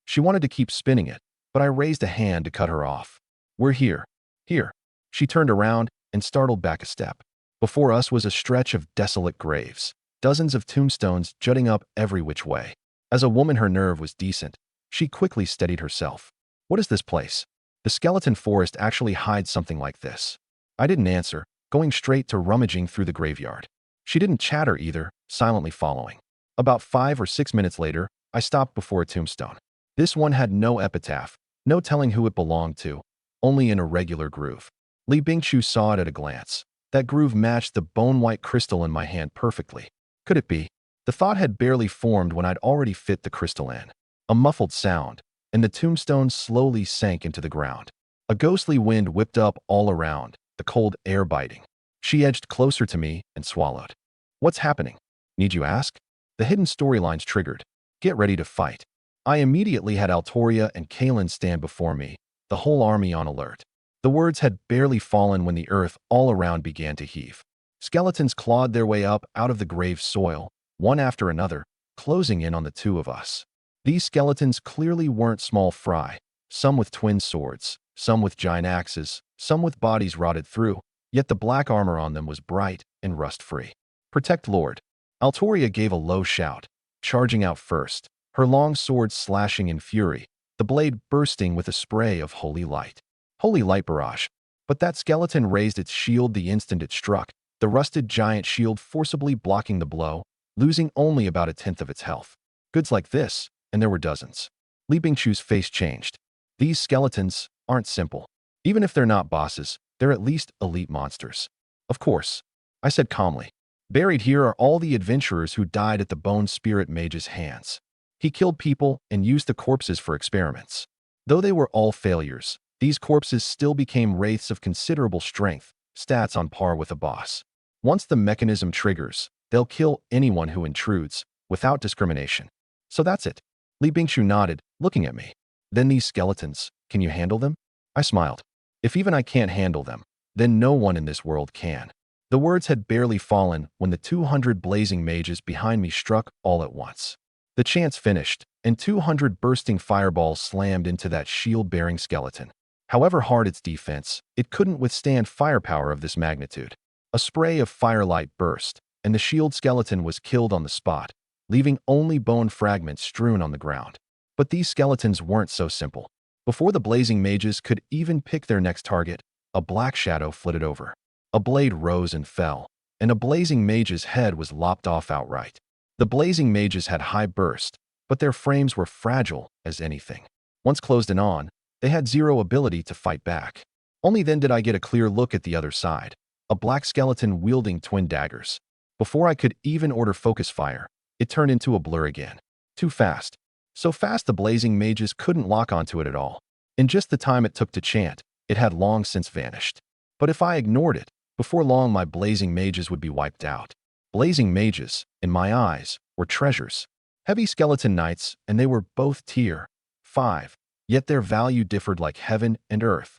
She wanted to keep spinning it, but I raised a hand to cut her off. We're here. Here. She turned around and startled back a step. Before us was a stretch of desolate graves, dozens of tombstones jutting up every which way. As a woman her nerve was decent, she quickly steadied herself. What is this place? The skeleton forest actually hides something like this. I didn't answer, going straight to rummaging through the graveyard. She didn't chatter either, silently following. About 5 or 6 minutes later, I stopped before a tombstone. This one had no epitaph, no telling who it belonged to, only an irregular groove. Li Bingqiu saw it at a glance. That groove matched the bone-white crystal in my hand perfectly. Could it be? The thought had barely formed when I'd already fit the crystal in. A muffled sound, and the tombstone slowly sank into the ground. A ghostly wind whipped up all around, the cold air biting. She edged closer to me and swallowed. What's happening? Need you ask? The hidden storylines triggered. Get ready to fight. I immediately had Altoria and Kalen stand before me, the whole army on alert. The words had barely fallen when the earth all around began to heave. Skeletons clawed their way up out of the grave soil, one after another, closing in on the two of us. These skeletons clearly weren't small fry, some with twin swords, some with giant axes, some with bodies rotted through, yet the black armor on them was bright and rust-free. "Protect Lord." Altoria gave a low shout, charging out first, her long sword slashing in fury, the blade bursting with a spray of holy light. Holy light barrage. But that skeleton raised its shield the instant it struck, the rusted giant shield forcibly blocking the blow, losing only about 1/10 of its health. Goods like this, and there were dozens. Li Bingchu's face changed. These skeletons aren't simple. Even if they're not bosses, they're at least elite monsters. Of course, I said calmly. Buried here are all the adventurers who died at the Bone Spirit Mage's hands. He killed people and used the corpses for experiments. Though they were all failures, these corpses still became wraiths of considerable strength, stats on par with a boss. Once the mechanism triggers, they'll kill anyone who intrudes, without discrimination. So that's it. Li Bingchu nodded, looking at me. Then these skeletons, can you handle them? I smiled. If even I can't handle them, then no one in this world can. The words had barely fallen when the 200 blazing mages behind me struck all at once. The chants finished, and 200 bursting fireballs slammed into that shield-bearing skeleton. However hard its defense, it couldn't withstand firepower of this magnitude. A spray of firelight burst, and the shield skeleton was killed on the spot, leaving only bone fragments strewn on the ground. But these skeletons weren't so simple. Before the blazing mages could even pick their next target, a black shadow flitted over. A blade rose and fell, and a blazing mage's head was lopped off outright. The blazing mages had high burst, but their frames were fragile as anything. Once closed in on, they had zero ability to fight back. Only then did I get a clear look at the other side, a black skeleton wielding twin daggers. Before I could even order focus fire, it turned into a blur again. Too fast. So fast the blazing mages couldn't lock onto it at all. In just the time it took to chant, it had long since vanished. But if I ignored it, before long my blazing mages would be wiped out. Blazing mages, in my eyes, were treasures. Heavy skeleton knights, and they were both tier 5, yet their value differed like heaven and earth.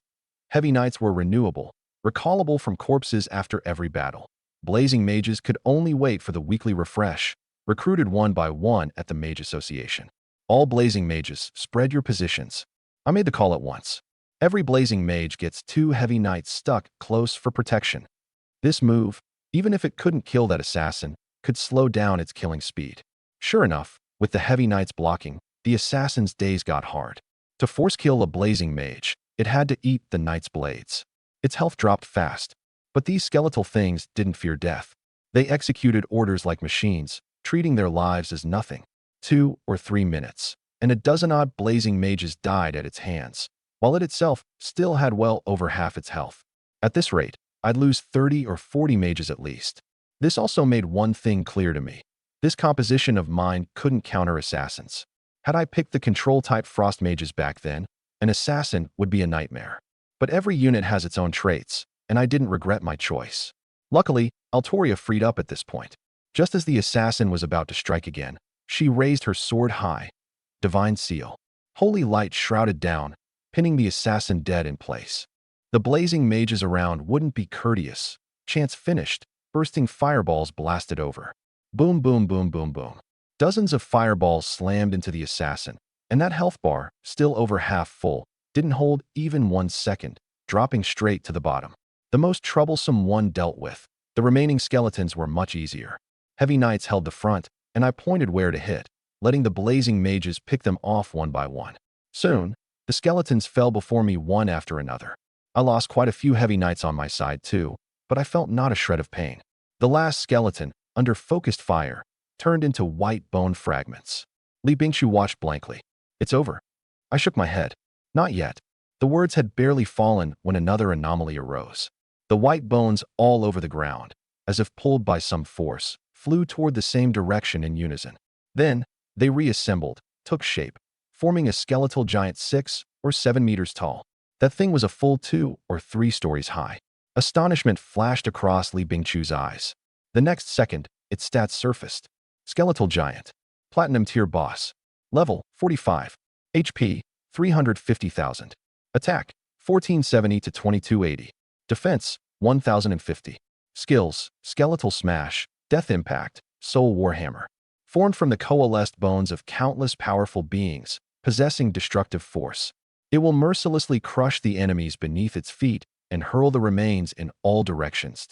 Heavy knights were renewable, recallable from corpses after every battle. Blazing mages could only wait for the weekly refresh, recruited one by one at the Mage Association. All blazing mages, spread your positions. I made the call at once. Every blazing mage gets 2 heavy knights stuck close for protection. This move, even if it couldn't kill that assassin, could slow down its killing speed. Sure enough, with the heavy knights blocking, the assassin's days got hard. To force kill a blazing mage, it had to eat the knight's blades. Its health dropped fast, but these skeletal things didn't fear death. They executed orders like machines, treating their lives as nothing. 2 or 3 minutes, and a dozen-odd blazing mages died at its hands, while it itself still had well over half its health. At this rate, I'd lose 30 or 40 mages at least. This also made one thing clear to me. This composition of mine couldn't counter assassins. Had I picked the control-type frost mages back then, an assassin would be a nightmare. But every unit has its own traits, and I didn't regret my choice. Luckily, Altoria freed up at this point. Just as the assassin was about to strike again, she raised her sword high. Divine seal. Holy light shrouded down, pinning the assassin dead in place. The blazing mages around wouldn't be courteous. Chance finished, bursting fireballs blasted over. Boom, boom, boom, boom, boom. Dozens of fireballs slammed into the assassin, and that health bar, still over half full, didn't hold even 1 second, dropping straight to the bottom. The most troublesome one dealt with. The remaining skeletons were much easier. Heavy knights held the front, and I pointed where to hit, letting the blazing mages pick them off one by one. Soon, the skeletons fell before me one after another. I lost quite a few heavy knights on my side too, but I felt not a shred of pain. The last skeleton, under focused fire, turned into white bone fragments. Li Bingchu watched blankly. It's over. I shook my head. Not yet. The words had barely fallen when another anomaly arose. The white bones all over the ground, as if pulled by some force, flew toward the same direction in unison. Then, they reassembled, took shape, forming a skeletal giant 6 or 7 meters tall. That thing was a full 2 or 3 stories high. Astonishment flashed across Li Bingchu's eyes. The next second, its stats surfaced. Skeletal giant. Platinum tier boss. Level 45. HP 350,000. Attack 1470 to 2280. Defense 1050. Skills: Skeletal Smash, Death Impact, Soul Warhammer. Formed from the coalesced bones of countless powerful beings, possessing destructive force. It will mercilessly crush the enemies beneath its feet and hurl the remains in all directions.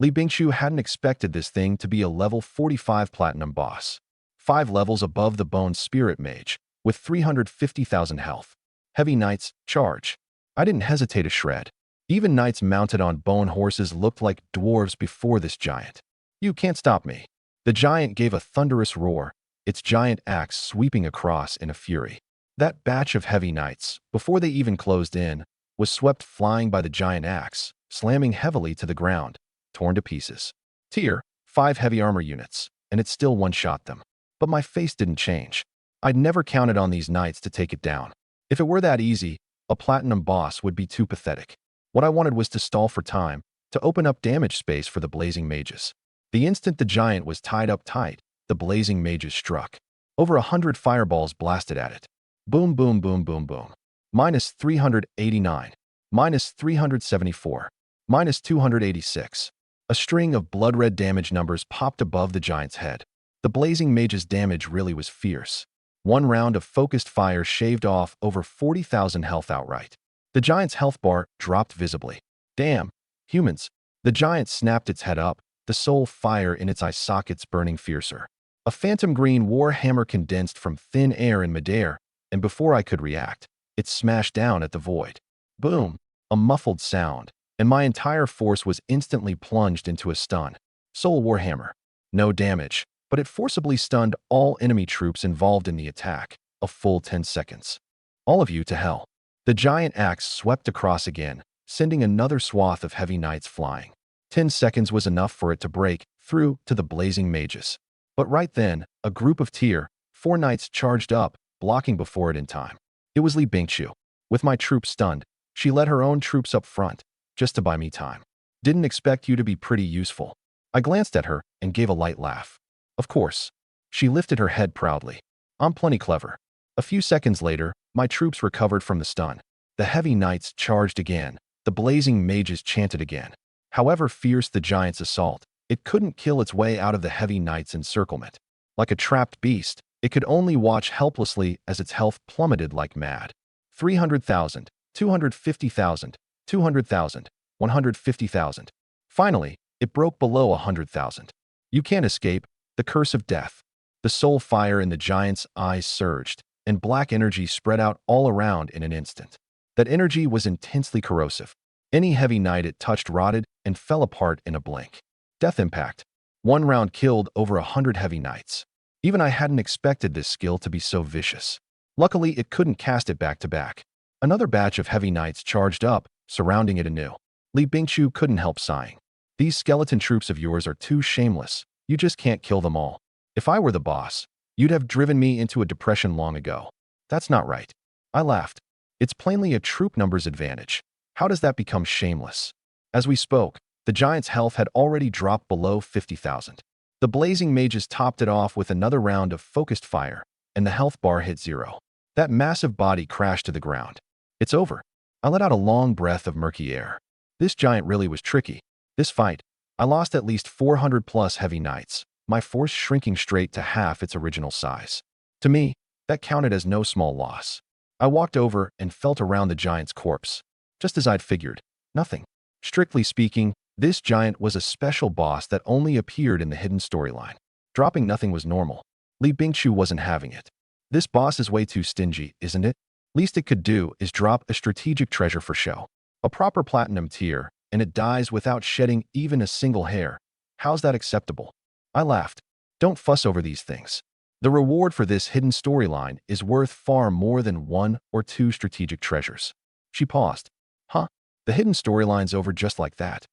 Li Bingqiu hadn't expected this thing to be a level 45 platinum boss. 5 levels above the Bone Spirit Mage, with 350,000 health. Heavy Knights, charge. I didn't hesitate a shred. Even knights mounted on bone horses looked like dwarves before this giant. You can't stop me. The giant gave a thunderous roar, its giant axe sweeping across in a fury. That batch of heavy knights, before they even closed in, was swept flying by the giant axe, slamming heavily to the ground, torn to pieces. Tier 5 heavy armor units, and it still one-shot them. But my face didn't change. I'd never counted on these knights to take it down. If it were that easy, a platinum boss would be too pathetic. What I wanted was to stall for time, to open up damage space for the blazing mages. The instant the giant was tied up tight, the blazing mages struck. Over 100 fireballs blasted at it. Boom, boom, boom, boom, boom. Minus 389. Minus 374. Minus 286. A string of blood-red damage numbers popped above the giant's head. The blazing mage's damage really was fierce. One round of focused fire shaved off over 40,000 health outright. The giant's health bar dropped visibly. Damn, humans. The giant snapped its head up, the soul fire in its eye sockets burning fiercer. A phantom green war hammer condensed from thin air in midair, and before I could react, it smashed down at the void. Boom, a muffled sound, and my entire force was instantly plunged into a stun. Soul Warhammer. No damage, but it forcibly stunned all enemy troops involved in the attack, a full 10 seconds. All of you to hell. The giant axe swept across again, sending another swath of heavy knights flying. 10 seconds was enough for it to break through to the blazing mages. But right then, a group of tier 4 knights charged up, blocking before it in time. It was Li Bingqiu. With my troops stunned, she led her own troops up front, just to buy me time. Didn't expect you to be pretty useful. I glanced at her and gave a light laugh. Of course. She lifted her head proudly. I'm plenty clever. A few seconds later, my troops recovered from the stun. The heavy knights charged again. The blazing mages chanted again. However fierce the giant's assault, it couldn't kill its way out of the heavy knight's encirclement. Like a trapped beast, it could only watch helplessly as its health plummeted like mad. 300,000, 250,000, 200,000, 150,000. Finally, it broke below 100,000. You can't escape. The curse of death. The soul fire in the giant's eyes surged, and black energy spread out all around in an instant. That energy was intensely corrosive. Any heavy knight it touched rotted and fell apart in a blink. Death Impact. One round killed over 100 heavy knights. Even I hadn't expected this skill to be so vicious. Luckily, it couldn't cast it back to back. Another batch of heavy knights charged up, surrounding it anew. Li Bingqiu couldn't help sighing. These skeleton troops of yours are too shameless. You just can't kill them all. If I were the boss, you'd have driven me into a depression long ago. That's not right. I laughed. It's plainly a troop numbers advantage. How does that become shameless? As we spoke, the giant's health had already dropped below 50,000. The blazing mages topped it off with another round of focused fire, and the health bar hit 0. That massive body crashed to the ground. It's over. I let out a long breath of murky air. This giant really was tricky. This fight, I lost at least 400 plus heavy knights, my force shrinking straight to half its original size. To me, that counted as no small loss. I walked over and felt around the giant's corpse. Just as I'd figured, nothing. Strictly speaking, this giant was a special boss that only appeared in the hidden storyline. Dropping nothing was normal. Li Bingqiu wasn't having it. This boss is way too stingy, isn't it? Least it could do is drop a strategic treasure for show. A proper platinum tier, and it dies without shedding even a single hair. How's that acceptable? I laughed. Don't fuss over these things. The reward for this hidden storyline is worth far more than 1 or 2 strategic treasures. She paused. Huh? The hidden storyline's over just like that.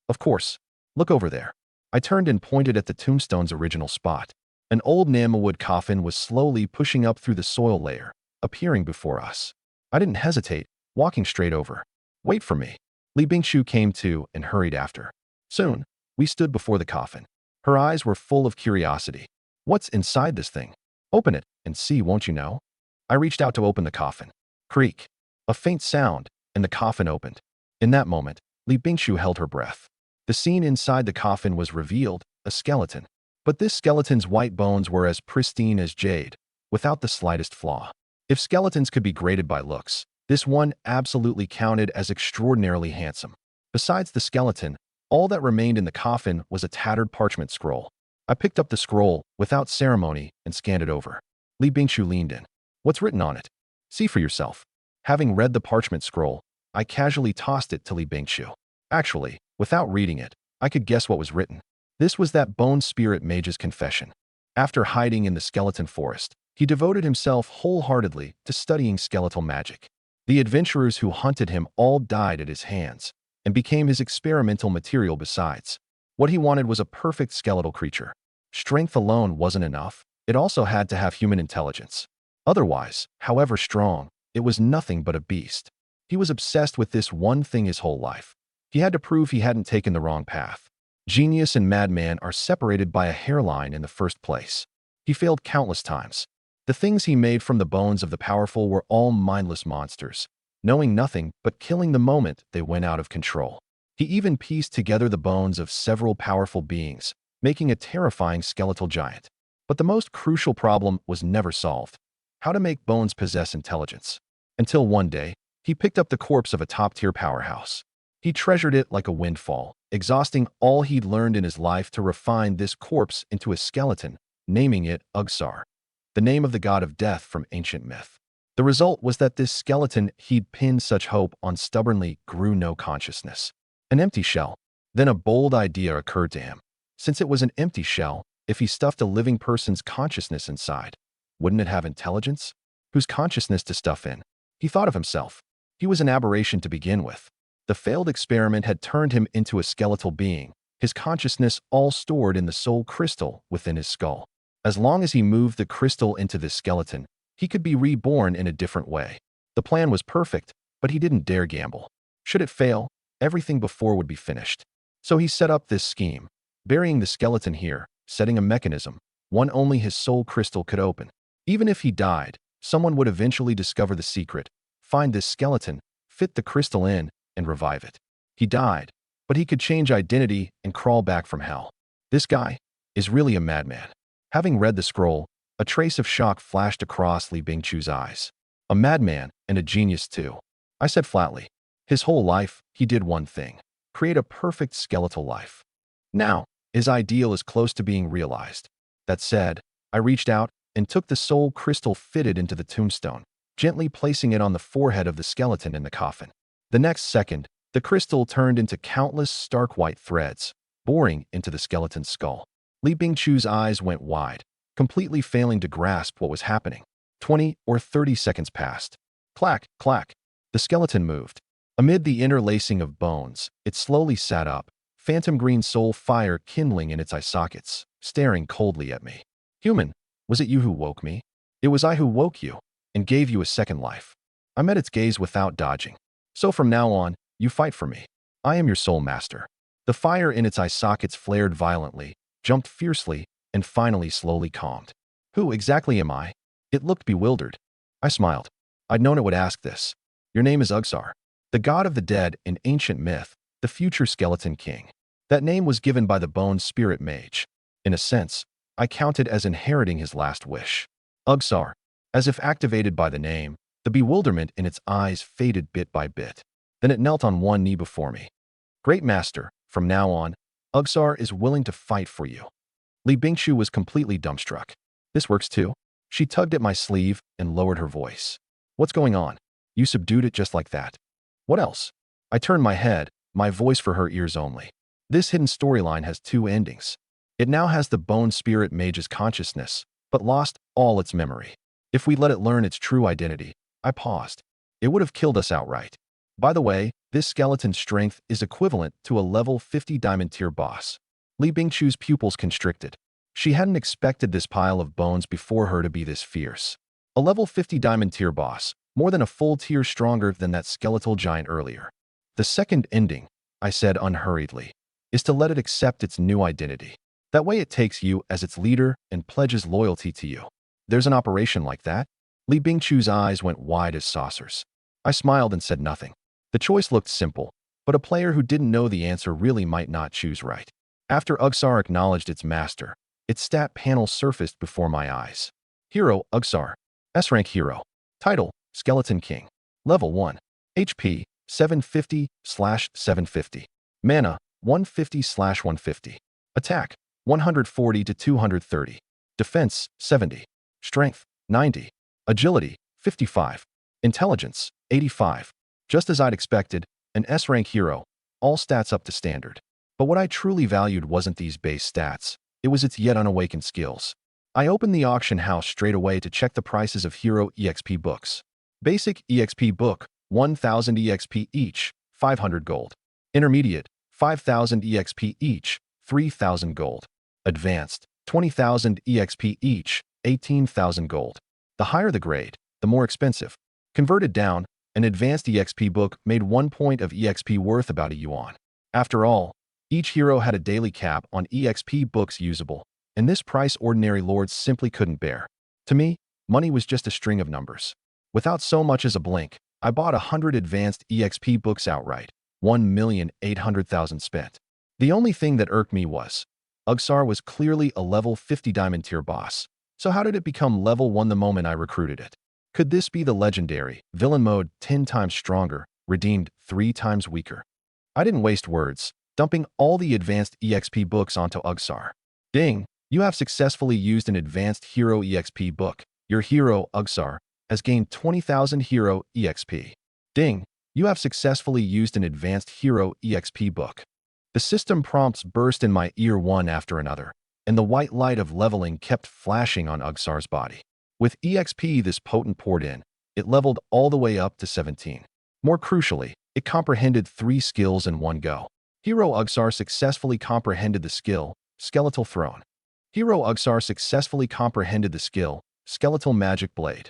Of course. Look over there. I turned and pointed at the tombstone's original spot. An old manhwaedit coffin was slowly pushing up through the soil layer, appearing before us. I didn't hesitate, walking straight over. Wait for me. Li Bingqiu came to and hurried after. Soon, we stood before the coffin. Her eyes were full of curiosity. What's inside this thing? Open it and see, won't you know? I reached out to open the coffin. Creak. A faint sound, and the coffin opened. In that moment, Li Bingqiu held her breath. The scene inside the coffin was revealed, a skeleton. But this skeleton's white bones were as pristine as jade, without the slightest flaw. If skeletons could be graded by looks, this one absolutely counted as extraordinarily handsome. Besides the skeleton, all that remained in the coffin was a tattered parchment scroll. I picked up the scroll without ceremony and scanned it over. Li Bingshu leaned in. What's written on it? See for yourself. Having read the parchment scroll, I casually tossed it to Li Bingshu. Actually, without reading it, I could guess what was written. This was that bone spirit mage's confession. After hiding in the skeleton forest, he devoted himself wholeheartedly to studying skeletal magic. The adventurers who hunted him all died at his hands and became his experimental material besides. What he wanted was a perfect skeletal creature. Strength alone wasn't enough. It also had to have human intelligence. Otherwise, however strong, it was nothing but a beast. He was obsessed with this one thing his whole life. He had to prove he hadn't taken the wrong path. Genius and madman are separated by a hairline in the first place. He failed countless times. The things he made from the bones of the powerful were all mindless monsters, knowing nothing but killing the moment they went out of control. He even pieced together the bones of several powerful beings, making a terrifying skeletal giant. But the most crucial problem was never solved: how to make bones possess intelligence. Until one day, he picked up the corpse of a top-tier powerhouse. He treasured it like a windfall, exhausting all he'd learned in his life to refine this corpse into a skeleton, naming it Ugsar, the name of the god of death from ancient myth. The result was that this skeleton he'd pinned such hope on stubbornly grew no consciousness. An empty shell. Then a bold idea occurred to him. Since it was an empty shell, if he stuffed a living person's consciousness inside, wouldn't it have intelligence? Whose consciousness to stuff in? He thought of himself. He was an aberration to begin with. The failed experiment had turned him into a skeletal being, his consciousness all stored in the soul crystal within his skull. As long as he moved the crystal into this skeleton, he could be reborn in a different way. The plan was perfect, but he didn't dare gamble. Should it fail, everything before would be finished. So he set up this scheme, burying the skeleton here, setting a mechanism, one only his soul crystal could open. Even if he died, someone would eventually discover the secret, find this skeleton, fit the crystal in, and revive it. He died, but he could change identity and crawl back from hell. This guy is really a madman. Having read the scroll, a trace of shock flashed across Li Bingshu's eyes. A madman and a genius too. I said flatly. His whole life, he did one thing: create a perfect skeletal life. Now, his ideal is close to being realized. That said, I reached out and took the soul crystal fitted into the tombstone, gently placing it on the forehead of the skeleton in the coffin. The next second, the crystal turned into countless stark white threads, boring into the skeleton's skull. Li Bingshu's eyes went wide, completely failing to grasp what was happening. 20 or 30 seconds passed. Clack, clack. The skeleton moved. Amid the interlacing of bones, it slowly sat up, phantom green soul fire kindling in its eye sockets, staring coldly at me. Human, was it you who woke me? It was I who woke you and gave you a second life. I met its gaze without dodging. So from now on, you fight for me. I am your soul master. The fire in its eye sockets flared violently, jumped fiercely, and finally slowly calmed. Who exactly am I? It looked bewildered. I smiled. I'd known it would ask this. Your name is Ugsar, the god of the dead in ancient myth, the future skeleton king. That name was given by the bone spirit mage. In a sense, I counted as inheriting his last wish. Ugsar, as if activated by the name, the bewilderment in its eyes faded bit by bit. Then it knelt on one knee before me. Great master, from now on, Ugsar is willing to fight for you. Li Bingshu was completely dumbstruck. This works too? She tugged at my sleeve and lowered her voice. What's going on? You subdued it just like that. What else? I turned my head, my voice for her ears only. This hidden storyline has two endings. It now has the bone spirit mage's consciousness, but lost all its memory. If we let it learn its true identity, I paused. It would have killed us outright. By the way, this skeleton's strength is equivalent to a level 50 diamond tier boss. Li Bingshu's pupils constricted. She hadn't expected this pile of bones before her to be this fierce. A level 50 diamond tier boss, more than a full tier stronger than that skeletal giant earlier. The second ending, I said unhurriedly, is to let it accept its new identity. That way it takes you as its leader and pledges loyalty to you. There's an operation like that? Li Bingshu's eyes went wide as saucers. I smiled and said nothing. The choice looked simple: but a player who didn't know the answer really might not choose right. After Ugsar acknowledged its master, its stat panel surfaced before my eyes. Hero, Ugsar. S-rank hero. Title, Skeleton King. Level 1. HP, 750/750. Mana, 150/150. Attack, 140 to 230. Defense, 70. Strength, 90. Agility, 55. Intelligence, 85. Just as I'd expected, an S-rank hero, all stats up to standard. But what I truly valued wasn't these base stats, it was its yet unawakened skills. I opened the auction house straight away to check the prices of hero EXP books. Basic EXP book, 1,000 EXP each, 500 gold. Intermediate, 5,000 EXP each, 3,000 gold. Advanced, 20,000 EXP each, 18,000 gold. The higher the grade, the more expensive. Converted down, an advanced EXP book made 1 point of EXP worth about a yuan. After all, each hero had a daily cap on EXP books usable, and this price ordinary lords simply couldn't bear. To me, money was just a string of numbers. Without so much as a blink, I bought 100 advanced EXP books outright, 1,800,000 spent. The only thing that irked me was, Ugsar was clearly a level 50 diamond tier boss, so how did it become level 1 the moment I recruited it? Could this be the legendary, villain mode 10 times stronger, redeemed 3 times weaker? I didn't waste words, dumping all the advanced EXP books onto Ugsar. Ding! You have successfully used an advanced hero EXP book. Your hero, Ugsar, has gained 20,000 hero EXP. Ding! You have successfully used an advanced hero EXP book. The system prompts burst in my ear one after another, and the white light of leveling kept flashing on Ugsar's body. With EXP this potent poured in, it leveled all the way up to 17. More crucially, it comprehended 3 skills in one go. Hero Ugsar successfully comprehended the skill, Skeletal Throne. Hero Ugsar successfully comprehended the skill, Skeletal Magic Blade.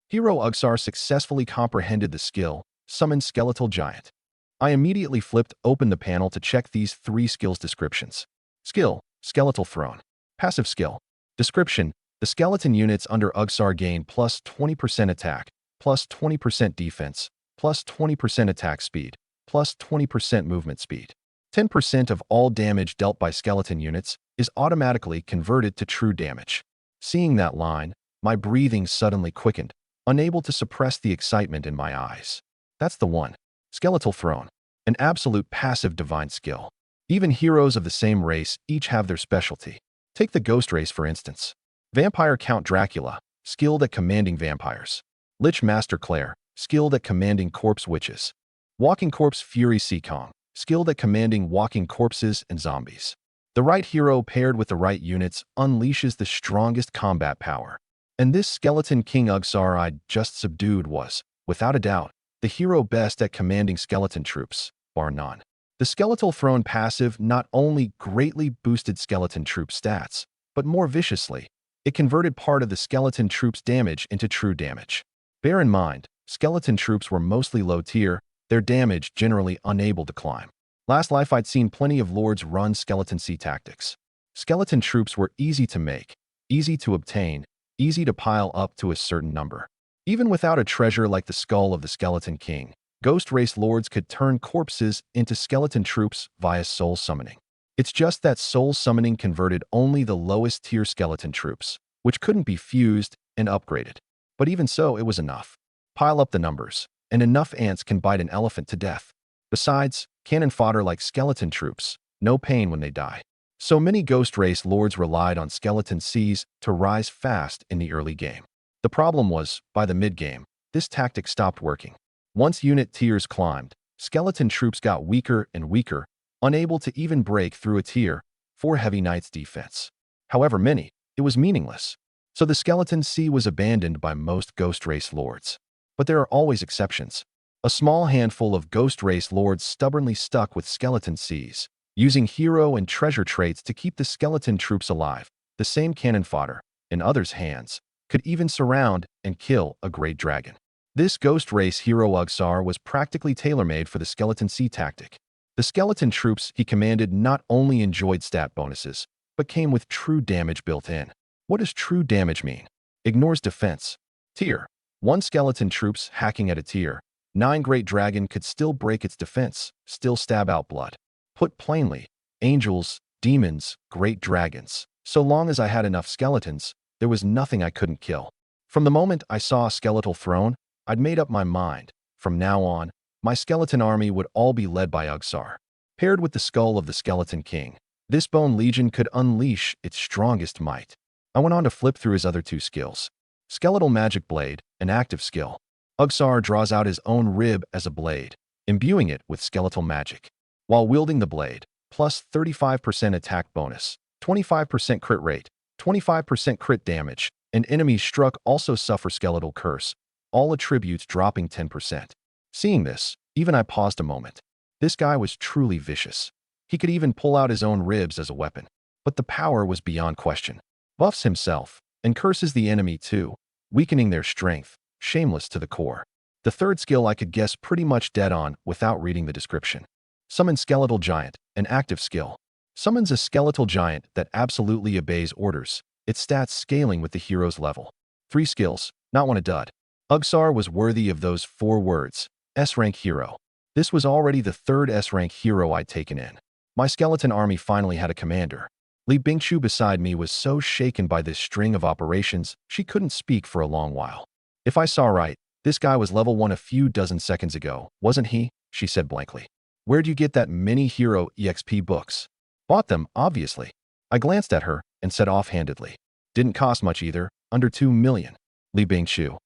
Hero Ugsar successfully comprehended the skill, Summon Skeletal Giant. I immediately flipped open the panel to check these 3 skills descriptions. Skill, Skeletal Throne. Passive skill. Description, the skeleton units under Ugsar gain plus 20% attack, plus 20% defense, plus 20% attack speed, plus 20% movement speed. 10% of all damage dealt by skeleton units is automatically converted to true damage. Seeing that line, my breathing suddenly quickened, unable to suppress the excitement in my eyes. That's the one. Skeletal Throne. An absolute passive divine skill. Even heroes of the same race each have their specialty. Take the Ghost race for instance. Vampire Count Dracula, skilled at commanding vampires. Lich Master Claire, skilled at commanding corpse witches. Walking Corpse Fury Seekong, skilled at commanding walking corpses and zombies. The right hero paired with the right units unleashes the strongest combat power. And this Skeleton King Ugsar I'd just subdued was, without a doubt, the hero best at commanding skeleton troops, bar none. The Skeletal Throne passive not only greatly boosted skeleton troop stats, but more viciously, it converted part of the skeleton troops' damage into true damage. Bear in mind, skeleton troops were mostly low tier, their damage generally unable to climb. Last life I'd seen plenty of lords run skeleton C tactics. Skeleton troops were easy to make, easy to obtain, easy to pile up to a certain number. Even without a treasure like the skull of the Skeleton King, Ghost Race lords could turn corpses into skeleton troops via soul summoning. It's just that soul summoning converted only the lowest tier skeleton troops, which couldn't be fused and upgraded. But even so, it was enough. Pile up the numbers, and enough ants can bite an elephant to death. Besides, cannon fodder like skeleton troops, no pain when they die. So many Ghost Race lords relied on skeleton Cs to rise fast in the early game. The problem was, by the mid-game, this tactic stopped working. Once unit tiers climbed, skeleton troops got weaker and weaker, unable to even break through a tier 4 Heavy Knight's defense. However many, it was meaningless. So the skeleton C was abandoned by most Ghost Race lords. But there are always exceptions. A small handful of Ghost Race lords stubbornly stuck with skeleton Cs, using hero and treasure traits to keep the skeleton troops alive. The same cannon fodder, in others' hands, could even surround and kill a great dragon. This Ghost Race hero Ugsar was practically tailor-made for the skeleton C tactic. The skeleton troops he commanded not only enjoyed stat bonuses, but came with true damage built in. What does true damage mean? Ignores defense. Tier. 1 skeleton troops hacking at a tier, 9 Great Dragon could still break its defense, still stab out blood. Put plainly, angels, demons, great dragons. So long as I had enough skeletons, there was nothing I couldn't kill. From the moment I saw a skeletal throne, I'd made up my mind. From now on, my skeleton army would all be led by Ugsar. Paired with the skull of the Skeleton King, this Bone Legion could unleash its strongest might. I went on to flip through his other 2 skills. Skeletal Magic Blade, an active skill. Ugsar draws out his own rib as a blade, imbuing it with skeletal magic. While wielding the blade, plus 35% attack bonus, 25% crit rate, 25% crit damage, and enemies struck also suffer skeletal curse, all attributes dropping 10%. Seeing this, even I paused a moment. This guy was truly vicious. He could even pull out his own ribs as a weapon. But the power was beyond question. Buffs himself, and curses the enemy too, weakening their strength, shameless to the core. The third skill I could guess pretty much dead on without reading the description. Summon Skeletal Giant, an active skill. Summons a skeletal giant that absolutely obeys orders, its stats scaling with the hero's level. 3 skills, not one a dud. Ugsar was worthy of those 4 words, S-rank hero. This was already the 3rd S-rank hero I'd taken in. My skeleton army finally had a commander. Li Bingqiu beside me was so shaken by this string of operations, she couldn't speak for a long while. If I saw right, this guy was level 1 a few dozen seconds ago, wasn't he? She said blankly. Where'd you get that mini hero EXP books? Bought them, obviously. I glanced at her and said offhandedly. Didn't cost much either, under 2 million. Li Bingqiu.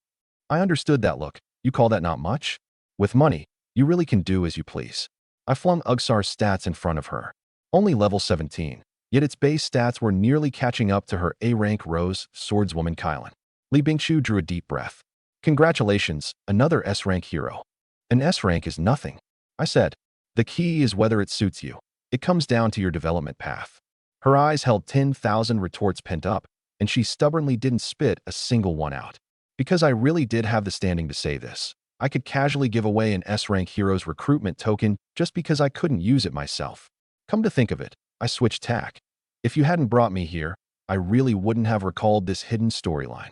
I understood that look. You call that not much? With money, you really can do as you please. I flung Ugsar's stats in front of her. Only level 17, yet its base stats were nearly catching up to her A-rank Rose swordswoman Kylan. Li Bingqiu drew a deep breath. Congratulations, another S-rank hero. An S-rank is nothing, I said. The key is whether it suits you. It comes down to your development path. Her eyes held 10,000 retorts pent up, and she stubbornly didn't spit a single one out. Because I really did have the standing to say this, I could casually give away an S-rank hero's recruitment token just because I couldn't use it myself. Come to think of it, I switched tack. If you hadn't brought me here, I really wouldn't have recalled this hidden storyline.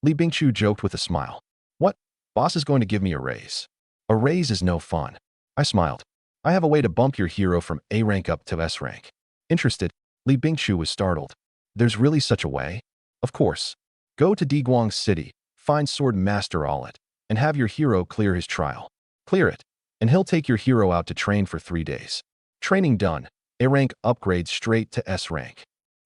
Li Bingqiu joked with a smile. What? Boss is going to give me a raise. A raise is no fun. I smiled. I have a way to bump your hero from A rank up to S rank. Interested? Li Bingqiu was startled. There's really such a way? Of course. Go to Diguang City, find Sword Master Allet, and have your hero clear his trial. Clear it, and he'll take your hero out to train for 3 days. Training done, A rank upgrades straight to S rank.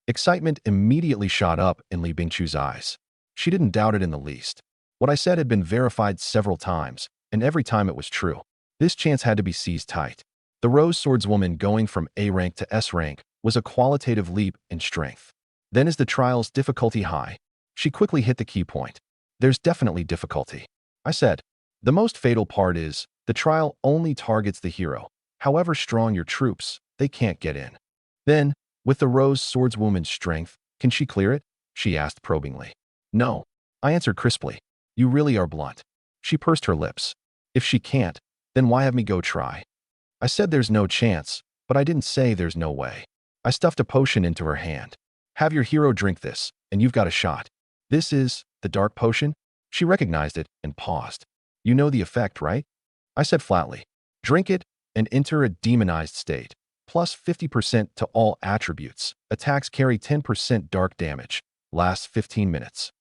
Excitement immediately shot up in Li Bingqiu's eyes. She didn't doubt it in the least. What I said had been verified several times, and every time it was true. This chance had to be seized tight. The Rose Swordswoman going from A rank to S rank was a qualitative leap in strength. Then is the trial's difficulty high? She quickly hit the key point. There's definitely difficulty. I said. The most fatal part is, the trial only targets the hero. However strong your troops, they can't get in. Then, with the Rose Swordswoman's strength, can she clear it? She asked probingly. No. I answered crisply. You really are blunt. She pursed her lips. If she can't, then why have me go try? I said there's no chance, but I didn't say there's no way. I stuffed a potion into her hand. Have your hero drink this, and you've got a shot. This is the dark potion? She recognized it and paused. You know the effect, right? I said flatly. Drink it and enter a demonized state. Plus 50% to all attributes. Attacks carry 10% dark damage. Lasts 15 minutes.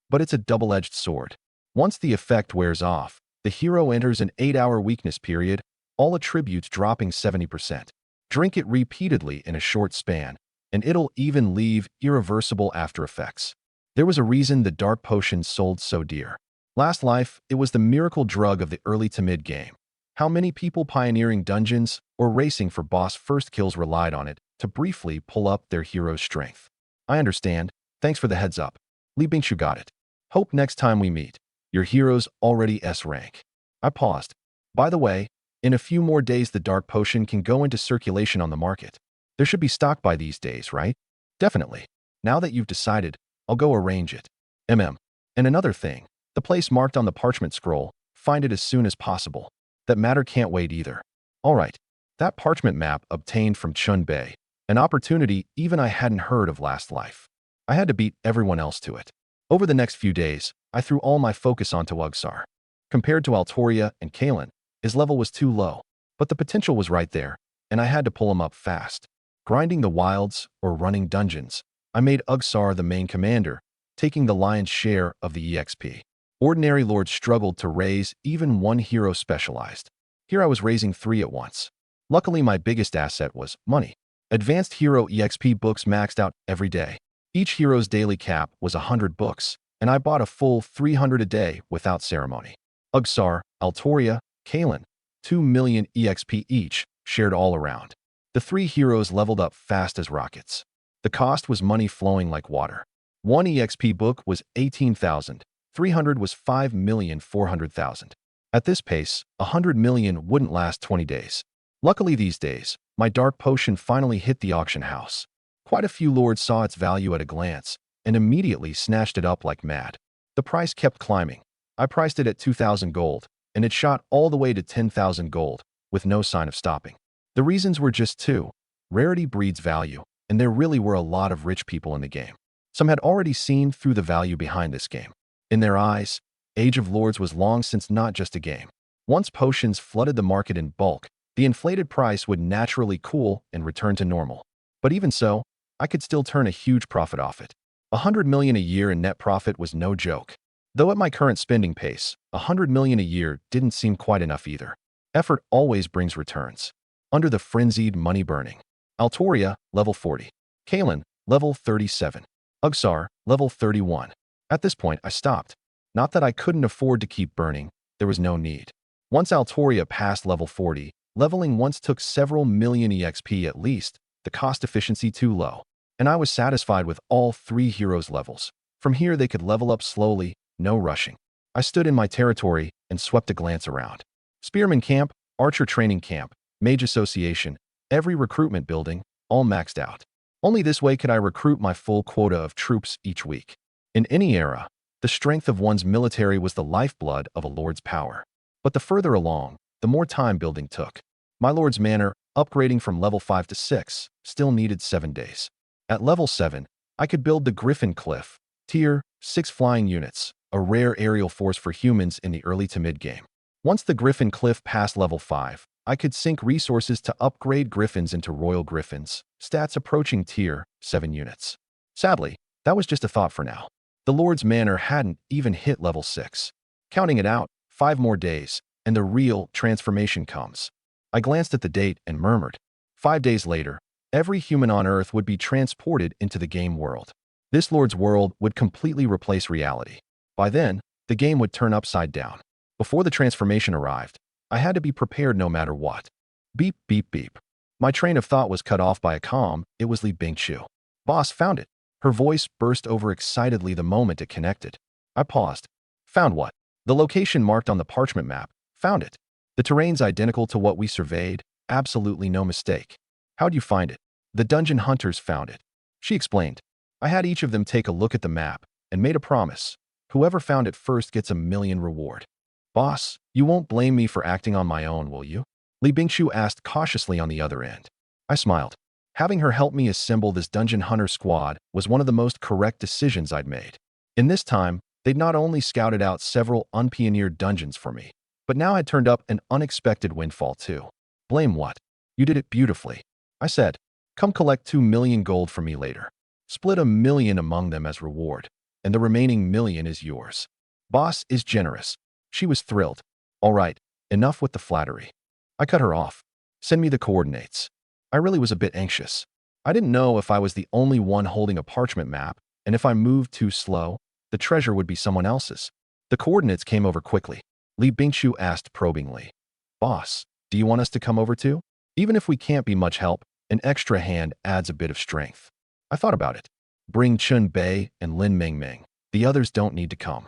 But it's a double-edged sword. Once the effect wears off, the hero enters an 8-hour weakness period, all attributes dropping 70%. Drink it repeatedly in a short span, and it'll even leave irreversible after effects. There was a reason the dark potion sold so dear. Last life, it was the miracle drug of the early to mid game. How many people pioneering dungeons or racing for boss first kills relied on it to briefly pull up their hero's strength? I understand. Thanks for the heads up. Li Bingqiu got it. Hope next time we meet, your hero's already S rank. I paused. By the way, in a few more days the dark potion can go into circulation on the market. There should be stock by these days, right? Definitely. Now that you've decided, I'll go arrange it. And another thing, the place marked on the parchment scroll, find it as soon as possible. That matter can't wait either. All right. That parchment map obtained from Chun Bei, an opportunity even I hadn't heard of last life. I had to beat everyone else to it. Over the next few days, I threw all my focus onto Ugsar. Compared to Altoria and Kalen, His level was too low, but the potential was right there, and I had to pull him up fast. Grinding the wilds or running dungeons, I made Ugsar the main commander, taking the lion's share of the EXP. Ordinary lords struggled to raise even one hero specialized. Here I was raising 3 at once. Luckily, my biggest asset was money. Advanced hero EXP books maxed out every day. Each hero's daily cap was 100 books, and I bought a full 300 a day without ceremony. Ugsar, Altoria, Kalen, 2 million EXP each, shared all around. The 3 heroes leveled up fast as rockets. The cost was money flowing like water. One EXP book was 18,000, 300 was 5,400,000. At this pace, 100 million wouldn't last 20 days. Luckily these days, my dark potion finally hit the auction house. Quite a few lords saw its value at a glance and immediately snatched it up like mad. The price kept climbing. I priced it at 2,000 gold, and it shot all the way to 10,000 gold, with no sign of stopping. The reasons were just 2. Rarity breeds value, and there really were a lot of rich people in the game. Some had already seen through the value behind this game. In their eyes, Age of Lords was long since not just a game. Once potions flooded the market in bulk, the inflated price would naturally cool and return to normal. But even so, I could still turn a huge profit off it. 100 million a year in net profit was no joke. Though at my current spending pace, 100 million a year didn't seem quite enough either. Effort always brings returns. Under the frenzied money burning. Altoria, level 40. Kalen, level 37. Ugsar, level 31. At this point, I stopped. Not that I couldn't afford to keep burning, there was no need. Once Altoria passed level 40, leveling once took several million EXP at least, the cost efficiency too low. And I was satisfied with all 3 heroes' levels. From here they could level up slowly, no rushing. I stood in my territory and swept a glance around. Spearman camp, archer training camp, mage association, every recruitment building, all maxed out. Only this way could I recruit my full quota of troops each week. In any era, the strength of one's military was the lifeblood of a lord's power. But the further along, the more time building took. My lord's manor, upgrading from level 5 to 6, still needed 7 days. At level 7, I could build the Griffin Cliff, tier 6 flying units, a rare aerial force for humans in the early to mid-game. Once the Griffin Cliff passed level 5, I could sink resources to upgrade Griffins into Royal Griffins, stats approaching tier 7 units. Sadly, that was just a thought for now. The Lord's Manor hadn't even hit level 6. Counting it out, 5 more days, and the real transformation comes. I glanced at the date and murmured. 5 days later, every human on Earth would be transported into the game world. This Lord's world would completely replace reality. By then, the game would turn upside down. Before the transformation arrived, I had to be prepared no matter what. Beep, beep, beep. My train of thought was cut off by a comm. It was Li Bingqiu. Boss, found it. Her voice burst over excitedly the moment it connected. I paused. Found what? The location marked on the parchment map. Found it. The terrain's identical to what we surveyed. Absolutely no mistake. How'd you find it? The dungeon hunters found it. She explained. I had each of them take a look at the map and made a promise. Whoever found it first gets a million reward. Boss, you won't blame me for acting on my own, will you? Li Bingqiu asked cautiously on the other end. I smiled. Having her help me assemble this dungeon hunter squad was one of the most correct decisions I'd made. In this time, they'd not only scouted out several unpioneered dungeons for me, but now had turned up an unexpected windfall too. Blame what? You did it beautifully. I said, come collect 2 million gold from me later. Split 1 million among them as reward, and the remaining million is yours. Boss is generous. She was thrilled. All right, enough with the flattery. I cut her off. Send me the coordinates. I really was a bit anxious. I didn't know if I was the only one holding a parchment map, and if I moved too slow, the treasure would be someone else's. The coordinates came over quickly. Li Bingqiu asked probingly, Boss, do you want us to come over too? Even if we can't be much help, an extra hand adds a bit of strength. I thought about it. Bring Chun Bei and Lin Mingming. The others don't need to come.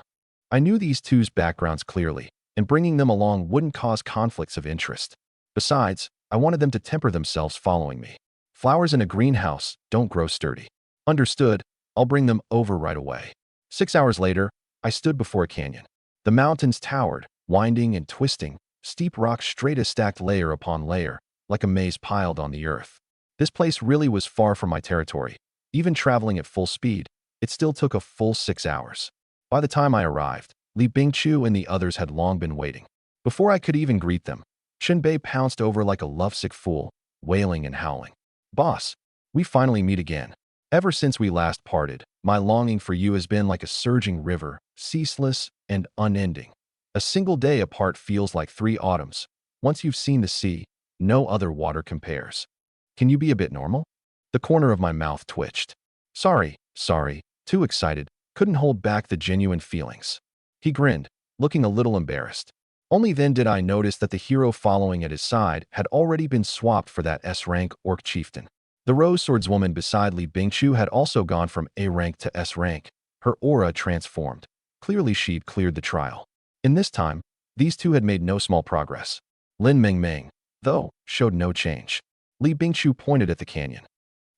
I knew these two's backgrounds clearly, and bringing them along wouldn't cause conflicts of interest. Besides, I wanted them to temper themselves following me. Flowers in a greenhouse don't grow sturdy. Understood, I'll bring them over right away. 6 hours later, I stood before a canyon. The mountains towered, winding and twisting, steep rocks straight as stacked layer upon layer, like a maze piled on the earth. This place really was far from my territory. Even traveling at full speed, it still took a full 6 hours. By the time I arrived, Li Bingqiu and the others had long been waiting. Before I could even greet them, Shinbei pounced over like a lovesick fool, wailing and howling. Boss, we finally meet again. Ever since we last parted, my longing for you has been like a surging river, ceaseless and unending. A single day apart feels like 3 autumns. Once you've seen the sea, no other water compares. Can you be a bit normal? The corner of my mouth twitched. Sorry, too excited, couldn't hold back the genuine feelings. He grinned, looking a little embarrassed. Only then did I notice that the hero following at his side had already been swapped for that S-rank orc chieftain. The rose swordswoman beside Li Bingqiu had also gone from A rank to S rank, her aura transformed. Clearly she'd cleared the trial. In this time, these two had made no small progress. Lin Mengmeng, though, showed no change. Li Bingqiu pointed at the canyon.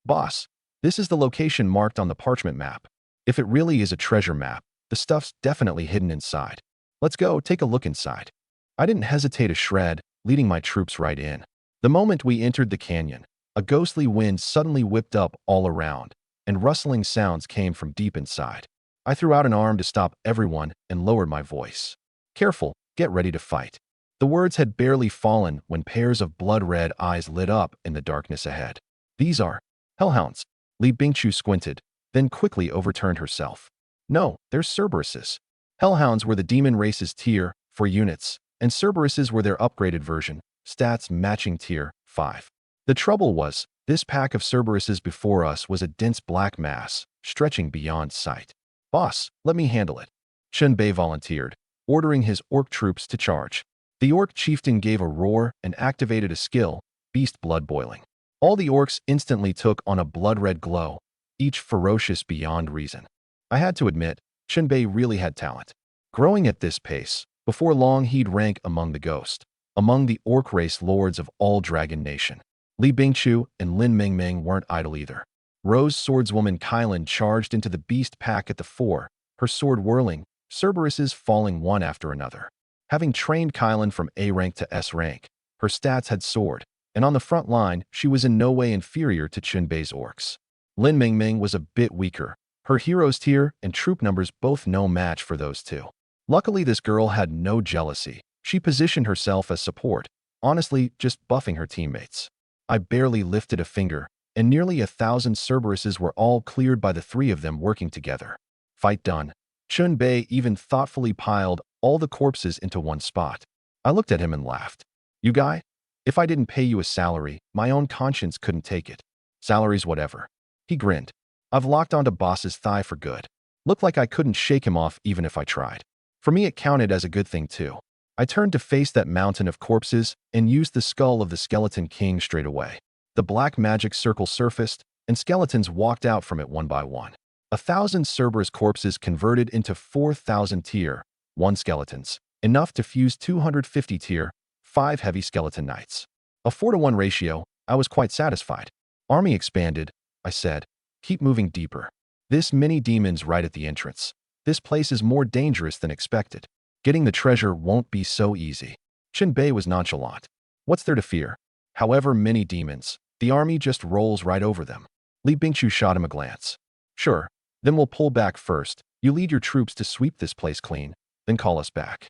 Boss, this is the location marked on the parchment map. If it really is a treasure map, the stuff's definitely hidden inside. Let's go take a look inside. I didn't hesitate a shred, leading my troops right in. The moment we entered the canyon, a ghostly wind suddenly whipped up all around, and rustling sounds came from deep inside. I threw out an arm to stop everyone and lowered my voice. Careful, get ready to fight. The words had barely fallen when pairs of blood-red eyes lit up in the darkness ahead. These are hellhounds. Li Bingqiu squinted, then quickly overturned herself. No, they're Cerberuses. Hellhounds were the demon race's tier 4 units, and Cerberuses were their upgraded version, stats matching tier 5. The trouble was, this pack of Cerberuses before us was a dense black mass, stretching beyond sight. Boss, let me handle it. Shinbei volunteered, ordering his orc troops to charge. The orc chieftain gave a roar and activated a skill, beast blood boiling. All the orcs instantly took on a blood-red glow, each ferocious beyond reason. I had to admit, Shinbei really had talent. Growing at this pace, before long he'd rank among the ghost, among the orc race lords of all Dragon Nation. Li Bingqiu and Lin Mengmeng weren't idle either. Rose swordswoman Kylan charged into the beast pack at the fore, her sword whirling, Cerberuses falling one after another. Having trained Kylan from A rank to S rank, her stats had soared, and on the front line, she was in no way inferior to Shinbei's orcs. Lin Mengmeng was a bit weaker. Her hero's tier and troop numbers both no match for those two. Luckily, this girl had no jealousy. She positioned herself as support, honestly just buffing her teammates. I barely lifted a finger, and nearly 1,000 Cerberuses were all cleared by the 3 of them working together. Fight done. Shinbei even thoughtfully piled all the corpses into one spot. I looked at him and laughed. You guy? If I didn't pay you a salary, my own conscience couldn't take it. Salary's whatever. He grinned. I've locked onto boss's thigh for good. Looked like I couldn't shake him off even if I tried. For me it counted as a good thing too. I turned to face that mountain of corpses and used the skull of the Skeleton King straight away. The black magic circle surfaced, and skeletons walked out from it one by one. 1,000 Cerberus corpses converted into 4,000 tier 1 skeletons, enough to fuse 250 tier 5 heavy skeleton knights. A 4-to-1 ratio, I was quite satisfied. Army expanded, I said. Keep moving deeper. This many demons right at the entrance. This place is more dangerous than expected. Getting the treasure won't be so easy. Shinbei was nonchalant. What's there to fear? However many demons, the army just rolls right over them. Li Bingqiu shot him a glance. Sure, then we'll pull back first. You lead your troops to sweep this place clean, then call us back.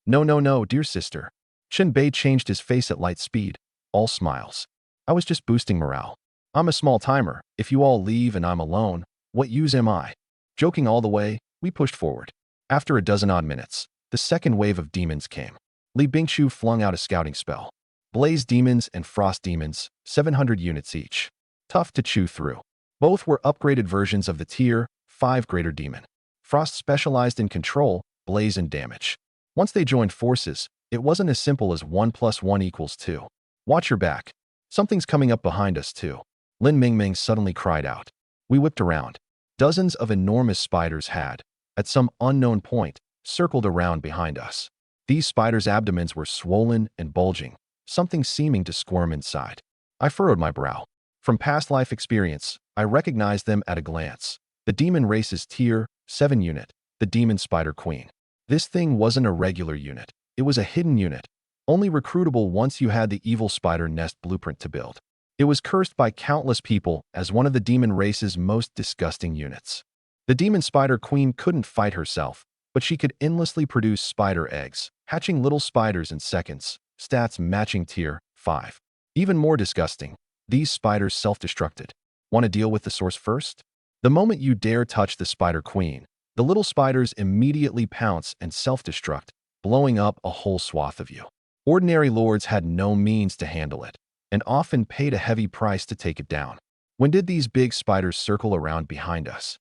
No, dear sister. Shinbei changed his face at light speed, all smiles. I was just boosting morale. I'm a small timer. If you all leave and I'm alone, what use am I? Joking all the way, we pushed forward. After a dozen odd minutes, the second wave of demons came. Li Bingqiu flung out a scouting spell. Blaze demons and frost demons, 700 units each. Tough to chew through. Both were upgraded versions of the tier 5 greater demon. Frost specialized in control, blaze and damage. Once they joined forces, it wasn't as simple as 1 + 1 = 2. Watch your back. Something's coming up behind us too. Lin Mengmeng suddenly cried out. We whipped around. Dozens of enormous spiders had, at some unknown point, circled around behind us. These spiders' abdomens were swollen and bulging, something seeming to squirm inside. I furrowed my brow. From past life experience, I recognized them at a glance. The demon race's tier 7 unit, the demon spider queen. This thing wasn't a regular unit. It was a hidden unit, only recruitable once you had the evil spider nest blueprint to build. It was cursed by countless people as one of the demon race's most disgusting units. The demon spider queen couldn't fight herself, but she could endlessly produce spider eggs, hatching little spiders in seconds, stats matching tier 5. Even more disgusting, these spiders self-destructed. Want to deal with the source first? The moment you dare touch the spider queen, the little spiders immediately pounce and self-destruct, blowing up a whole swath of you. Ordinary lords had no means to handle it, and often paid a heavy price to take it down. When did these big spiders circle around behind us?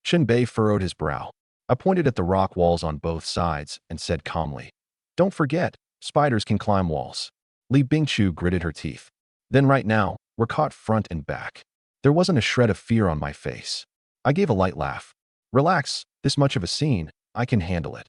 Shinbei furrowed his brow. I pointed at the rock walls on both sides and said calmly, "Don't forget, spiders can climb walls." Li Bingchu gritted her teeth. Then right now, we're caught front and back. There wasn't a shred of fear on my face. I gave a light laugh. "Relax, this much of a scene, I can handle it."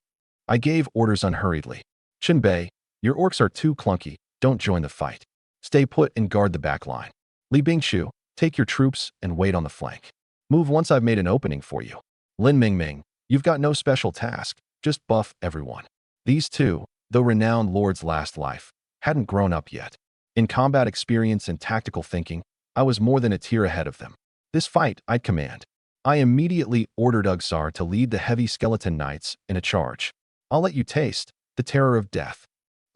I gave orders unhurriedly. "Shinbei, your orcs are too clunky, don't join the fight. Stay put and guard the back line. Li Bingchu, take your troops and wait on the flank. Move once I've made an opening for you. Lin Mingming, you've got no special task, just buff everyone." These two, though renowned lords last life, hadn't grown up yet. In combat experience and tactical thinking, I was more than a tier ahead of them. This fight I'd command. I immediately ordered Ugsar to lead the heavy skeleton knights in a charge. "I'll let you taste the terror of death."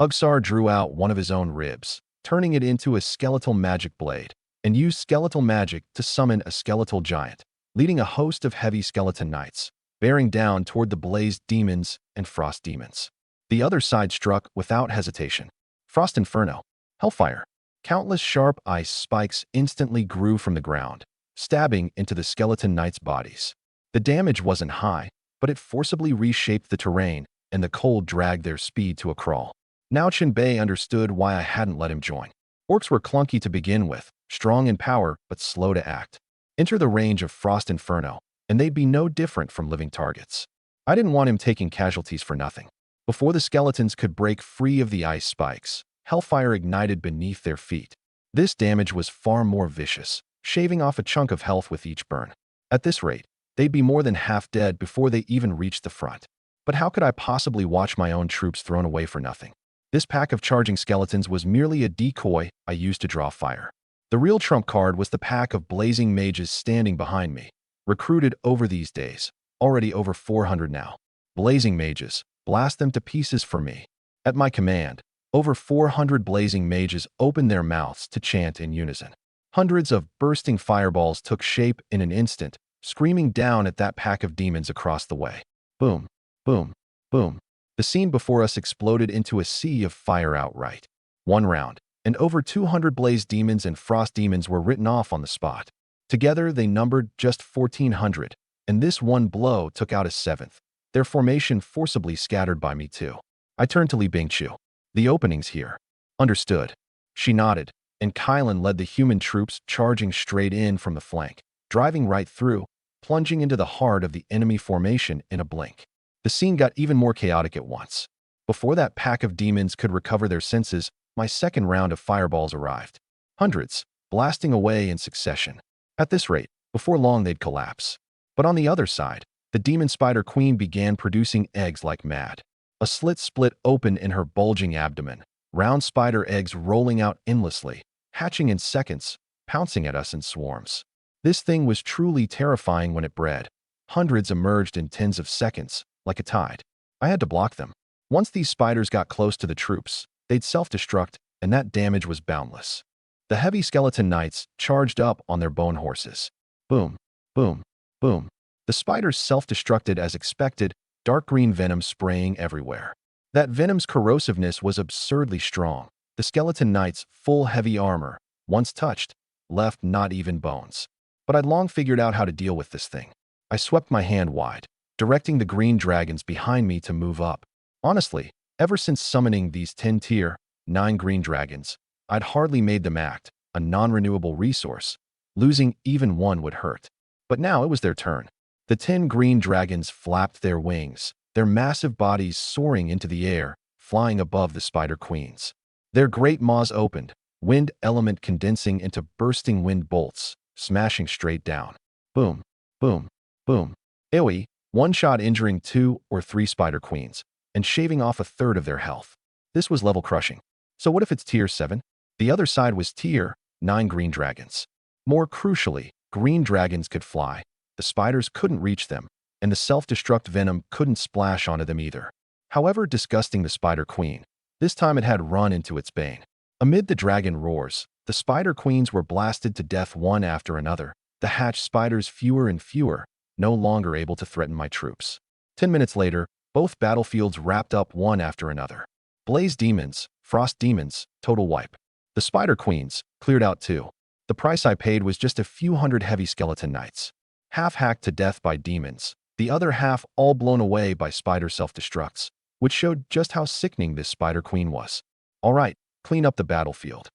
Ugsar drew out one of his own ribs, turning it into a skeletal magic blade, and used skeletal magic to summon a skeletal giant, leading a host of heavy skeleton knights, bearing down toward the blazed demons and frost demons. The other side struck without hesitation. Frost Inferno. Hellfire. Countless sharp ice spikes instantly grew from the ground, stabbing into the skeleton knights' bodies. The damage wasn't high, but it forcibly reshaped the terrain, and the cold dragged their speed to a crawl. Now Shinbei understood why I hadn't let him join. Orcs were clunky to begin with, strong in power, but slow to act. Enter the range of Frost Inferno, and they'd be no different from living targets. I didn't want him taking casualties for nothing. Before the skeletons could break free of the ice spikes, Hellfire ignited beneath their feet. This damage was far more vicious, shaving off a chunk of health with each burn. At this rate, they'd be more than half dead before they even reached the front. But how could I possibly watch my own troops thrown away for nothing? This pack of charging skeletons was merely a decoy I used to draw fire. The real trump card was the pack of blazing mages standing behind me, recruited over these days, already over 400 now. Blazing mages, blast them to pieces for me. At my command, over 400 blazing mages opened their mouths to chant in unison. Hundreds of bursting fireballs took shape in an instant, screaming down at that pack of demons across the way. Boom, boom, boom. The scene before us exploded into a sea of fire outright. One round, and over 200 blaze demons and frost demons were written off on the spot. Together, they numbered just 1,400, and this one blow took out a seventh, their formation forcibly scattered by me too. I turned to Li Bingchu. "The opening's here." "Understood." She nodded, and Kylan led the human troops charging straight in from the flank, driving right through, plunging into the heart of the enemy formation in a blink. The scene got even more chaotic at once. Before that pack of demons could recover their senses, my second round of fireballs arrived. Hundreds, blasting away in succession. At this rate, before long they'd collapse. But on the other side, the demon spider queen began producing eggs like mad. A slit split open in her bulging abdomen, round spider eggs rolling out endlessly, hatching in seconds, pouncing at us in swarms. This thing was truly terrifying when it bred. Hundreds emerged in tens of seconds, like a tide. I had to block them. Once these spiders got close to the troops, they'd self-destruct, and that damage was boundless. The heavy skeleton knights charged up on their bone horses. Boom, boom, boom. The spiders self-destructed as expected, dark green venom spraying everywhere. That venom's corrosiveness was absurdly strong. The skeleton knights' full heavy armor, once touched, left not even bones. But I'd long figured out how to deal with this thing. I swept my hand wide, directing the green dragons behind me to move up. Honestly, ever since summoning these 10-tier, 9 green dragons, I'd hardly made them act, a non-renewable resource. Losing even one would hurt. But now it was their turn. The 10 green dragons flapped their wings, their massive bodies soaring into the air, flying above the spider queens. Their great maws opened, wind element condensing into bursting wind bolts, smashing straight down. Boom, boom, boom. AoE, one shot injuring 2 or 3 spider queens, and shaving off a third of their health. This was level crushing. So what if it's tier 7? The other side was tier 9 green dragons. More crucially, green dragons could fly. The spiders couldn't reach them, and the self-destruct venom couldn't splash onto them either. However disgusting the Spider Queen, this time it had run into its bane. Amid the dragon roars, the Spider Queens were blasted to death one after another, the hatched spiders fewer and fewer, no longer able to threaten my troops. 10 minutes later, both battlefields wrapped up one after another. Blaze demons, frost demons, total wipe. The Spider Queens cleared out too. The price I paid was just a few hundred heavy skeleton knights. Half hacked to death by demons, the other half all blown away by spider self-destructs, which showed just how sickening this Spider Queen was. All right, clean up the battlefield,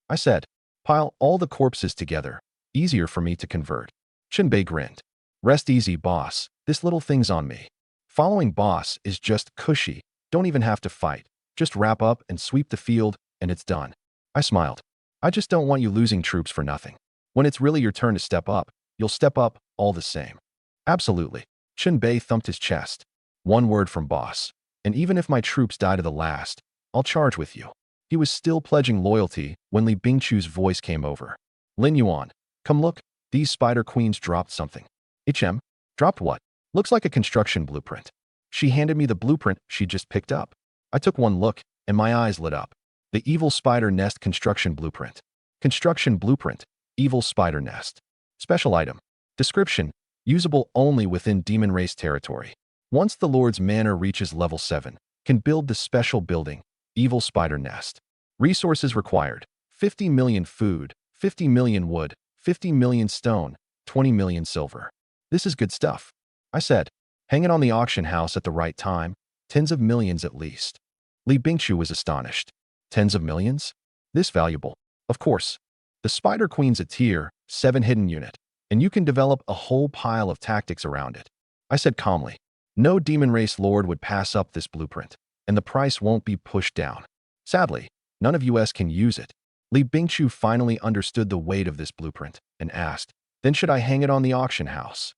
I said. Pile all the corpses together. Easier for me to convert. Shinbei grinned. Rest easy, boss. This little thing's on me. Following boss is just cushy. Don't even have to fight. Just wrap up and sweep the field, and it's done. I smiled. I just don't want you losing troops for nothing. When it's really your turn to step up, you'll step up all the same. Absolutely. Shinbei thumped his chest. One word from boss. And even if my troops die to the last, I'll charge with you. He was still pledging loyalty when Li Bingchu's voice came over. Lin Yuan, come look, these Spider Queens dropped something. HM? Dropped what? Looks like a construction blueprint. She handed me the blueprint she just picked up. I took one look, and my eyes lit up. The Evil Spider Nest Construction Blueprint. Construction Blueprint, Evil Spider Nest. Special item. Description, usable only within Demon Race territory. Once the Lord's Manor reaches level 7, can build the special building, Evil Spider Nest. Resources required, 50 million food, 50 million wood, 50 million stone, 20 million silver. This is good stuff, I said. Hang it on the auction house at the right time, tens of millions at least. Li Bingchu was astonished. Tens of millions? This valuable? Of course. The Spider Queen's a tier 7 hidden unit, and you can develop a whole pile of tactics around it. I said calmly. No Demon Race Lord would pass up this blueprint, and the price won't be pushed down. Sadly, none of us can use it. Li Bingchu finally understood the weight of this blueprint and asked, then should I hang it on the auction house?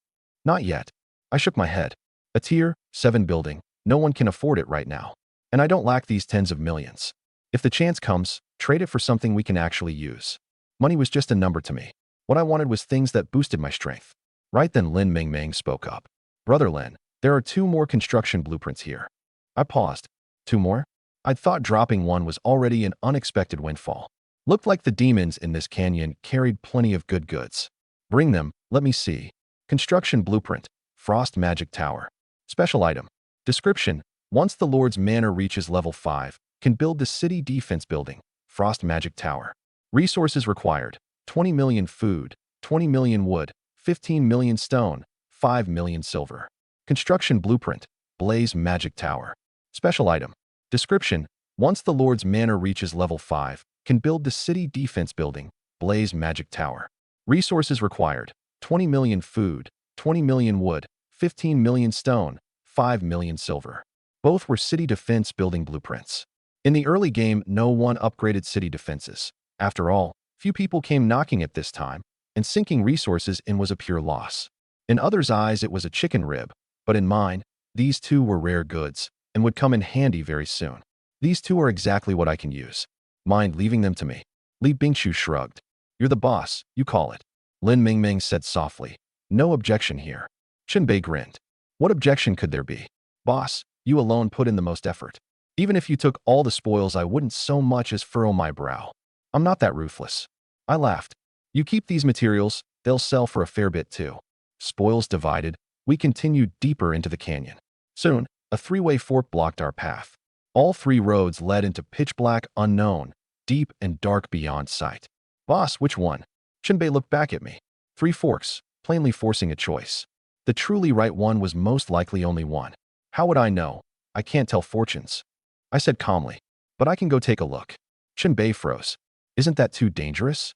Not yet. I shook my head. A tier 7 building, no one can afford it right now. And I don't lack these tens of millions. If the chance comes, trade it for something we can actually use. Money was just a number to me. What I wanted was things that boosted my strength. Right then Lin Mingming spoke up. Brother Lin, there are 2 more construction blueprints here. I paused. 2 more? I'd thought dropping one was already an unexpected windfall. Looked like the demons in this canyon carried plenty of good goods. Bring them, let me see. Construction blueprint, Frost Magic Tower. Special item. Description, once the Lord's Manor reaches level 5, can build the city defense building, Frost Magic Tower. Resources required, 20 million food, 20 million wood, 15 million stone, 5 million silver. Construction blueprint, Blaze Magic Tower. Special item. Description, once the Lord's Manor reaches level 5, can build the city defense building, Blaze Magic Tower. Resources required, 20 million food, 20 million wood, 15 million stone, 5 million silver. Both were city defense building blueprints. In the early game, no one upgraded city defenses. After all, few people came knocking at this time, and sinking resources in was a pure loss. In others' eyes, it was a chicken rib, but in mine, these 2 were rare goods, and would come in handy very soon. These 2 are exactly what I can use. Mind leaving them to me? Li Bingchu shrugged. You're the boss, you call it. Lin Mingming said softly. No objection here. Shinbei grinned. What objection could there be? Boss, you alone put in the most effort. Even if you took all the spoils, I wouldn't so much as furrow my brow. I'm not that ruthless. I laughed. You keep these materials, they'll sell for a fair bit too. Spoils divided, we continued deeper into the canyon. Soon, a 3-way fork blocked our path. All 3 roads led into pitch-black unknown, deep and dark beyond sight. Boss, which one? Shinbei looked back at me. 3 forks, plainly forcing a choice. The truly right one was most likely only one. How would I know? I can't tell fortunes. I said calmly. But I can go take a look. Shinbei froze. Isn't that too dangerous?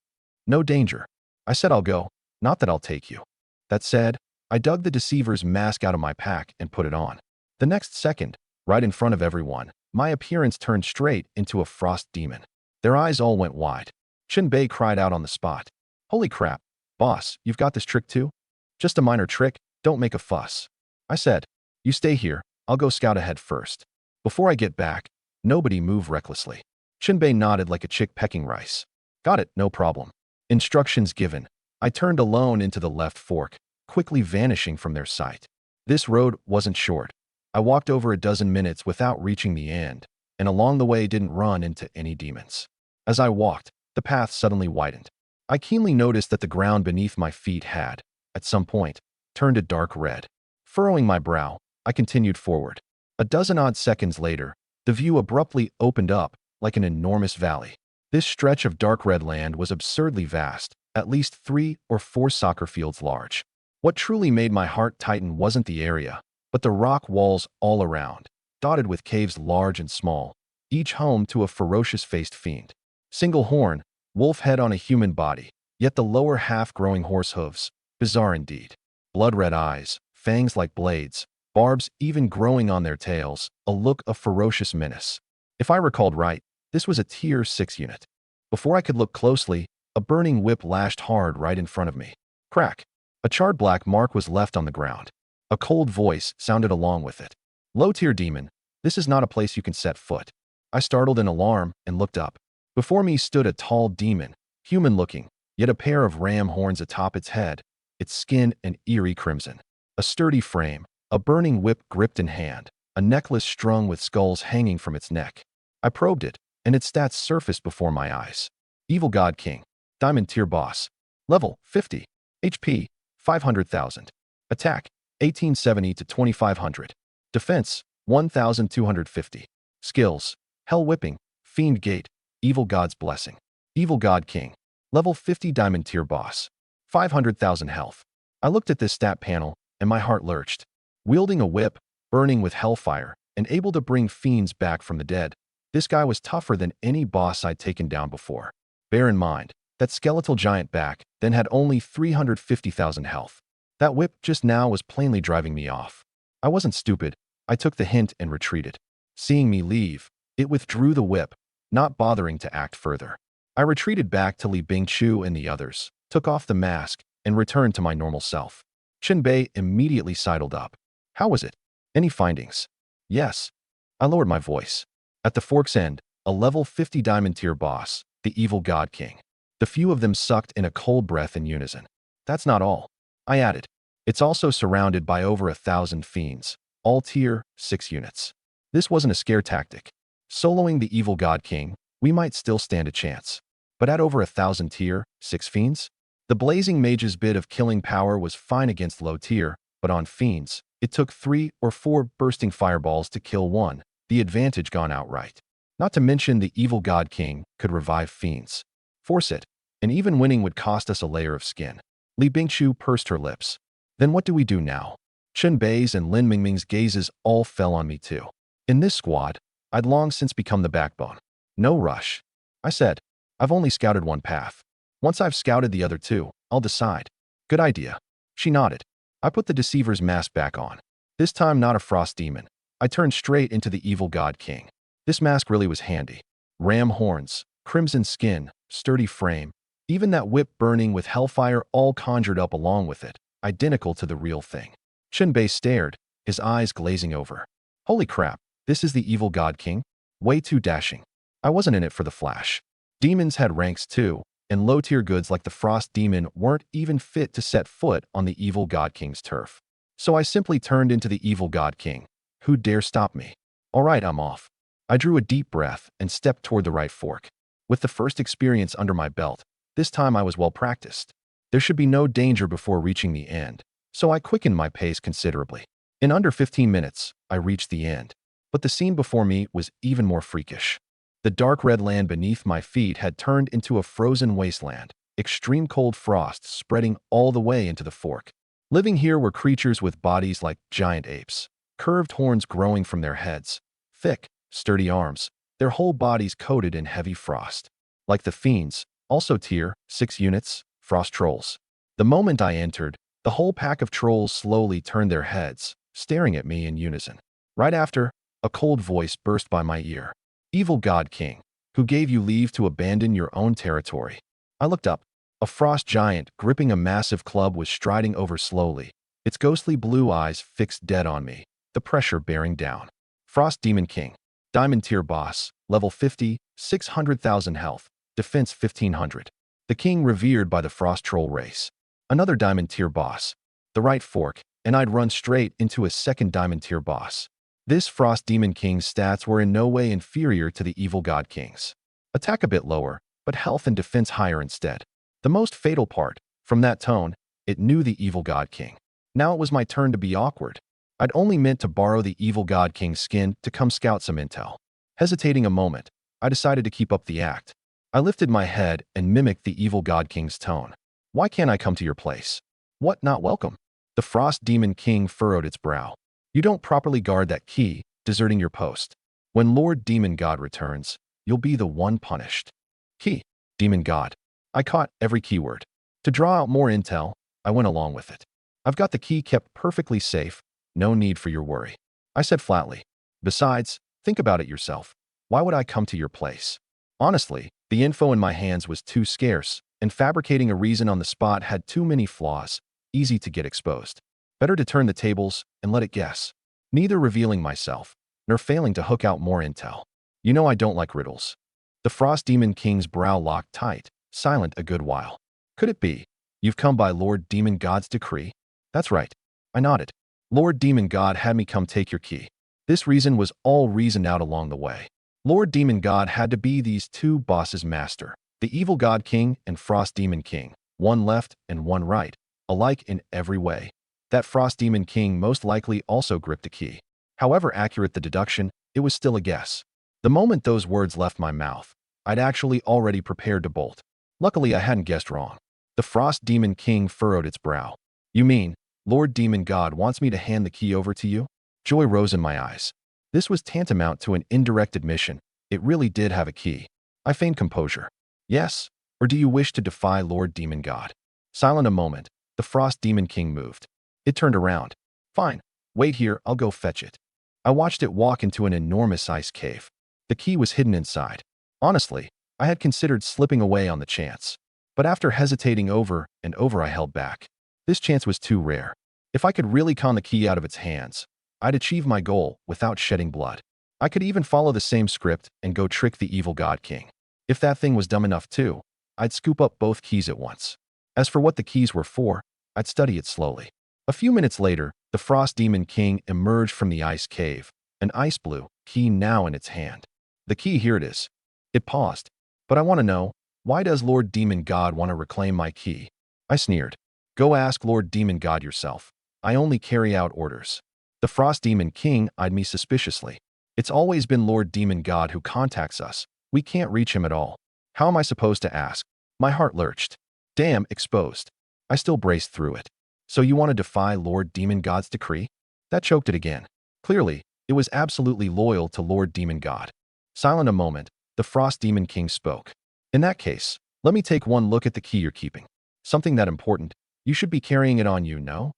No danger. I said I'll go, not that I'll take you. That said, I dug the deceiver's mask out of my pack and put it on. The next second, right in front of everyone, my appearance turned straight into a frost demon. Their eyes all went wide. Shinbei cried out on the spot. Holy crap, boss, you've got this trick too? Just a minor trick, don't make a fuss. I said, you stay here, I'll go scout ahead first. Before I get back, nobody move recklessly. Shinbei nodded like a chick pecking rice. Got it, no problem. Instructions given. I turned alone into the left fork, quickly vanishing from their sight. This road wasn't short. I walked over a dozen minutes without reaching the end, and along the way didn't run into any demons. As I walked, the path suddenly widened. I keenly noticed that the ground beneath my feet had, at some point, turned a dark red. Furrowing my brow, I continued forward. A dozen odd seconds later, the view abruptly opened up like an enormous valley. This stretch of dark red land was absurdly vast, at least 3 or 4 soccer fields large. What truly made my heart tighten wasn't the area, but the rock walls all around, dotted with caves large and small, each home to a ferocious-faced fiend. Single horn, wolf head on a human body, yet the lower half growing horse hooves. Bizarre indeed. Blood-red eyes, fangs like blades, barbs even growing on their tails, a look of ferocious menace. If I recalled right, this was a Tier 6 unit. Before I could look closely, a burning whip lashed hard right in front of me. Crack. A charred black mark was left on the ground. A cold voice sounded along with it. Low-tier demon, this is not a place you can set foot. I startled in alarm and looked up. Before me stood a tall demon, human-looking, yet a pair of ram horns atop its head, its skin an eerie crimson. A sturdy frame, a burning whip gripped in hand, a necklace strung with skulls hanging from its neck. I probed it, and its stats surfaced before my eyes. Evil God King. Diamond Tier Boss. Level 50. HP 500,000. Attack 1870 to 2500. Defense 1250. Skills: Hell Whipping, Fiend Gate, Evil God's Blessing. Evil God King. Level 50 Diamond Tier Boss. 500,000 health. I looked at this stat panel, and my heart lurched. Wielding a whip, burning with hellfire, and able to bring fiends back from the dead, this guy was tougher than any boss I'd taken down before. Bear in mind, that skeletal giant back then had only 350,000 health. That whip just now was plainly driving me off. I wasn't stupid. I took the hint and retreated. Seeing me leave, it withdrew the whip, not bothering to act further. I retreated back to Li Bingchu and the others, took off the mask, and returned to my normal self. Chenbei immediately sidled up. How was it? Any findings? Yes. I lowered my voice. At the fork's end, a level 50 Diamond Tier boss, the Evil God King. The few of them sucked in a cold breath in unison. That's not all. I added. It's also surrounded by over 1,000 fiends, all Tier 6 units. This wasn't a scare tactic. Soloing the Evil God King, we might still stand a chance. But at over 1,000 Tier 6 fiends? The Blazing Mage's bit of killing power was fine against low tier, but on fiends, it took 3 or 4 bursting fireballs to kill one, the advantage gone outright. Not to mention the Evil God King could revive fiends. Force it, and even winning would cost us a layer of skin. Li Bingchu pursed her lips. Then what do we do now? Chen Bei's and Lin Mingming's gazes all fell on me too. In this squad, I'd long since become the backbone. No rush. I said, I've only scouted one path. Once I've scouted the other two, I'll decide. Good idea. She nodded. I put the Deceiver's mask back on. This time not a frost demon. I turned straight into the Evil God King. This mask really was handy. Ram horns, crimson skin, sturdy frame, even that whip burning with hellfire all conjured up along with it, identical to the real thing. Chenbei stared, his eyes glazing over. Holy crap, this is the Evil God King? Way too dashing. I wasn't in it for the flash. Demons had ranks too, and low-tier goods like the Frost Demon weren't even fit to set foot on the Evil God King's turf. So I simply turned into the Evil God King. Who dare stop me? All right, I'm off. I drew a deep breath and stepped toward the right fork. With the first experience under my belt, this time I was well practiced. There should be no danger before reaching the end, so I quickened my pace considerably. In under 15 minutes, I reached the end. But the scene before me was even more freakish. The dark red land beneath my feet had turned into a frozen wasteland, extreme cold frost spreading all the way into the fork. Living here were creatures with bodies like giant apes, curved horns growing from their heads, thick, sturdy arms, their whole bodies coated in heavy frost. Like the fiends, also Tier 6 units, frost trolls. The moment I entered, the whole pack of trolls slowly turned their heads, staring at me in unison. Right after, a cold voice burst by my ear. Evil God King, who gave you leave to abandon your own territory? I looked up. A frost giant gripping a massive club was striding over slowly, its ghostly blue eyes fixed dead on me, the pressure bearing down. Frost Demon King. Diamond Tier Boss, level 50, 600,000 health, defense 1500. The king revered by the Frost Troll race. Another Diamond Tier Boss. The right fork, and I'd run straight into a second Diamond tier boss. This Frost Demon King's stats were in no way inferior to the Evil God King's. Attack a bit lower, but health and defense higher instead. The most fatal part, from that tone, it knew the Evil God King. Now it was my turn to be awkward. I'd only meant to borrow the Evil God King's skin to come scout some intel. Hesitating a moment, I decided to keep up the act. I lifted my head and mimicked the Evil God King's tone. Why can't I come to your place? What, not welcome? The Frost Demon King furrowed its brow. You don't properly guard that key, deserting your post. When Lord Demon God returns, you'll be the one punished. Key, Demon God. I caught every keyword. To draw out more intel, I went along with it. I've got the key kept perfectly safe, no need for your worry. I said flatly. Besides, think about it yourself. Why would I come to your place? Honestly, the info in my hands was too scarce, and fabricating a reason on the spot had too many flaws, easy to get exposed. Better to turn the tables and let it guess. Neither revealing myself, nor failing to hook out more intel. You know I don't like riddles. The Frost Demon King's brow locked tight, silent a good while. Could it be? You've come by Lord Demon God's decree? That's right. I nodded. Lord Demon God had me come take your key. This reason was all reasoned out along the way. Lord Demon God had to be these two bosses' master, the Evil God King and Frost Demon King, one left and one right, alike in every way. That Frost Demon King most likely also gripped a key. However accurate the deduction, it was still a guess. The moment those words left my mouth, I'd actually already prepared to bolt. Luckily, I hadn't guessed wrong. The Frost Demon King furrowed its brow. You mean, Lord Demon God wants me to hand the key over to you? Joy rose in my eyes. This was tantamount to an indirect admission. It really did have a key. I feigned composure. Yes, or do you wish to defy Lord Demon God? Silent a moment, the Frost Demon King moved. It turned around. Fine, wait here, I'll go fetch it. I watched it walk into an enormous ice cave. The key was hidden inside. Honestly, I had considered slipping away on the chance. But after hesitating over and over, I held back. This chance was too rare. If I could really con the key out of its hands, I'd achieve my goal without shedding blood. I could even follow the same script and go trick the Evil God King. If that thing was dumb enough too, I'd scoop up both keys at once. As for what the keys were for, I'd study it slowly. A few minutes later, the Frost Demon King emerged from the ice cave, an ice blue key now in its hand. The key, here it is. It paused. But I want to know, why does Lord Demon God want to reclaim my key? I sneered. Go ask Lord Demon God yourself. I only carry out orders. The Frost Demon King eyed me suspiciously. It's always been Lord Demon God who contacts us. We can't reach him at all. How am I supposed to ask? My heart lurched. Damn, exposed. I still braced through it. So you want to defy Lord Demon God's decree? That choked it again. Clearly, it was absolutely loyal to Lord Demon God. Silent a moment, the Frost Demon King spoke. In that case, let me take one look at the key you're keeping. Something that important. You should be carrying it on you, no?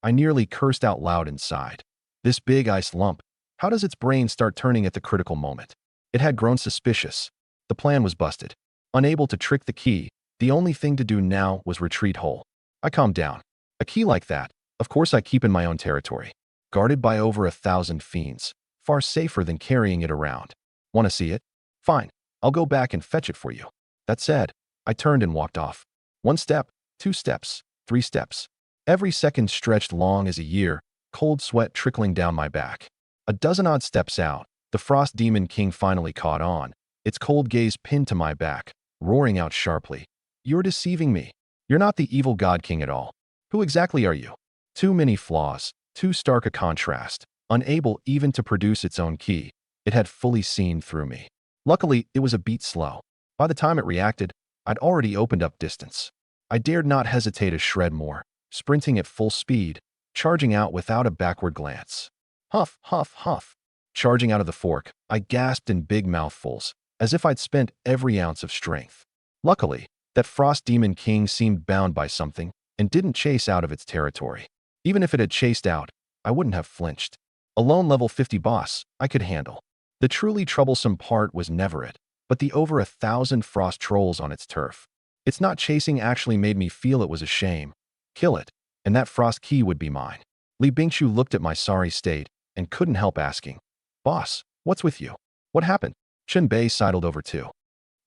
I nearly cursed out loud inside. This big ice lump, how does its brain start turning at the critical moment? It had grown suspicious. The plan was busted. Unable to trick the key, the only thing to do now was retreat whole. I calmed down. A key like that, of course I keep in my own territory. Guarded by over 1,000 fiends. Far safer than carrying it around. Want to see it? Fine, I'll go back and fetch it for you. That said, I turned and walked off. 1 step, 2 steps, 3 steps. Every second stretched long as a year, cold sweat trickling down my back. A dozen odd steps out, the Frost Demon King finally caught on, its cold gaze pinned to my back, roaring out sharply. You're deceiving me. You're not the Evil God King at all. Who exactly are you? Too many flaws, too stark a contrast, unable even to produce its own key. It had fully seen through me. Luckily, it was a beat slow. By the time it reacted, I'd already opened up distance. I dared not hesitate a shred more, sprinting at full speed, charging out without a backward glance. Huff, huff, huff. Charging out of the fork, I gasped in big mouthfuls, as if I'd spent every ounce of strength. Luckily, that Frost Demon King seemed bound by something and didn't chase out of its territory. Even if it had chased out, I wouldn't have flinched. A lone level 50 boss, I could handle. The truly troublesome part was never it, but the over 1,000 frost trolls on its turf. Its not chasing actually made me feel it was a shame. Kill it, and that frost key would be mine. Li Bingshu looked at my sorry state and couldn't help asking, Boss, what's with you? What happened? Chen Bei sidled over too.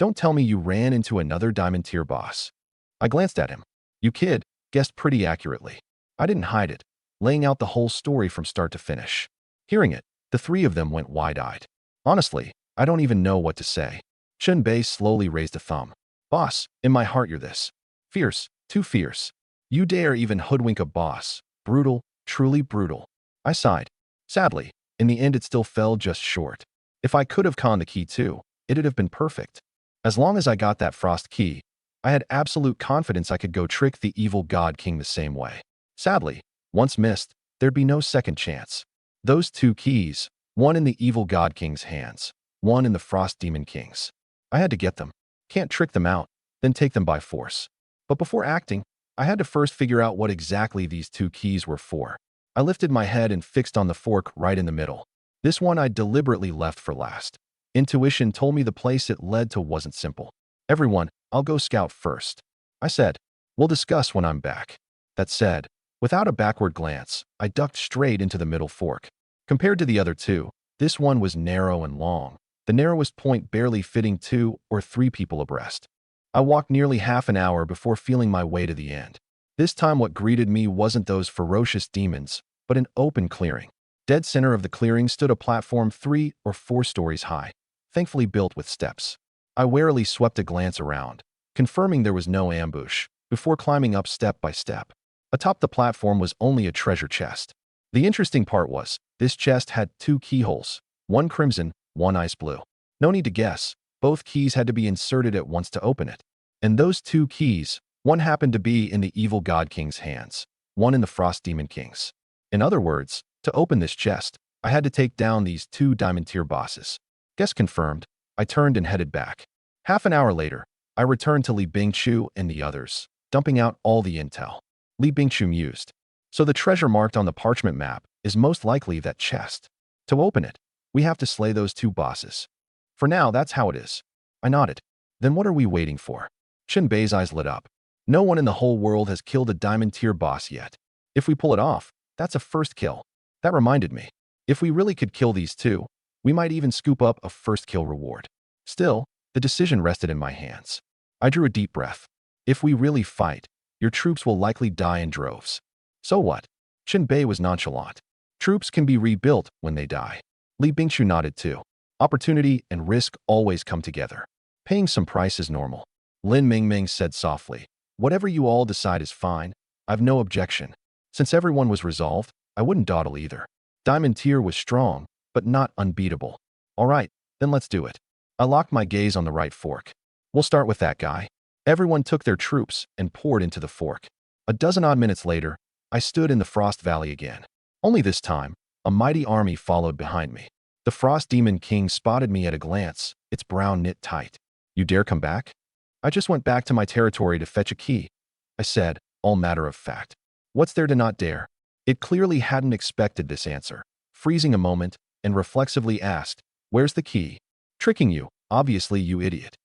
Don't tell me you ran into another diamond tier boss. I glanced at him. You kid, guessed pretty accurately. I didn't hide it. laying out the whole story from start to finish. Hearing it, the three of them went wide-eyed. Honestly, I don't even know what to say. Chunbei slowly raised a thumb. Boss, in my heart you're this. Fierce, too fierce. You dare even hoodwink a boss. Brutal, truly brutal. I sighed. Sadly, in the end it still fell just short. If I could have conned the key too, it'd have been perfect. As long as I got that frost key, I had absolute confidence I could go trick the evil God King the same way. Sadly, once missed, there'd be no second chance. Those two keys, one in the evil God King's hands, one in the Frost Demon King's. I had to get them. Can't trick them out, then take them by force. But before acting, I had to first figure out what exactly these two keys were for. I lifted my head and fixed on the fork right in the middle. This one I deliberately left for last. Intuition told me the place it led to wasn't simple. Everyone, I'll go scout first. I said, we'll discuss when I'm back. That said, without a backward glance, I ducked straight into the middle fork. Compared to the other two, this one was narrow and long, the narrowest point barely fitting 2 or 3 people abreast. I walked nearly half an hour before feeling my way to the end. This time what greeted me wasn't those ferocious demons, but an open clearing. Dead center of the clearing stood a platform 3 or 4 stories high, thankfully built with steps. I warily swept a glance around, confirming there was no ambush, before climbing up step by step. Atop the platform was only a treasure chest. The interesting part was, this chest had 2 keyholes, one crimson, one ice blue. No need to guess, both keys had to be inserted at once to open it. And those 2 keys, one happened to be in the evil God King's hands, one in the Frost Demon King's. In other words, to open this chest, I had to take down these 2 diamond tier bosses. Guess confirmed, I turned and headed back. Half an hour later, I returned to Li Bingchu and the others, dumping out all the intel. Li Bingchu mused. So the treasure marked on the parchment map is most likely that chest. To open it, we have to slay those 2 bosses. For now, that's how it is. I nodded. Then what are we waiting for? Chunbei's eyes lit up. No one in the whole world has killed a diamond tier boss yet. If we pull it off, that's a first kill. That reminded me. If we really could kill these 2, we might even scoop up a first kill reward. Still, the decision rested in my hands. I drew a deep breath. If we really fight, your troops will likely die in droves. So what? Chunbei was nonchalant. Troops can be rebuilt when they die. Li Bingchu nodded too. Opportunity and risk always come together. Paying some price is normal. Lin Mingming said softly, whatever you all decide is fine. I've no objection. Since everyone was resolved, I wouldn't dawdle either. Diamond tier was strong, but not unbeatable. All right, then let's do it. I locked my gaze on the right fork. We'll start with that guy. Everyone took their troops and poured into the fork. A dozen odd minutes later, I stood in the Frost Valley again. Only this time, a mighty army followed behind me. The Frost Demon King spotted me at a glance, its brow knit tight. You dare come back? I just went back to my territory to fetch a key, I said, all matter of fact. What's there to not dare? It clearly hadn't expected this answer. Freezing a moment, and reflexively asked, where's the key? Tricking you, obviously, you idiot.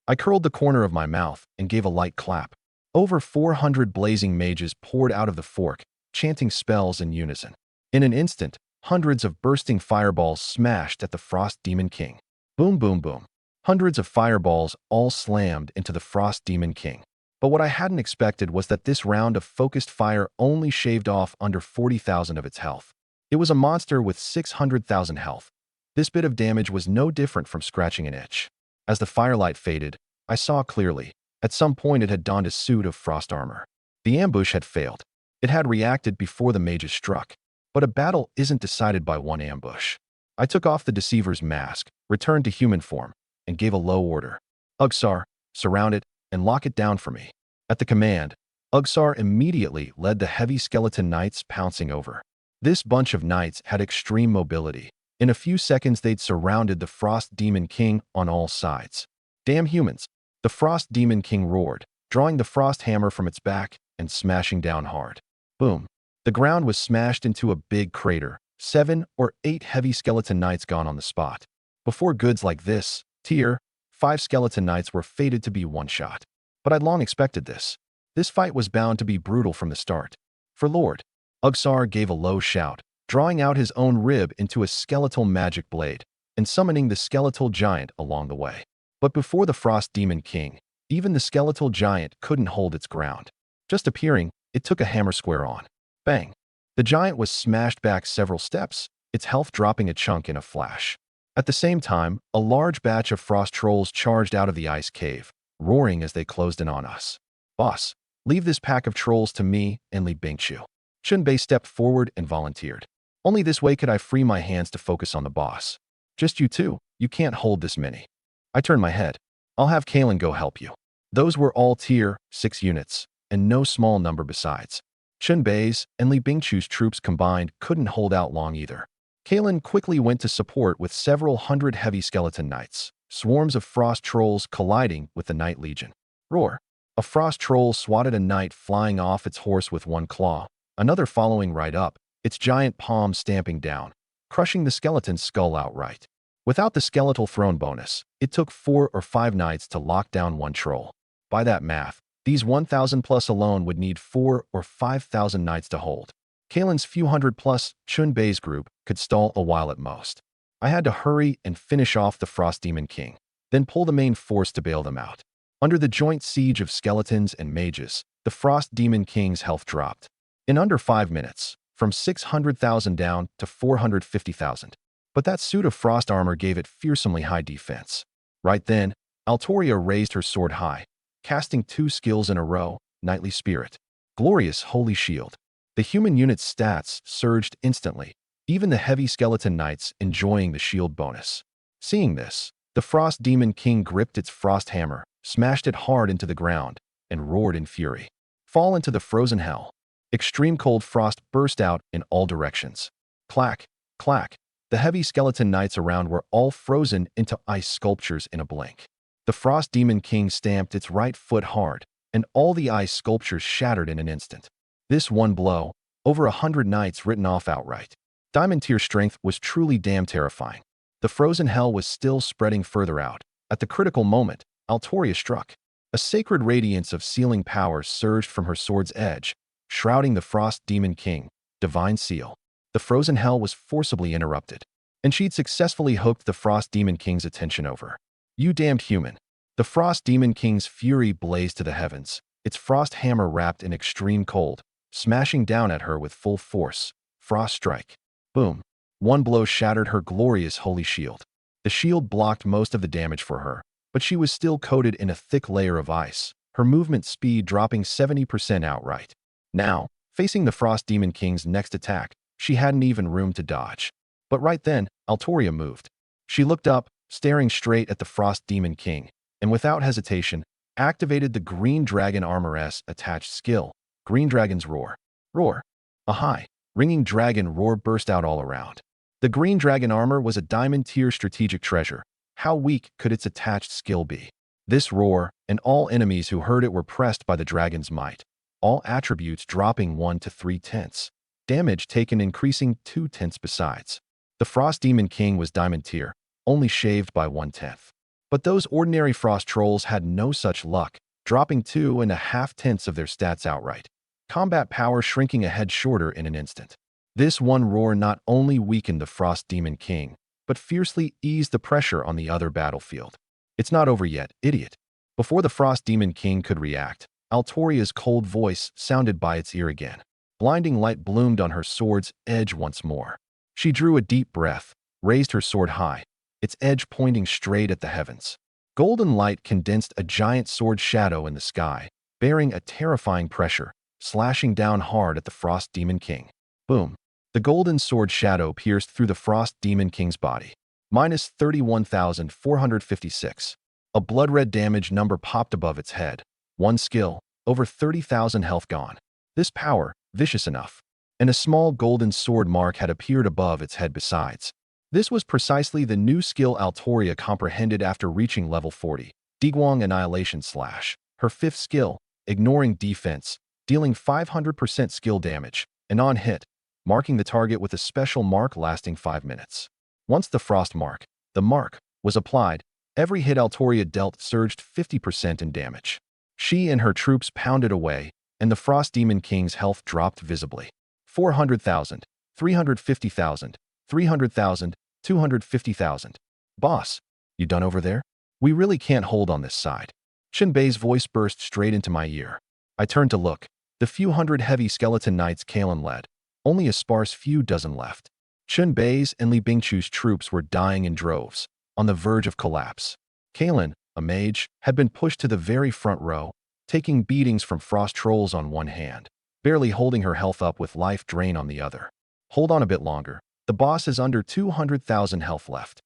I curled the corner of my mouth and gave a light clap. Over 400 blazing mages poured out of the fork, chanting spells in unison. In an instant, hundreds of bursting fireballs smashed at the Frost Demon King. Boom, boom, boom. Hundreds of fireballs all slammed into the Frost Demon King. But what I hadn't expected was that this round of focused fire only shaved off under 40,000 of its health. It was a monster with 600,000 health. This bit of damage was no different from scratching an itch. As the firelight faded, I saw clearly. At some point it had donned a suit of frost armor. The ambush had failed. It had reacted before the mages struck. But a battle isn't decided by one ambush. I took off the deceiver's mask, returned to human form, and gave a low order. Ugsar, surround it, and lock it down for me. At the command, Ugsar immediately led the heavy skeleton knights pouncing over. This bunch of knights had extreme mobility. In a few seconds they'd surrounded the Frost Demon King on all sides. Damn humans! The Frost Demon King roared, drawing the frost hammer from its back and smashing down hard. Boom. The ground was smashed into a big crater, 7 or 8 heavy skeleton knights gone on the spot. Before goods like this, tier 5 skeleton knights were fated to be one-shot. But I'd long expected this. This fight was bound to be brutal from the start. For Lord, Ugsar gave a low shout, drawing out his own rib into a skeletal magic blade, and summoning the skeletal giant along the way. But before the Frost Demon King, even the skeletal giant couldn't hold its ground. Just appearing, it took a hammer square on. Bang! The giant was smashed back several steps, its health dropping a chunk in a flash. At the same time, a large batch of frost trolls charged out of the ice cave, roaring as they closed in on us. Boss, leave this pack of trolls to me and Li Bingqiu. Chunbei stepped forward and volunteered. Only this way could I free my hands to focus on the boss. Just you two, you can't hold this many. I turned my head. I'll have Kalen go help you. Those were all tier 6 units, and no small number besides. Chunbei's and Li Bingqiu's troops combined couldn't hold out long either. Kalen quickly went to support with several hundred heavy skeleton knights, swarms of frost trolls colliding with the Knight Legion. Roar! A frost troll swatted a knight flying off its horse with one claw, another following right up, its giant palm stamping down, crushing the skeleton's skull outright. Without the skeletal throne bonus, it took 4 or 5 knights to lock down one troll. By that math, these 1,000 plus alone would need 4 or 5,000 knights to hold. Kalen's few hundred plus Chunbei's group could stall a while at most. I had to hurry and finish off the Frost Demon King, then pull the main force to bail them out. Under the joint siege of skeletons and mages, the Frost Demon King's health dropped. In under 5 minutes, from 600,000 down to 450,000. But that suit of frost armor gave it fearsomely high defense. Right then, Altoria raised her sword high, casting 2 skills in a row, Knightly Spirit. Glorious Holy Shield. The human unit's stats surged instantly, even the heavy skeleton knights enjoying the shield bonus. Seeing this, the Frost Demon King gripped its frost hammer, smashed it hard into the ground, and roared in fury. Fall into the frozen hell. Extreme cold frost burst out in all directions. Clack, clack. The heavy skeleton knights around were all frozen into ice sculptures in a blink. The Frost Demon King stamped its right foot hard, and all the ice sculptures shattered in an instant. This one blow, over 100 knights written off outright. Diamond tier strength was truly damn terrifying. The frozen hell was still spreading further out. At the critical moment, Altoria struck. A sacred radiance of sealing power surged from her sword's edge, shrouding the Frost Demon King, Divine Seal. The frozen hell was forcibly interrupted, and she'd successfully hooked the Frost Demon King's attention over. You damned human. The Frost Demon King's fury blazed to the heavens, its frost hammer wrapped in extreme cold, smashing down at her with full force. Frost strike. Boom. One blow shattered her glorious holy shield. The shield blocked most of the damage for her, but she was still coated in a thick layer of ice, her movement speed dropping 70% outright. Now, facing the Frost Demon King's next attack, she hadn't even room to dodge. But right then, Altoria moved. She looked up, staring straight at the Frost Demon King, and without hesitation, activated the Green Dragon Armor's attached skill, Green Dragon's Roar. Roar. A high, ringing dragon roar burst out all around. The Green Dragon Armor was a diamond-tier strategic treasure. How weak could its attached skill be? This roar, and all enemies who heard it were pressed by the dragon's might, all attributes dropping 1 to 3 tenths. Damage taken increasing 2 tenths besides. The Frost Demon King was diamond tier, only shaved by 1/10. But those ordinary frost trolls had no such luck, dropping 2.5 tenths of their stats outright. Combat power shrinking a head shorter in an instant. This one roar not only weakened the Frost Demon King, but fiercely eased the pressure on the other battlefield. It's not over yet, idiot. Before the Frost Demon King could react, Altoria's cold voice sounded by its ear again. Blinding light bloomed on her sword's edge once more. She drew a deep breath, raised her sword high, its edge pointing straight at the heavens. Golden light condensed a giant sword shadow in the sky, bearing a terrifying pressure, slashing down hard at the Frost Demon King. Boom. The golden sword shadow pierced through the Frost Demon King's body. Minus 31,456. A blood-red damage number popped above its head. One skill, over 30,000 health gone. This power, vicious enough. And a small golden sword mark had appeared above its head besides. This was precisely the new skill Altoria comprehended after reaching level 40, Diguang Annihilation Slash. Her 5th skill, ignoring defense, dealing 500% skill damage, and on hit, marking the target with a special mark lasting 5 minutes. Once the frost mark, the mark, was applied, every hit Altoria dealt surged 50% in damage. She and her troops pounded away, and the Frost Demon King's health dropped visibly. 400,000, 350,000, 300,000, 250,000. Boss, you done over there? We really can't hold on this side. Chunbei's voice burst straight into my ear. I turned to look. The few hundred heavy skeleton knights Kalen led, only a sparse few dozen left. Chun Bei's and Li Bingchu's troops were dying in droves, on the verge of collapse. Kalen, a mage, had been pushed to the very front row, taking beatings from frost trolls on one hand, barely holding her health up with life drain on the other. Hold on a bit longer. The boss is under 200,000 health left.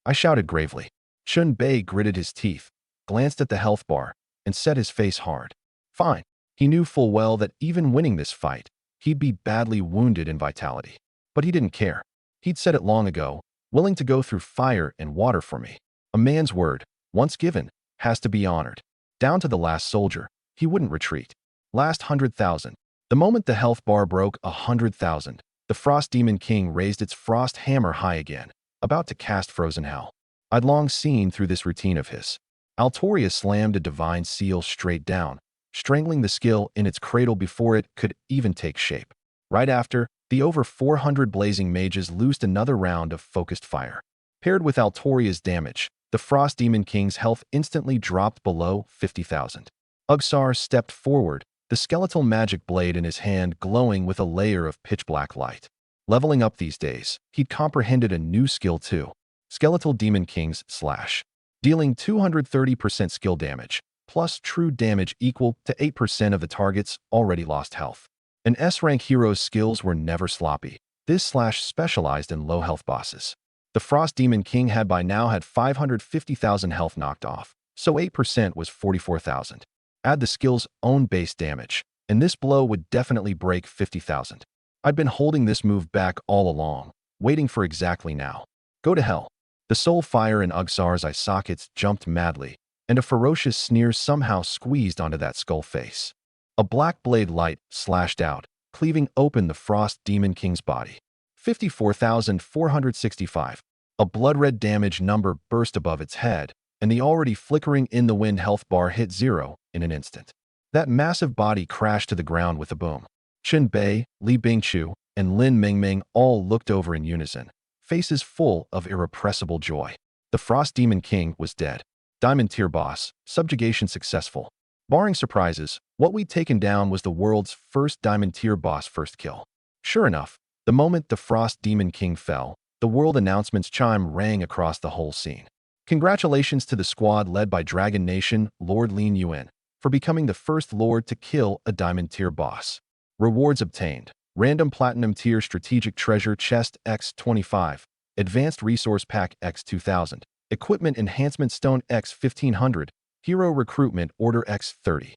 I shouted gravely. Chun Bei gritted his teeth, glanced at the health bar, and set his face hard. Fine. He knew full well that even winning this fight, he'd be badly wounded in vitality. But he didn't care. He'd said it long ago, willing to go through fire and water for me. A man's word, once given, has to be honored. Down to the last soldier, he wouldn't retreat. Last 100,000. The moment the health bar broke 100,000, the Frost Demon King raised its frost hammer high again, about to cast frozen hell. I'd long seen through this routine of his. Altoria slammed a divine seal straight down, strangling the skill in its cradle before it could even take shape. Right after, the over 400 blazing mages loosed another round of focused fire. Paired with Altoria's damage, the Frost Demon King's health instantly dropped below 50,000. Ugsar stepped forward, the skeletal magic blade in his hand glowing with a layer of pitch-black light. Leveling up these days, he'd comprehended a new skill too. Skeletal Demon King's Slash. Dealing 230% skill damage, plus true damage equal to 8% of the target's already lost health. An S-rank hero's skills were never sloppy. This Slash specialized in low health bosses. The Frost Demon King had by now had 550,000 health knocked off, so 8% was 44,000. Add the skill's own base damage, and this blow would definitely break 50,000. I'd been holding this move back all along, waiting for exactly now. Go to hell. The soul fire in Ugsar's eye sockets jumped madly, and a ferocious sneer somehow squeezed onto that skull face. A black blade light slashed out, cleaving open the Frost Demon King's body. 54,465. A blood-red damage number burst above its head, and the already flickering in-the-wind health bar hit 0 in an instant. That massive body crashed to the ground with a boom. Chun Bei, Li Bingchu, and Lin Mingming all looked over in unison, faces full of irrepressible joy. The Frost Demon King was dead. Diamond Tier Boss, subjugation successful. Barring surprises, what we'd taken down was the world's first Diamond Tier Boss first kill. Sure enough, the moment the Frost Demon King fell, the world announcement's chime rang across the whole scene. Congratulations to the squad led by Dragon Nation Lord Lin Yuan for becoming the first lord to kill a Diamond Tier boss. Rewards obtained. Random Platinum Tier Strategic Treasure Chest X25, Advanced Resource Pack X2000, Equipment Enhancement Stone X1500, Hero Recruitment Order X30.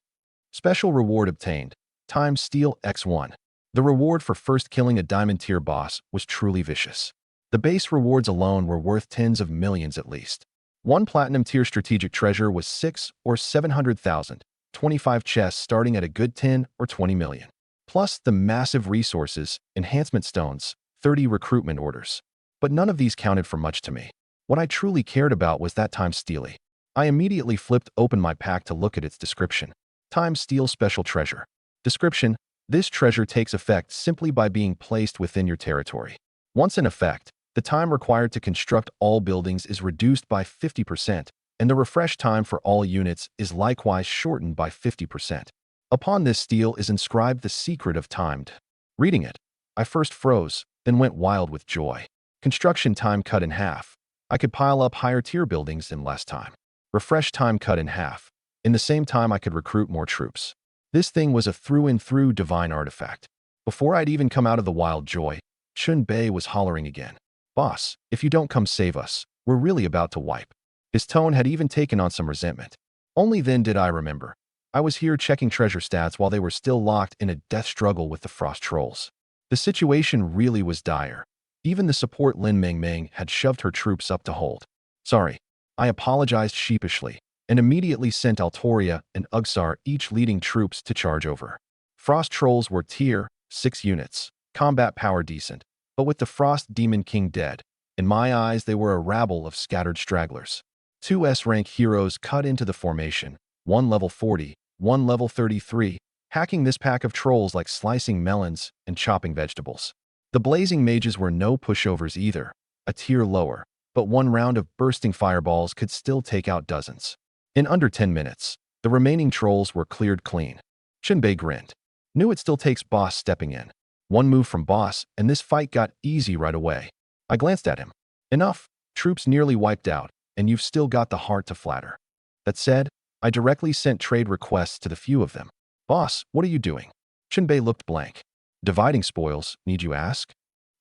Special Reward obtained. Time Steal X1. The reward for first killing a Diamond Tier boss was truly vicious. The base rewards alone were worth tens of millions at least. One Platinum Tier Strategic Treasure was 6 or 700,000, 25 chests starting at a good 10 or 20 million. Plus the massive resources, enhancement stones, 30 recruitment orders. But none of these counted for much to me. What I truly cared about was that Time Stealy. I immediately flipped open my pack to look at its description. Time Steal Special Treasure. Description: this treasure takes effect simply by being placed within your territory. Once in effect, the time required to construct all buildings is reduced by 50%, and the refresh time for all units is likewise shortened by 50%. Upon this steal is inscribed the secret of timed. Reading it, I first froze, then went wild with joy. Construction time cut in half. I could pile up higher tier buildings in less time. Refresh time cut in half. In the same time I could recruit more troops. This thing was a through-and-through divine artifact. Before I'd even come out of the wild joy, Chun Bei was hollering again. Boss, if you don't come save us, we're really about to wipe. His tone had even taken on some resentment. Only then did I remember. I was here checking treasure stats while they were still locked in a death struggle with the frost trolls. The situation really was dire. Even the support Lin Mingming had shoved her troops up to hold. Sorry. I apologized sheepishly, and immediately sent Altoria and Ugsar each leading troops to charge over. Frost trolls were tier 6 units, combat power decent, but with the Frost Demon King dead, in my eyes they were a rabble of scattered stragglers. 2 S-rank heroes cut into the formation, one level 40, one level 33, hacking this pack of trolls like slicing melons and chopping vegetables. The blazing mages were no pushovers either, a tier lower, but one round of bursting fireballs could still take out dozens. In under 10 minutes, the remaining trolls were cleared clean. Chun Bei grinned. Knew it still takes boss stepping in. One move from boss, and this fight got easy right away. I glanced at him. Enough. Troops nearly wiped out, and you've still got the heart to flatter. That said, I directly sent trade requests to the few of them. Boss, what are you doing? Chenbei looked blank. Dividing spoils, need you ask?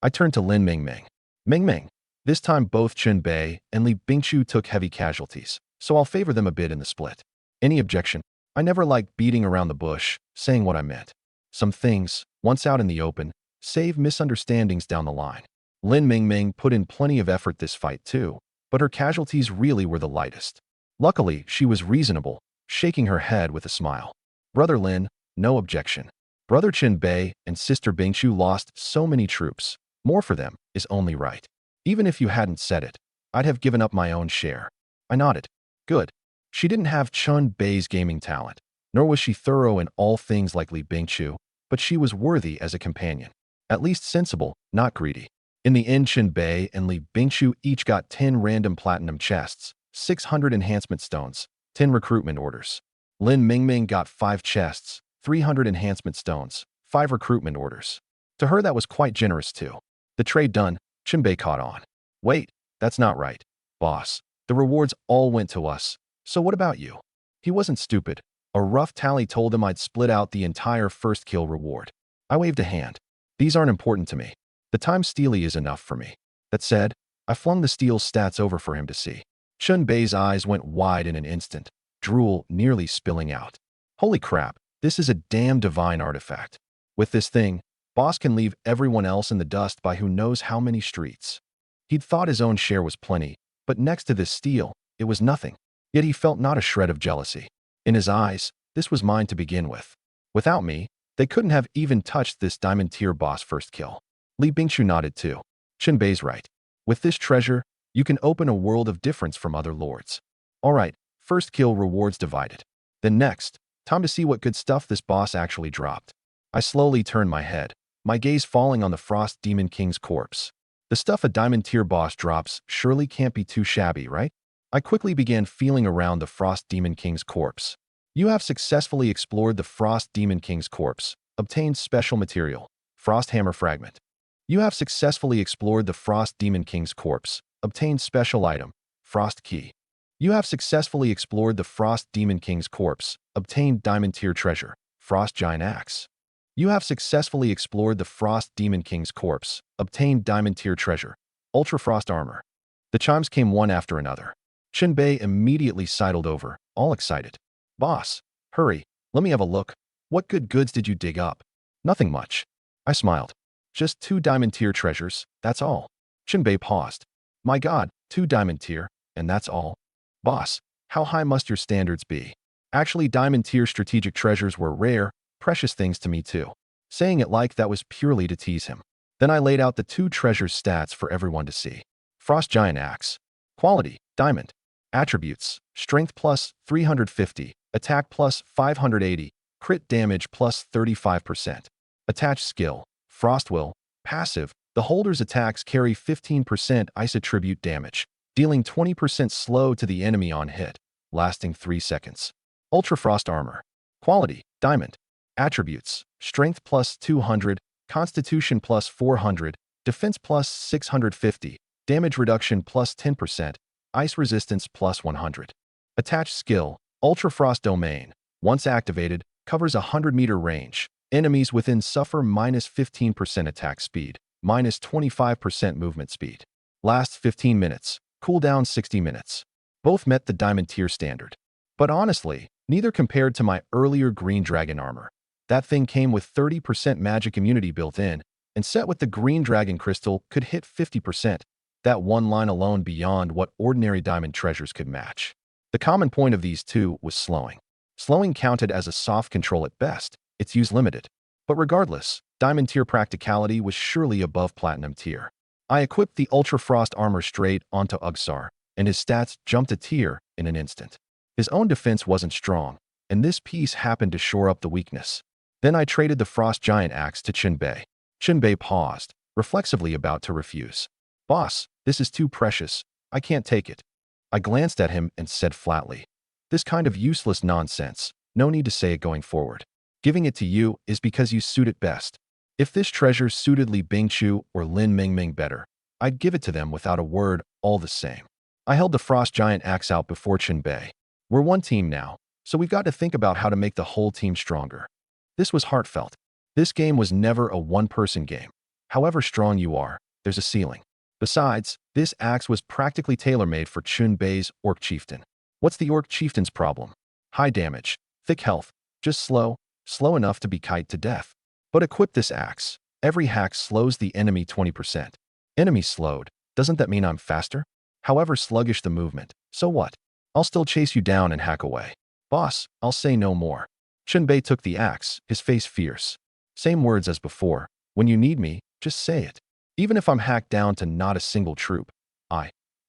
I turned to Lin Mingming. Mingming. This time both Chenbei and Li Bingqiu took heavy casualties, so I'll favor them a bit in the split. Any objection? I never liked beating around the bush, saying what I meant. Some things, once out in the open, save misunderstandings down the line. Lin Mingming put in plenty of effort this fight too, but her casualties really were the lightest. Luckily, she was reasonable, shaking her head with a smile. Brother Lin, no objection. Brother Chenbei and sister Bingqiu lost so many troops. More for them is only right. Even if you hadn't said it, I'd have given up my own share. I nodded. Good. She didn't have Chenbei's gaming talent, nor was she thorough in all things like Li Bingqiu, but she was worthy as a companion. At least sensible, not greedy. In the end, Chenbei and Li Bingqiu each got 10 random platinum chests, 600 enhancement stones, 10 recruitment orders. Lin Mingming got 5 chests, 300 enhancement stones, 5 recruitment orders. To her that was quite generous too. The trade done, Chenbei caught on. Wait, that's not right. Boss, the rewards all went to us. So what about you? He wasn't stupid. A rough tally told him I'd split out the entire first kill reward. I waved a hand. These aren't important to me. The time stealy is enough for me. That said, I flung the steal stats over for him to see. Chenbei's eyes went wide in an instant, drool nearly spilling out. Holy crap, this is a damn divine artifact. With this thing, boss can leave everyone else in the dust by who knows how many streets. He'd thought his own share was plenty, but next to this steal, it was nothing. Yet he felt not a shred of jealousy. In his eyes, this was mine to begin with. Without me, they couldn't have even touched this diamond tier boss first kill. Li Bingqiu nodded too. Chenbei's right. With this treasure, you can open a world of difference from other lords. Alright, first kill rewards divided. Then next, time to see what good stuff this boss actually dropped. I slowly turned my head, my gaze falling on the Frost Demon King's corpse. The stuff a diamond tier boss drops surely can't be too shabby, right? I quickly began feeling around the Frost Demon King's corpse. You have successfully explored the Frost Demon King's corpse, obtained special material, Frost Hammer Fragment. You have successfully explored the Frost Demon King's corpse, obtained special item, Frost Key. You have successfully explored the Frost Demon King's corpse, obtained diamond tier treasure, Frost Giant Axe. You have successfully explored the Frost Demon King's corpse, obtained diamond tier treasure, Ultra Frost Armor. The chimes came one after another. Chenbei immediately sidled over, all excited. Boss, hurry, let me have a look. What good goods did you dig up? Nothing much. I smiled. Just 2 diamond tier treasures, that's all. Chenbei paused. My god, 2 diamond tier, and that's all? Boss, how high must your standards be? Actually, diamond tier strategic treasures were rare, precious things to me too. Saying it like that was purely to tease him. Then I laid out the 2 treasures stats for everyone to see. Frost Giant Axe. Quality, diamond. Attributes, strength plus 350, attack plus 580, crit damage plus 35%. Attached skill, Frost Will. Passive, the holder's attacks carry 15% ice attribute damage, dealing 20% slow to the enemy on hit, lasting 3 seconds. Ultra Frost Armor. Quality, diamond. Attributes, strength plus 200, constitution plus 400, defense plus 650, damage reduction plus 10%, ice resistance plus 100. Attached skill, Ultra Frost Domain. Once activated, covers a 100-meter range. Enemies within suffer minus 15% attack speed, minus 25% movement speed. Lasts 15 minutes, cooldown 60 minutes. Both met the diamond tier standard. But honestly, neither compared to my earlier Green Dragon armor. That thing came with 30% magic immunity built in, and set with the Green Dragon crystal could hit 50%. That one line alone beyond what ordinary diamond treasures could match. The common point of these two was slowing. Slowing counted as a soft control at best, its use limited. But regardless, diamond tier practicality was surely above platinum tier. I equipped the Ultra Frost armor straight onto Ugsar, and his stats jumped a tier in an instant. His own defense wasn't strong, and this piece happened to shore up the weakness. Then I traded the Frost Giant Axe to Chenbei. Chenbei paused, reflexively about to refuse. Boss, this is too precious. I can't take it. I glanced at him and said flatly, this kind of useless nonsense, no need to say it going forward. Giving it to you is because you suit it best. If this treasure suited Li Bingchu or Lin Mingming better, I'd give it to them without a word all the same. I held the frost giant axe out before Chenbei. We're one team now, so we've got to think about how to make the whole team stronger. This was heartfelt. This game was never a one-person game. However strong you are, there's a ceiling. Besides, this axe was practically tailor-made for Chenbei's Orc Chieftain. What's the Orc Chieftain's problem? High damage, thick health, just slow enough to be kite to death. But equip this axe. Every hack slows the enemy 20%. Enemy slowed. Doesn't that mean I'm faster? However sluggish the movement, so what? I'll still chase you down and hack away. Boss, I'll say no more. Chenbei took the axe, his face fierce. Same words as before. When you need me, just say it. Even if I'm hacked down to not a single troop,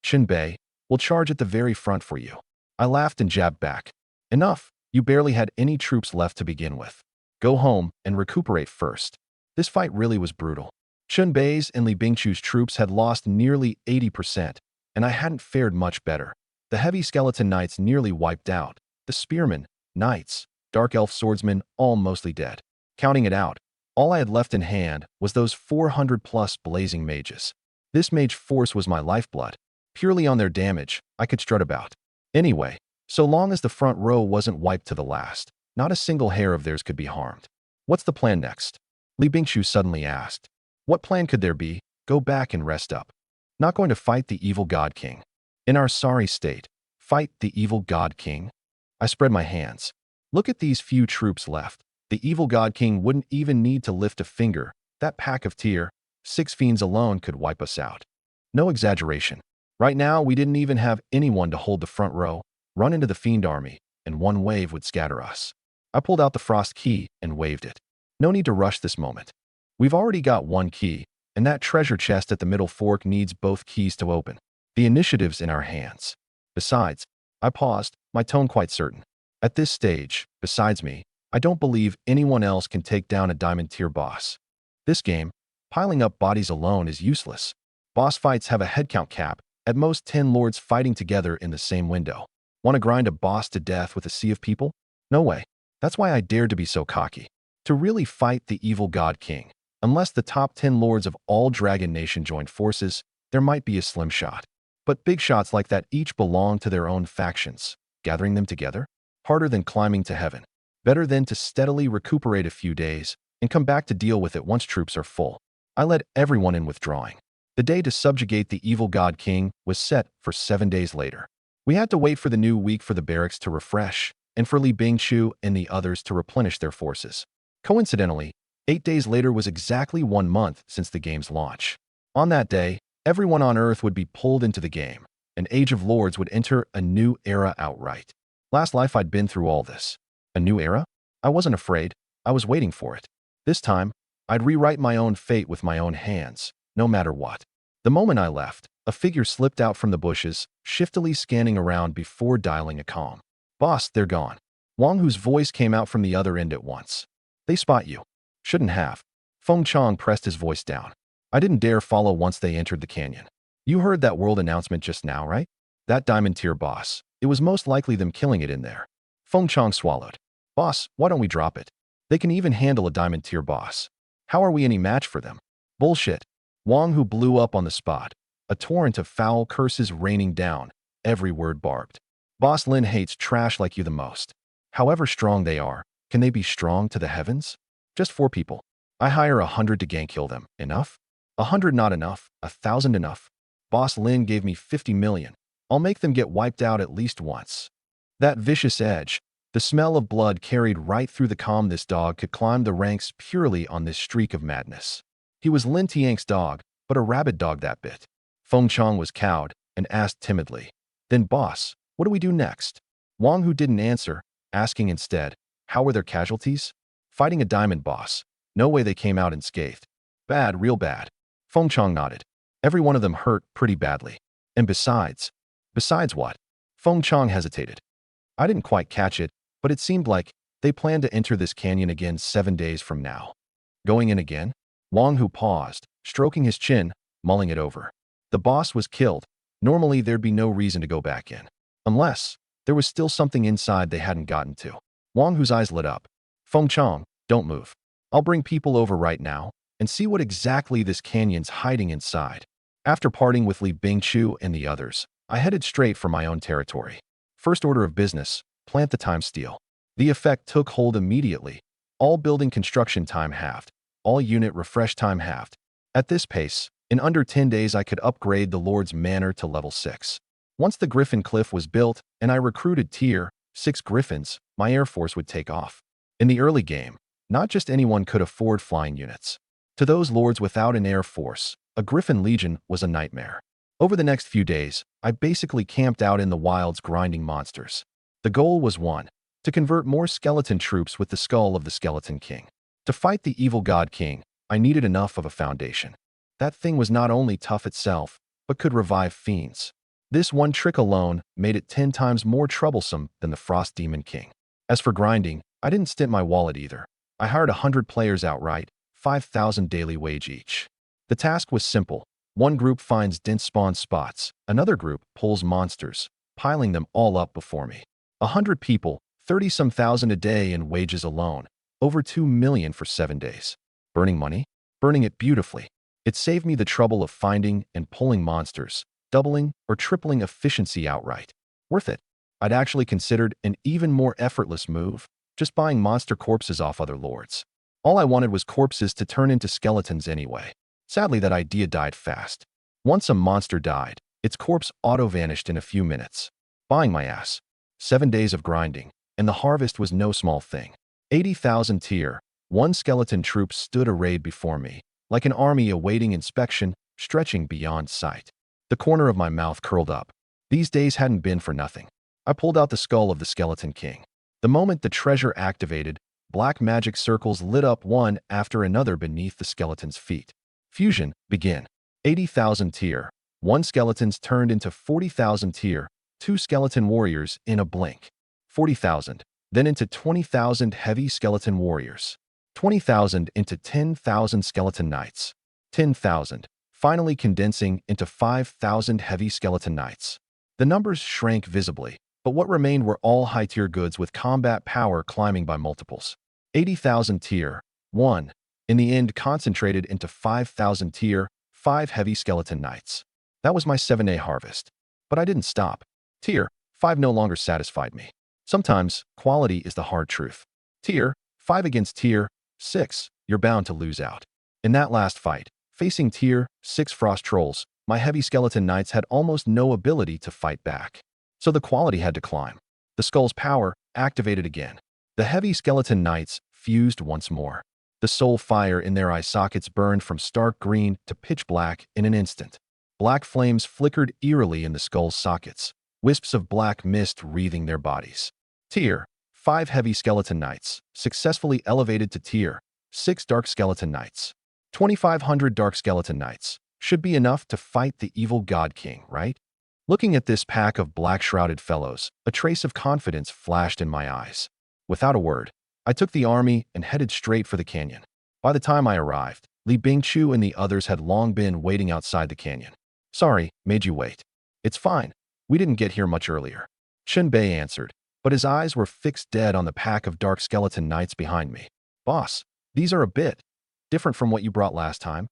Chenbei, will charge at the very front for you. I laughed and jabbed back. Enough. You barely had any troops left to begin with. Go home and recuperate first. This fight really was brutal. Chenbei's and Li Bingchu's troops had lost nearly 80%, and I hadn't fared much better. The heavy skeleton knights nearly wiped out. The spearmen, knights, dark elf swordsmen all mostly dead. Counting it out, all I had left in hand was those 400+ blazing mages. This mage force was my lifeblood. Purely on their damage, I could strut about. Anyway, so long as the front row wasn't wiped to the last, not a single hair of theirs could be harmed. What's the plan next? Li Bingchu suddenly asked. What plan could there be? Go back and rest up. Not going to fight the evil God King. In our sorry state, fight the evil God King? I spread my hands. Look at these few troops left. The evil God King wouldn't even need to lift a finger. That pack of tier 6 fiends alone could wipe us out. No exaggeration. Right now, we didn't even have anyone to hold the front row, run into the fiend army, and one wave would scatter us. I pulled out the frost key and waved it. No need to rush this moment. We've already got one key, and that treasure chest at the middle fork needs both keys to open. The initiative's in our hands. Besides, I paused, my tone quite certain. At this stage, besides me, I don't believe anyone else can take down a diamond tier boss. This game, piling up bodies alone is useless. Boss fights have a headcount cap, at most 10 lords fighting together in the same window. Want to grind a boss to death with a sea of people? No way. That's why I dared to be so cocky. To really fight the evil God King, unless the top 10 lords of all Dragon Nation joined forces, there might be a slim shot. But big shots like that each belong to their own factions. Gathering them together? Harder than climbing to heaven. Better than to steadily recuperate a few days and come back to deal with it once troops are full. I led everyone in withdrawing. The day to subjugate the evil God King was set for 7 days later. We had to wait for the new week for the barracks to refresh, and for Li Bingchu and the others to replenish their forces. Coincidentally, 8 days later was exactly 1 month since the game's launch. On that day, everyone on Earth would be pulled into the game, and Age of Lords would enter a new era outright. Last life I'd been through all this. A new era? I wasn't afraid. I was waiting for it. This time, I'd rewrite my own fate with my own hands, no matter what. The moment I left, a figure slipped out from the bushes, shiftily scanning around before dialing a comm. Boss, they're gone. Wang Hu's voice came out from the other end at once. They spot you. Shouldn't have. Feng Chong pressed his voice down. I didn't dare follow once they entered the canyon. You heard that world announcement just now, right? That diamond tier boss. It was most likely them killing it in there. Feng Chong swallowed. Boss, why don't we drop it? They can even handle a diamond tier boss. How are we any match for them? Bullshit. Wang Hu blew up on the spot. A torrent of foul curses raining down, every word barbed. Boss Lin hates trash like you the most. However strong they are, can they be strong to the heavens? Just 4 people. I hire 100 to gank kill them. Enough? 100 not enough. 1,000 enough. Boss Lin gave me 50 million. I'll make them get wiped out at least once. That vicious edge, the smell of blood carried right through the comm. This dog could climb the ranks purely on this streak of madness. He was Lin Tiang's dog, but a rabid dog that bit. Feng Chong was cowed and asked timidly, Then boss, what do we do next? Wang Hu didn't answer, asking instead, how were their casualties? Fighting a diamond boss. No way they came out unscathed. Bad, real bad. Feng Chong nodded. Every one of them hurt pretty badly. And besides what? Feng Chong hesitated. I didn't quite catch it, but it seemed like they planned to enter this canyon again 7 days from now. Going in again? Wang Hu paused, stroking his chin, mulling it over. The boss was killed. Normally there'd be no reason to go back in. Unless there was still something inside they hadn't gotten to. Wang Hu's eyes lit up. Feng Chong, don't move. I'll bring people over right now. and see what exactly this canyon's hiding inside. After parting with Li Bingchu and the others, I headed straight for my own territory. First order of business, plant the time steel. The effect took hold immediately. All building construction time halved. All unit refresh time halved. At this pace, in under 10 days I could upgrade the Lord's Manor to level 6. Once the Griffin Cliff was built and I recruited Tier 6 Griffins, my Air Force would take off. In the early game, not just anyone could afford flying units. To those lords without an Air Force, a Griffin Legion was a nightmare. Over the next few days, I basically camped out in the wilds grinding monsters. The goal was one, to convert more skeleton troops with the skull of the Skeleton King. To fight the evil God King, I needed enough of a foundation. That thing was not only tough itself, but could revive fiends. This one trick alone made it 10 times more troublesome than the Frost Demon King. As for grinding, I didn't stint my wallet either. I hired 100 players outright, 5,000 daily wage each. The task was simple. One group finds dense spawn spots, another group pulls monsters, piling them all up before me. 100 people, 30-some thousand a day in wages alone, over 2 million for 7 days. Burning money? Burning it beautifully. It saved me the trouble of finding and pulling monsters, doubling or tripling efficiency outright. Worth it. I'd actually considered an even more effortless move, just buying monster corpses off other lords. All I wanted was corpses to turn into skeletons anyway. Sadly, that idea died fast. Once a monster died, its corpse auto-vanished in a few minutes. Buying my ass. 7 days of grinding, and the harvest was no small thing. 80,000 tier 1 skeleton troops stood arrayed before me, like an army awaiting inspection, stretching beyond sight. The corner of my mouth curled up. These days hadn't been for nothing. I pulled out the skull of the Skeleton King. The moment the treasure activated, black magic circles lit up one after another beneath the skeleton's feet. Fusion, begin. 80,000 tier 1 skeletons turned into 40,000 tier 2 skeleton warriors in a blink. 40,000, then into 20,000 heavy skeleton warriors. 20,000 into 10,000 skeleton knights. 10,000, finally condensing into 5,000 heavy skeleton knights. The numbers shrank visibly, but what remained were all high-tier goods with combat power climbing by multiples. 80,000 tier 1, in the end concentrated into 5,000 tier 5 heavy skeleton knights. That was my 7A harvest. But I didn't stop. Tier 5 no longer satisfied me. Sometimes, quality is the hard truth. Tier 5 against Tier 6, you're bound to lose out. In that last fight, facing Tier 6 Frost Trolls, my heavy skeleton knights had almost no ability to fight back. So the quality had to climb. The skull's power activated again. The heavy skeleton knights fused once more. The soul fire in their eye sockets burned from stark green to pitch black in an instant. Black flames flickered eerily in the skull's sockets, wisps of black mist wreathing their bodies. Tier 5 heavy skeleton knights, successfully elevated to Tier 6 dark skeleton knights. 2,500 dark skeleton knights should be enough to fight the evil God King, right? Looking at this pack of black-shrouded fellows, a trace of confidence flashed in my eyes. Without a word, I took the army and headed straight for the canyon. By the time I arrived, Li Bingchu and the others had long been waiting outside the canyon. Sorry, made you wait. It's fine. We didn't get here much earlier. Chen Bei answered, but his eyes were fixed dead on the pack of dark skeleton knights behind me. Boss, these are a bit different from what you brought last time.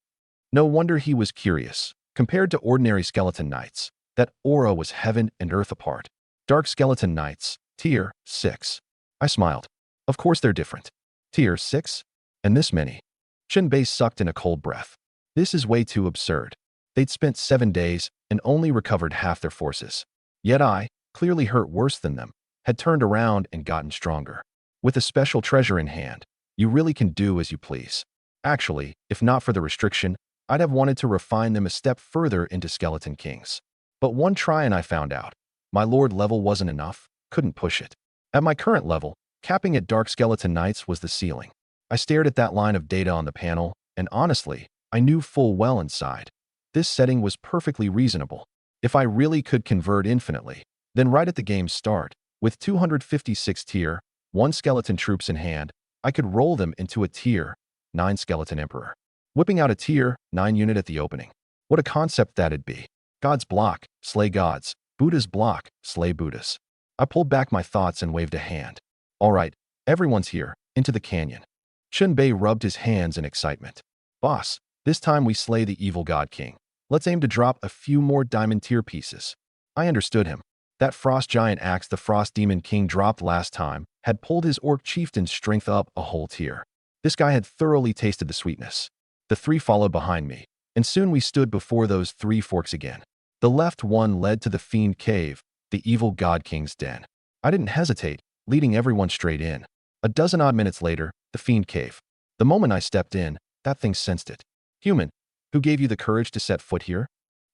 No wonder he was curious. Compared to ordinary skeleton knights, that aura was heaven and earth apart. Dark skeleton knights, Tier 6. I smiled. Of course they're different. Tier 6? And this many? Chen Bei sucked in a cold breath. This is way too absurd. They'd spent 7 days and only recovered half their forces. Yet I, clearly hurt worse than them, had turned around and gotten stronger. With a special treasure in hand, you really can do as you please. Actually, if not for the restriction, I'd have wanted to refine them a step further into Skeleton Kings. But one try and I found out. My lord level wasn't enough, couldn't push it. At my current level, capping at Dark Skeleton Knights was the ceiling. I stared at that line of data on the panel, and honestly, I knew full well inside. This setting was perfectly reasonable. If I really could convert infinitely, then right at the game's start, with 256 Tier 1 skeleton troops in hand, I could roll them into a Tier 9 skeleton emperor. Whipping out a Tier 9 unit at the opening. What a concept that'd be. Gods block, slay gods. Buddhas block, slay Buddhas. I pulled back my thoughts and waved a hand. All right, everyone's here, into the canyon. Chen Bei rubbed his hands in excitement. Boss, this time we slay the evil God King. Let's aim to drop a few more diamond tier pieces. I understood him. That frost giant axe the Frost Demon King dropped last time had pulled his orc chieftain's strength up a whole tier. This guy had thoroughly tasted the sweetness. The three followed behind me, and soon we stood before those three forks again. The left one led to the Fiend Cave, the evil God King's den. I didn't hesitate, leading everyone straight in. A dozen odd minutes later, the Fiend Cave. The moment I stepped in, that thing sensed it. Human, who gave you the courage to set foot here?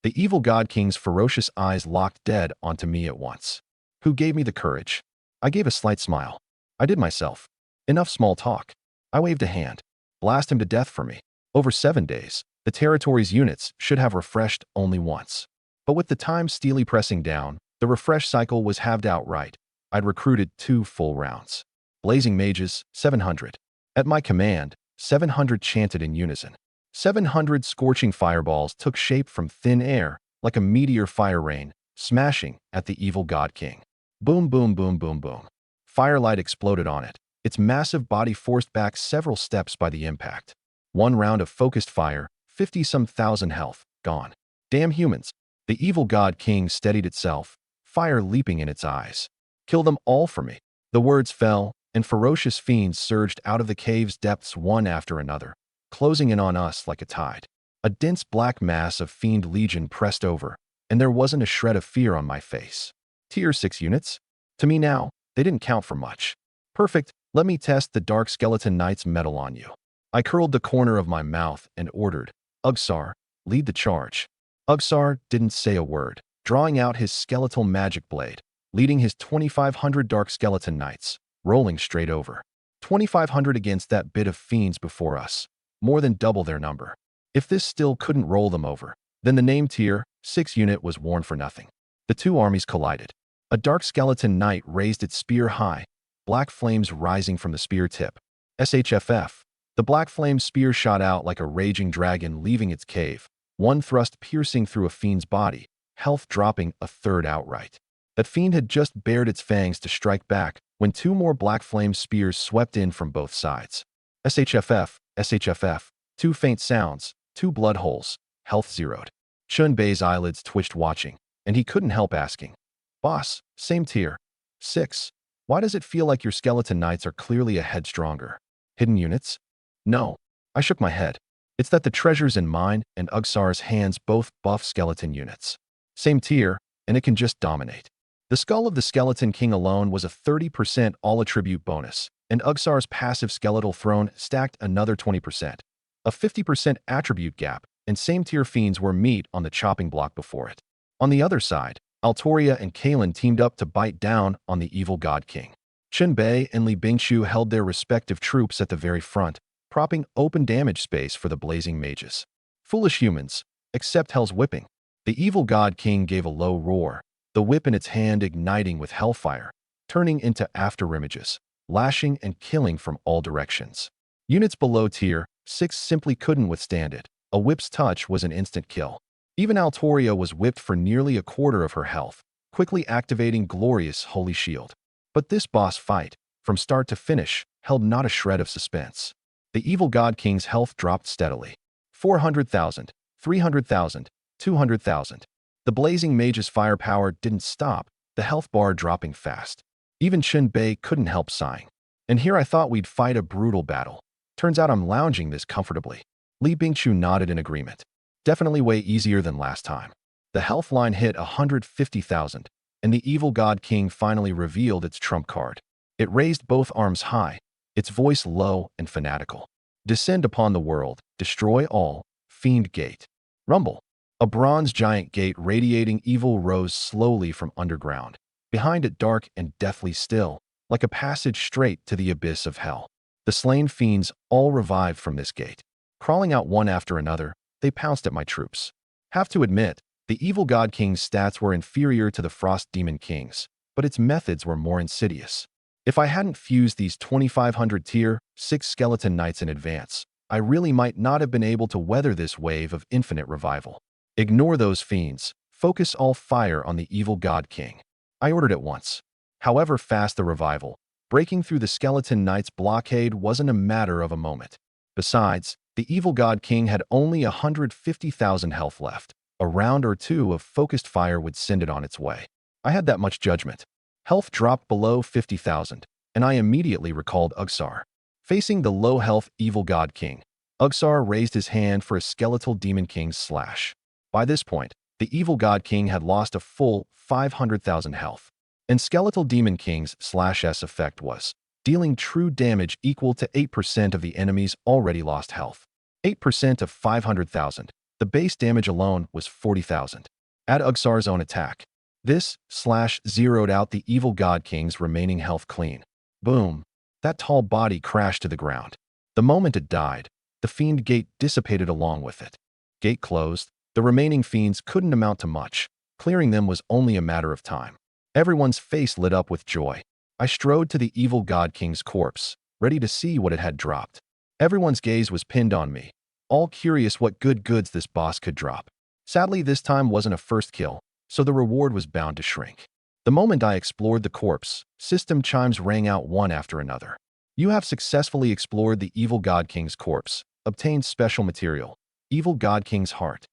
The evil God King's ferocious eyes locked dead onto me at once. Who gave me the courage? I gave a slight smile. I did myself. Enough small talk. I waved a hand. Blast him to death for me. Over 7 days, the territory's units should have refreshed only once. But with the time steely pressing down, the refresh cycle was halved outright. I'd recruited 2 full rounds. Blazing mages, 700. At my command, 700 chanted in unison. 700 scorching fireballs took shape from thin air, like a meteor fire rain, smashing at the evil God King. Boom, boom, boom, boom, boom. Firelight exploded on it, its massive body forced back several steps by the impact. 1 round of focused fire, 50-some thousand health, gone. Damn humans. The evil God King steadied itself, fire leaping in its eyes. Kill them all for me. The words fell, and ferocious fiends surged out of the cave's depths one after another, closing in on us like a tide. A dense black mass of fiend legion pressed over, and there wasn't a shred of fear on my face. Tier 6 units? To me now, they didn't count for much. Perfect, let me test the Dark Skeleton Knight's mettle on you. I curled the corner of my mouth and ordered, Ugsar, lead the charge. Ugsar didn't say a word, drawing out his skeletal magic blade, leading his 2,500 Dark Skeleton Knights, rolling straight over. 2,500 against that bit of fiends before us, more than double their number. If this still couldn't roll them over, then the name Tier 6 unit was worn for nothing. The two armies collided. A Dark Skeleton Knight raised its spear high, black flames rising from the spear tip. SHFF. The black flame spear shot out like a raging dragon leaving its cave, one thrust piercing through a fiend's body, health dropping a third outright. That fiend had just bared its fangs to strike back when 2 more black flame spears swept in from both sides. SHFF, SHFF, 2 faint sounds, 2 blood holes, health zeroed. Chun Bei's eyelids twitched watching, and he couldn't help asking, Boss, same tier. 6. Why does it feel like your skeleton knights are clearly a head stronger? Hidden units? No. I shook my head. It's that the treasures in mine and Ugsar's hands both buff skeleton units. Same tier, and it can just dominate. The skull of the Skeleton King alone was a 30% all-attribute bonus, and Ugsar's passive skeletal throne stacked another 20%. A 50% attribute gap, and same-tier fiends were meat on the chopping block before it. On the other side, Altoria and Kalen teamed up to bite down on the evil God King. Chun Bei and Li Bingshu held their respective troops at the very front, propping open damage space for the blazing mages. Foolish humans, accept hell's whipping. The evil God King gave a low roar, the whip in its hand igniting with hellfire, turning into afterimages, lashing and killing from all directions. Units below tier 6 simply couldn't withstand it. A whip's touch was an instant kill. Even Altoria was whipped for nearly a quarter of her health, quickly activating Glorious Holy Shield. But this boss fight, from start to finish, held not a shred of suspense. The evil God King's health dropped steadily. 400,000, 300,000, 200,000. The blazing mage's firepower didn't stop, the health bar dropping fast. Even Chun Bei couldn't help sighing. And here I thought we'd fight a brutal battle. Turns out I'm lounging this comfortably. Li Bingshu nodded in agreement. Definitely way easier than last time. The health line hit 150,000, and the evil God King finally revealed its trump card. It raised both arms high, its voice low and fanatical. Descend upon the world, destroy all, fiend gate. Rumble. A bronze giant gate radiating evil rose slowly from underground. Behind it dark and deathly still, like a passage straight to the abyss of hell. The slain fiends all revived from this gate. Crawling out one after another, they pounced at my troops. Have to admit, the evil God King's stats were inferior to the Frost Demon King's, but its methods were more insidious. If I hadn't fused these 2,500 tier 6 skeleton knights in advance, I really might not have been able to weather this wave of infinite revival. Ignore those fiends. Focus all fire on the evil God King. I ordered at once. However fast the revival, breaking through the skeleton knight's blockade wasn't a matter of a moment. Besides, The evil god king had only 150,000 health left. A round or two of focused fire would send it on its way. I had that much judgment. Health dropped below 50,000, and I immediately recalled Ugsar. Facing the low-health evil god king, Ugsar raised his hand for a skeletal demon king's slash. By this point, the evil god king had lost a full 500,000 health, and skeletal demon king's slash's effect was dealing true damage equal to 8% of the enemy's already lost health. 8% of 500,000. The base damage alone was 40,000. Add Ugsar's own attack. This slash zeroed out the evil god king's remaining health clean. Boom. That tall body crashed to the ground. The moment it died, the fiend gate dissipated along with it. Gate closed. The remaining fiends couldn't amount to much. Clearing them was only a matter of time. Everyone's face lit up with joy. I strode to the evil god king's corpse, ready to see what it had dropped. Everyone's gaze was pinned on me, all curious what good goods this boss could drop. Sadly, this time wasn't a first kill, so the reward was bound to shrink. The moment I explored the corpse, system chimes rang out one after another. You have successfully explored the evil god king's corpse. Obtained special material. Evil god king's heart.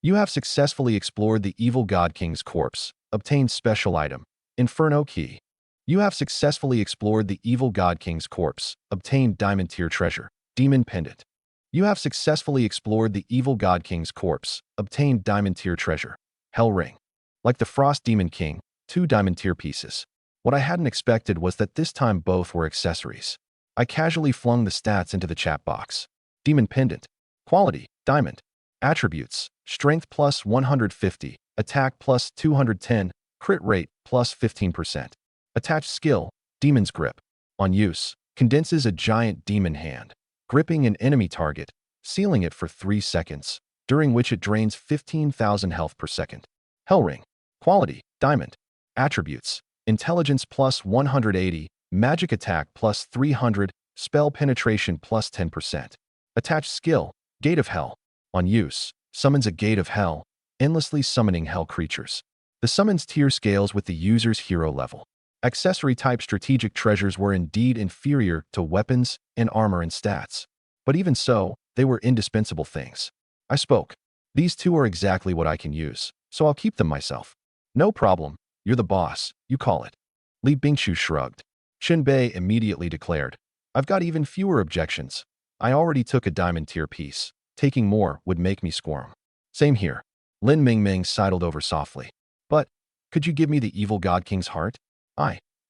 You have successfully explored the evil god king's corpse. Obtained special item. Inferno key. You have successfully explored the evil god king's corpse. Obtained diamond tier treasure. Demon pendant. You have successfully explored the evil god king's corpse. Obtained diamond tier treasure. Hell ring. Like the frost demon king, 2 diamond tier pieces. What I hadn't expected was that this time both were accessories. I casually flung the stats into the chat box. Demon pendant. Quality, diamond. Attributes, strength plus 150, attack plus 210, crit rate plus 15%. Attached skill, demon's grip. On use, condenses a giant demon hand, gripping an enemy target, sealing it for 3 seconds, during which it drains 15,000 health per second. Hell ring. Quality, diamond. Attributes, intelligence plus 180, magic attack plus 300, spell penetration plus 10%. Attached skill, Gate of Hell. On use, summons a Gate of Hell, endlessly summoning hell creatures. The summons tier scales with the user's hero level. Accessory type strategic treasures were indeed inferior to weapons and armor and stats. But even so, they were indispensable things. I spoke. These two are exactly what I can use, so I'll keep them myself. No problem. You're the boss. You call it. Li Bingshu shrugged. Shinbei immediately declared, I've got even fewer objections. I already took a diamond tier piece. Taking more would make me squirm. Same here. Lin Mingming sidled over softly. But, could you give me the evil god king's heart?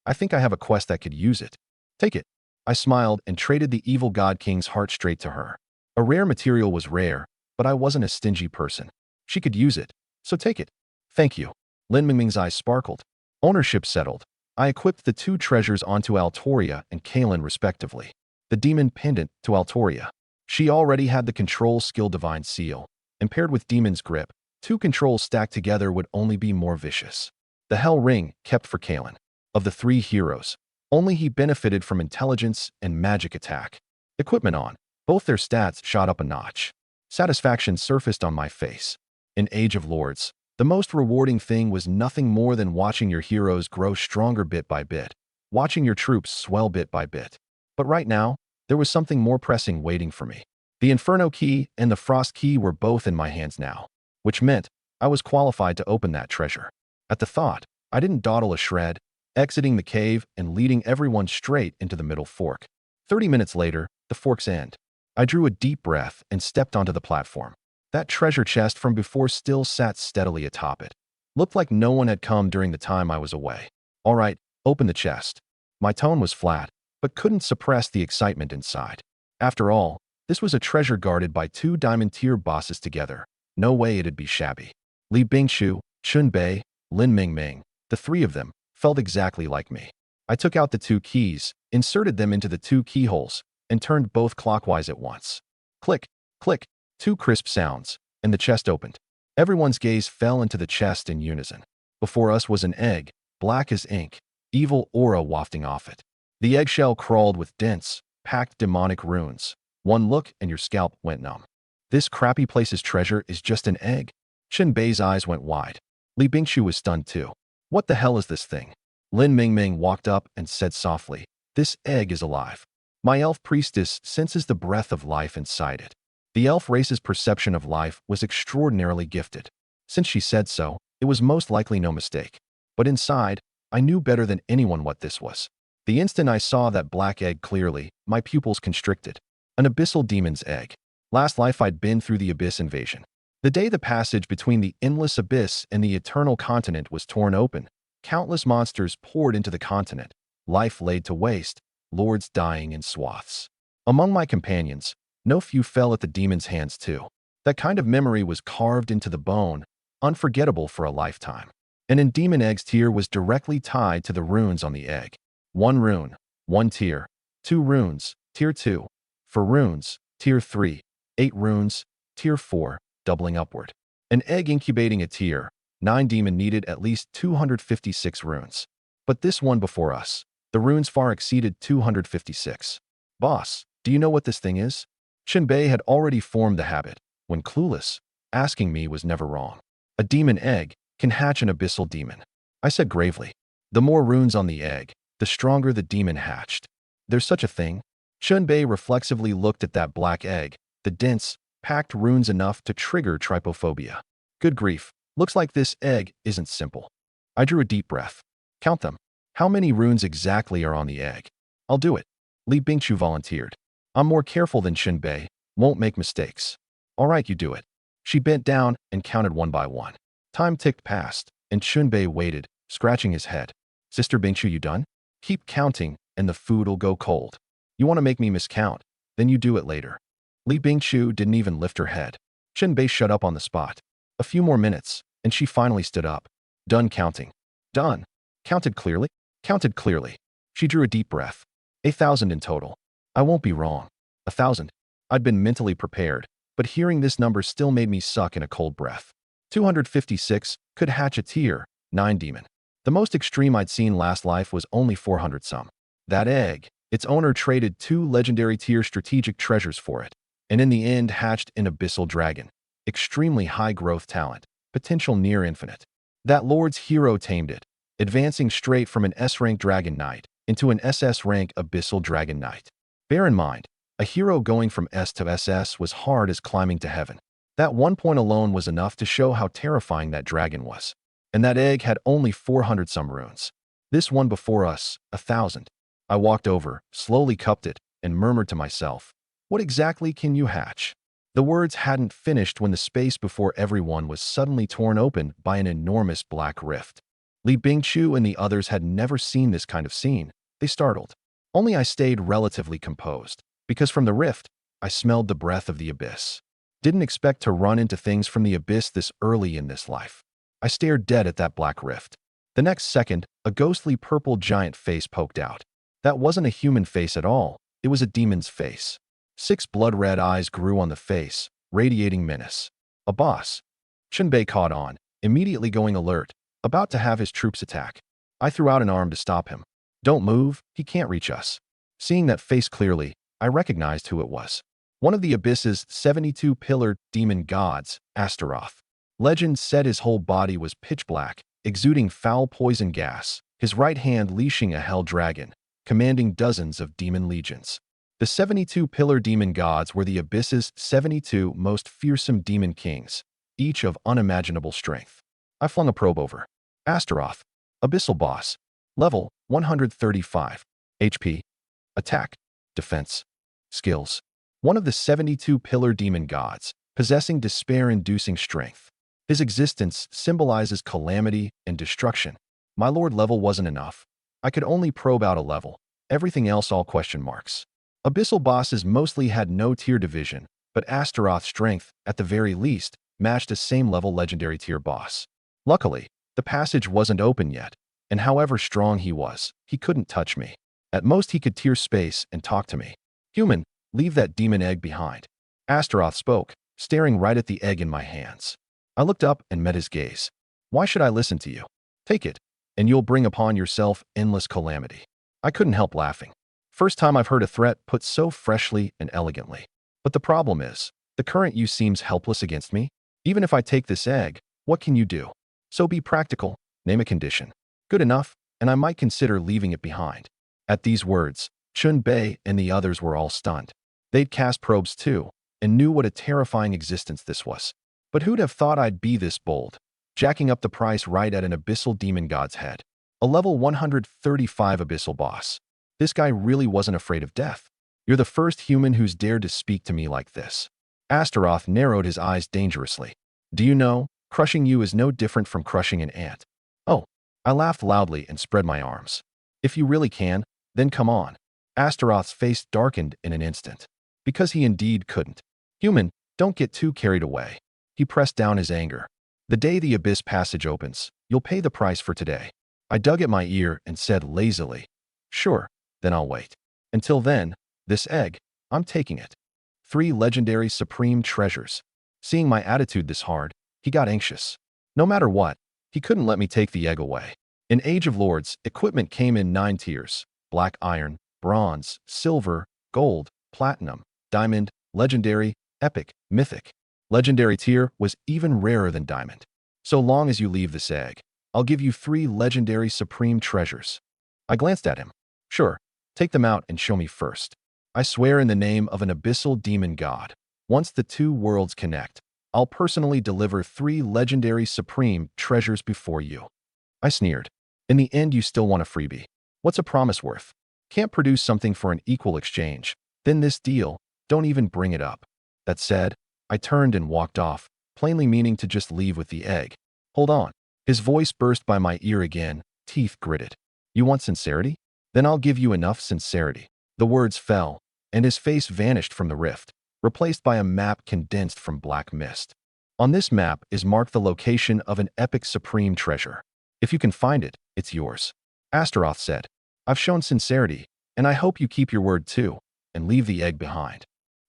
I think I have a quest that could use it. Take it. I smiled and traded the evil god king's heart straight to her. A rare material was rare, but I wasn't a stingy person. She could use it, so take it. Thank you. Lin Mingming's eyes sparkled. Ownership settled. I equipped the 2 treasures onto Altoria and Kalen respectively. The demon pendant to Altoria. She already had the control skill divine seal, and paired with demon's grip, 2 controls stacked together would only be more vicious. The hell ring kept for Kalen. Of the 3 heroes, only he benefited from intelligence and magic attack. Equipment on. Both their stats shot up a notch. Satisfaction surfaced on my face. In Age of Lords, the most rewarding thing was nothing more than watching your heroes grow stronger bit by bit, watching your troops swell bit by bit. But right now, there was something more pressing waiting for me. The Inferno key and the Frost key were both in my hands now, which meant I was qualified to open that treasure. At the thought, I didn't dawdle a shred, exiting the cave and leading everyone straight into the middle fork. 30 minutes later, the fork's end. I drew a deep breath and stepped onto the platform. That treasure chest from before still sat steadily atop it. Looked like no one had come during the time I was away. All right, open the chest. My tone was flat, but couldn't suppress the excitement inside. After all, this was a treasure guarded by 2 diamond tier bosses together. No way it'd be shabby. Li Bingshu, Chun Bei, Lin Mingming, the 3 of them, felt exactly like me. I took out the 2 keys, inserted them into the 2 keyholes, and turned both clockwise at once. Click, click, 2 crisp sounds, and the chest opened. Everyone's gaze fell into the chest in unison. Before us was an egg, black as ink, evil aura wafting off it. The eggshell crawled with dense, packed demonic runes. One look and your scalp went numb. This crappy place's treasure is just an egg? Shin Bei's eyes went wide. Li Bingshu was stunned too. What the hell is this thing? Lin Mingming walked up and said softly, This egg is alive. My elf priestess senses the breath of life inside it. The elf race's perception of life was extraordinarily gifted. Since she said so, it was most likely no mistake. But inside, I knew better than anyone what this was. The instant I saw that black egg clearly, my pupils constricted. An abyssal demon's egg. Last life I'd been through the abyss invasion. The day the passage between the endless abyss and the eternal continent was torn open, countless monsters poured into the continent, life laid to waste, lords dying in swaths. Among my companions, no few fell at the demon's hands too. That kind of memory was carved into the bone, unforgettable for a lifetime. And in Demon Egg's tier was directly tied to the runes on the egg. 1 rune, 1 tier. 2 runes, tier 2. For runes, tier 3. 8 runes, tier 4, doubling upward. An egg incubating a tier 9 demon needed at least 256 runes. But this one before us, the runes far exceeded 256. Boss, do you know what this thing is? Shinbei had already formed the habit, when clueless, asking me was never wrong. A demon egg can hatch an abyssal demon. I said gravely. The more runes on the egg, the stronger the demon hatched. There's such a thing? Shinbei reflexively looked at that black egg, the dense, packed runes enough to trigger trypophobia. Good grief, looks like this egg isn't simple. I drew a deep breath. Count them. How many runes exactly are on the egg? I'll do it. Li Bingchu volunteered. I'm more careful than Shinbei, won't make mistakes. All right, you do it. She bent down and counted one by one. Time ticked past, and Shinbei waited, scratching his head. Sister Bingchu, you done? Keep counting, and the food'll go cold. You want to make me miscount, then you do it later. Li Bingchu didn't even lift her head. Shinbei shut up on the spot. A few more minutes, and she finally stood up. Done counting. Done. Counted clearly? Counted clearly. She drew a deep breath. 1,000 in total. I won't be wrong. 1,000. I'd been mentally prepared, but hearing this number still made me suck in a cold breath. 256 could hatch a tier 9 demon. The most extreme I'd seen last life was only 400 some. That egg, its owner traded 2 legendary tier strategic treasures for it, and in the end hatched an abyssal dragon. Extremely high growth talent, potential near infinite. That lord's hero tamed it, advancing straight from an S-rank dragon knight into an SS rank abyssal dragon knight. Bear in mind, a hero going from S to SS was hard as climbing to heaven. That 1 point alone was enough to show how terrifying that dragon was. And that egg had only 400 some runes. This one before us, 1,000. I walked over, slowly cupped it, and murmured to myself, what exactly can you hatch? The words hadn't finished when the space before everyone was suddenly torn open by an enormous black rift. Li Bingchu and the others had never seen this kind of scene. They startled. Only I stayed relatively composed, because from the rift, I smelled the breath of the abyss. Didn't expect to run into things from the abyss this early in this life. I stared dead at that black rift. The next second, a ghostly purple giant face poked out. That wasn't a human face at all. It was a demon's face. 6 blood-red eyes grew on the face, radiating menace. A boss. Shinbei caught on, immediately going alert, about to have his troops attack. I threw out an arm to stop him. Don't move, he can't reach us. Seeing that face clearly, I recognized who it was. One of the Abyss's 72-pillared demon gods, Astaroth. Legend said his whole body was pitch black, exuding foul poison gas, his right hand leashing a hell dragon, commanding dozens of demon legions. The 72-pillar demon gods were the Abyss's 72 most fearsome demon kings, each of unimaginable strength. I flung a probe over. Astaroth. Abyssal boss. Level 135. HP. Attack. Defense. Skills. One of the 72-pillar demon gods, possessing despair-inducing strength. His existence symbolizes calamity and destruction. My lord level wasn't enough. I could only probe out a level. Everything else all question marks. Abyssal bosses mostly had no tier division, but Astaroth's strength, at the very least, matched a same-level legendary tier boss. Luckily, the passage wasn't open yet, and however strong he was, he couldn't touch me. At most he could tier space and talk to me. Human, leave that demon egg behind. Astaroth spoke, staring right at the egg in my hands. I looked up and met his gaze. Why should I listen to you? Take it, and you'll bring upon yourself endless calamity. I couldn't help laughing. First time I've heard a threat put so freshly and elegantly. But the problem is, the current you seems helpless against me. Even if I take this egg, what can you do? So be practical, name a condition. Good enough, and I might consider leaving it behind. At these words, Chun Bei and the others were all stunned. They'd cast probes too, and knew what a terrifying existence this was. But who'd have thought I'd be this bold, jacking up the price right at an abyssal demon god's head. A level 135 abyssal boss. This guy really wasn't afraid of death. You're the first human who's dared to speak to me like this. Astaroth narrowed his eyes dangerously. Do you know, crushing you is no different from crushing an ant. Oh, I laughed loudly and spread my arms. If you really can, then come on. Astaroth's face darkened in an instant. Because he indeed couldn't. Human, don't get too carried away. He pressed down his anger. The day the abyss passage opens, you'll pay the price for today. I dug at my ear and said lazily, sure, then I'll wait. Until then, this egg, I'm taking it. 3 legendary supreme treasures. Seeing my attitude this hard, he got anxious. No matter what, he couldn't let me take the egg away. In Age of Lords, equipment came in 9 tiers: black iron, bronze, silver, gold, platinum, diamond, legendary, epic, mythic. Legendary tier was even rarer than diamond. So long as you leave this egg, I'll give you 3 legendary supreme treasures. I glanced at him. Sure, take them out and show me first. I swear in the name of an abyssal demon god, once the 2 worlds connect, I'll personally deliver 3 legendary supreme treasures before you. I sneered. In the end, you still want a freebie. What's a promise worth? Can't produce something for an equal exchange. Then this deal, don't even bring it up. That said, I turned and walked off, plainly meaning to just leave with the egg. Hold on. His voice burst by my ear again, teeth gritted. You want sincerity? Then I'll give you enough sincerity. The words fell, and his face vanished from the rift, replaced by a map condensed from black mist. On this map is marked the location of an epic supreme treasure. If you can find it, it's yours. Astaroth said, I've shown sincerity, and I hope you keep your word too, and leave the egg behind.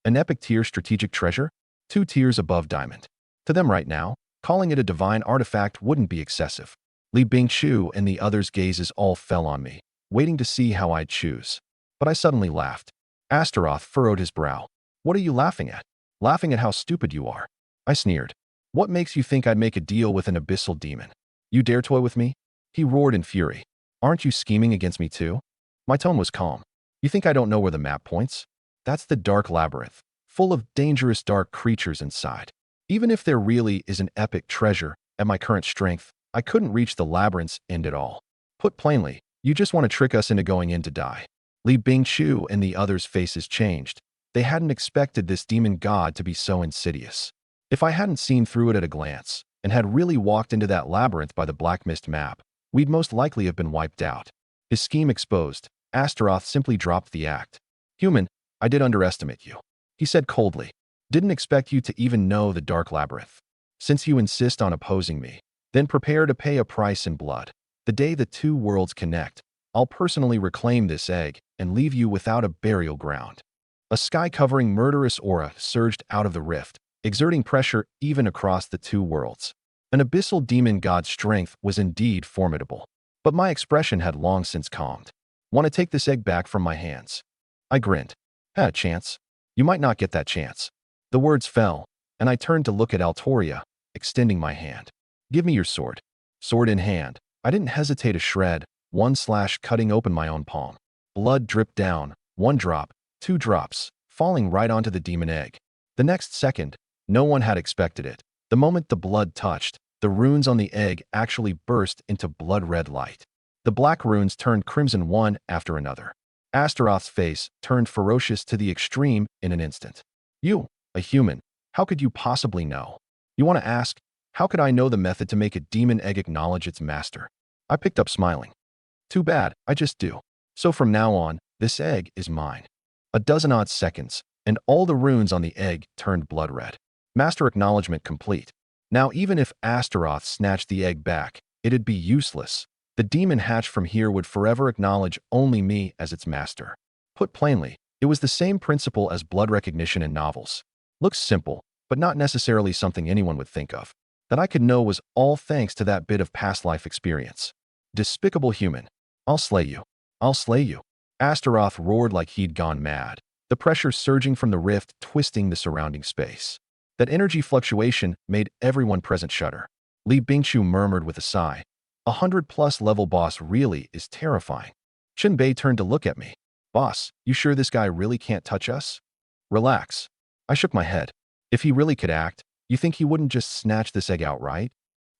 An epic tier strategic treasure? 2 tiers above diamond. To them right now, calling it a divine artifact wouldn't be excessive. Li Bingqiu and the others' gazes all fell on me, waiting to see how I'd choose. But I suddenly laughed. Astaroth furrowed his brow. What are you laughing at? Laughing at how stupid you are. I sneered. What makes you think I'd make a deal with an abyssal demon? You dare toy with me? He roared in fury. Aren't you scheming against me too? My tone was calm. You think I don't know where the map points? That's the dark labyrinth, full of dangerous dark creatures inside. Even if there really is an epic treasure, at my current strength, I couldn't reach the labyrinth's end at all. Put plainly, you just want to trick us into going in to die. Li Bingqiu and the others' faces changed. They hadn't expected this demon god to be so insidious. If I hadn't seen through it at a glance, and had really walked into that labyrinth by the black mist map, we'd most likely have been wiped out. His scheme exposed, Astaroth simply dropped the act. Human, I did underestimate you. He said coldly. Didn't expect you to even know the dark labyrinth. Since you insist on opposing me, then prepare to pay a price in blood. The day the 2 worlds connect, I'll personally reclaim this egg and leave you without a burial ground. A sky-covering murderous aura surged out of the rift, exerting pressure even across the 2 worlds. An abyssal demon god's strength was indeed formidable, but my expression had long since calmed. Want to take this egg back from my hands? I grinned. Had a chance. You might not get that chance. The words fell, and I turned to look at Altoria, extending my hand. Give me your sword. Sword in hand, I didn't hesitate a shred, one slash cutting open my own palm. Blood dripped down, 1 drop, 2 drops, falling right onto the demon egg. The next second, no one had expected it. The moment the blood touched, the runes on the egg actually burst into blood-red light. The black runes turned crimson one after another. Astaroth's face turned ferocious to the extreme in an instant. You, a human, how could you possibly know? You want to ask, how could I know the method to make a demon egg acknowledge its master? I picked up smiling. Too bad, I just do. So from now on, this egg is mine. A dozen odd seconds, and all the runes on the egg turned blood red. Master acknowledgement complete. Now even if Astaroth snatched the egg back, it'd be useless. The demon hatched from here would forever acknowledge only me as its master. Put plainly, it was the same principle as blood recognition in novels. Looks simple, but not necessarily something anyone would think of. That I could know was all thanks to that bit of past life experience. Despicable human. I'll slay you. I'll slay you. Astaroth roared like he'd gone mad, the pressure surging from the rift twisting the surrounding space. That energy fluctuation made everyone present shudder. Li Bingqiu murmured with a sigh. 100+ level boss really is terrifying. Chen Bei turned to look at me. Boss, you sure this guy really can't touch us? Relax. I shook my head. If he really could act, you think he wouldn't just snatch this egg outright?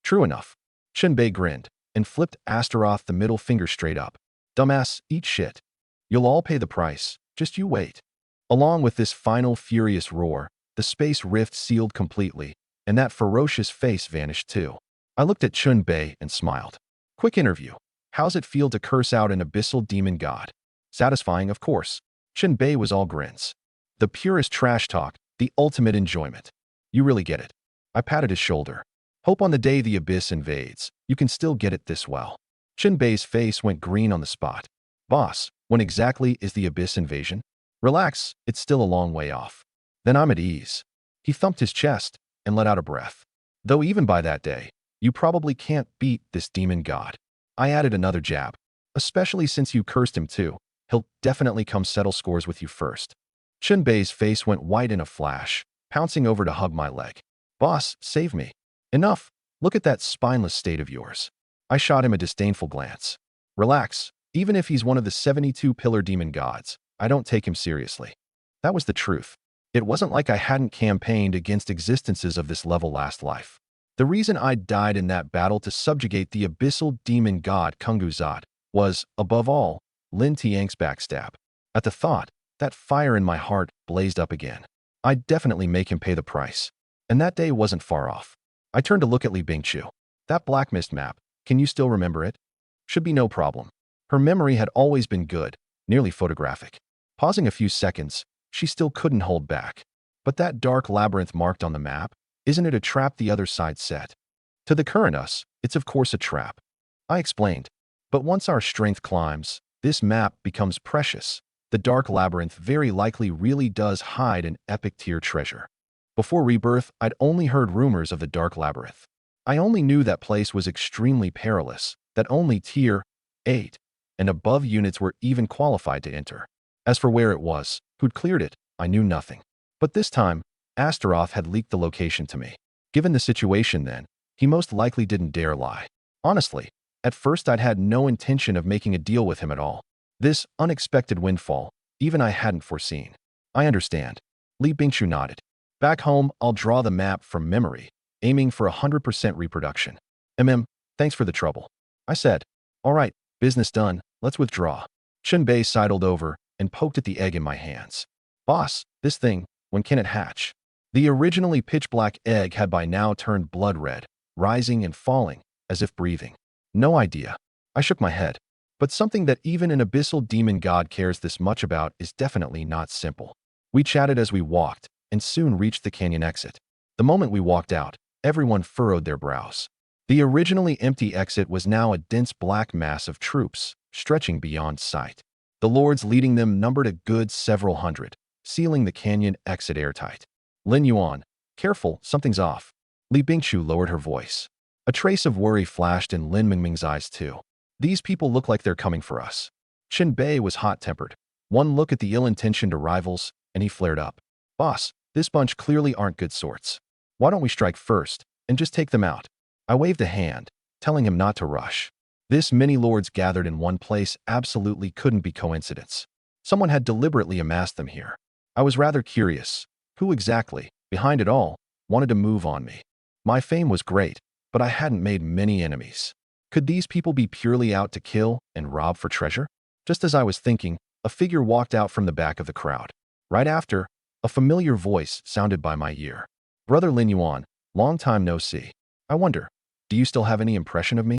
True enough. Shinbei grinned and flipped Astaroth the middle finger straight up. Dumbass, eat shit. You'll all pay the price. Just you wait. Along with this final furious roar, the space rift sealed completely, and that ferocious face vanished too. I looked at Chunbei and smiled. Quick interview. How's it feel to curse out an abyssal demon god? Satisfying, of course. Chunbei was all grins. The purest trash talk, the ultimate enjoyment. You really get it. I patted his shoulder. Hope on the day the abyss invades, you can still get it this well. Chunbei's face went green on the spot. Boss, when exactly is the abyss invasion? Relax, it's still a long way off. Then I'm at ease. He thumped his chest and let out a breath. Though even by that day, you probably can't beat this demon god. I added another jab. Especially since you cursed him too. He'll definitely come settle scores with you first. Chunbei's face went white in a flash, pouncing over to hug my leg. Boss, save me. Enough. Look at that spineless state of yours. I shot him a disdainful glance. Relax. Even if he's one of the 72 pillar demon gods, I don't take him seriously. That was the truth. It wasn't like I hadn't campaigned against existences of this level last life. The reason I died in that battle to subjugate the abyssal demon god Kunguzat was, above all, Lin Tiang's backstab. At the thought, that fire in my heart blazed up again. I'd definitely make him pay the price. And that day wasn't far off. I turned to look at Li Bingqiu. That black mist map, can you still remember it? Should be no problem. Her memory had always been good, nearly photographic. Pausing a few seconds, she still couldn't hold back. But that dark labyrinth marked on the map, isn't it a trap the other side set? To the current us, it's of course a trap. I explained. But once our strength climbs, this map becomes precious. The dark labyrinth very likely really does hide an epic tier treasure. Before rebirth, I'd only heard rumors of the dark labyrinth. I only knew that place was extremely perilous, that only tier 8 and above units were even qualified to enter. As for where it was, who'd cleared it, I knew nothing. But this time, Astaroth had leaked the location to me. Given the situation then, he most likely didn't dare lie. Honestly, at first I'd had no intention of making a deal with him at all. This unexpected windfall, even I hadn't foreseen. I understand. Li Bingqiu nodded. Back home, I'll draw the map from memory, aiming for 100% reproduction. Thanks for the trouble. I said. All right, business done, let's withdraw. Chunbei sidled over and poked at the egg in my hands. Boss, this thing, when can it hatch? The originally pitch-black egg had by now turned blood red, rising and falling, as if breathing. No idea. I shook my head. But something that even an abyssal demon god cares this much about is definitely not simple. We chatted as we walked, and soon reached the canyon exit. The moment we walked out, everyone furrowed their brows. The originally empty exit was now a dense black mass of troops, stretching beyond sight. The lords leading them numbered a good several hundred, sealing the canyon exit airtight. Lin Yuan, careful, something's off. Li Bingqiu lowered her voice. A trace of worry flashed in Lin Mingming's eyes too. These people look like they're coming for us. Chunbei was hot-tempered. One look at the ill-intentioned arrivals, and he flared up. Boss, this bunch clearly aren't good sorts. Why don't we strike first, and just take them out? I waved a hand, telling him not to rush. This many lords gathered in one place absolutely couldn't be coincidence. Someone had deliberately amassed them here. I was rather curious. Who exactly, behind it all, wanted to move on me? My fame was great, but I hadn't made many enemies. Could these people be purely out to kill and rob for treasure? Just as I was thinking, a figure walked out from the back of the crowd. Right after, a familiar voice sounded by my ear. Brother Lin Yuan, long time no see. I wonder, do you still have any impression of me?